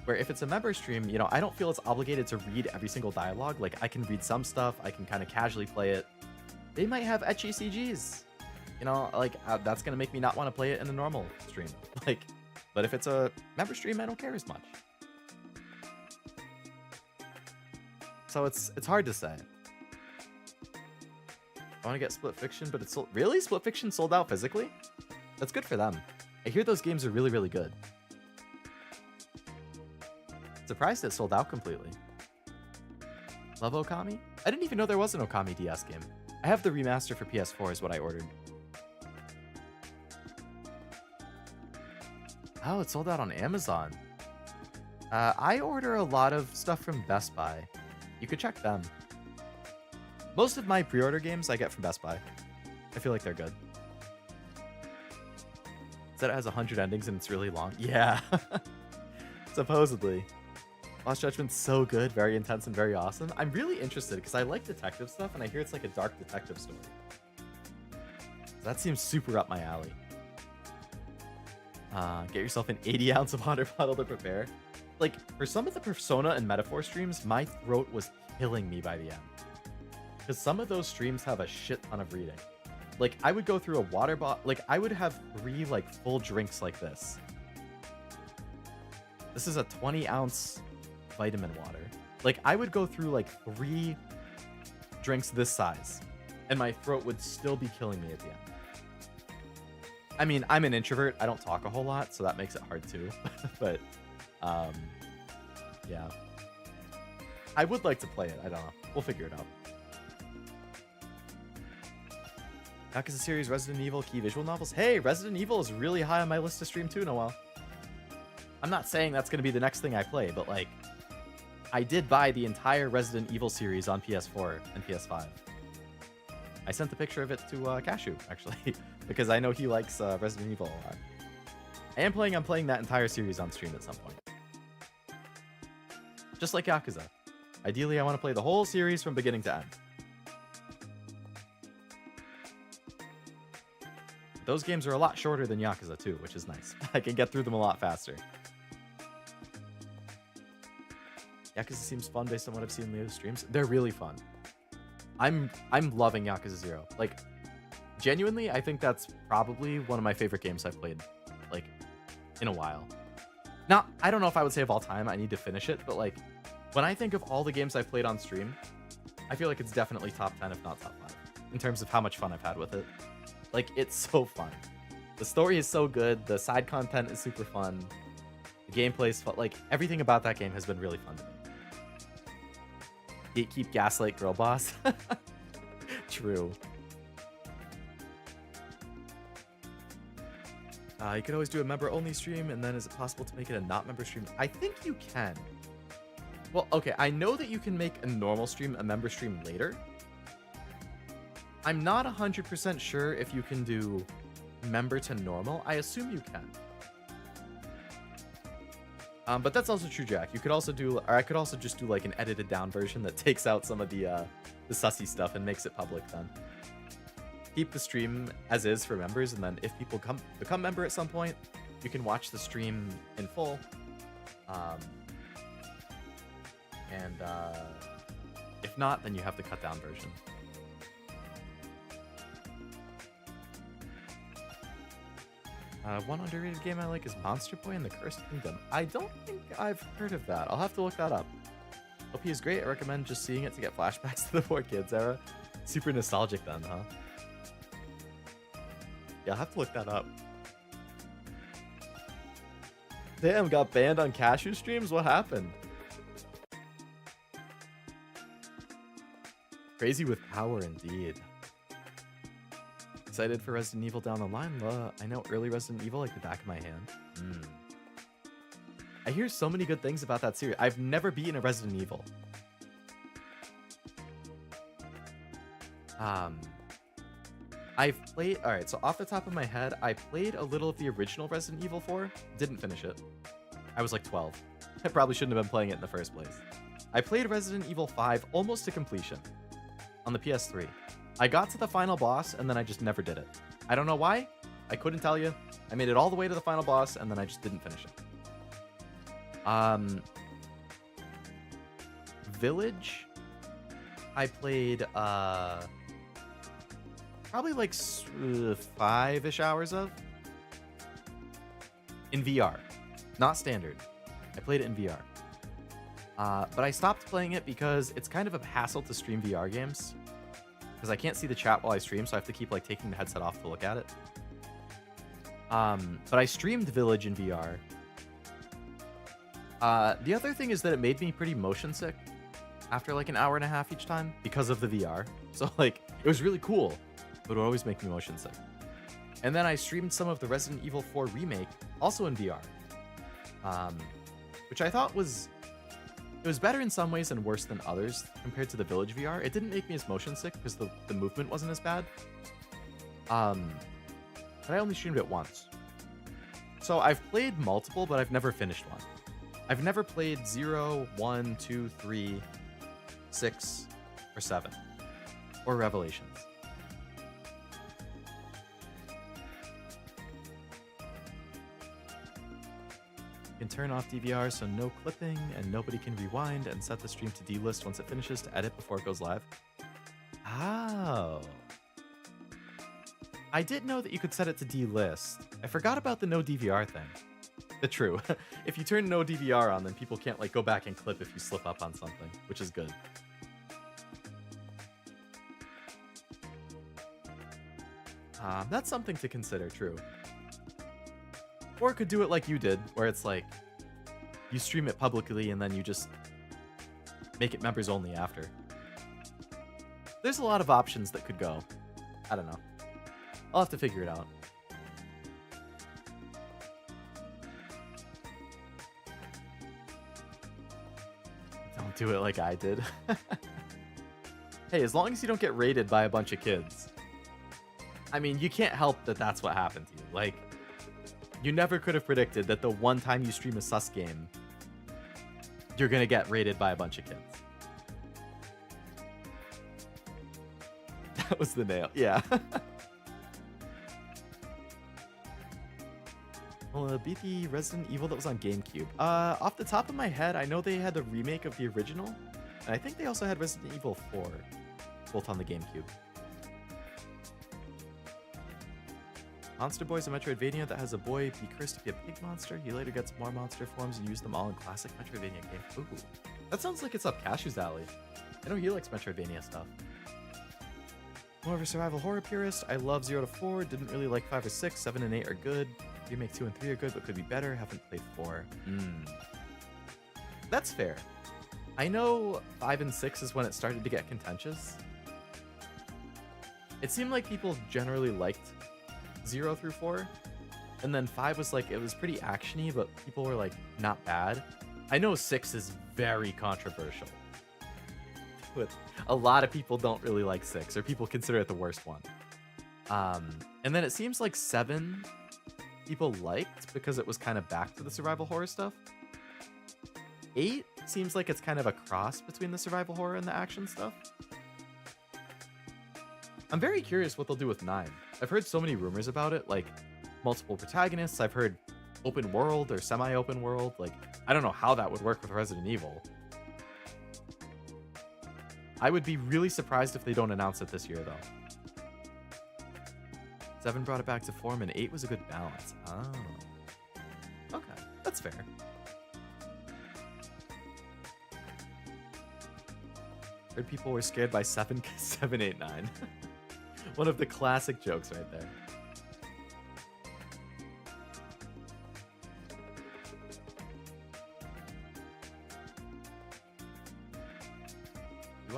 where if it's a member stream, you know, I don't feel it's obligated to read every single dialogue. Like, I can read some stuff, I can kind of casually play it, they might have etchy CGs. You know, like, that's going to make me not want to play it in a normal stream. Like, but if it's a member stream, I don't care as much. So it's hard to say. I want to get Split Fiction, but it's sold. Really? Split Fiction sold out physically? That's good for them. I hear those games are really, really good. Surprised it sold out completely. Love Okami? I didn't even know there was an Okami DS game. I have the remaster for PS4 is what I ordered. Oh, it sold out on Amazon. I order a lot of stuff from Best Buy. You could check them. Most of my pre-order games I get from Best Buy. I feel like they're good. Said it has 100 endings and it's really long. Yeah. Supposedly. Lost Judgment's so good, very intense, and very awesome. I'm really interested because I like detective stuff and I hear it's like a dark detective story. So that seems super up my alley. Get yourself an 80-ounce water bottle to prepare. Like, for some of the Persona and Metaphor streams, my throat was killing me by the end. Because some of those streams have a shit ton of reading. Like, I would go through a water bottle. Like, I would have 3, like, full drinks like this. This is a 20-ounce vitamin water. Like, I would go through, like, 3 drinks this size. And my throat would still be killing me at the end. I mean, I'm an introvert. I don't talk a whole lot, so that makes it hard too. But, yeah. I would like to play it. I don't know. We'll figure it out. Yakuza series, Resident Evil, key visual novels. Hey, Resident Evil is really high on my list to stream too, Noel. I'm not saying that's going to be the next thing I play, but like, I did buy the entire Resident Evil series on PS4 and PS5. I sent a picture of it to Cashew, actually, because I know he likes Resident Evil a lot. I am planning on playing that entire series on stream at some point. Just like Yakuza. Ideally, I want to play the whole series from beginning to end. Those games are a lot shorter than Yakuza too, which is nice. I can get through them a lot faster. Yakuza seems fun based on what I've seen in Leo's streams. They're really fun. I'm loving Yakuza 0. Like, genuinely, I think that's probably one of my favorite games I've played, like, in a while. Now, I don't know if I would say of all time. I need to finish it, but like, when I think of all the games I've played on stream, I feel like it's definitely top 10, if not top 5, in terms of how much fun I've had with it. Like, it's so fun. The story is so good. The side content is super fun. The gameplay is fun. Like, everything about that game has been really fun to me. Gatekeep Gaslight Girl Boss. True. You could always do a member-only stream, and then is it possible to make it a not-member stream? I think you can. Well, okay, I know that you can make a normal stream a member stream later. I'm not 100% sure if you can do member to normal. I assume you can. But that's also true, Jack. You could also do, or I could also just do like an edited down version that takes out some of the sussy stuff and makes it public then. Keep the stream as is for members, and then if people become member at some point, you can watch the stream in full. If not, then you have the cut down version. One underrated game I like is Monster Boy and the Cursed Kingdom. I don't think I've heard of that. I'll have to look that up. OP is great. I recommend just seeing it to get flashbacks to the 4Kids era. Super nostalgic then, huh? Yeah, I'll have to look that up. Damn, got banned on Cashew streams? What happened? Crazy with power indeed. Excited for Resident Evil down the line. I know early Resident Evil like the back of my hand. I hear so many good things about that series. I've never beaten a Resident Evil. I've played... Alright, so off the top of my head, I played a little of the original Resident Evil 4. Didn't finish it. I was like 12. I probably shouldn't have been playing it in the first place. I played Resident Evil 5 almost to completion on the PS3. I got to the final boss, and then I just never did it. I don't know why. I couldn't tell you. I made it all the way to the final boss, and then I just didn't finish it. Village, I played probably like 5-ish hours of in VR, not standard. I played it in VR. But I stopped playing it because it's kind of a hassle to stream VR games. Because I can't see the chat while I stream, so I have to keep like taking the headset off to look at it. But I streamed Village in VR. The other thing is that it made me pretty motion sick after like an hour and a half each time because of the VR. So like, it was really cool, but it would always make me motion sick. And then I streamed some of the Resident Evil 4 remake, also in VR. Which I thought was... It was better in some ways and worse than others compared to the Village VR. It didn't make me as motion sick because the movement wasn't as bad. But I only streamed it once. So I've played multiple, but I've never finished one. I've never played 0, 1, 2, 3, 6, or 7. Or Revelations. You can turn off DVR so no clipping and nobody can rewind, and set the stream to delist once it finishes to edit before it goes live. Oh. I did know that you could set it to delist. I forgot about the no DVR thing. But true. If you turn no DVR on, then people can't like go back and clip if you slip up on something, which is good. That's something to consider, true. Or it could do it like you did, where it's like, you stream it publicly and then you just make it members only after. There's a lot of options that could go. I don't know. I'll have to figure it out. Don't do it like I did. Hey, as long as you don't get raided by a bunch of kids. I mean, you can't help that that's what happened to you. Like, you never could have predicted that the one time you stream a sus game, you're gonna get raided by a bunch of kids. That was the nail. Yeah. Well, beat the Resident Evil that was on GameCube. Off the top of my head, I know they had the remake of the original, and I think they also had Resident Evil 4, both on the GameCube. Monster Boy is a Metroidvania that has a boy be cursed to be a pig monster. He later gets more monster forms and used them all in classic Metroidvania games. Ooh, that sounds like it's up Cashew's alley. I know he likes Metroidvania stuff. More of a survival horror purist. I love 0 to 4. Didn't really like 5 or 6. 7 and 8 are good. Remake 2 and 3 are good, but could be better. Haven't played 4. That's fair. I know 5 and 6 is when it started to get contentious. It seemed like people generally liked 0 through 4. And then 5 was like, it was pretty actiony, but people were like, not bad. I know 6 is very controversial. But a lot of people don't really like 6, or people consider it the worst one. And then it seems like 7 people liked because it was kind of back to the survival horror stuff. 8 seems like it's kind of a cross between the survival horror and the action stuff. I'm very curious what they'll do with 9. I've heard so many rumors about it, like multiple protagonists. I've heard open world or semi-open world. Like, I don't know how that would work with Resident Evil. I would be really surprised if they don't announce it this year, though. 7 brought it back to form, and 8 was a good balance. Oh. Okay, that's fair. Heard people were scared by 7, 7, 8, 9. One of the classic jokes right there. Do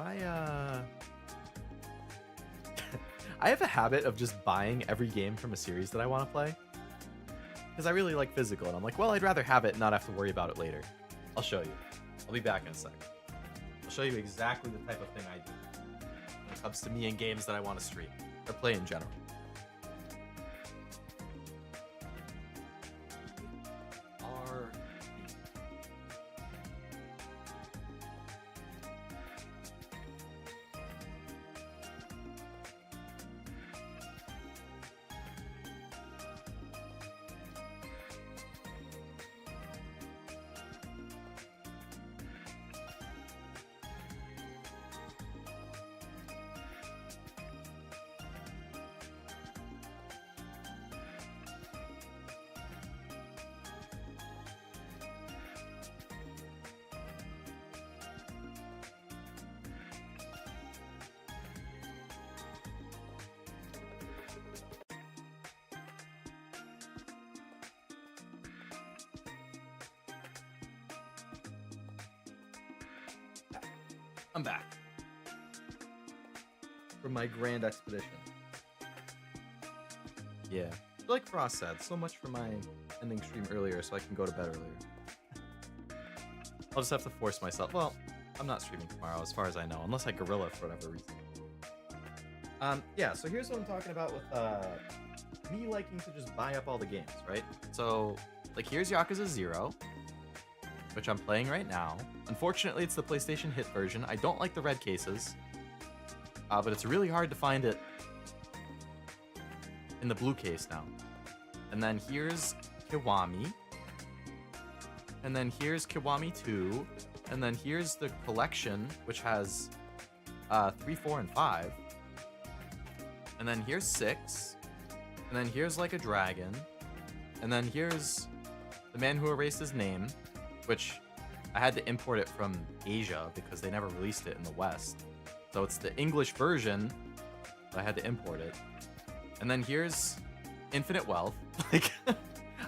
I have a habit of just buying every game from a series that I want to play. Because I really like physical, and I'm like, well, I'd rather have it and not have to worry about it later. I'll show you. I'll be back in a sec. I'll show you exactly the type of thing I do when it comes to me and games that I want to stream, or play in general. I'm back from my grand expedition. Yeah, like Frost said, so much for my ending stream earlier so I can go to bed earlier. I'll just have to force myself. Well, I'm not streaming tomorrow as far as I know, unless I gorilla for whatever reason. Yeah, so here's what I'm talking about with me liking to just buy up all the games, right? So, like, here's Yakuza 0, which I'm playing right now. Unfortunately, it's the PlayStation Hit version. I don't like the red cases, but it's really hard to find it in the blue case now. And then here's Kiwami. And then here's Kiwami 2. And then here's the collection, which has 3, 4, and 5. And then here's 6. And then here's like a dragon. And then here's The Man Who Erased His Name, which I had to import it from Asia because they never released it in the West. So it's the English version, but I had to import it. And then here's Infinite Wealth. Like,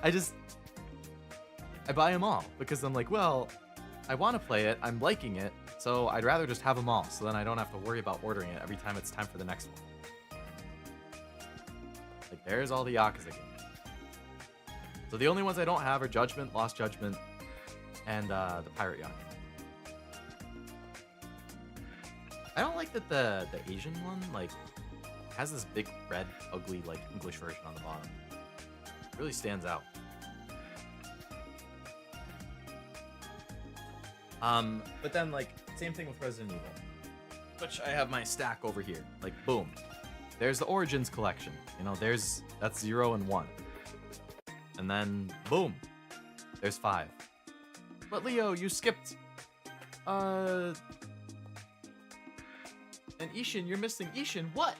I buy them all because I'm like, well, I want to play it, I'm liking it, so I'd rather just have them all, so then I don't have to worry about ordering it every time it's time for the next one. Like, there's all the Yakuza games. So the only ones I don't have are Judgment, Lost Judgment, and the Pirate Yakuza. I don't like that the Asian one, like, has this big, red, ugly, like, English version on the bottom. It really stands out. But then, like, same thing with Resident Evil, which I have my stack over here. Like, boom. There's the Origins collection. You know, that's 0 and 1. And then, boom. There's 5. But Leo, you skipped, and Ishin, you're missing Ishin. What?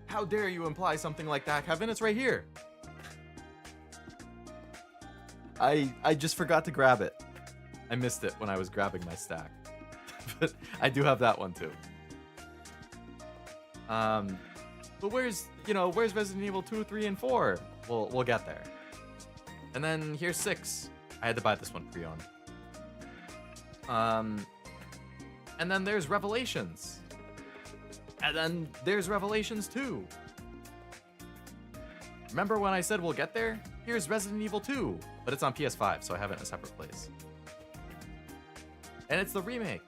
How dare you imply something like that, Kevin? It's right here. I just forgot to grab it. I missed it when I was grabbing my stack. But I do have that one too. But where's Resident Evil 2, 3, and 4? We'll get there. And then here's 6. I had to buy this one pre-owned. And then there's Revelations. And then there's Revelations 2. Remember when I said we'll get there? Here's Resident Evil 2, but it's on PS5, so I have it in a separate place. And it's the remake.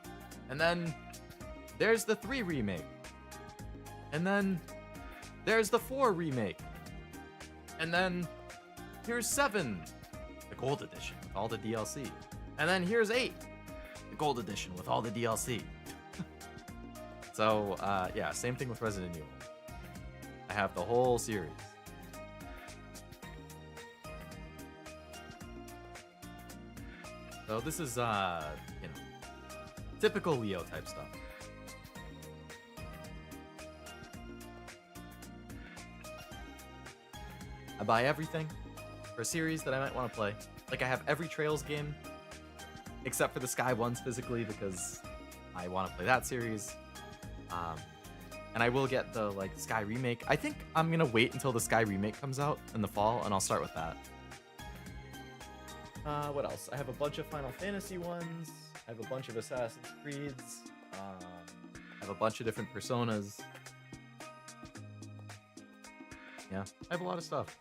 And then there's the 3 remake. And then there's the 4 remake. And then here's 7, the gold edition with all the DLC. And then here's 8, the gold edition with all the DLC. So, yeah, same thing with Resident Evil. I have the whole series. So this is, typical Leo type stuff. I buy everything for a series that I might want to play. Like, I have every Trails game, except for the Sky ones physically, because I want to play that series. And I will get the, like, Sky remake. I think I'm gonna wait until the Sky remake comes out in the fall, and I'll start with that. What else? I have a bunch of Final Fantasy ones. I have a bunch of Assassin's Creeds. I have a bunch of different Personas. Yeah, I have a lot of stuff.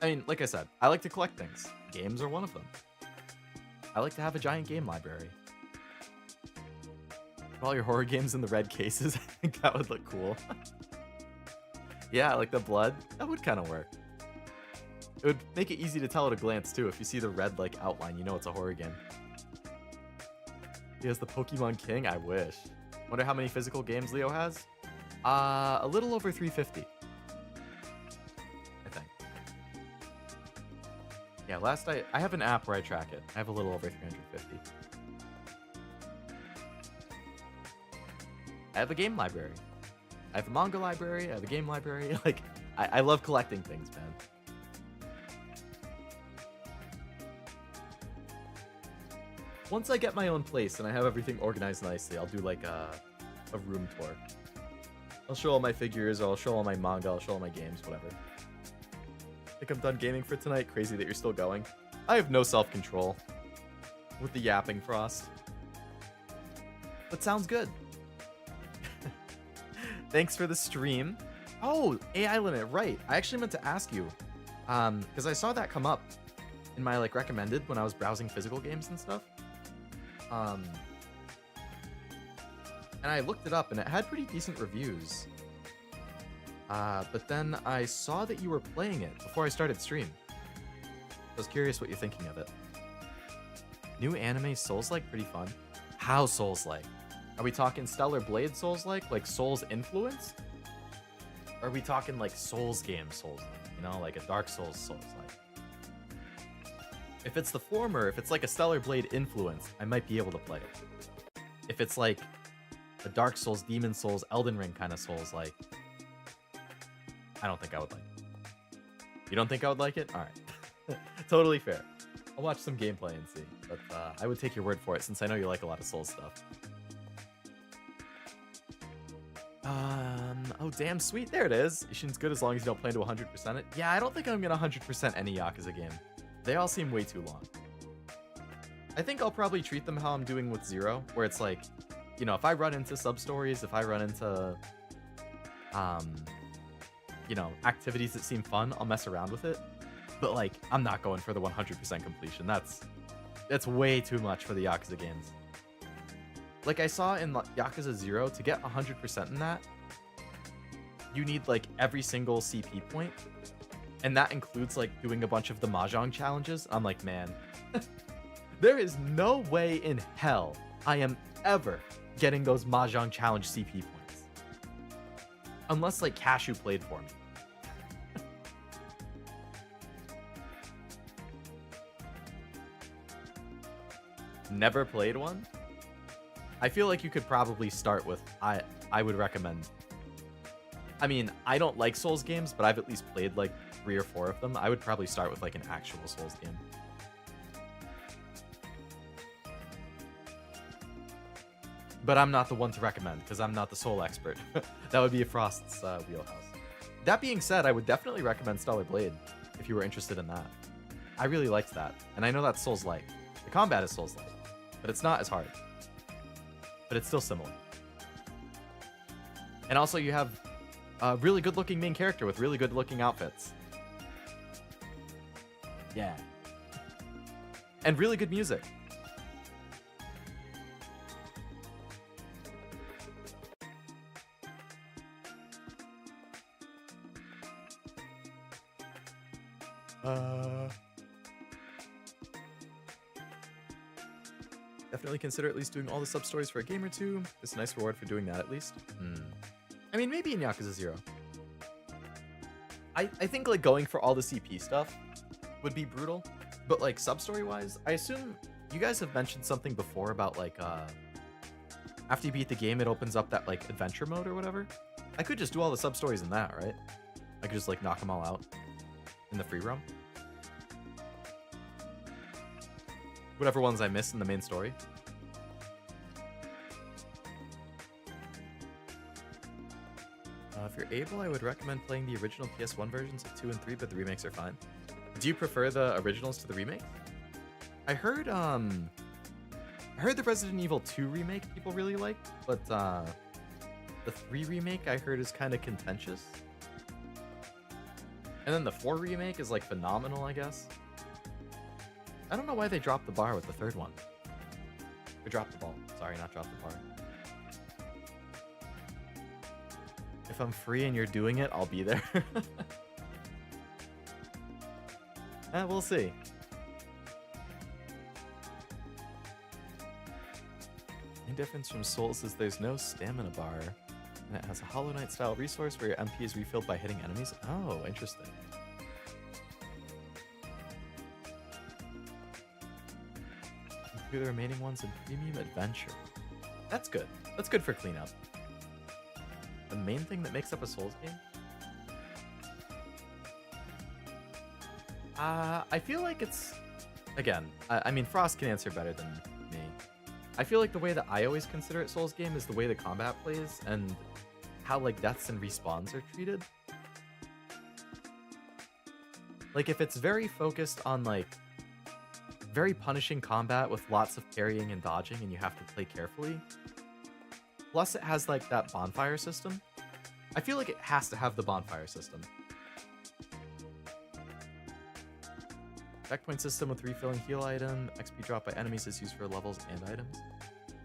I mean, like I said, I like to collect things. Games are one of them. I like to have a giant game library. Put all your horror games in the red cases. I think that would look cool. Yeah, like the blood. That would kind of work. It would make it easy to tell at a glance, too. If you see the red, like, outline, you know it's a horror game. He has the Pokemon King? I wish. Wonder how many physical games Leo has? A little over 350. I think. Yeah, I have an app where I track it. I have a little over 350. I have a game library. I have a manga library. I have a game library. Like, I love collecting things, man. Once I get my own place and I have everything organized nicely, I'll do like a room tour. I'll show all my figures, or I'll show all my manga, I'll show all my games, whatever. I think I'm done gaming for tonight. Crazy that you're still going. I have no self-control with the yapping, Frost. But sounds good. Thanks for the stream. Oh, AI limit, right. I actually meant to ask you, because I saw that come up in my like recommended when I was browsing physical games and stuff. And I looked it up and it had pretty decent reviews. But then I saw that you were playing it before I started stream. I was curious what you're thinking of it. New anime Souls-like, pretty fun. How Souls-like? Are we talking Stellar Blade Souls-like? Like Souls influenced? Or are we talking like Souls game Souls-like? You know, like a Dark Souls Souls-like? If it's the former, if it's like a Stellar Blade influence, I might be able to play it. If it's like a Dark Souls, Demon Souls, Elden Ring kind of Souls-like, I don't think I would like it. You don't think I would like it? Alright. Totally fair. I'll watch some gameplay and see. But I would take your word for it since I know you like a lot of Souls stuff. Oh, damn sweet. There it is. Ishin's good as long as you don't plan to 100% it. Yeah, I don't think I'm going to 100% any Yakuza game. They all seem way too long. I think I'll probably treat them how I'm doing with Zero, where it's like, you know, if I run into sub-stories, if I run into, you know, activities that seem fun, I'll mess around with it. But, like, I'm not going for the 100% completion. That's way too much for the Yakuza games. Like I saw in Yakuza 0, to get 100% in that, you need, like, every single CP point. And that includes, like, doing a bunch of the Mahjong challenges. I'm like, man, there is no way in hell I am ever getting those Mahjong challenge CP points. Unless, like, Cashew played for me. Never played one? I feel like you could probably start with, I would recommend. I mean, I don't like Souls games, but I've at least played like 3 or 4 of them. I would probably start with like an actual Souls game. But I'm not the one to recommend because I'm not the Soul expert. That would be a Frost's wheelhouse. That being said, I would definitely recommend Stellar Blade if you were interested in that. I really liked that, and I know that's Souls-like. The combat is Souls-like, but it's not as hard. But it's still similar. And also you have a really good-looking main character with really good-looking outfits. Yeah. And really good music. Definitely consider at least doing all the sub-stories for a game or two. It's a nice reward for doing that, at least. I mean, maybe in Yakuza 0. I think, like, going for all the CP stuff would be brutal. But, like, sub-story-wise, I assume you guys have mentioned something before about, like, after you beat the game, it opens up that, like, adventure mode or whatever. I could just do all the sub-stories in that, right? I could just, like, knock them all out in the free roam. Whatever ones I missed in the main story. If you're able, I would recommend playing the original PS1 versions of 2 and 3, but the remakes are fine. Do you prefer the originals to the remake? I heard the Resident Evil 2 remake people really liked, but the 3 remake I heard is kind of contentious. And then the 4 remake is like phenomenal, I guess. I don't know why they dropped the bar with the 3rd one. Or dropped the ball. Sorry, not dropped the bar. If I'm free and you're doing it, I'll be there. We'll see. The difference from Souls is there's no stamina bar, and it has a Hollow Knight style resource where your MP is refilled by hitting enemies. Oh, interesting. The remaining ones in Premium Adventure. That's good. That's good for cleanup. The main thing that makes up a Souls game? I feel like it's... Again, I mean, Frost can answer better than me. I feel like the way that I always consider it Souls game is the way the combat plays and how like deaths and respawns are treated. Like if it's very focused on like very punishing combat with lots of parrying and dodging and you have to play carefully. Plus it has like that bonfire system. I feel like it has to have the bonfire system. Checkpoint system with refilling heal item. XP drop by enemies is used for levels and items.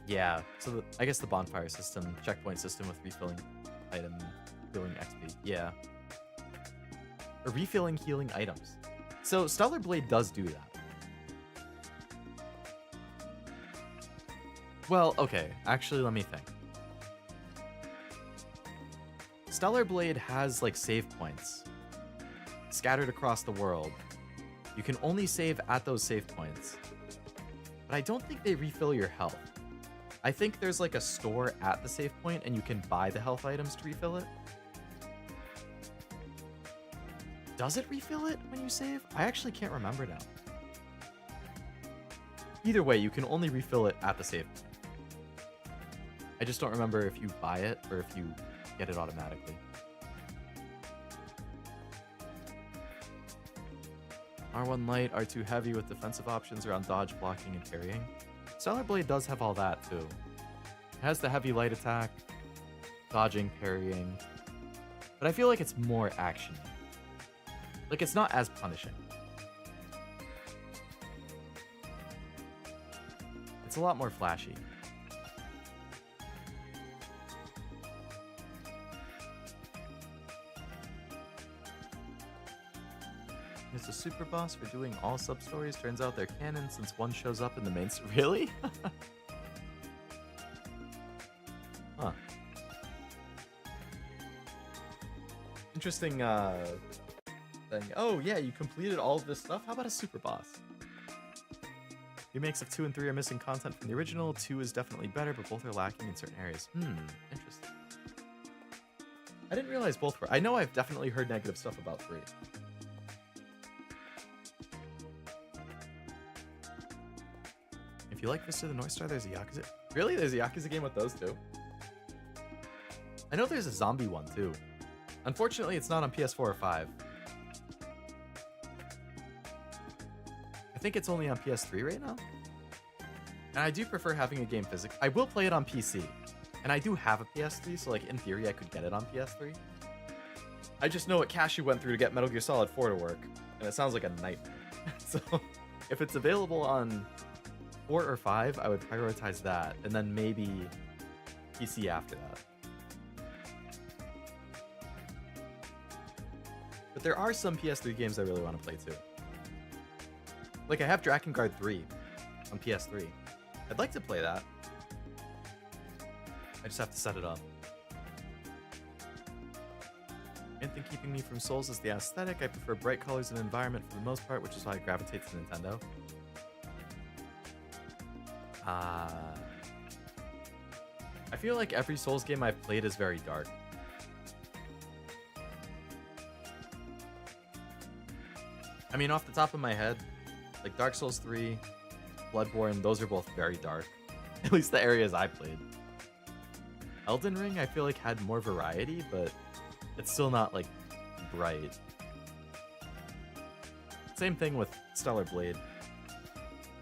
Yeah, so I guess the bonfire system, checkpoint system with refilling item, healing XP. Yeah. Or refilling healing items. So Stellar Blade does do that. Well, okay, actually let me think. Stellar Blade has like save points scattered across the world. You can only save at those save points. But I don't think they refill your health. I think there's like a store at the save point and you can buy the health items to refill it. Does it refill it when you save? I actually can't remember now. Either way, you can only refill it at the save point. I just don't remember if you buy it or if you get it automatically. R1 light, R2 heavy with defensive options around dodge, blocking, and parrying. Stellar Blade does have all that too. It has the heavy light attack, dodging, parrying, but I feel like it's more action. Like it's not as punishing. It's a lot more flashy. It's a super boss for doing all sub-stories. Turns out they're canon since one shows up in the main story. Really? Huh. Interesting thing. Oh yeah, you completed all of this stuff? How about a super boss? Remakes of 2 and 3 are missing content from the original. 2 is definitely better, but both are lacking in certain areas. Interesting. I didn't realize both were. I know I've definitely heard negative stuff about 3. If you like Vista the North Star, there's a Yakuza. Really? There's a Yakuza game with those two? I know there's a zombie one too. Unfortunately, it's not on PS4 or 5. I think it's only on PS3 right now. And I do prefer having a game physical. I will play it on PC. And I do have a PS3, so like in theory I could get it on PS3. I just know what Cashew went through to get Metal Gear Solid 4 to work. And it sounds like a nightmare. So if it's available on 4 or 5, I would prioritize that, and then maybe PC after that. But there are some PS3 games I really want to play too. Like I have Drakengard 3 on PS3. I'd like to play that. I just have to set it up. Main thing keeping me from Souls is the aesthetic. I prefer bright colors and environment for the most part, which is why I gravitate to Nintendo. I feel like every Souls game I've played is very dark. I mean, off the top of my head, like Dark Souls 3, Bloodborne, those are both very dark. At least the areas I played. Elden Ring, I feel like had more variety, but it's still not like bright. Same thing with Stellar Blade.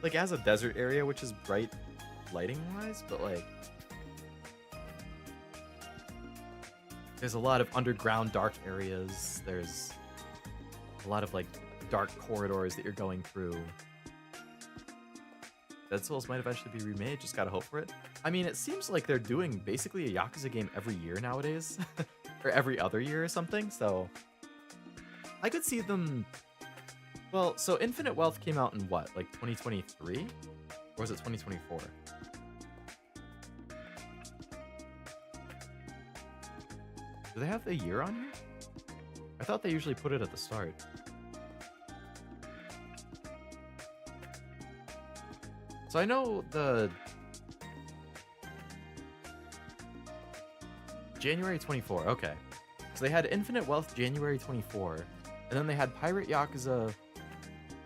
Like, it has a desert area, which is bright lighting-wise, but, like, there's a lot of underground dark areas. There's a lot of, like, dark corridors that you're going through. Dead Souls might eventually be remade, just gotta hope for it. I mean, it seems like they're doing basically a Yakuza game every year nowadays. Or every other year or something, so I could see them... Well, so Infinite Wealth came out in what, like 2023? Or was it 2024? Do they have the year on here? I thought they usually put it at the start. So I know the... January 24, okay. So they had Infinite Wealth January 24, and then they had Pirate Yakuza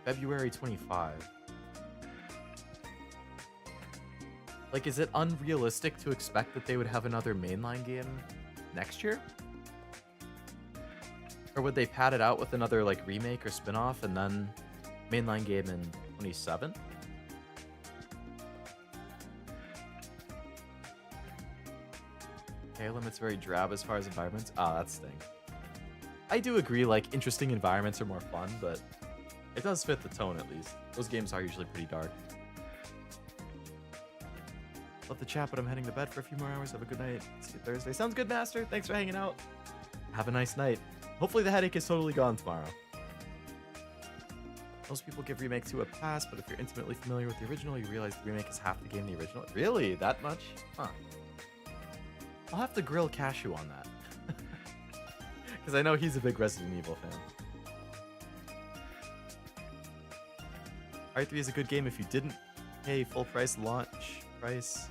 February 25. Like, is it unrealistic to expect that they would have another mainline game next year? Or would they pad it out with another, like, remake or spin-off and then mainline game in 27? Okay, limit's very drab as far as environments. Ah, that stinks. I do agree, like, interesting environments are more fun, but it does fit the tone at least. Those games are usually pretty dark. Love the chat, but I'm heading to bed for a few more hours. Have a good night. See you Thursday. Sounds good, Master. Thanks for hanging out. Have a nice night. Hopefully the headache is totally gone tomorrow. Most people give Remake 2 a pass, but if you're intimately familiar with the original, you realize the remake is half the game the original. Really? That much? Huh. I'll have to grill Cashew on that. Because I know he's a big Resident Evil fan. R3 is a good game if you didn't pay full price launch price.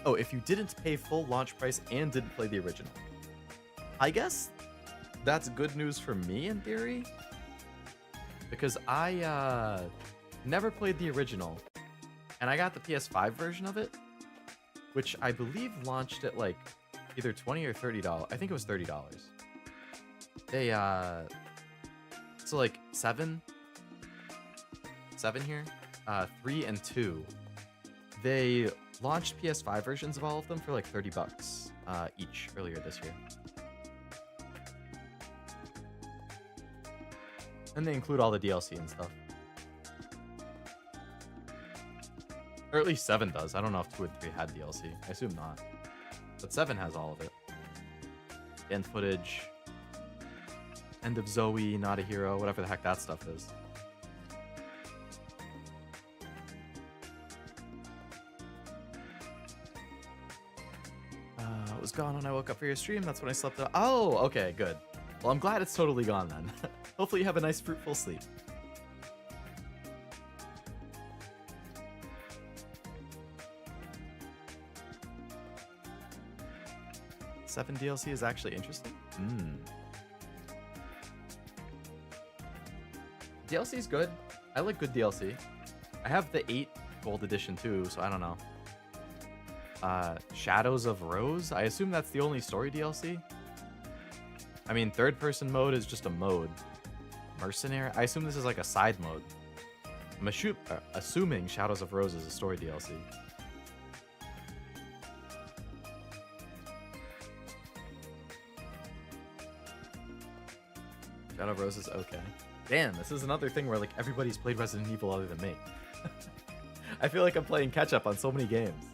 Oh, if you didn't pay full launch price and didn't play the original. I guess that's good news for me in theory. Because I never played the original. And I got the PS5 version of it. Which I believe launched at like either $20 or $30. I think it was $30. They, so like 7 here, 3 and 2, they launched PS5 versions of all of them for like $30 each earlier this year. And they include all the DLC and stuff. Or at least 7 does. I don't know if 2 and 3 had DLC. I assume not. But 7 has all of it. End footage. End of Zoe, Not a Hero, whatever the heck that stuff is. It was gone when I woke up for your stream. That's when I slept out. Oh, okay, good. Well, I'm glad it's totally gone then. Hopefully you have a nice fruitful sleep. Seven DLC is actually interesting. DLC is good. I like good DLC. I have the 8 gold edition too, so I don't know. Shadows of Rose? I assume that's the only story DLC. I mean, third person mode is just a mode. Mercenary? I assume this is like a side mode. I'm assuming Shadows of Rose is a story DLC. Shadow of Rose is okay. Damn, this is another thing where like everybody's played Resident Evil other than me. I feel like I'm playing catch up on so many games.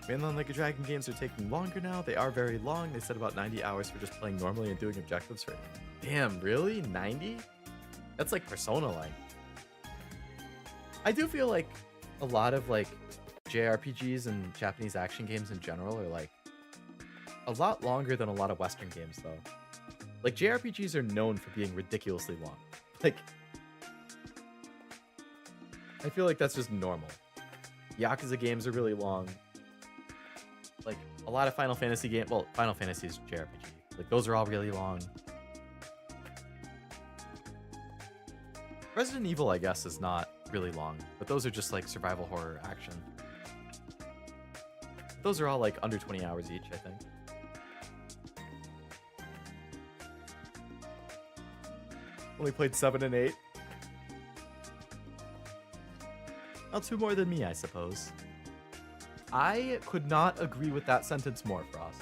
Mainline Like a Dragon games are taking longer now. They are very long. They said about 90 hours for just playing normally and doing objectives for... Damn, really? 90? That's like Persona-like. I do feel like a lot of like JRPGs and Japanese action games in general are like a lot longer than a lot of Western games though. Like JRPGs are known for being ridiculously long. Like, I feel like that's just normal. Yakuza games are really long. Like, a lot of Final Fantasy games... Well, Final Fantasy is JRPG. Like, those are all really long. Resident Evil, I guess, is not really long. But those are just, like, survival horror action. Those are all, like, under 20 hours each, I think. Only played 7 and 8. Not 2 more than me, I suppose. I could not agree with that sentence more, Frost.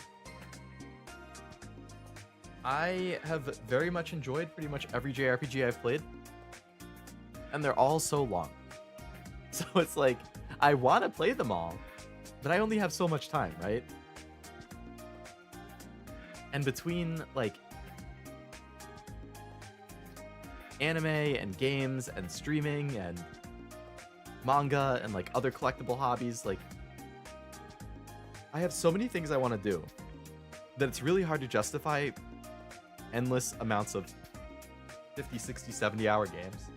I have very much enjoyed pretty much every JRPG I've played. And they're all so long. So it's like, I want to play them all, but I only have so much time, right? And between, like, anime and games and streaming and manga and, like, other collectible hobbies, like, I have so many things I want to do that it's really hard to justify endless amounts of 50, 60, 70 hour games.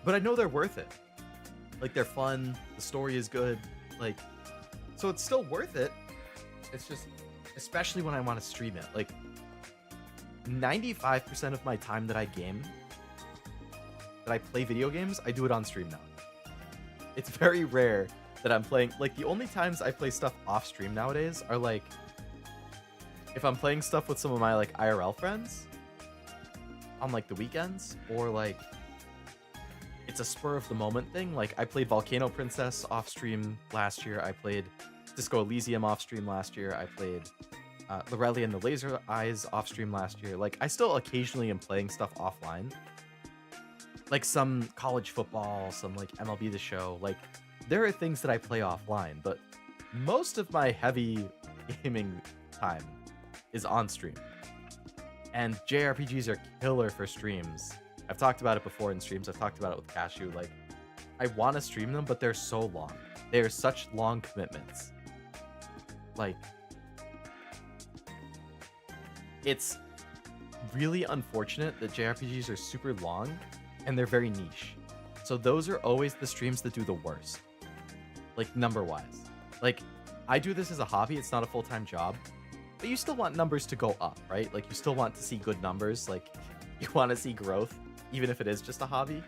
But I know they're worth it. Like, they're fun, the story is good, like, so it's still worth it. It's just, especially when I want to stream it, like, 95% of my time that I game, that I play video games, I do it on stream now. it's very rare that I'm playing. Like, the only times I play stuff off stream nowadays are like if I'm playing stuff with some of my like IRL friends on like the weekends, or like it's a spur of the moment thing. Like, I played Volcano Princess off stream last year. I played Disco Elysium off stream last year. I played Lorelli and the Laser Eyes off stream last year. Like, I still occasionally am playing stuff offline, like some college football, some like MLB The Show. Like, there are things that I play offline, but most of my heavy gaming time is on stream. And JRPGs are killer for streams. I've talked about it before in streams. I've talked about it with Cashew. Like, I want to stream them, but they're so long. They are such long commitments. Like, it's really unfortunate that JRPGs are super long and they're very niche. So those are always the streams that do the worst. Like, number-wise. Like, I do this as a hobby. It's not a full-time job. But you still want numbers to go up, right? Like, you still want to see good numbers. Like, you want to see growth, even if it is just a hobby.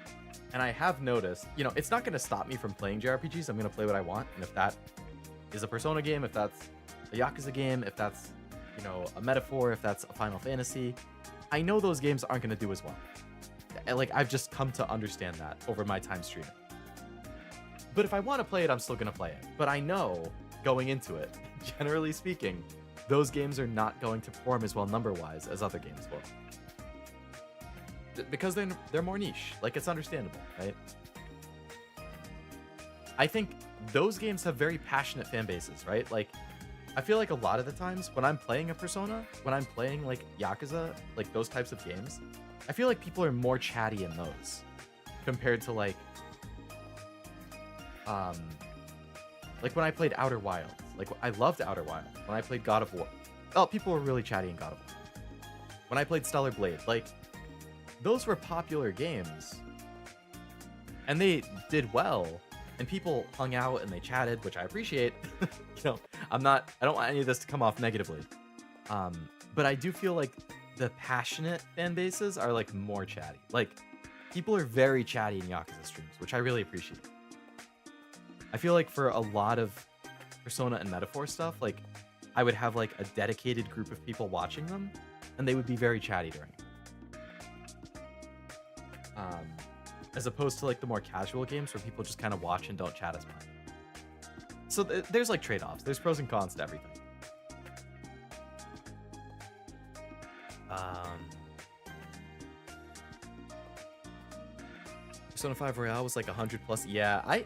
And I have noticed, you know, it's not going to stop me from playing JRPGs. I'm going to play what I want. And if that is a Persona game, if that's a Yakuza game, if that's, you know, a Metaphor, if that's a Final Fantasy, I know those games aren't going to do as well. Like, I've just come to understand that over my time streaming. But if I want to play it, I'm still going to play it. But I know, going into it, generally speaking, those games are not going to perform as well number-wise as other games will. Because they're more niche. Like, it's understandable, right? I think those games have very passionate fan bases, right? Like, I feel like a lot of the times when I'm playing a Persona, when I'm playing, like, Yakuza, like, those types of games, I feel like people are more chatty in those compared to, like when I played Outer Wilds. Like, I loved Outer Wilds. When I played God of War, oh, people were really chatty in God of War. When I played Stellar Blade, like, those were popular games. And they did well. And people hung out and they chatted, which I appreciate. You know, I don't want any of this to come off negatively. But I do feel like the passionate fan bases are, like, more chatty. Like, people are very chatty in Yakuza streams, which I really appreciate. I feel like for a lot of Persona and Metaphor stuff, like, I would have, like, a dedicated group of people watching them, and they would be very chatty during it. As opposed to, like, the more casual games where people just kind of watch and don't chat as much. So there's, like, trade-offs. There's pros and cons to everything. Persona 5 Royale was like 100 plus. Yeah, I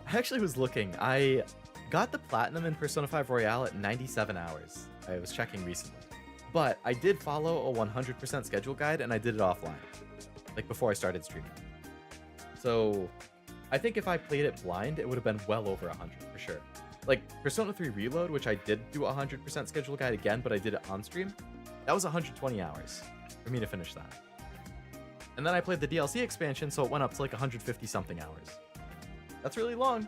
actually was looking. I got the platinum in Persona 5 Royale at 97 hours. I was checking recently. But I did follow a 100% schedule guide, and I did it offline. Like, before I started streaming. So, I think if I played it blind, it would have been well over 100 for sure. Like, Persona 3 Reload, which I did do a 100% schedule guide again, but I did it on stream, that was 120 hours for me to finish that. And then I played the DLC expansion, so it went up to like 150 something hours. That's really long.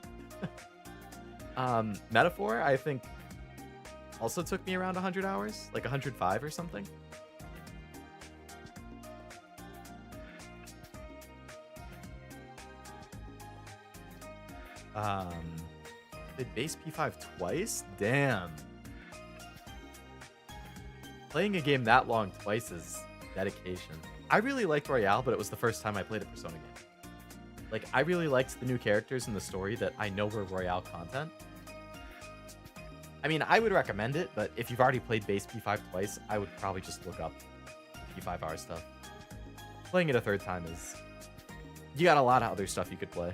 Metaphor, I think, also took me around 100 hours, like 105 or something. Did base P5 twice? Damn. Playing a game that long twice is dedication. I really liked Royale, but it was the first time I played a Persona game. Like, I really liked the new characters in the story that I know were Royale content. I mean, I would recommend it, but if you've already played base P5 twice, I would probably just look up the P5R stuff. Playing it a third time is... You got a lot of other stuff you could play.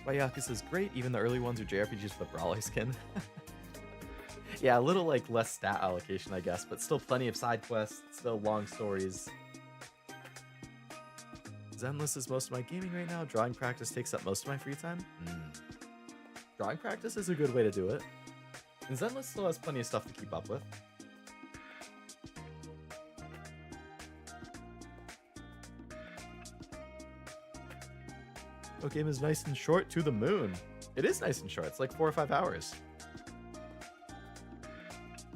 Why Yakuza is great, even the early ones are JRPGs with the Brawler skin. Yeah, a little, like, less stat allocation, I guess, but still plenty of side quests, still long stories. Zenless is most of my gaming right now. Drawing practice takes up most of my free time. Drawing practice is a good way to do it. And Zenless still has plenty of stuff to keep up with. Oh, game is nice and short to the moon. It is nice and short. It's like 4 or 5 hours.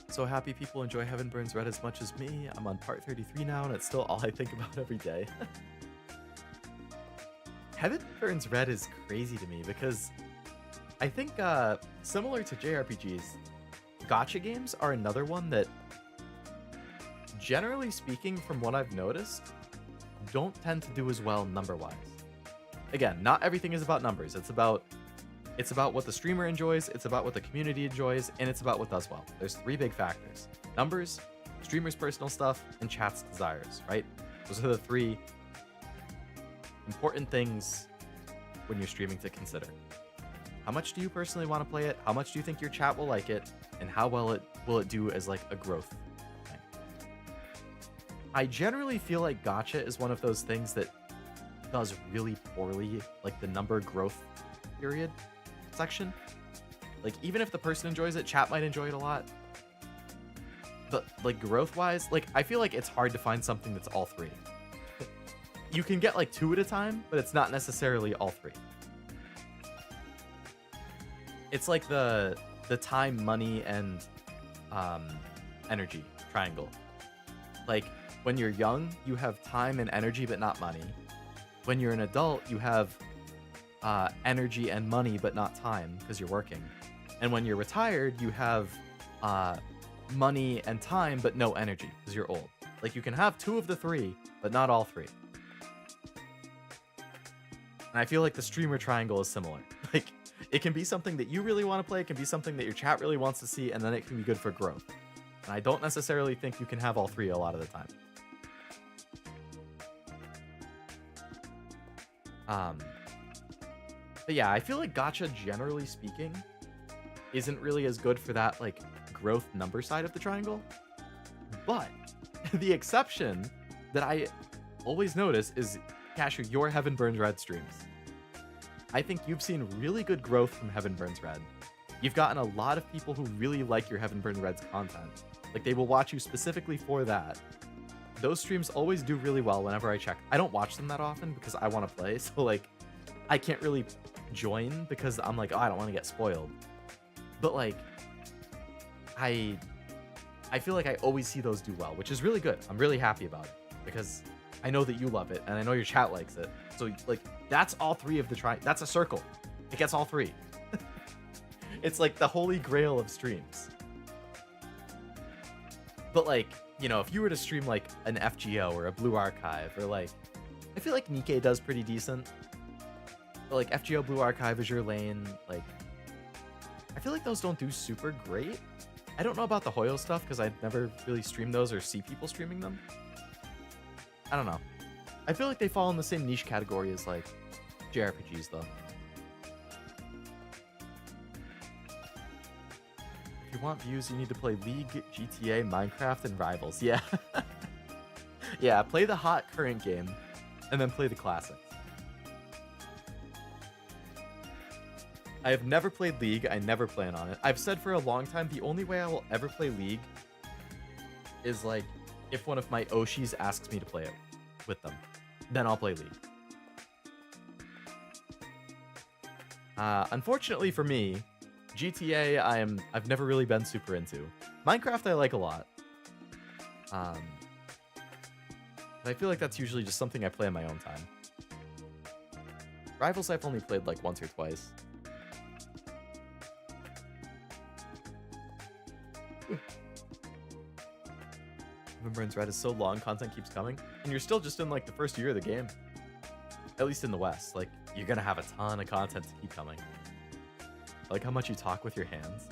So happy people enjoy Heaven Burns Red as much as me. I'm on part 33 now, and it's still all I think about every day. Heaven Burns Red is crazy to me because I think similar to JRPGs, gacha games are another one that, generally speaking, from what I've noticed, don't tend to do as well number-wise. Again, not everything is about numbers. It's about what the streamer enjoys, it's about what the community enjoys, and it's about what does well. There's three big factors: numbers, streamer's personal stuff, and chat's desires, right? Those are the three important things when you're streaming to consider. How much do you personally want to play it? How much do you think your chat will like it? And how well will it do as like a growth thing? I generally feel like gacha is one of those things that does really poorly, like the number growth period section. Like even if the person enjoys it, chat might enjoy it a lot. But like growth wise, like I feel like it's hard to find something that's all three. You can get like 2 at a time, but it's not necessarily all 3. It's like the time, money, and energy triangle. Like when you're young, you have time and energy, but not money. When you're an adult, you have energy and money, but not time because you're working. And when you're retired, you have money and time, but no energy because you're old. Like you can have 2 of the 3, but not all 3. And I feel like the streamer triangle is similar. Like, it can be something that you really want to play, it can be something that your chat really wants to see, and then it can be good for growth. And I don't necessarily think you can have all 3 a lot of the time. But yeah, I feel like gacha, generally speaking, isn't really as good for that, like, growth number side of the triangle. But the exception that I always notice is Cashew, your Heaven Burns Red streams. I think you've seen really good growth from Heaven Burns Red. You've gotten a lot of people who really like your Heaven Burns Red's content. Like, they will watch you specifically for that. Those streams always do really well whenever I check. I don't watch them that often because I want to play, so, like, I can't really join because I'm like, oh, I don't want to get spoiled. But, like, I feel like I always see those do well, which is really good. I'm really happy about it because I know that you love it and I know your chat likes it. So, like, that's all 3 of the that's a circle. It gets all 3. It's like the holy grail of streams. But, like, you know, if you were to stream like an FGO or a Blue Archive or like, I feel like Nikkei does pretty decent. But like FGO, Blue Archive is your lane. Like, I feel like those don't do super great. I don't know about the Hoyo stuff because I've never really streamed those or see people streaming them. I don't know. I feel like they fall in the same niche category as like JRPGs though. If you want views, you need to play League, GTA, Minecraft, and Rivals. Yeah. Yeah, play the hot current game and then play the classics. I have never played League. I never plan on it. I've said for a long time, the only way I will ever play League is like if one of my Oshis asks me to play it with them. Then I'll play League. Unfortunately for me, GTA I've never really been super into. Minecraft I like a lot. But I feel like that's usually just something I play on my own time. Rivals I've only played like once or twice. Heaven Burns Red is so long, content keeps coming, and you're still just in like the first year of the game. At least in the West, like you're gonna have a ton of content to keep coming. I like how much you talk with your hands.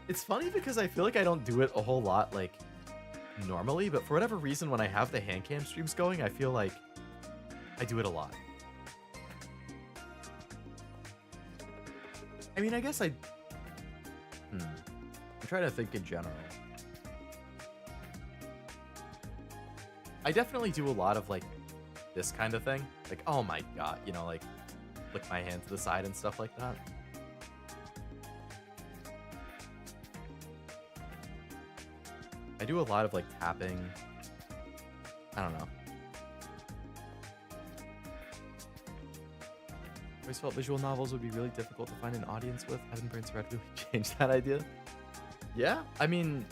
It's funny because I feel like I don't do it a whole lot like normally, but for whatever reason when I have the hand cam streams going, I feel like I do it a lot. I mean, I guess I'm trying to think in general. I definitely do a lot of like this kind of thing. Like, oh my god, you know, like flick my hand to the side and stuff like that. I do a lot of like tapping. I don't know. I always felt visual novels would be really difficult to find an audience with. Heaven Burns Red really changed that idea. Yeah, I mean,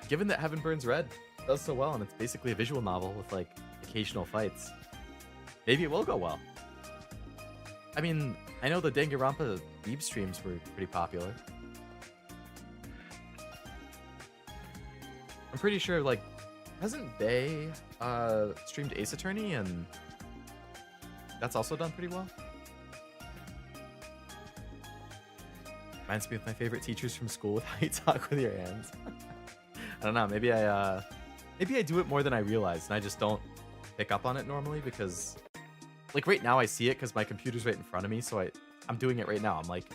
given that Heaven Burns Red does so well and it's basically a visual novel with like occasional fights, maybe it will go well. I mean, I know the Danganronpa Weeb streams were pretty popular. I'm pretty sure, like, hasn't Bay streamed Ace Attorney, and that's also done pretty well? Reminds me of my favorite teachers from school with how you talk with your hands. I don't know, maybe I do it more than I realize, and I just don't pick up on it normally because, like, right now I see it because my computer's right in front of me, so I'm doing it right now. I'm like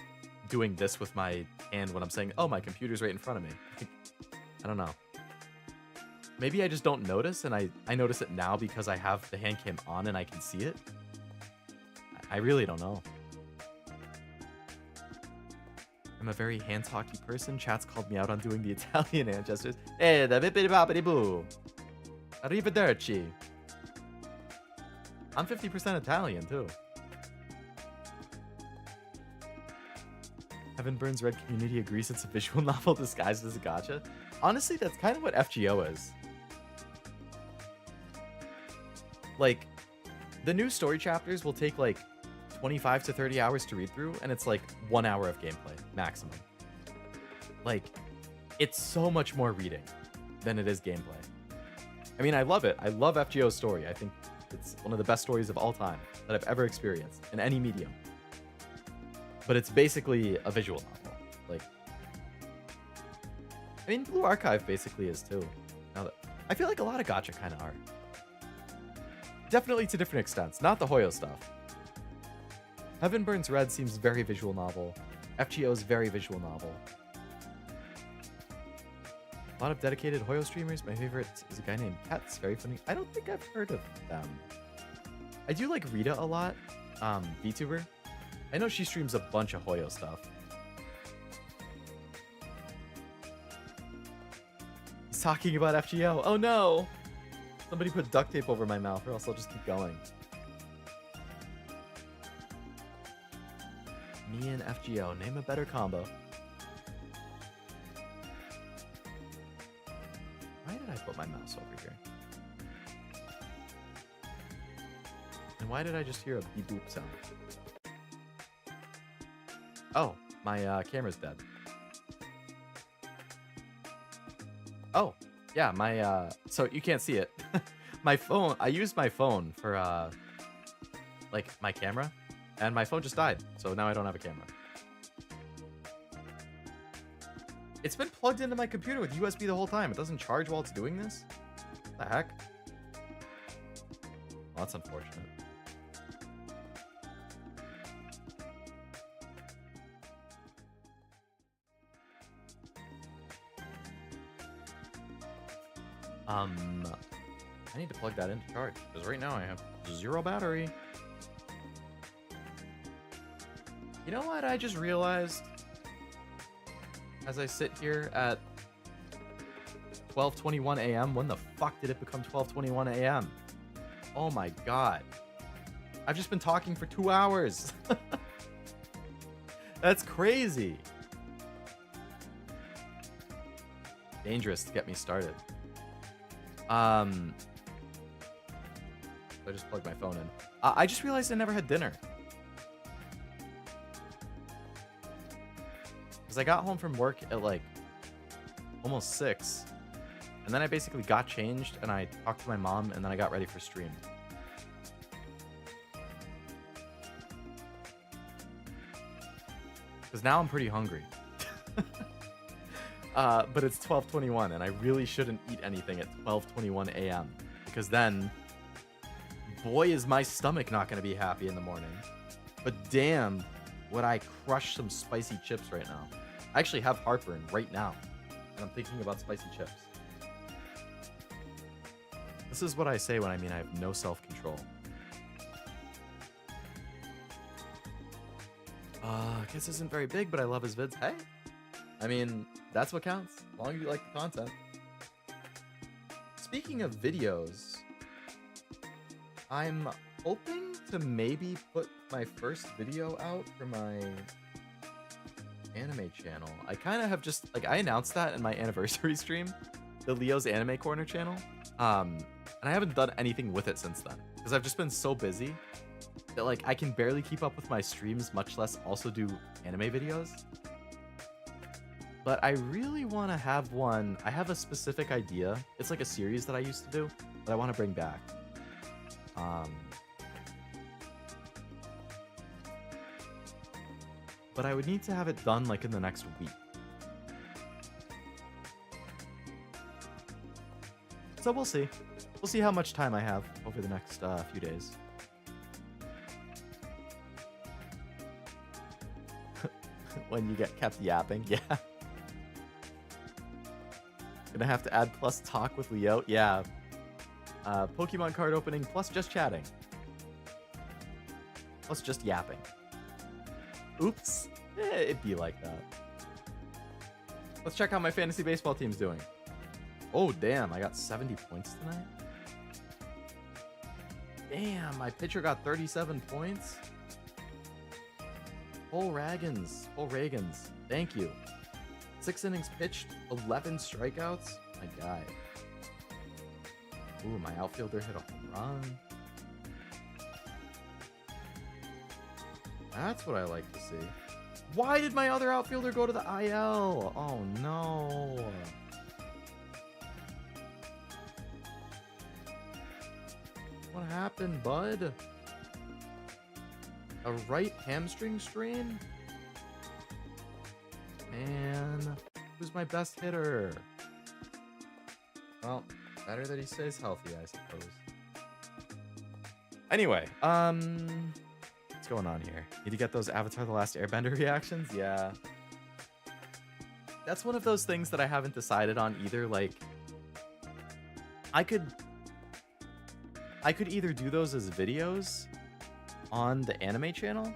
doing this with my hand when I'm saying, oh, my computer's right in front of me. I don't know. Maybe I just don't notice, and I notice it now because I have the hand cam on and I can see it. I really don't know. I'm a very hand-talky person. Chat's called me out on doing the Italian hand gestures. Hey, da bippity boppity boo. Arrivederci. I'm 50% Italian, too. Heaven Burns Red Community agrees it's a visual novel disguised as a gacha. Honestly, that's kind of what FGO is. Like, the new story chapters will take, like, 25 to 30 hours to read through, and it's like 1 hour of gameplay maximum. Like, it's so much more reading than it is gameplay. I mean, I love it. I love FGO's story. I think it's one of the best stories of all time that I've ever experienced in any medium. But it's basically a visual novel. Like, I mean, Blue Archive basically is too. Now that I feel like a lot of gacha kind of are. Definitely to different extents, not the Hoyo stuff. Heaven Burns Red seems very visual novel. FGO's very visual novel. A lot of dedicated Hoyo streamers. My favorite is a guy named Ketz. Very funny. I don't think I've heard of them. I do like Rita a lot. VTuber. I know she streams a bunch of Hoyo stuff. He's talking about FGO. Oh no! Somebody put duct tape over my mouth or else I'll just keep going. Me and FGO. Name a better combo. Why did I put my mouse over here? And why did I just hear a beep boop sound? Oh, my camera's dead. Oh, yeah, my so you can't see it. My phone, I used my phone for like my camera, and my phone just died, so now I don't have a camera. It's been plugged into my computer with USB the whole time. It doesn't charge while it's doing this? What the heck? Well, that's unfortunate. I need to plug that in to charge, because right now I have 0 battery. You know what I just realized? As I sit here at 12:21 a.m. When the fuck did it become 12:21 a.m.? Oh my god. I've just been talking for 2 hours. That's crazy. Dangerous to get me started. I just plugged my phone in. I just realized I never had dinner. Because I got home from work at like almost 6. And then I basically got changed and I talked to my mom and then I got ready for stream. Because now I'm pretty hungry. But it's 12:21 and I really shouldn't eat anything at 12:21 a.m. Because then, boy, is my stomach not going to be happy in the morning. But damn, would I crush some spicy chips right now. I actually have heartburn right now. And I'm thinking about spicy chips. This is what I say when I mean I have no self-control. Kiss isn't very big, but I love his vids. Hey! I mean, that's what counts. As long as you like the content. Speaking of videos, I'm hoping to maybe put my first video out for my anime channel. I kind of have just, like, I announced that in my anniversary stream, the Leo's Anime Corner channel. And I haven't done anything with it since then, because I've just been so busy that like I can barely keep up with my streams, much less also do anime videos. But I really want to have one. I have a specific idea. It's like a series that I used to do that I want to bring back. But I would need to have it done like in the next week. So we'll see. We'll see how much time I have over the next few days. When you get kept yapping, yeah. Gonna have to add plus talk with Leo, yeah. Pokemon card opening plus just chatting. Plus just yapping. Oops. It'd be like that. Let's check how my fantasy baseball team's doing. Oh, damn. I got 70 points tonight. Damn, my pitcher got 37 points. Full Reagans. Thank you. 6 innings pitched, 11 strikeouts. My guy. Ooh, my outfielder hit a home run. That's what I like to see. Why did my other outfielder go to the IL? Oh, no. What happened, bud? A right hamstring strain? Man, who's my best hitter? Well, better that he stays healthy, I suppose. Anyway, what's going on here? Need to get those Avatar The Last Airbender reactions? Yeah. That's one of those things that I haven't decided on either. Like, I could either do those as videos on the anime channel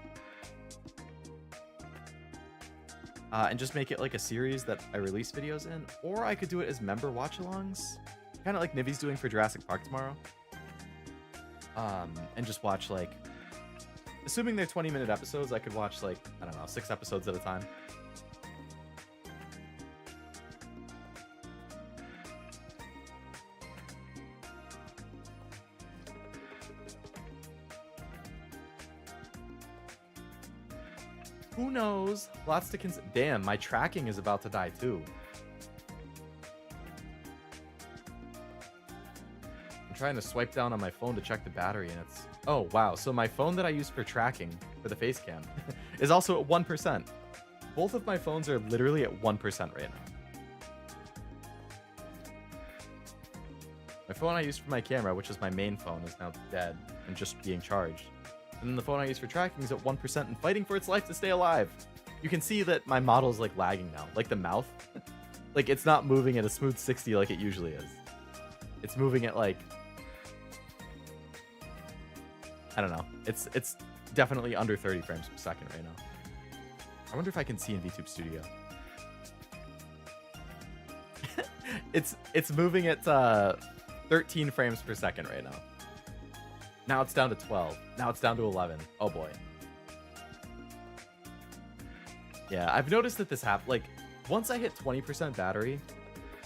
and just make it like a series that I release videos in, or I could do it as member watch-alongs, kind of like Nivi's doing for Jurassic Park tomorrow, and just watch, like, assuming they're 20-minute episodes, I could watch, like, I don't know, 6 episodes at a time. Who knows? Lots to consider. Damn, my tracking is about to die too. I'm trying to swipe down on my phone to check the battery and it's... Oh, wow. So my phone that I use for tracking, for the face cam, is also at 1%. Both of my phones are literally at 1% right now. My phone I use for my camera, which is my main phone, is now dead and just being charged. And then the phone I use for tracking is at 1% and fighting for its life to stay alive. You can see that my model's like lagging now. Like the mouth. Like it's not moving at a smooth 60 like it usually is. It's moving at like... I don't know. It's definitely under 30 frames per second right now. I wonder if I can see in VTube Studio. It's moving at 13 frames per second right now. Now it's down to 12. Now it's down to 11. Oh boy. Yeah, I've noticed that this happens. Like, once I hit 20% battery,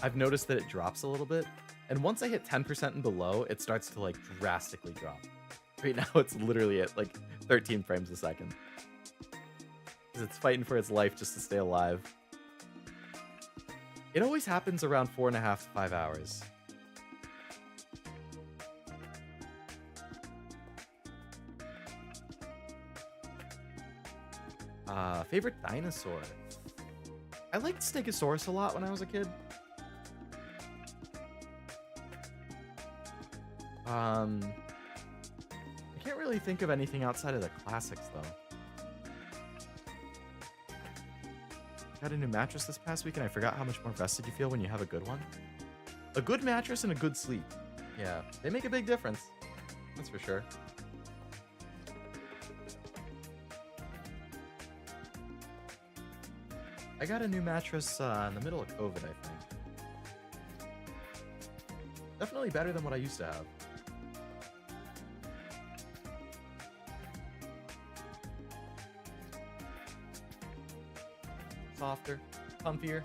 I've noticed that it drops a little bit. And once I hit 10% and below, it starts to, like, drastically drop. Right now, it's literally at, like, 13 frames a second. Because it's fighting for its life just to stay alive. It always happens around 4.5 to 5 hours. Favorite dinosaur? I liked Stegosaurus a lot when I was a kid. I can't really think of anything outside of the classics, though. Got a new mattress this past week, and I forgot how much more rested you feel when you have a good one. A good mattress and a good sleep. Yeah, they make a big difference. That's for sure. I got a new mattress in the middle of COVID, I think. Definitely better than what I used to have. Softer, comfier.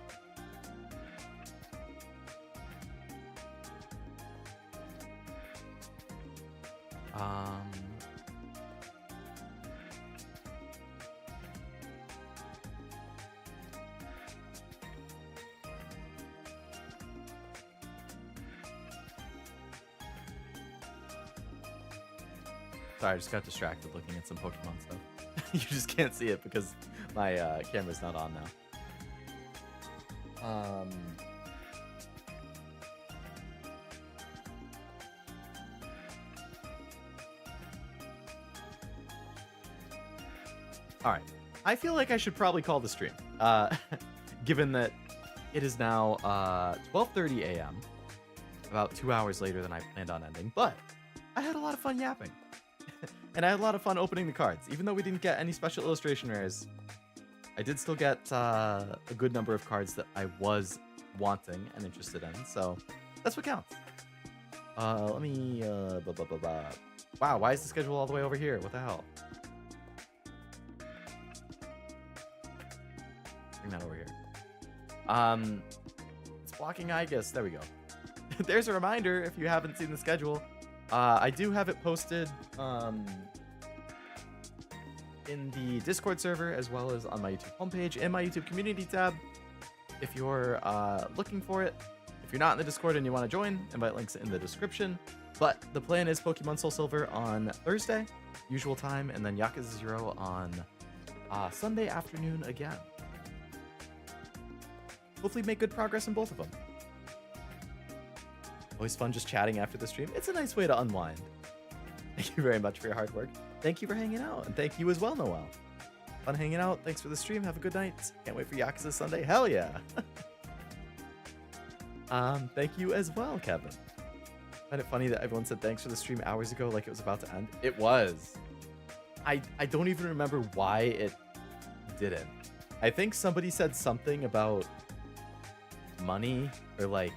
Sorry, I just got distracted looking at some Pokemon stuff. You just can't see it because my camera's not on now. All right. I feel like I should probably call the stream, given that it is now 12:30 a.m., about 2 hours later than I planned on ending. But I had a lot of fun yapping, and I had a lot of fun opening the cards. Even though we didn't get any special illustration rares, I did still get a good number of cards that I was wanting and interested in. So that's what counts. Let me. Wow, why is the schedule all the way over here? What the hell? Bring that over here. It's blocking Igus. There we go. There's a reminder if you haven't seen the schedule. I do have it posted in the Discord server as well as on my YouTube homepage and my YouTube community tab. If you're looking for it, if you're not in the Discord and you want to join, invite links in the description. But the plan is Pokemon Soul Silver on Thursday, usual time, and then Yakuza 0 on Sunday afternoon again. Hopefully make good progress in both of them. Always fun just chatting after the stream. It's a nice way to unwind. Thank you very much for your hard work. Thank you for hanging out. And thank you as well, Noel. Fun hanging out. Thanks for the stream. Have a good night. Can't wait for Yakuza Sunday. Hell yeah. Thank you as well, Kevin. Find it funny that everyone said thanks for the stream hours ago like it was about to end. It was. I don't even remember why it didn't. I think somebody said something about money, or like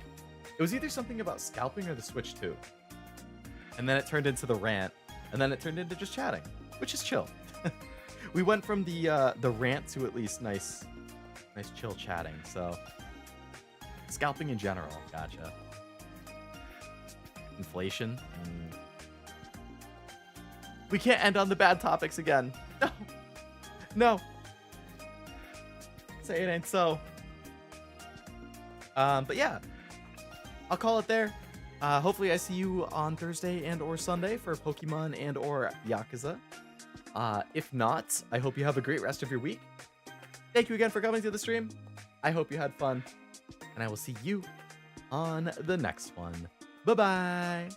it was either something about scalping or the Switch 2, and then it turned into the rant, and then it turned into just chatting, which is chill. We went from the rant to at least nice chill chatting. So scalping in general. Gotcha. Inflation. We can't end on the bad topics again. No say it ain't so. But yeah, I'll call it there. Hopefully I see you on Thursday and or Sunday for Pokemon and or Yakuza. If not, I hope you have a great rest of your week. Thank you again for coming to the stream. I hope you had fun, and I will see you on the next one. Bye-bye.